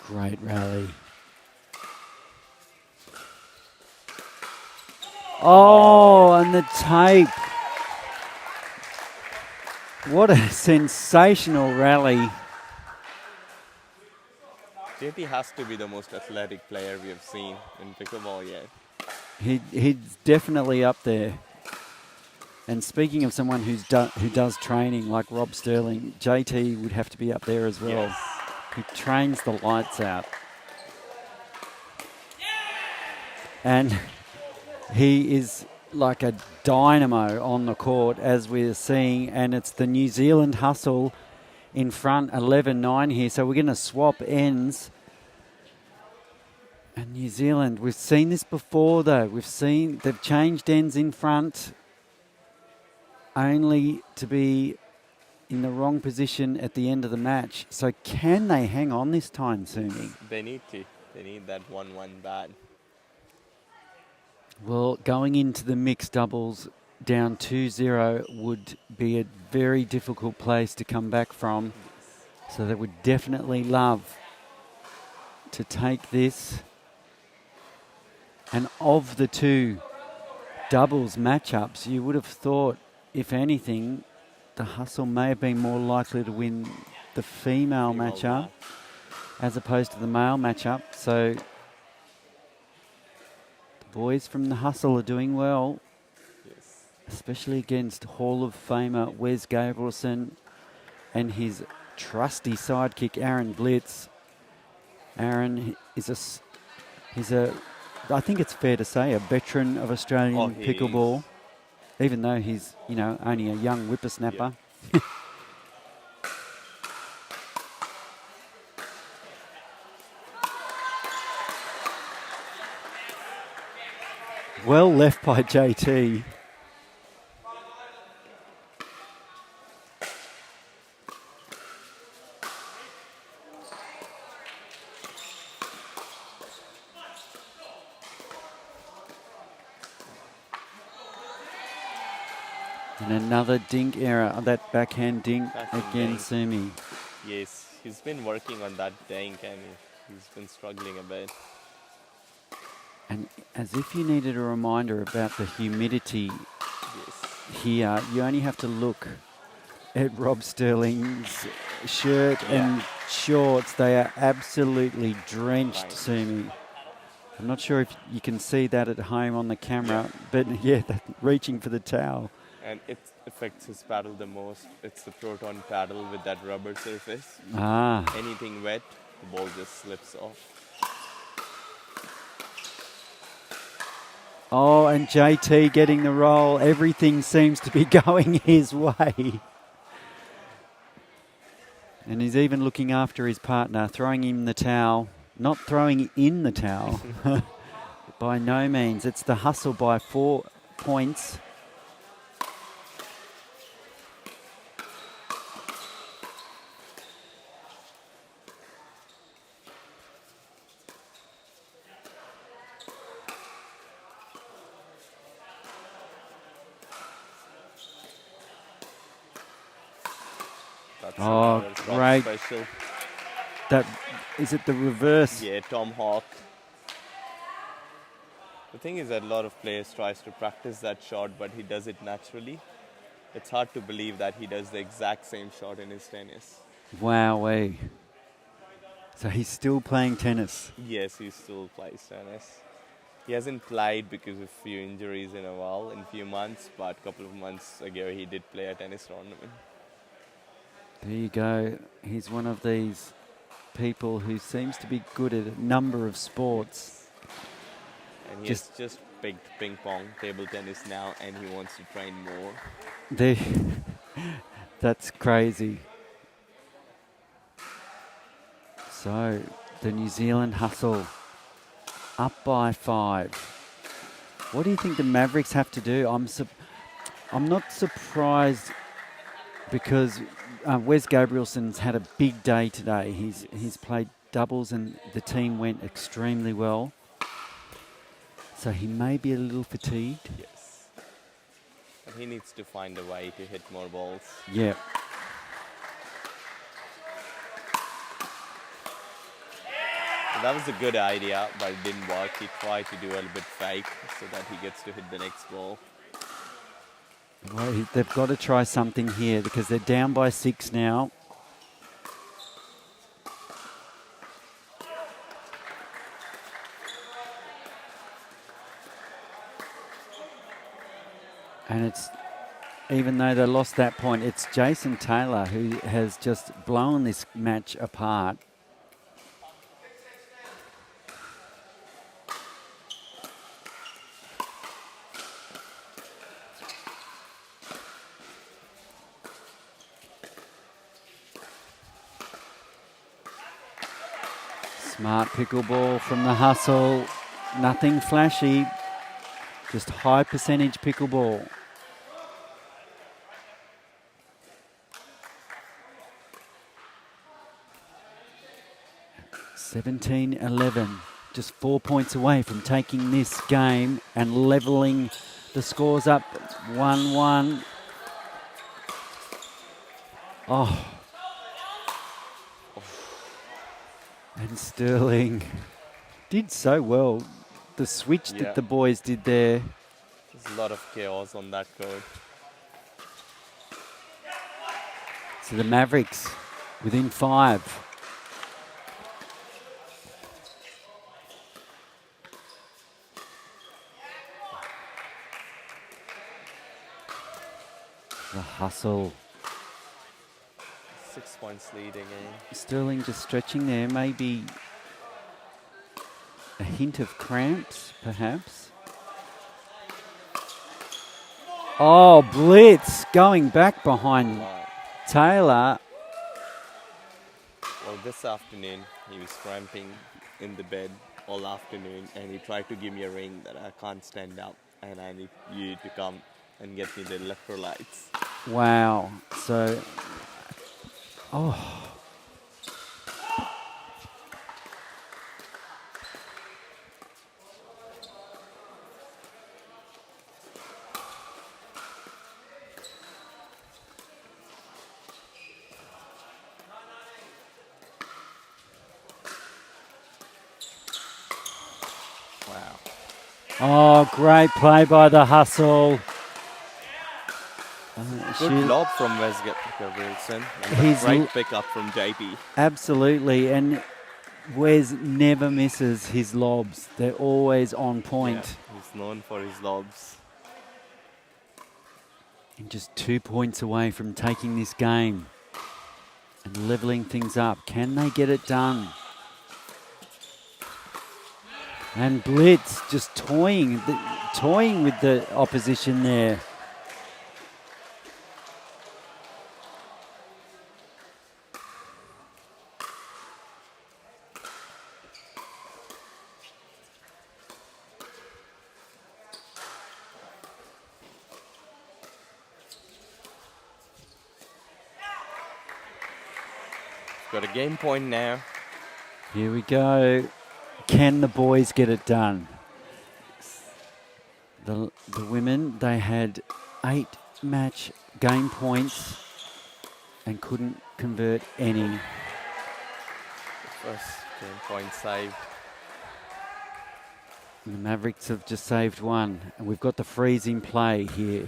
Great rally. Oh, and the tape. What a sensational rally.
JT has to be the most athletic player we have seen in pickleball yet.
He's definitely up there. And speaking of someone who does training like Rob Sterling, JT would have to be up there as well.
Yes.
He trains the lights out. And he is like a dynamo on the court, as we're seeing, and it's the New Zealand hustle in front, 11-9 here. So we're going to swap ends. And New Zealand, we've seen this before though. We've seen they've changed ends in front only to be in the wrong position at the end of the match. So can they hang on this time, Sumi?
They need to. They need that 1-1 bad.
Well, going into the mixed doubles down 2-0 would be a very difficult place to come back from. So they would definitely love to take this. And of the two doubles matchups, you would have thought, if anything, the hustle may have been more likely to win the female matchup as opposed to the male matchup. So the boys from the hustle are doing well, especially against Hall of Famer Wes Gabrielson and his trusty sidekick Aaron Blitz. Aaron is I think it's fair to say, a veteran of Australian pickleball. Even though he's, only a young whippersnapper. Yeah. Well left by JT. And another dink error, that backhand dink again, Sumi.
Yes, he's been working on that dink and he's been struggling a bit.
And as if you needed a reminder about the humidity here, you only have to look at Rob Sterling's shirt and shorts. They are absolutely drenched, Sumi. I'm not sure if you can see that at home on the camera, but reaching for the towel.
And it affects his paddle the most. It's the proton paddle with that rubber surface. Anything wet, the ball just slips off.
Oh, and JT getting the roll. Everything seems to be going his way. And he's even looking after his partner, throwing him the towel. Not throwing in the towel. By no means. It's the hustle by 4 points.
That's
Oh,
another top
great.
special.
That is it the reverse?
Yeah, Tom Hawk. The thing is that a lot of players tries to practice that shot, but he does it naturally. It's hard to believe that he does the exact same shot in his tennis.
Wowee. So he's still playing tennis.
Yes, he still plays tennis. He hasn't played because of few injuries in a while, in few months, but a couple of months ago he did play a tennis tournament.
There you go. He's one of these people who seems to be good at a number of sports.
And he has just picked ping pong, table tennis now, and he wants to train more.
That's crazy. So, the New Zealand hustle up by 5. What do you think the Mavericks have to do? I'm not surprised because Wes Gabrielson's had a big day today. He's played doubles and the team went extremely well. So he may be a little fatigued.
Yes. But he needs to find a way to hit more balls.
Yeah.
So that was a good idea, but it didn't work. He tried to do a little bit fake so that he gets to hit the next ball.
Well, they've got to try something here because they're down by 6 now. And it's, even though they lost that point, it's Jason Taylor who has just blown this match apart. Smart pickleball from the hustle. Nothing flashy. Just high percentage pickleball. (17-11). Just 4 points away from taking this game and levelling the scores up 1-1. Oh. And Sterling did so well. The switch that the boys did there.
There's a lot of chaos on that court.
So the Mavericks within 5. The hustle.
6 points leading in.
Sterling just stretching there. Maybe a hint of cramps, perhaps. Oh, blitz going back behind Taylor.
Well, this afternoon he was cramping in the bed all afternoon, and he tried to give me a ring that I can't stand up, and I need you to come and get me the electrolytes.
Wow. So, oh. Oh, great play by the hustle.
Good lob from Wes Gabrielson.
He's
great pick up from JP.
Absolutely, and Wes never misses his lobs. They're always on point.
Yeah, he's known for his lobs.
And just 2 points away from taking this game and levelling things up. Can they get it done? And Blitz just toying. toying with the opposition there.
Got a game point now.
Here we go. Can the boys get it done? The women, they had 8 match game points and couldn't convert any.
First game point saved.
And the Mavericks have just saved 1. And we've got the freeze in play here.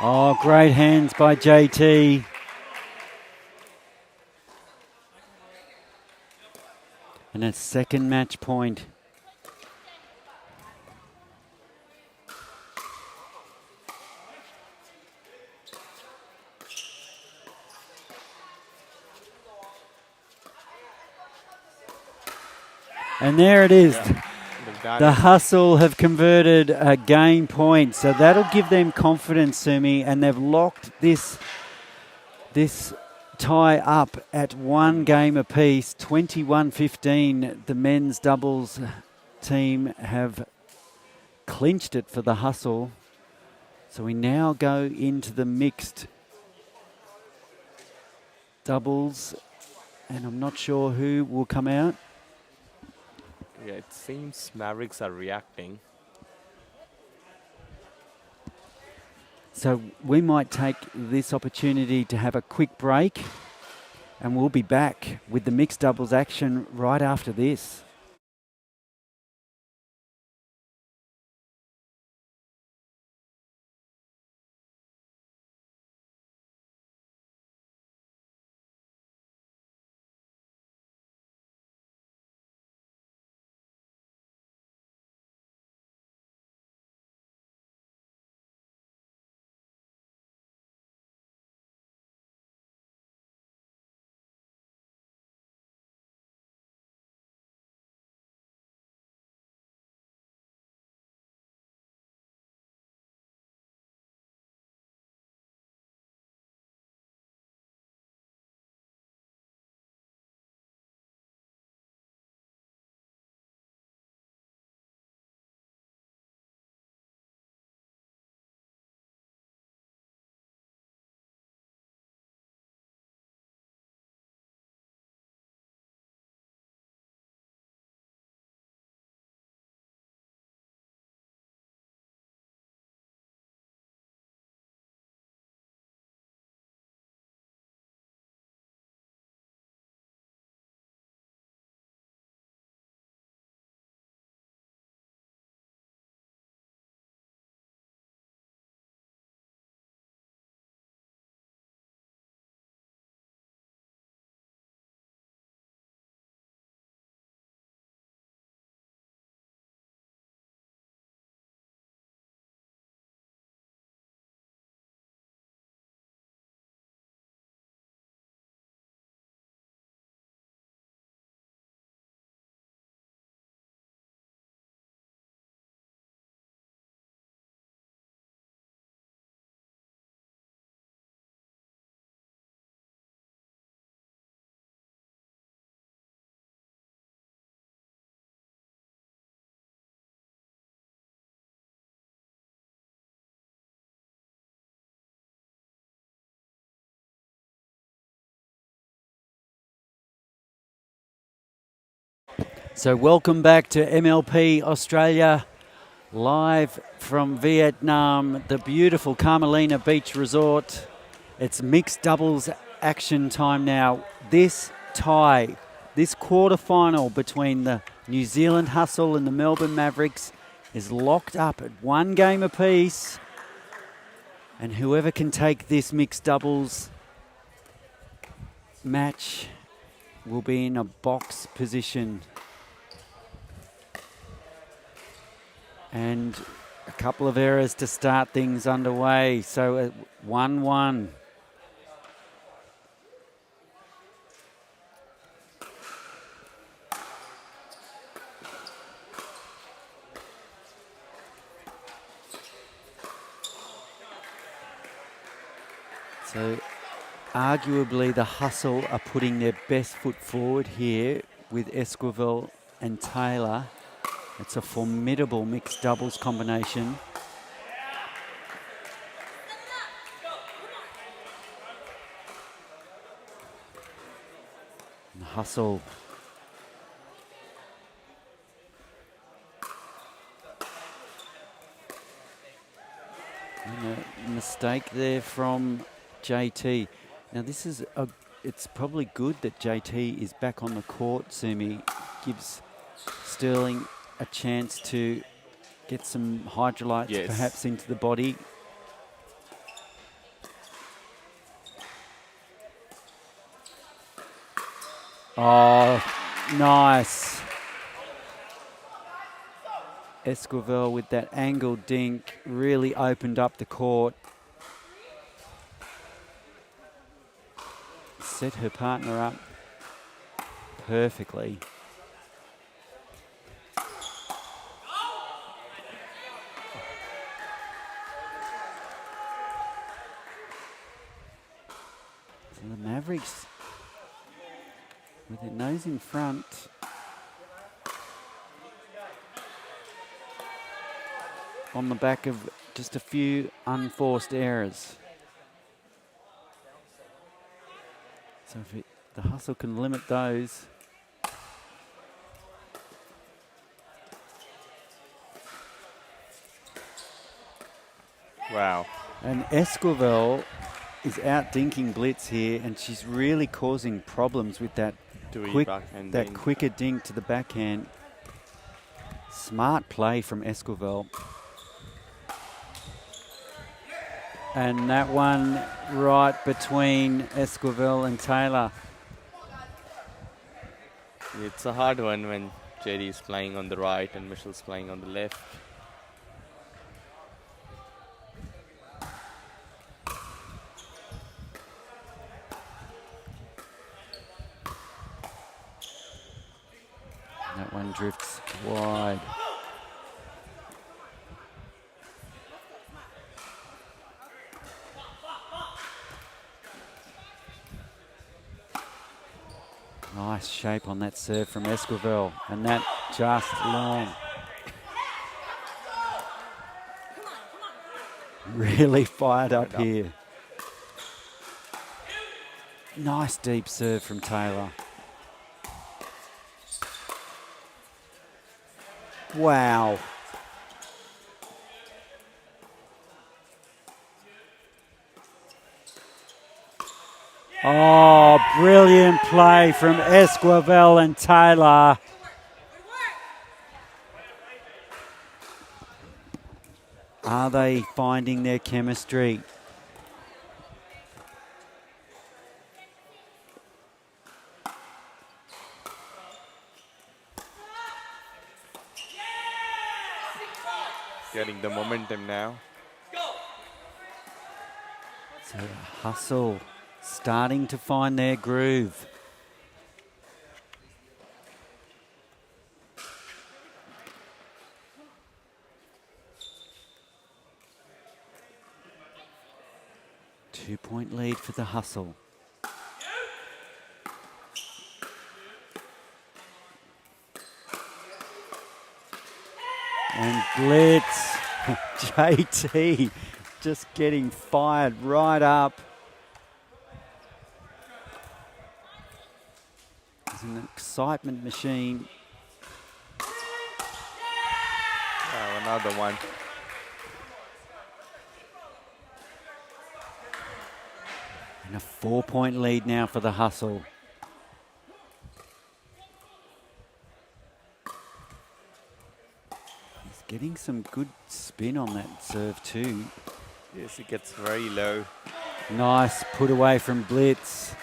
Oh, great hands by JT. And a second match point. And there it is. The Hustle have converted a game point, so that'll give them confidence, Sumi, and they've locked this tie up at 1 game apiece, 21-15. The men's doubles team have clinched it for the Hustle. So we now go into the mixed doubles, and I'm not sure who will come out.
Yeah, it seems Mavericks are reacting.
So we might take this opportunity to have a quick break, and we'll be back with the mixed doubles action right after this. So welcome back to MLP Australia, live from Vietnam, the beautiful Carmelina Beach Resort. It's mixed doubles action time now. This tie, this quarterfinal between the New Zealand Hustle and the Melbourne Mavericks is locked up at 1 game apiece. And whoever can take this mixed doubles match will be in a box position. And a couple of errors to start things underway. So 1-1. So arguably the Hustle are putting their best foot forward here with Esquivel and Taylor. It's a formidable mixed doubles combination. And Hustle. And a mistake there from JT. Now this is it's probably good that JT is back on the court, Sumi. Gives Sterling a chance to get some hydrolytes perhaps into the body. Oh, nice. Esquivel with that angled dink really opened up the court. Set her partner up perfectly. So the Mavericks, with their nose in front, on the back of just a few unforced errors. So if the Hustle can limit those.
Wow.
And Esquivel is out dinking Blitz here, and she's really causing problems with that quicker dink to the backhand. Smart play from Esquivel. And that one right between Esquivel and Taylor.
It's a hard one when JD's playing on the right and Michelle's playing on the left.
That one drifts wide. Nice shape on that serve from Esquivel, and that just long. Really fired up here. Nice deep serve from Taylor. Wow. Oh, brilliant play from Esquivel and Taylor. Are they finding their chemistry?
Getting the momentum now.
So Hustle starting to find their groove. Two-point lead for the Hustle. And Blitz, JT just getting fired right up. It's an excitement machine.
Oh, another one.
And a 4-point lead now for the Hustle. He's getting some good spin on that serve too.
Yes, it gets very low.
Nice put away from Blitz.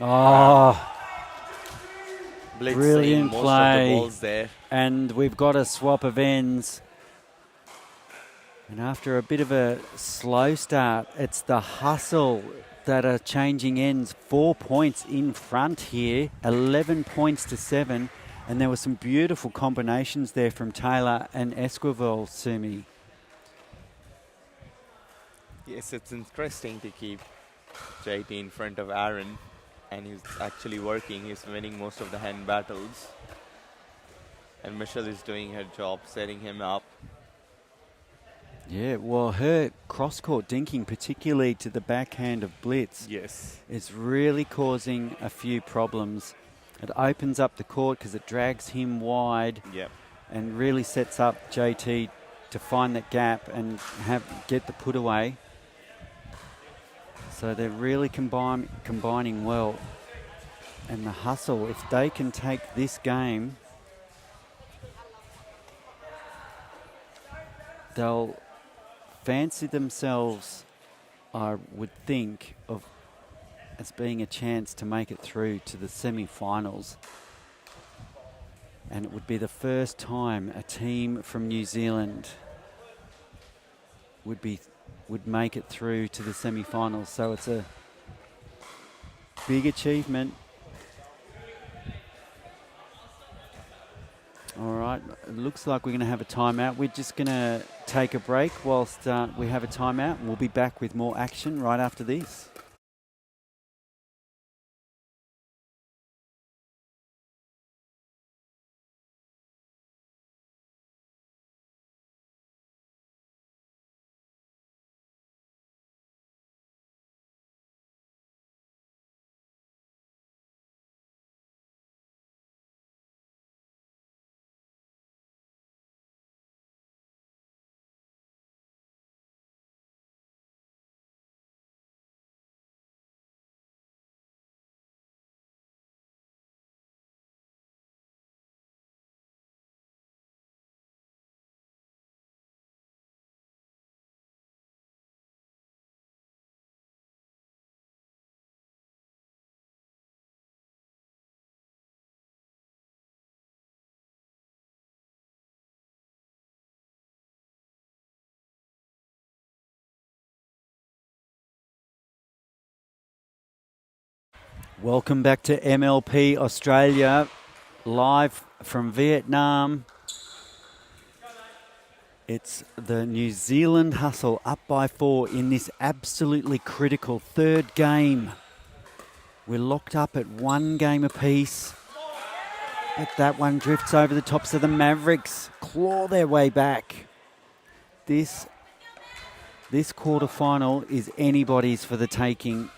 Oh,
Blitzing
brilliant
most
play.
of the balls there.
And we've got a swap of ends. And after a bit of a slow start, it's the hustle that are changing ends. 4 points in front here, 11 points to 7. And there were some beautiful combinations there from Taylor and Esquivel, Sumi.
Yes, it's interesting to keep JT in front of Aaron, and he's actually working. He's winning most of the hand battles. And Michelle is doing her job, setting him up.
Yeah, well, her cross-court dinking, particularly to the backhand of Blitz,
Yes.
is really causing a few problems. It opens up the court because it drags him wide
Yep.
and really sets up JT to find that gap and get the put away. So they're really combining well. And the hustle, if they can take this game, they'll fancy themselves, I would think, of as being a chance to make it through to the semi-finals. And it would be the first time a team from New Zealand would make it through to the semi-finals. So it's a big achievement. All right, it looks like we're going to have a timeout. We're just going to take a break whilst we have a timeout, and we'll be back with more action right after this. Welcome back to MLP Australia, live from Vietnam. It's the New Zealand hustle up by 4 in this absolutely critical third game. We're locked up at 1 game apiece, but that one drifts over the tops of the Mavericks, claw their way back. This quarterfinal is anybody's for the taking.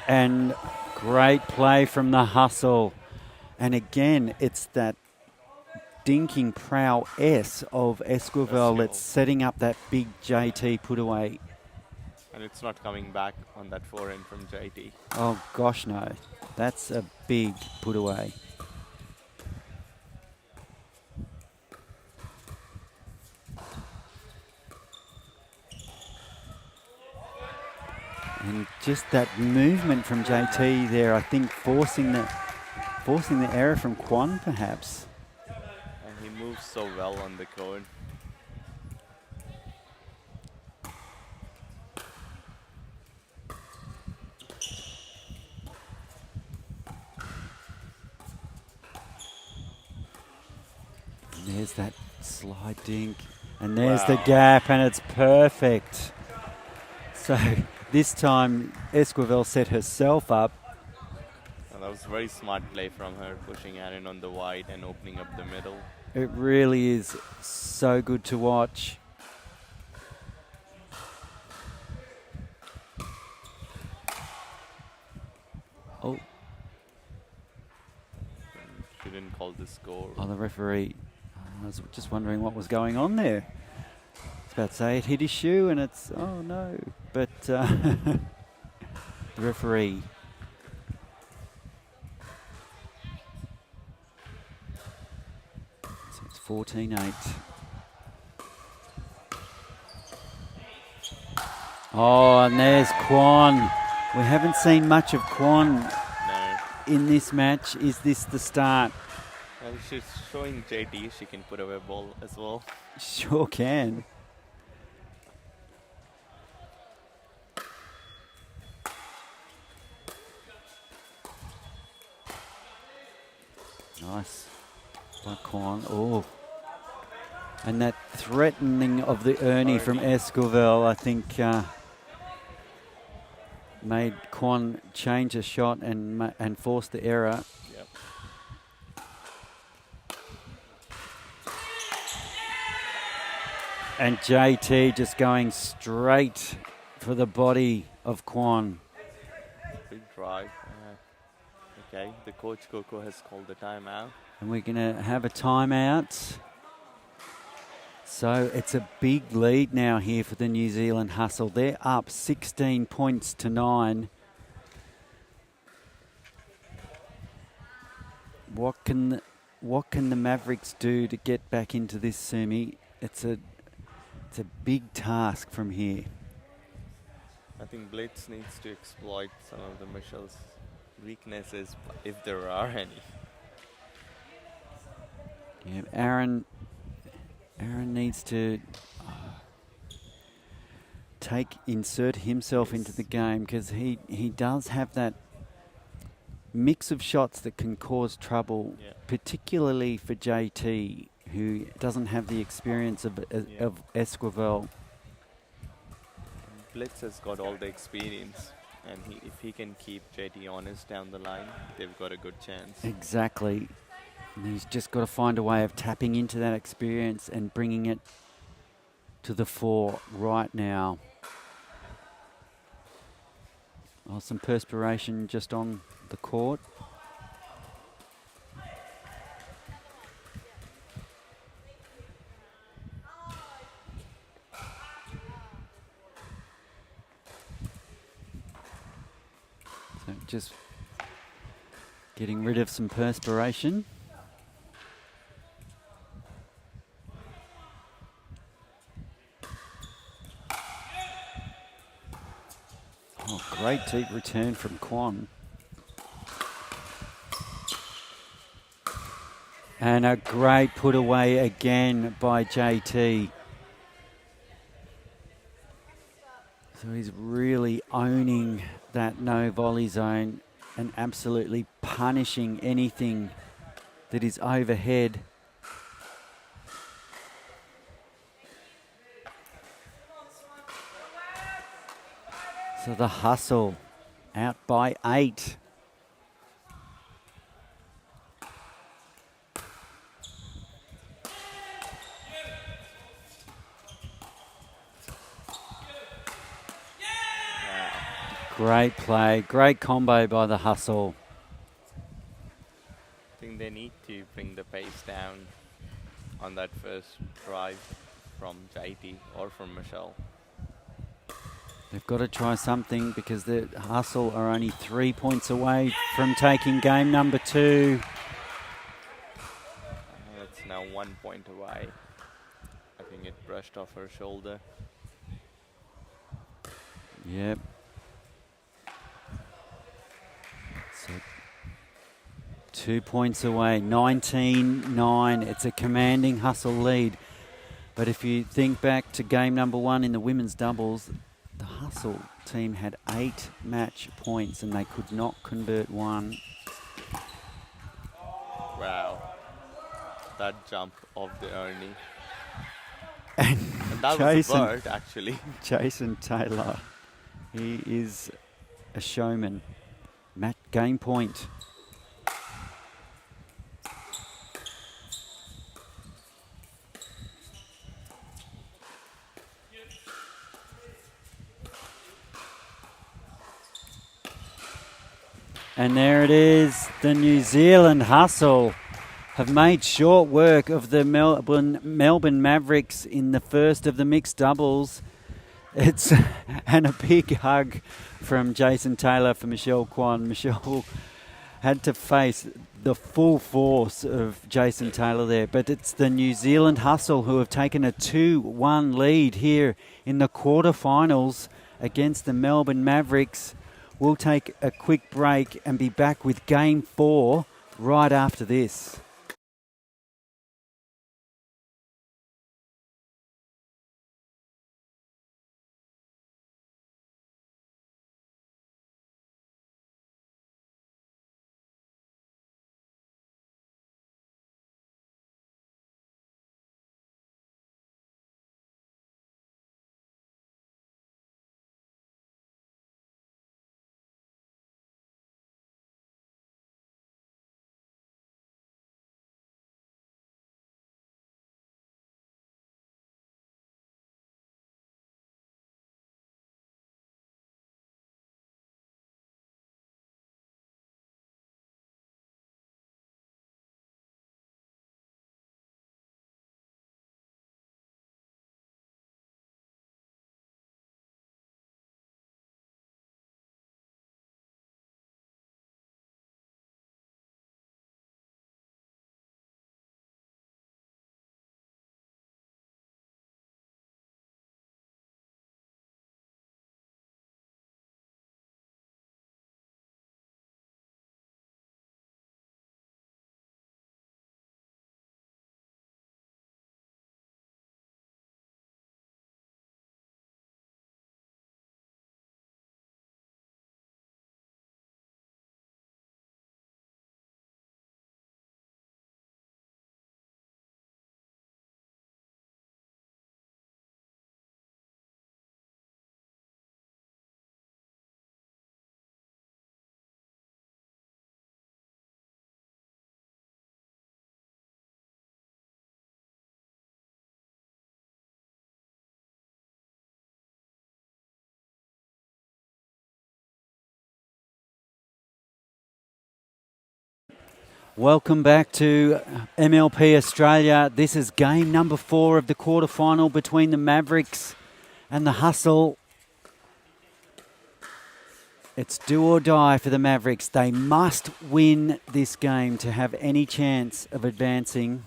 And great play from the hustle. And again, it's that dinking prowess of Esquivel that's setting up that big JT put away.
And it's not coming back on that forehand from JT.
Oh gosh, no. That's a big put away. And just that movement from JT there, I think forcing the error from Kwon perhaps.
And he moves so well on the court.
And there's that slide dink. And there's the gap, and it's perfect. So this time, Esquivel set herself up.
And that was a very smart play from her, pushing Aaron on the wide and opening up the middle.
It really is so good to watch. Oh.
She didn't call the score.
Oh, the referee. I was just wondering what was going on there. I was about to say it hit his shoe, and it's, oh no. but the referee. So it's 14-8. Oh, and there's Quan. We haven't seen much of Quan
No.
in this match. Is this the start?
Well, she's showing JD she can put away a ball as well.
Sure can. Nice. By Quan. Oh. And that threatening of the Ernie from Esquivel, I think, made Quan change a shot and force the error.
Yep.
And JT just going straight for the body of Quan.
Big drive. Okay, the coach Coco has called the timeout.
And we're going to have a timeout. So it's a big lead now here for the New Zealand Hustle. They're up 16 points to 9. What can the Mavericks do to get back into this, Sumi? It's a big task from here.
I think Blitz needs to exploit some of the Michelle's weaknesses, if there are any.
Yeah, Aaron needs to insert himself into the game, because he does have that mix of shots that can cause trouble, particularly for JT, who doesn't have the experience of Esquivel.
Blitz has got all the experience, and if he can keep JT honest down the line, they've got a good chance.
Exactly. And he's just got to find a way of tapping into that experience and bringing it to the fore right now. Oh, some perspiration just on the court. So just getting rid of some perspiration. Oh, great deep return from Quan. And a great put away again by JT. So he's really owning that no volley zone and absolutely punishing anything that is overhead. So the Hustle out by 8. Great play, great combo by the Hustle.
I think they need to bring the pace down on that first drive from JT or from Michelle.
They've got to try something, because the Hustle are only 3 points away from taking game number 2.
It's now 1 point away. I think it brushed off her shoulder.
Yep. So 2 points away, 19-9. It's a commanding Hustle lead. But if you think back to game number 1 in the women's doubles, the Hustle team had 8 match points and they could not convert one.
Wow. That jump of the Ernie.
And
that was a bird, actually.
Jason Taylor, he is a showman. Game point. And there it is. The New Zealand Hustle have made short work of the Melbourne Mavericks in the first of the mixed doubles. It's and a big hug from Jason Taylor for Michelle Kwan. Michelle had to face the full force of Jason Taylor there, but it's the New Zealand Hustle who have taken a 2-1 lead here in the quarterfinals against the Melbourne Mavericks. We'll take a quick break and be back with Game 4 right after this. Welcome back to MLP Australia. This is game number 4 of the quarterfinal between the Mavericks and the Hustle. It's do or die for the Mavericks. They must win this game to have any chance of advancing.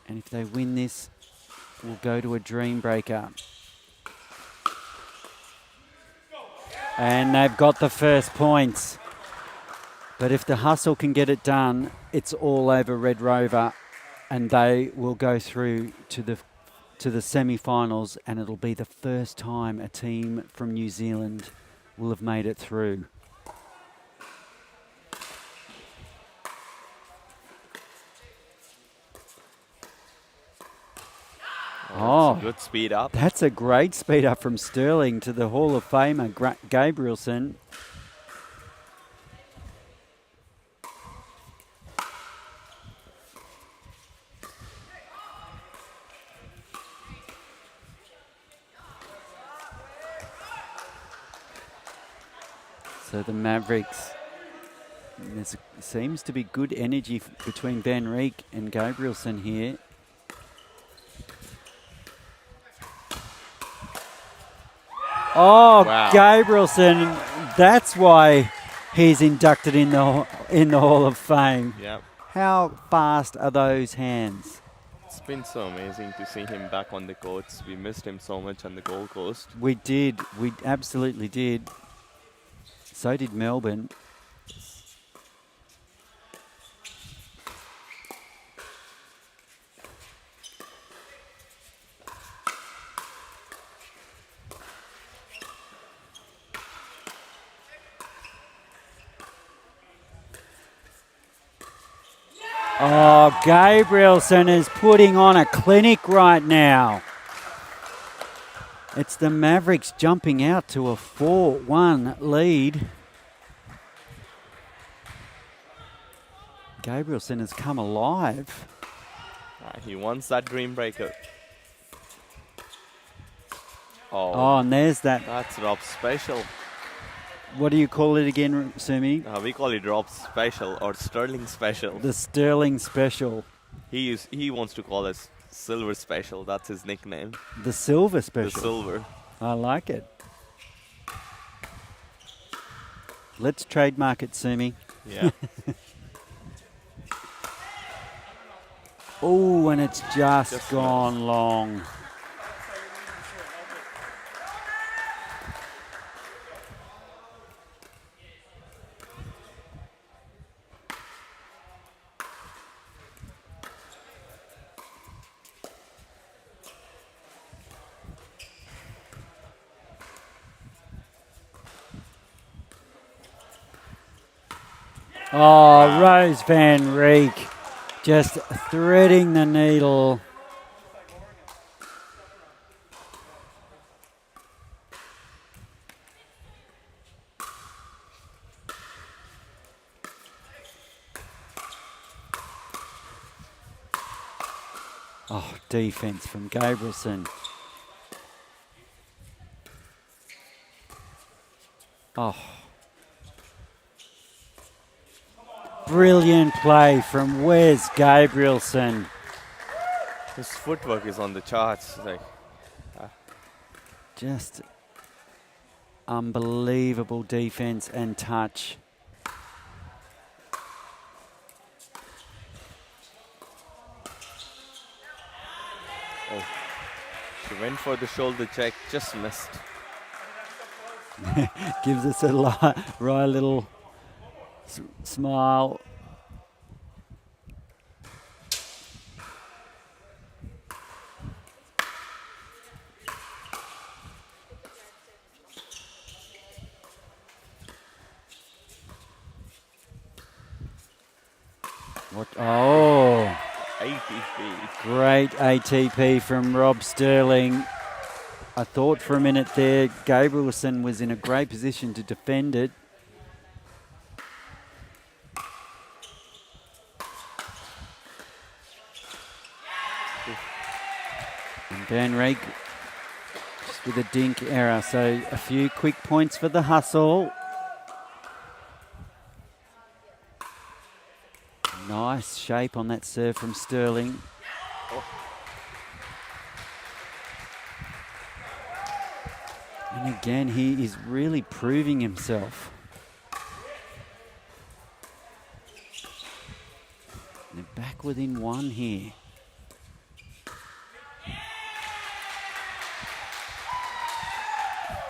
And if they win this, we'll go to a dream breaker. And they've got the first points. But if the Hustle can get it done, it's all over Red Rover, and they will go through to the semi-finals, and it'll be the first time a team from New Zealand will have made it through.
Oh, good speed up.
That's a great speed up from Sterling to the Hall of Famer, Gabrielson. So the Mavericks, there seems to be good energy between Van Rieck and Gabrielson here. Oh, wow. Gabrielson, that's why he's inducted in the Hall of Fame.
Yep.
How fast are those hands?
It's been so amazing to see him back on the courts. We missed him so much on the Gold Coast.
We did. We absolutely did. So did Melbourne. Oh, Gabrielson is putting on a clinic right now. It's the Mavericks jumping out to a 4-1 lead. Gabrielson has come alive.
He wants that dream breaker.
Oh, and there's that.
That's Rob's special.
What do you call it again, Sumi?
We call it Rob's special or Sterling special.
The Sterling special.
He wants to call us Silver Special. That's his nickname.
The silver
The
special.
Silver.
I like it. Let's trademark it, Sumi.
Yeah.
Oh, and it's just
Just
gone long. Oh, Rose Van Reek just threading the needle. Oh, defense from Gabrielson. Oh. Brilliant play from Wes Gabrielson.
His footwork is on the charts. Like,
Just unbelievable defense and touch.
she went for the shoulder check, just missed.
Gives us a wry little smile. What? Oh,
ATP.
great ATP from Rob Sterling. I thought for a minute there Gabrielson was in a great position to defend it. And Van Reek just with a dink error. So a few quick points for the hustle. Nice shape on that serve from Sterling. And again, he is really proving himself. They're back within one here.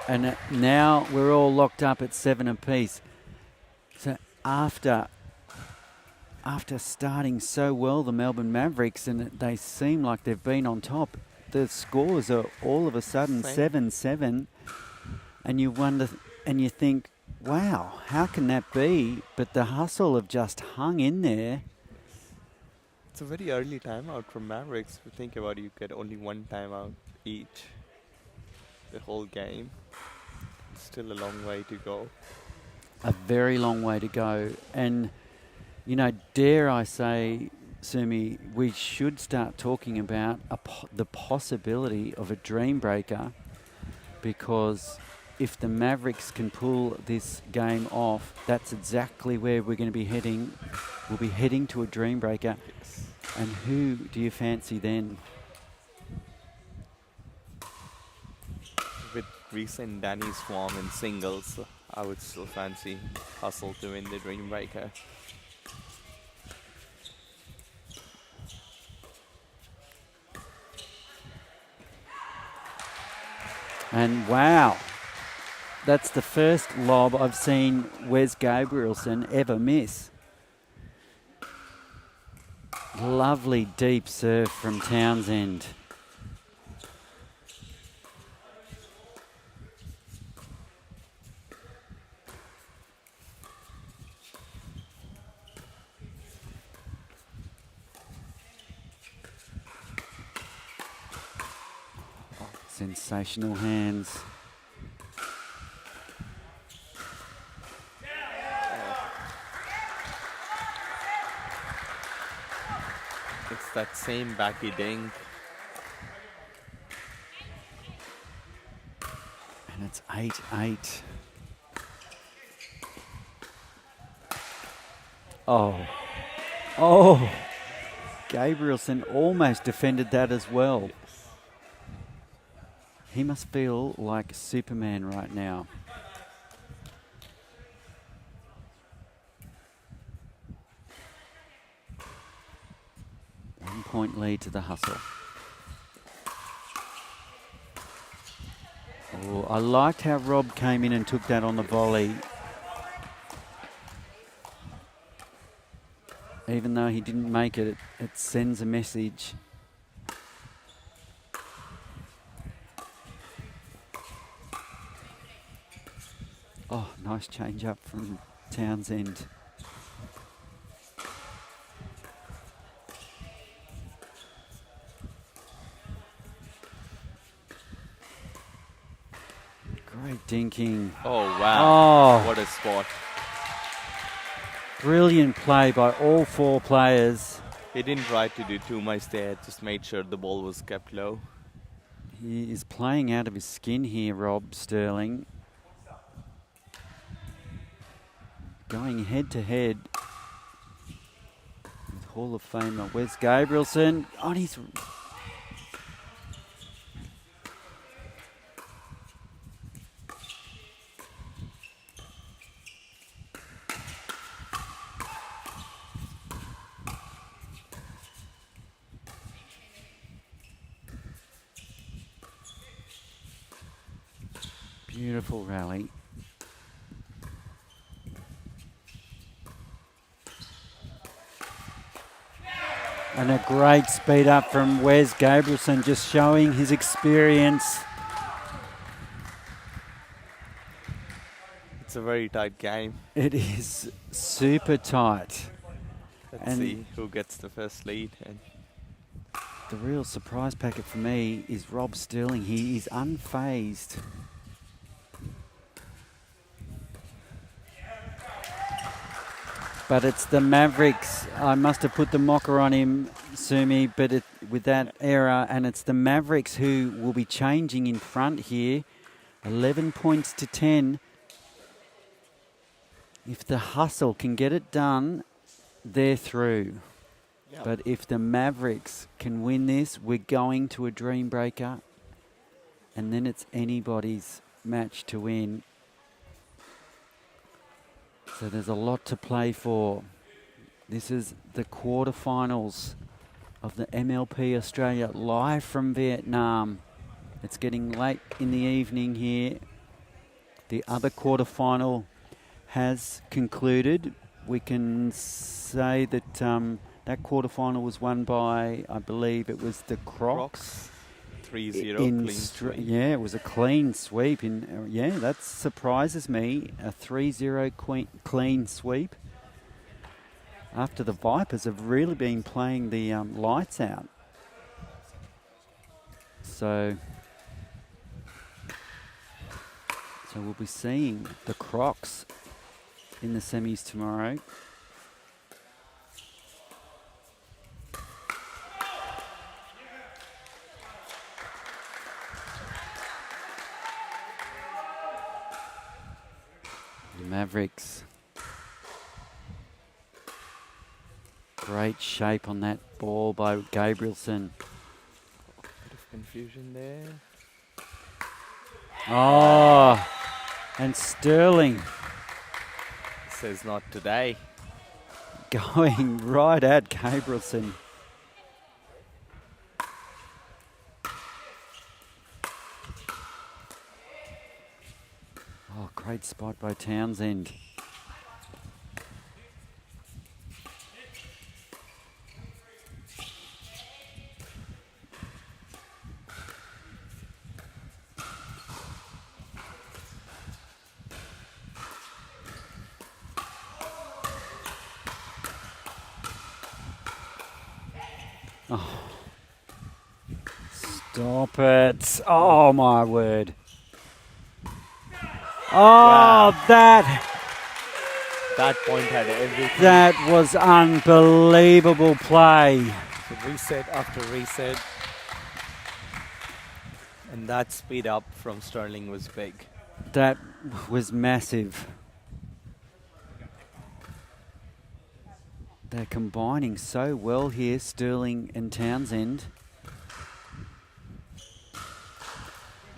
And now we're all locked up at 7 apiece. So after starting so well, the Melbourne Mavericks, and they seem like they've been on top, the scores are all of a sudden 7-7. And you wonder, and you think, wow, how can that be? But the hustle have just hung in there.
It's a very early timeout from Mavericks. If you think about it, you get only one timeout each the whole game. Still a long way to go.
A very long way to go. And, you know, dare I say, Sumi, we should start talking about the possibility of a dream breaker, because if the Mavericks can pull this game off, that's exactly where we're going to be heading. We'll be heading to a dream breaker.
Yes.
And who do you fancy then?
With recent Danny's form in singles, I would still fancy Hustle to win the Dream Breaker.
And wow, that's the first lob I've seen Wes Gabrielson ever miss. Lovely deep serve from Townsend. Sensational hands.
It's that same backy dink.
And it's 8-8. Oh. Oh. Gabrielson almost defended that as well. He must feel like Superman right now. One-point lead to the Hustle. Oh, I liked how Rob came in and took that on the volley. Even though he didn't make it, it sends a message. Oh, nice change up from Townsend. Great dinking.
Oh, wow.
Oh,
What a spot.
brilliant play by all four players.
He didn't try to do too much there, just made sure the ball was kept low.
He is playing out of his skin here, Rob Sterling. Going head to head with Hall of Famer Wes Gabrielson on his. Beautiful rally. And a great speed up from Wes Gabrielson, just showing his experience.
It's a very tight game.
It is super tight.
Let's
And
see who gets the first lead. And
the real surprise packet for me is Rob Sterling. He is unfazed. But it's the Mavericks. I must have put the mocker on him, Sumi, but with that error. And it's the Mavericks who will be changing in front here. 11 points to 10. If the Hustle can get it done, they're through.
Yep.
But if the Mavericks can win this, we're going to a dream breaker. And then it's anybody's match to win. So there's a lot to play for. This is the quarterfinals of the MLP Australia, live from Vietnam. It's getting late in the evening here. The other quarterfinal has concluded. We can say that that quarterfinal was won by, I believe it was the Crocs.
3-0 clean sweep.
Yeah, it was a clean sweep. That surprises me. A 3-0 clean sweep. After the Vipers have really been playing the lights out. So we'll be seeing the Crocs in the semis tomorrow. The Mavericks. Great shape on that ball by Gabrielson.
Bit of confusion there.
Oh, and Sterling
Says not today.
going right at Gabrielson. Oh, great spot by Townsend. Oh. Stop it. Oh, my word. Oh,
Wow.
that
Point had everything.
that was unbelievable play.
So reset after reset. And that speed up from Sterling was big.
That was massive. They're combining so well here, Sterling and Townsend.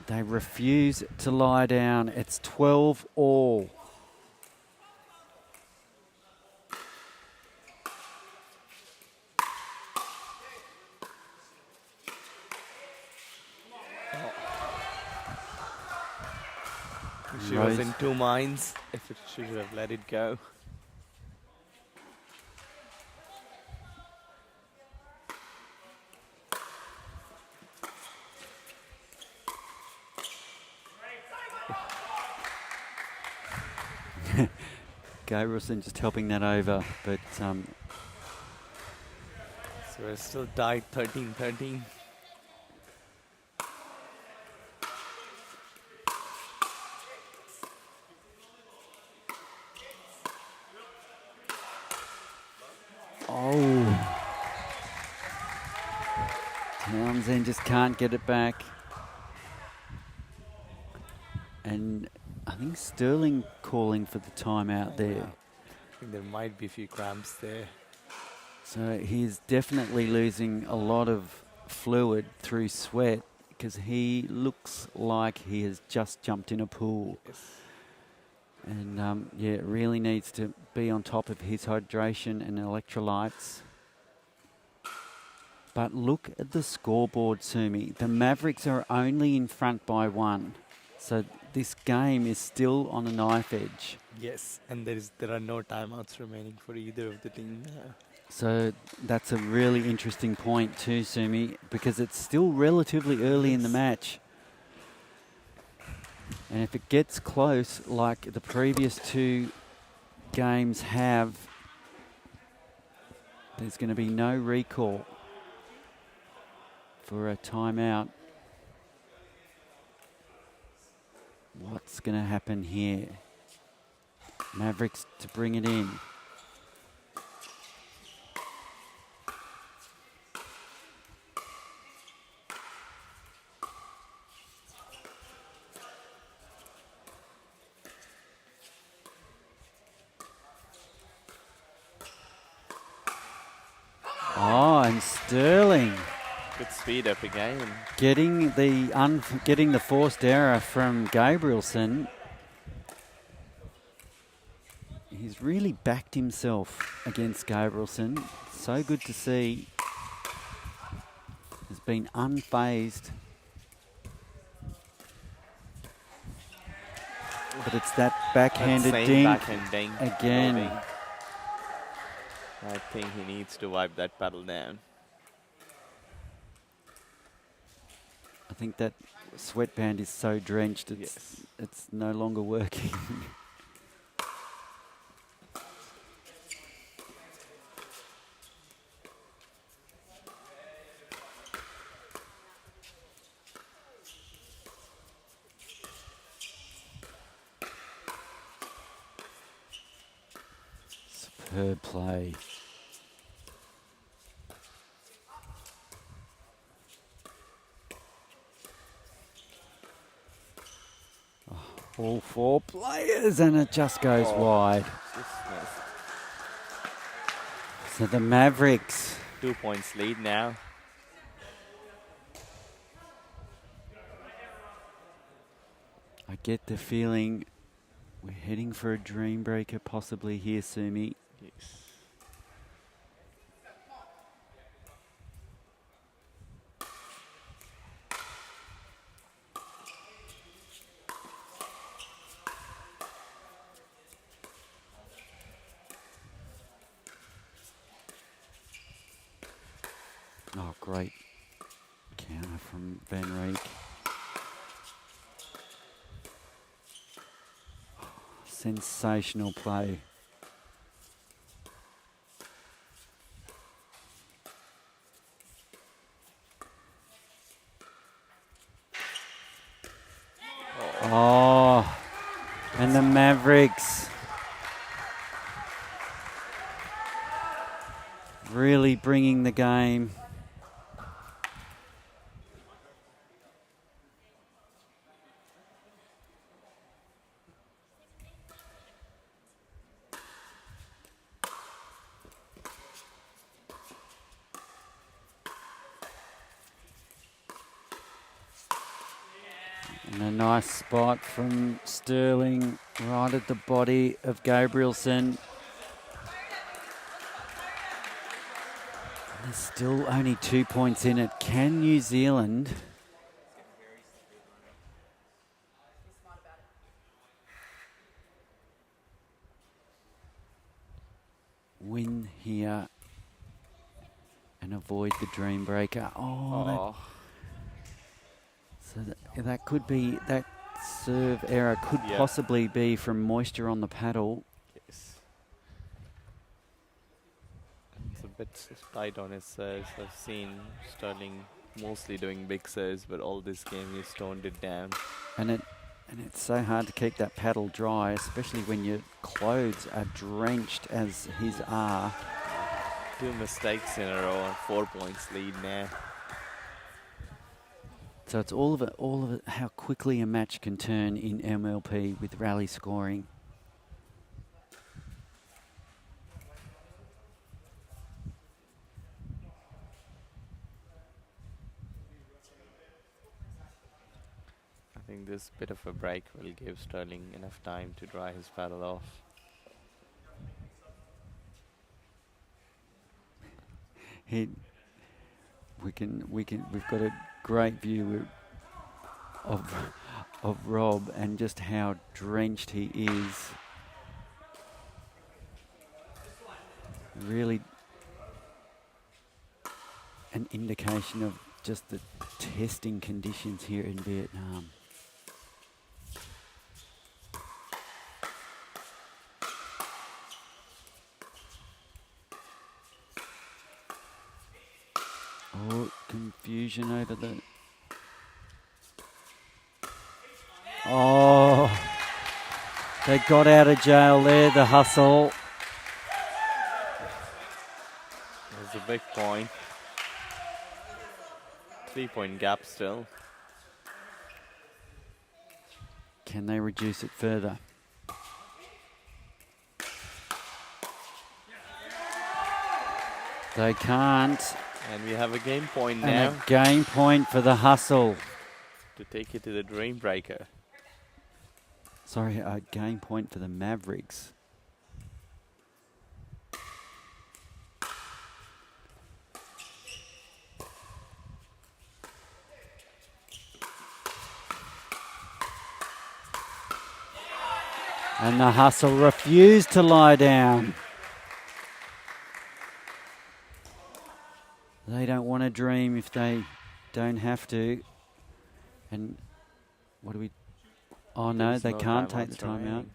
They refuse to lie down. It's 12 all.
She was in two minds if it should have let it go.
Gabrielson just helping that over, but
So we're still tied 13-13.
oh, Townsend just can't get it back. And I think Sterling calling for the timeout there.
I think there might be a few cramps there.
So he's definitely losing a lot of fluid through sweat because he looks like he has just jumped in a pool.
Yes.
And yeah, it really needs to be on top of his hydration and electrolytes. But look at the scoreboard, Sumi. The Mavericks are only in front by 1. So this game is still on a knife edge.
Yes, and there are no timeouts remaining for either of the team now.
So that's a really interesting point too, Sumi, because it's still relatively early in the match. And if it gets close, like the previous 2 games have, there's going to be no recall for a timeout. What's going to happen here? Mavericks to bring it in. Oh, and Sterling
Good speed up again.
getting the forced error from Gabrielson. He's really backed himself against Gabrielson. So good to see. Has been unfazed. But it's that backhanded
That same
dink
backhand dink
again.
loading. I think he needs to wipe that paddle down.
I think that sweatband is so drenched,
Yes.
it's no longer working. Superb play. All 4 players, and it just goes wide.
Just missed.
So the Mavericks,
2 points lead now.
I get the feeling we're heading for a dream breaker possibly here, Sumi.
Yes.
Oh, great counter from Van Rijk. Sensational play. Oh, and the Mavericks really bringing the game. And a nice spot from Sterling right at the body of Gabrielson. There's still only 2 points in it. Can New Zealand win here and avoid the dream breaker? Oh, so that could be, that serve error could possibly be from moisture on the paddle.
Yes. It's a bit tight on his serves. I've seen Sterling mostly doing big serves, but all this game he's toned it down.
And it's so hard to keep that paddle dry, especially when your clothes are drenched as his are.
2 mistakes in a row and 4 points lead now.
So it's all of it, how quickly a match can turn in MLP with rally scoring.
I think this bit of a break will give Sterling enough time to dry his paddle off.
We've got a great view of Rob and just how drenched he is. Really an indication of just the testing conditions here in Vietnam. Oh, confusion over the... Oh, they got out of jail there, the hustle.
There's a big point. 3-point gap still.
Can they reduce it further? They can't.
And we have a game point now.
And a game point for the hustle.
To take it to the dream breaker.
Sorry, a game point for the Mavericks. And the hustle refused to lie down. They don't want to dream if they don't have to. And what do we... Oh no, they can't take the time out.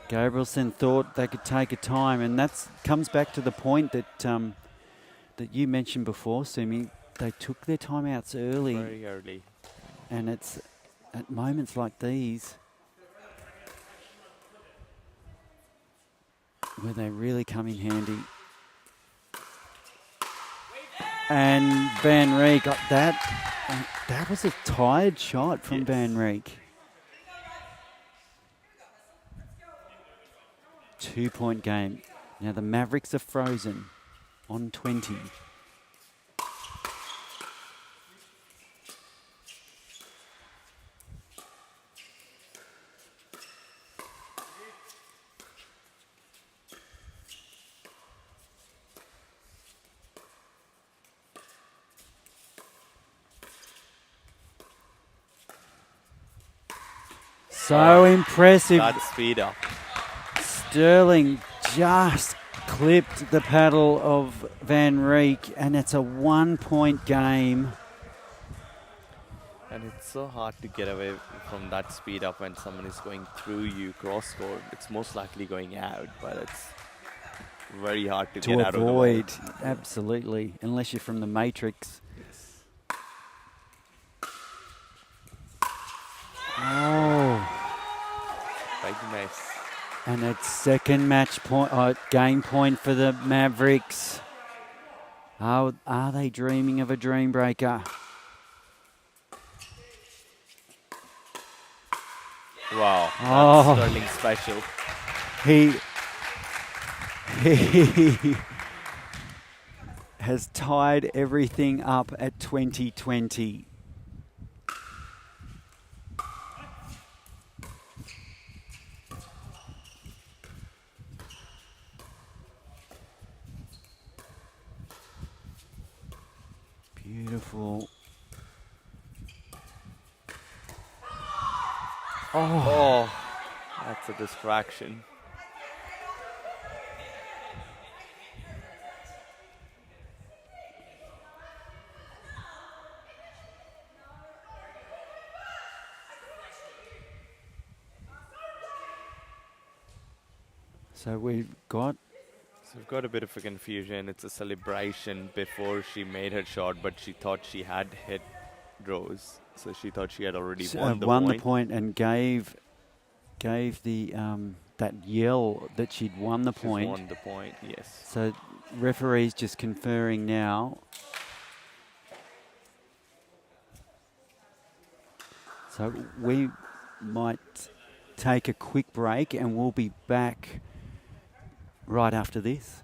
Gabrielson thought they could take a time, and that comes back to the point that that you mentioned before, Sumi. They took their timeouts early.
Very early.
And it's at moments like these where they really come in handy. And Van Rieck got that. And that was a tired shot from Van Rieck. 2-point game. Now the Mavericks are frozen on 20. So impressive.
That speed up.
Sterling just clipped the paddle of Van Rieck, and it's a 1-point game.
And it's so hard to get away from that speed up when someone is going through you cross court. It's most likely going out, but it's very hard to get out of the way.
Absolutely, unless you're from the Matrix. Oh.
Big mess.
And it's second match point, game point for the Mavericks. Are they dreaming of a dream breaker?
Wow,
Oh.
that's Sterling special.
He has tied everything up at 2020. Beautiful.
Oh, that's a distraction.
So we've got
So we've got a bit of a confusion. It's a celebration before she made her shot, but she thought she had hit Rose. So she thought she had already won the point.
and gave the that yell that she'd won the
She's
point.
won the point, yes.
So referee's just conferring now. So we might take a quick break and we'll be back right after this.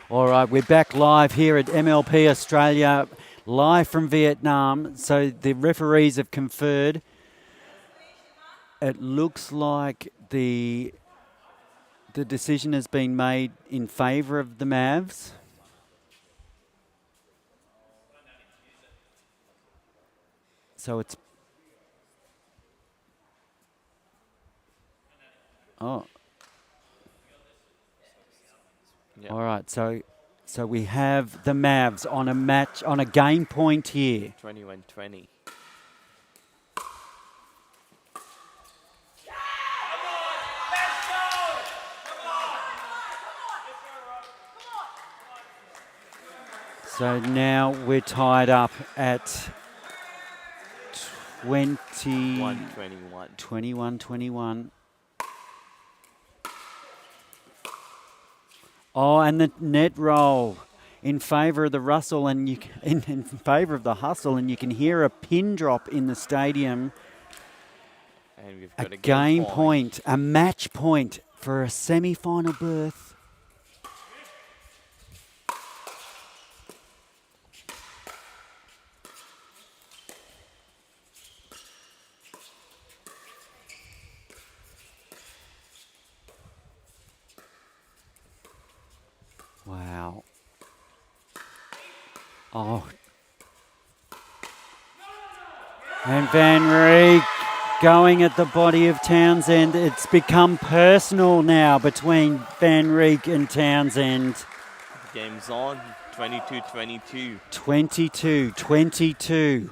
All right, we're back live here at MLP Australia, live from Vietnam. So the referees have conferred. It looks like the decision has been made in favour of the Mavs. So it's... Oh.
Yeah.
All right, so we have the Mavs on a match, on a game point here.
21-20.
So now we're tied up at 21, 21. Oh, and the net roll in favour of the Russell and in favour of the Hustle, and you can hear a pin drop in the stadium.
And we've
A
got a
game point, a match point for a semi-final berth. Wow. Oh. And Van Rieck going at the body of Townsend. It's become personal now between Van Rieck and Townsend.
Game's on, 22-22.
22-22.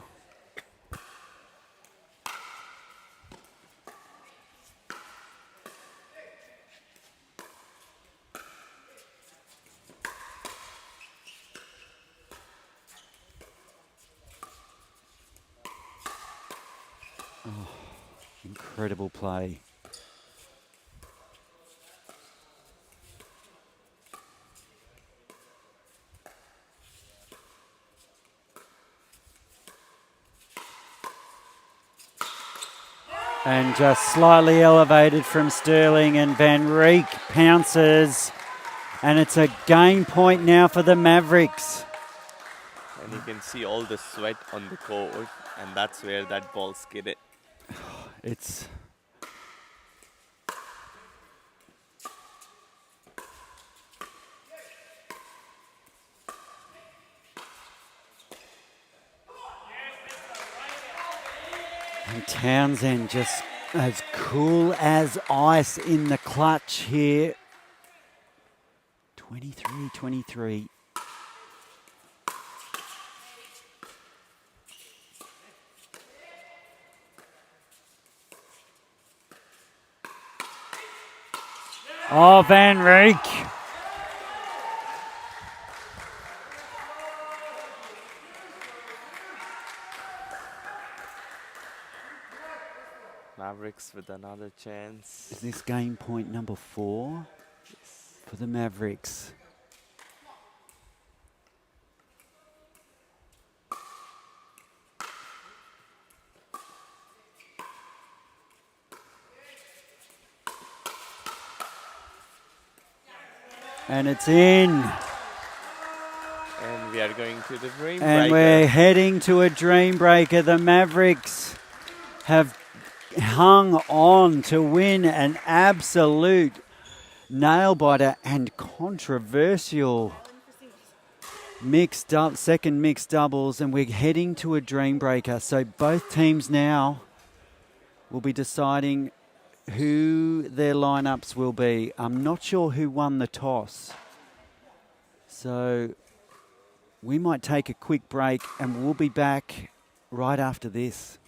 Oh, incredible play. And just slightly elevated from Sterling, and Van Rieck pounces. And it's a game point now for the Mavericks.
And you can see all the sweat on the court, and that's where that ball skidded.
It's... And Townsend just as cool as ice in the clutch here. 23-23. Oh, Van Rieck.
Mavericks with another chance.
Is this game point number 4 for the Mavericks? And it's in.
And we are going to the dream
And
breaker.
we're heading to a dream breaker. The Mavericks have hung on to win an absolute nail-biter and controversial second mixed doubles, and we're heading to a dream breaker. So both teams now will be deciding who their lineups will be. I'm not sure who won the toss. So we might take a quick break and we'll be back right after this.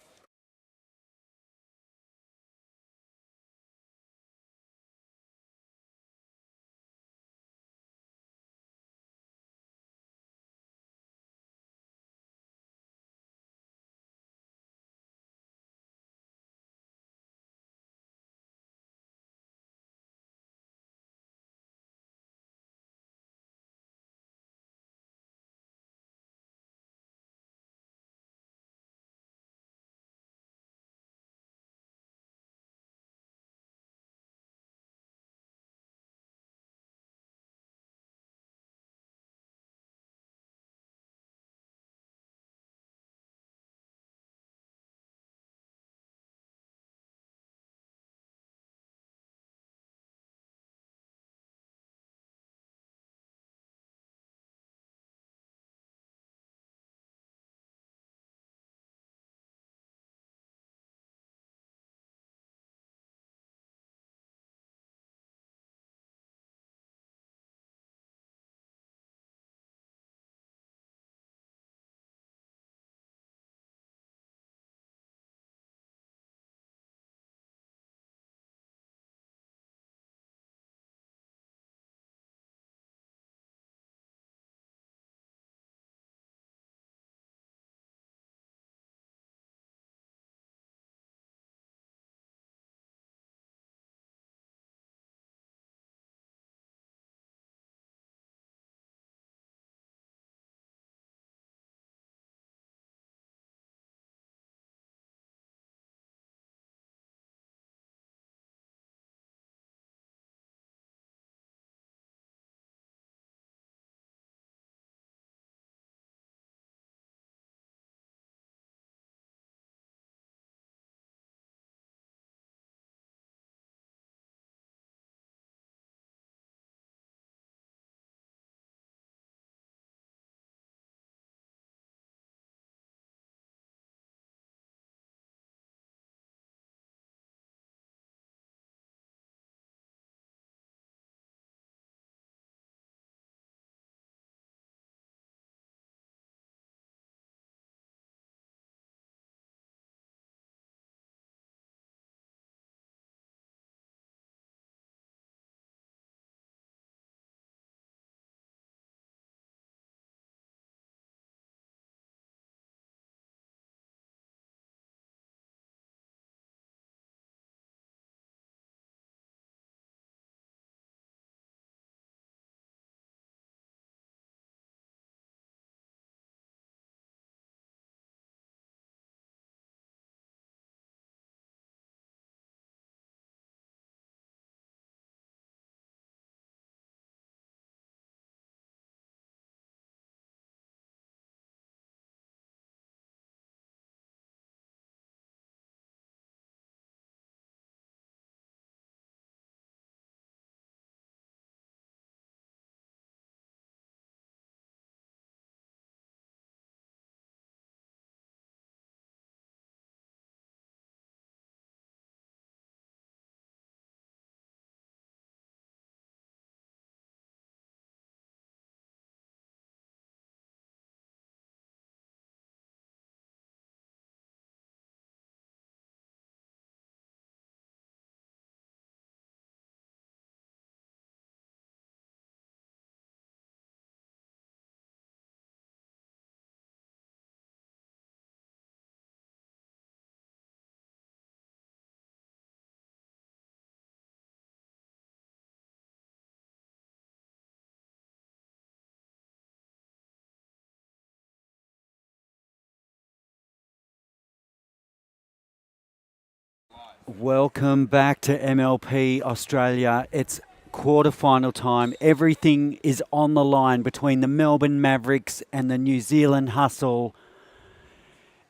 Welcome back to MLP Australia. It's quarterfinal time. Everything is on the line between the Melbourne Mavericks and the New Zealand Hustle.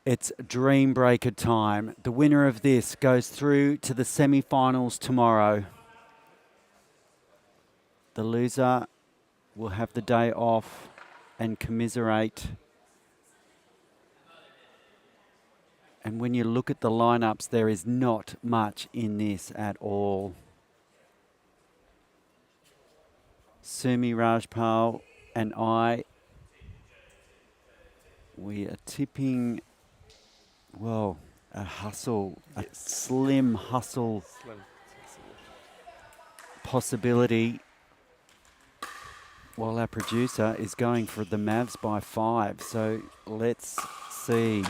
It's dream breaker time. The winner of this goes through to the semi-finals tomorrow. The loser will have the day off and commiserate. And when you look at the lineups, there is not much in this at all. Sumi Rajpal and I, we are tipping, well, a hustle, a slim hustle possibility, while our producer is going for the Mavs by 5. So let's see.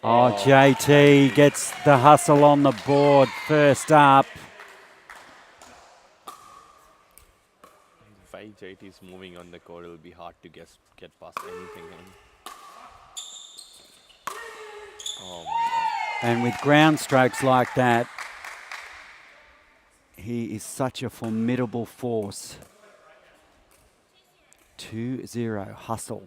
Oh, JT gets the hustle on the board first up.
The way JT is moving on the court, it'll be hard to get past anything. Oh my God.
And with ground strokes like that, he is such a formidable force. 2-0 hustle.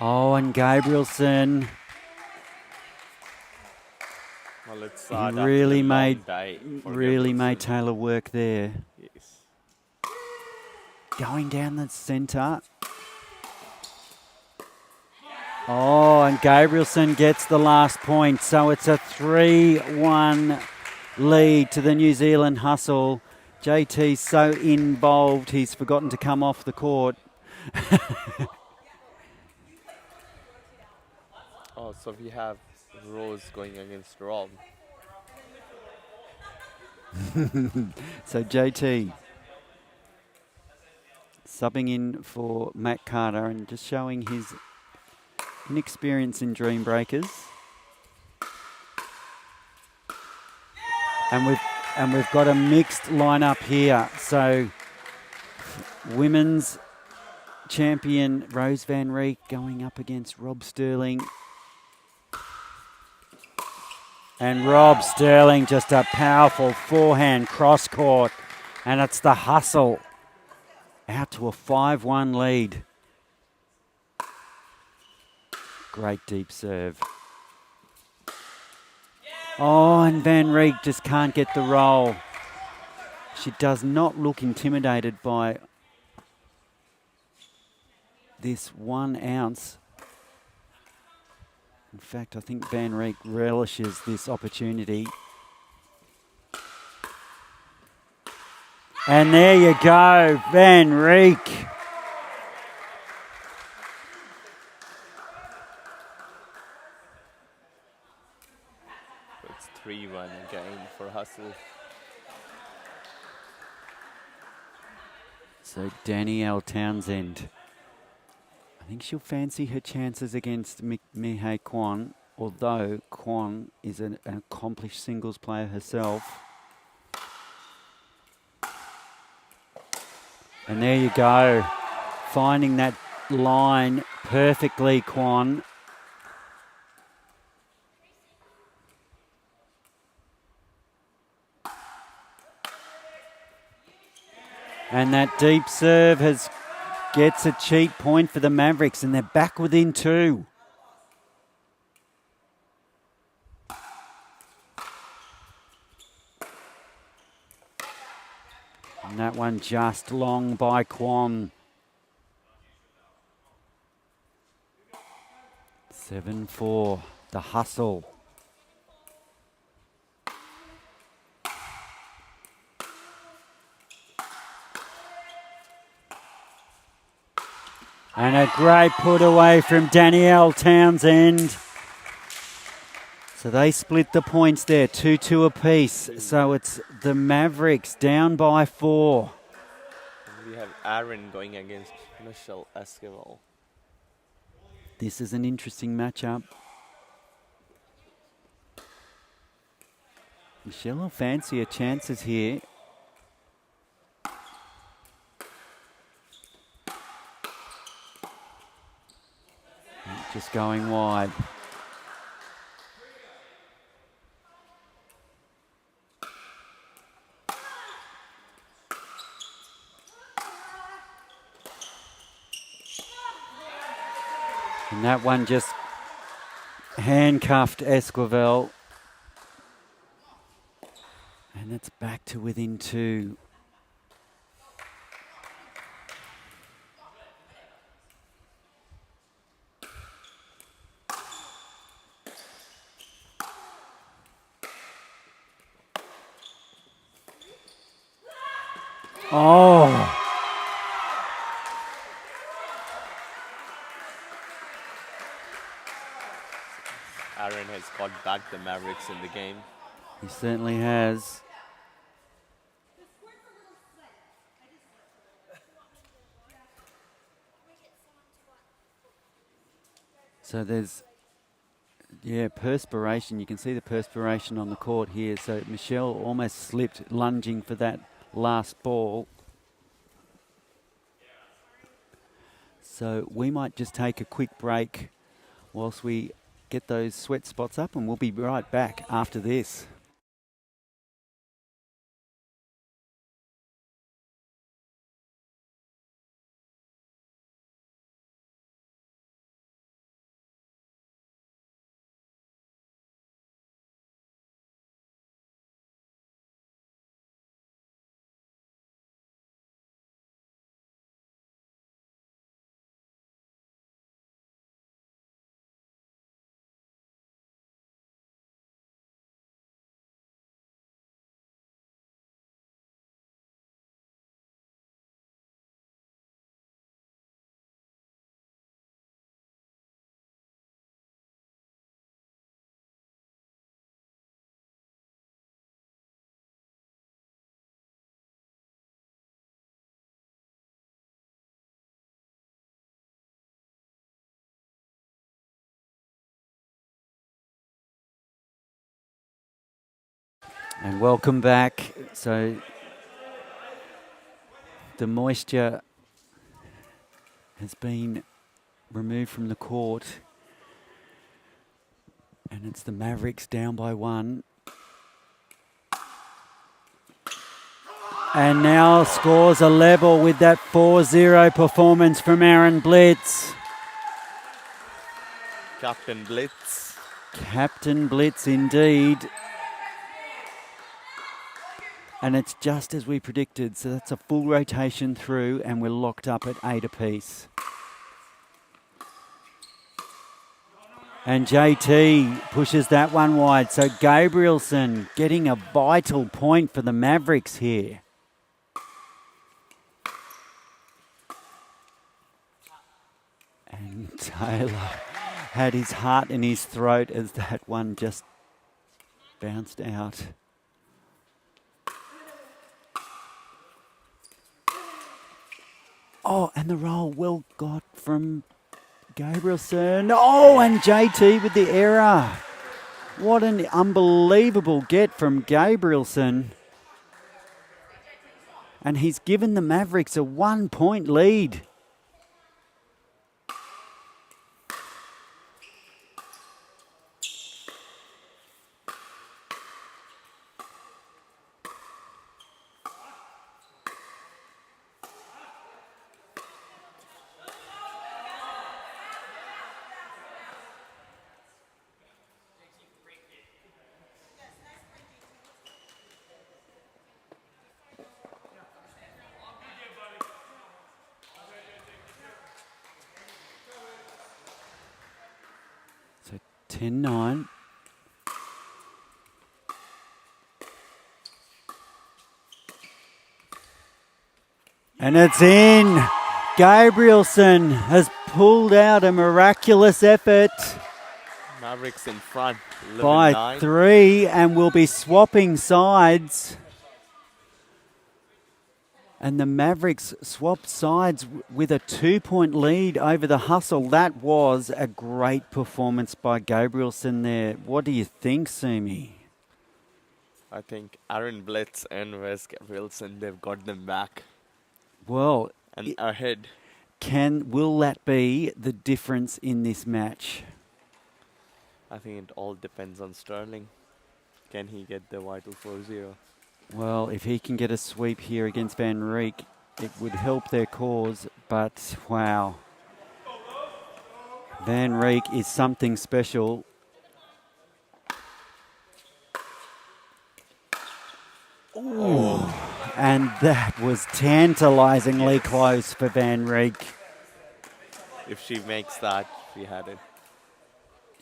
Oh, and Gabrielson.
Well, it's
He really made
Gabrielson.
Taylor work there.
Yes.
Going down the centre. Oh, and Gabrielson gets the last point. So it's a 3-1 lead to the New Zealand Hustle. JT's so involved, he's forgotten to come off the court.
Oh, so we have Rose going against Rob.
So JT subbing in for Matt Carter and just showing his inexperience in Dream Breakers. And we've got a mixed lineup here. So women's champion Rose Van Rieck going up against Rob Sterling. And Rob Sterling, just a powerful forehand cross court. And it's the hustle. Out to a 5-1 lead. Great deep serve. Oh, and Van Rieck just can't get the roll. She does not look intimidated by this 1 ounce. In fact, I think Van Rieck relishes this opportunity. And there you go, Van Rieck.
It's 3-1 game for Hustle.
So Danielle Townsend. I think she'll fancy her chances against Mihei Kwan, although Kwan is an accomplished singles player herself. And there you go, finding that line perfectly, Kwan. And that deep serve gets a cheap point for the Mavericks, and they're back within 2. And that one just long by Kwan. 7-4, the hustle. And a great put away from Danielle Townsend. So they split the points there, 2-2 apiece. So it's the Mavericks down by 4.
And we have Aaron going against Michelle Esquivel.
This is an interesting matchup. Michelle will fancy her chances here. Just going wide. And that one just handcuffed Esquivel. And it's back to within 2. Oh.
Aaron has got back the Mavericks in the game.
He certainly has. So there's, perspiration. You can see the perspiration on the court here. So Michelle almost slipped lunging for that last ball. So we might just take a quick break whilst we get those sweat spots up, and we'll be right back after this. And welcome back. So the moisture has been removed from the court, and it's the Mavericks down by 1. And now scores are level with that 4-0 performance from Aaron Blitz.
Captain Blitz.
Captain Blitz indeed. And it's just as we predicted. So that's a full rotation through, and we're locked up at 8 apiece. And JT pushes that one wide. So Gabrielson getting a vital point for the Mavericks here. And Taylor had his heart in his throat as that one just bounced out. Oh, and the roll well got from Gabrielson. Oh, and JT with the error. What an unbelievable get from Gabrielson. And he's given the Mavericks a 1-point lead. So 10-9. And it's in. Gabrielson has pulled out a miraculous effort.
Mavericks in front.
By
11-9.
3, and we'll be swapping sides. And the Mavericks swapped sides with a 2-point lead over the Hustle. That was a great performance by Gabrielson there. What do you think, Sumi?
I think Aaron Blitz and Wes Wilson, they've got them back
Well,
and ahead.
will that be the difference in this match?
I think it all depends on Sterling. Can he get the vital 4-0?
Well, if he can get a sweep here against Van Rieck, it would help their cause, but wow. Van Rieck is something special. Ooh. And that was tantalisingly close for Van Rieck.
If she makes that, she had it.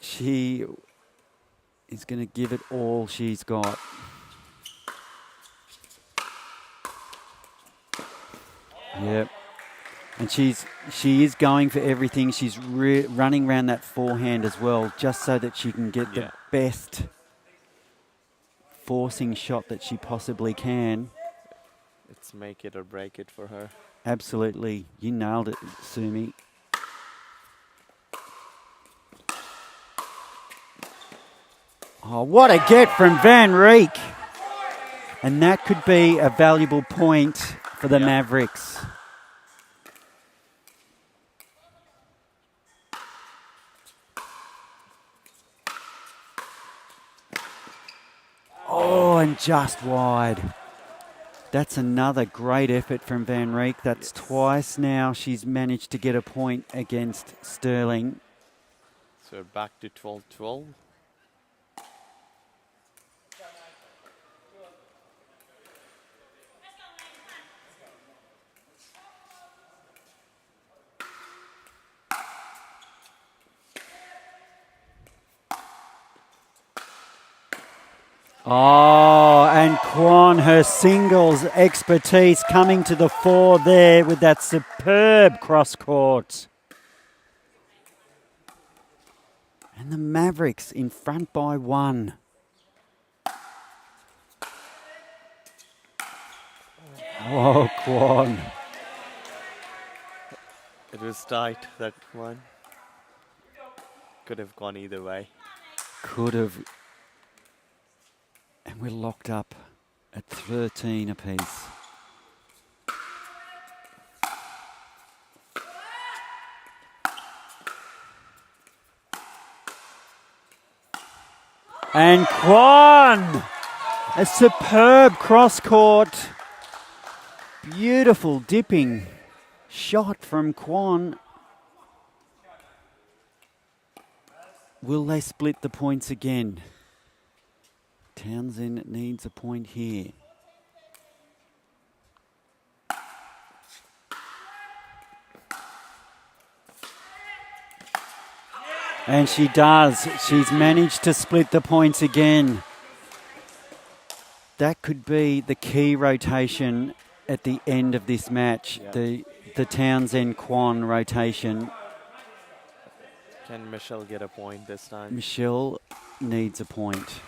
She is going to give it all she's got. Yep. And she is going for everything. She's running around that forehand as well, just so that she can get the best forcing shot that she possibly can.
It's make it or break it for her.
Absolutely. You nailed it, Sumi. Oh, what a get from Van Rieck. And that could be a valuable point for the Mavericks. Oh, and just wide. That's another great effort from Van Rieck. That's twice now she's managed to get a point against Sterling.
So back to 12-12.
Oh, and Kwon, her singles expertise coming to the fore there with that superb cross court. And the Mavericks in front by 1. Oh, Kwon.
It was tight, that one. Could have gone either way.
Could have. And we're locked up at 13 apiece. And Kwon! A superb cross court. Beautiful dipping shot from Kwon. Will they split the points again? Townsend needs a point here. And she does. She's managed to split the points again. That could be the key rotation at the end of this match. The Townsend-Kwon rotation.
Can Michelle get a point this time?
Michelle needs a point.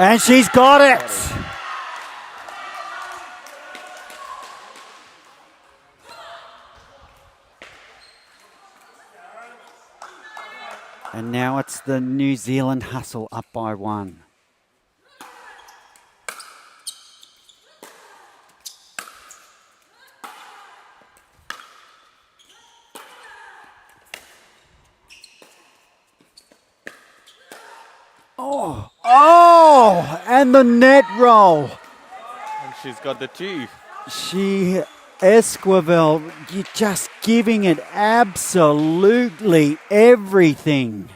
And she's got it! And now it's the New Zealand hustle up by 1. Oh, and the net roll.
And she's got the 2.
Esquivel, you're just giving it absolutely everything.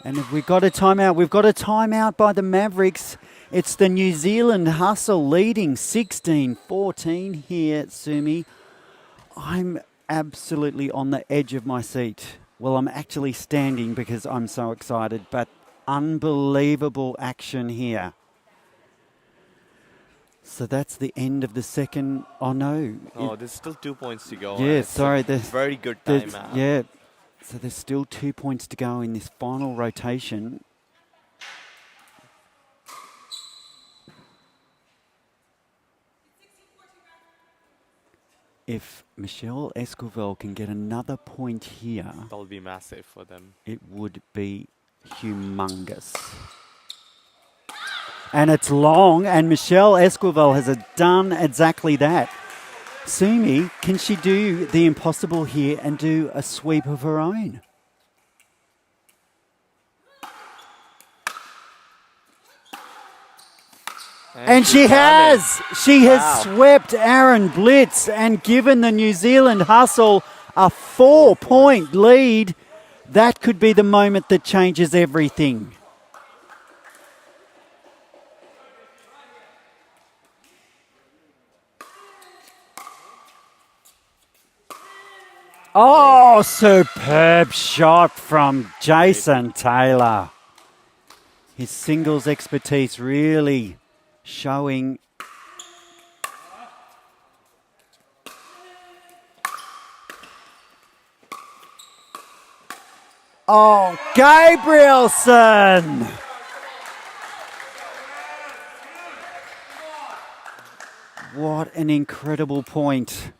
And if we've got a timeout, we've got a timeout by the Mavericks. It's the New Zealand hustle leading 16-14 here, Sumi. I'm absolutely on the edge of my seat. Well, I'm actually standing because I'm so excited, but unbelievable action here. So that's the end of the second. Oh, no.
Oh, there's still 2 points to go.
Yeah, sorry.
Very good timeout.
Yeah. So there's still 2 points to go in this final rotation. if Michelle Esquivel can get another point here,
That'll be massive for them.
it would be humongous. And it's long, and Michelle Esquivel has done exactly that. Sumi, can she do the impossible here and do a sweep of her own? And she
she's done
has! She has swept Aaron Blitz and given the New Zealand Hustle a 4-point lead. That could be the moment that changes everything. Oh, superb shot from Jason Taylor. His singles expertise really showing. Oh, Gabrielson! What an incredible point.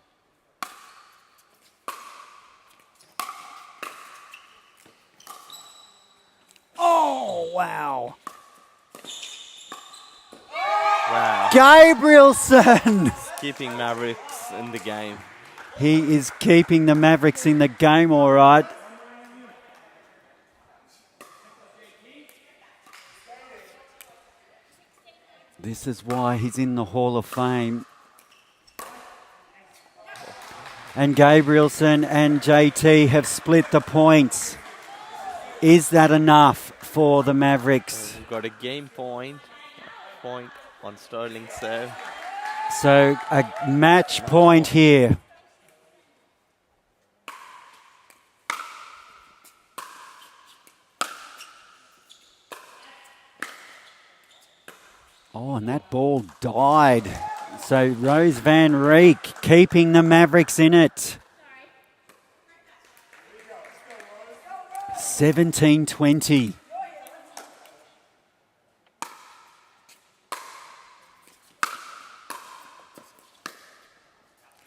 Oh, wow.
Wow.
Gabrielson!
Keeping Mavericks in the game.
He is keeping the Mavericks in the game, all right. This is why he's in the Hall of Fame. And Gabrielson and JT have split the points. Is that enough for the Mavericks?
We've got a game point on Sterling serve.
So a match point here. Oh, and that ball died. So Rose Van Reek keeping the Mavericks in it. 17-20.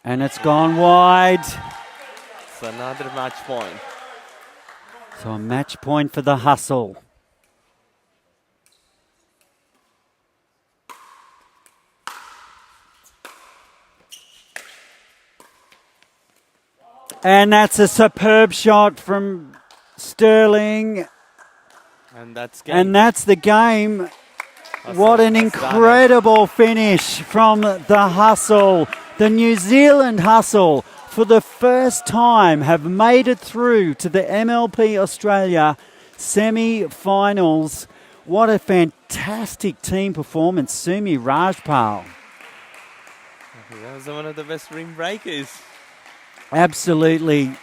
And it's gone wide.
It's another match point.
So a match point for the Hustle. And that's a superb shot from Sterling.
And that's game.
And that's the game. What an incredible finish from the Hustle. The New Zealand Hustle, for the first time, have made it through to the MLP Australia semi-finals. What a fantastic team performance. Sumi Rajpal.
That was one of the best ring breakers.
Absolutely.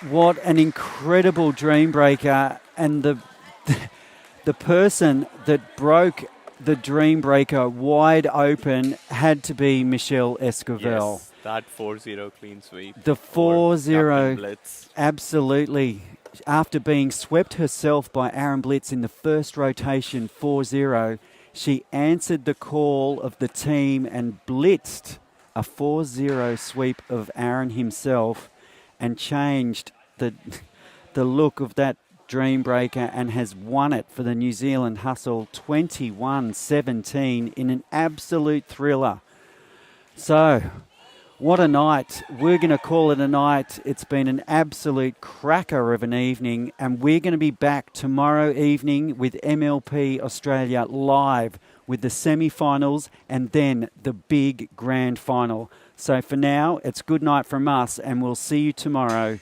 What an incredible dream breaker. And the person that broke the dream breaker wide open had to be Michelle Esquivel.
Yes, that 4-0 clean sweep.
The
for
4-0,
Blitz.
absolutely. After being swept herself by Aaron Blitz in the first rotation 4-0, she answered the call of the team and blitzed a 4-0 sweep of Aaron himself and changed the look of that dream breaker and has won it for the New Zealand Hustle 21-17 in an absolute thriller. So, what a night. We're going to call it a night. It's been an absolute cracker of an evening, and we're going to be back tomorrow evening with MLP Australia live with the semi-finals and then the big grand final. So for now, it's good night from us, and we'll see you tomorrow.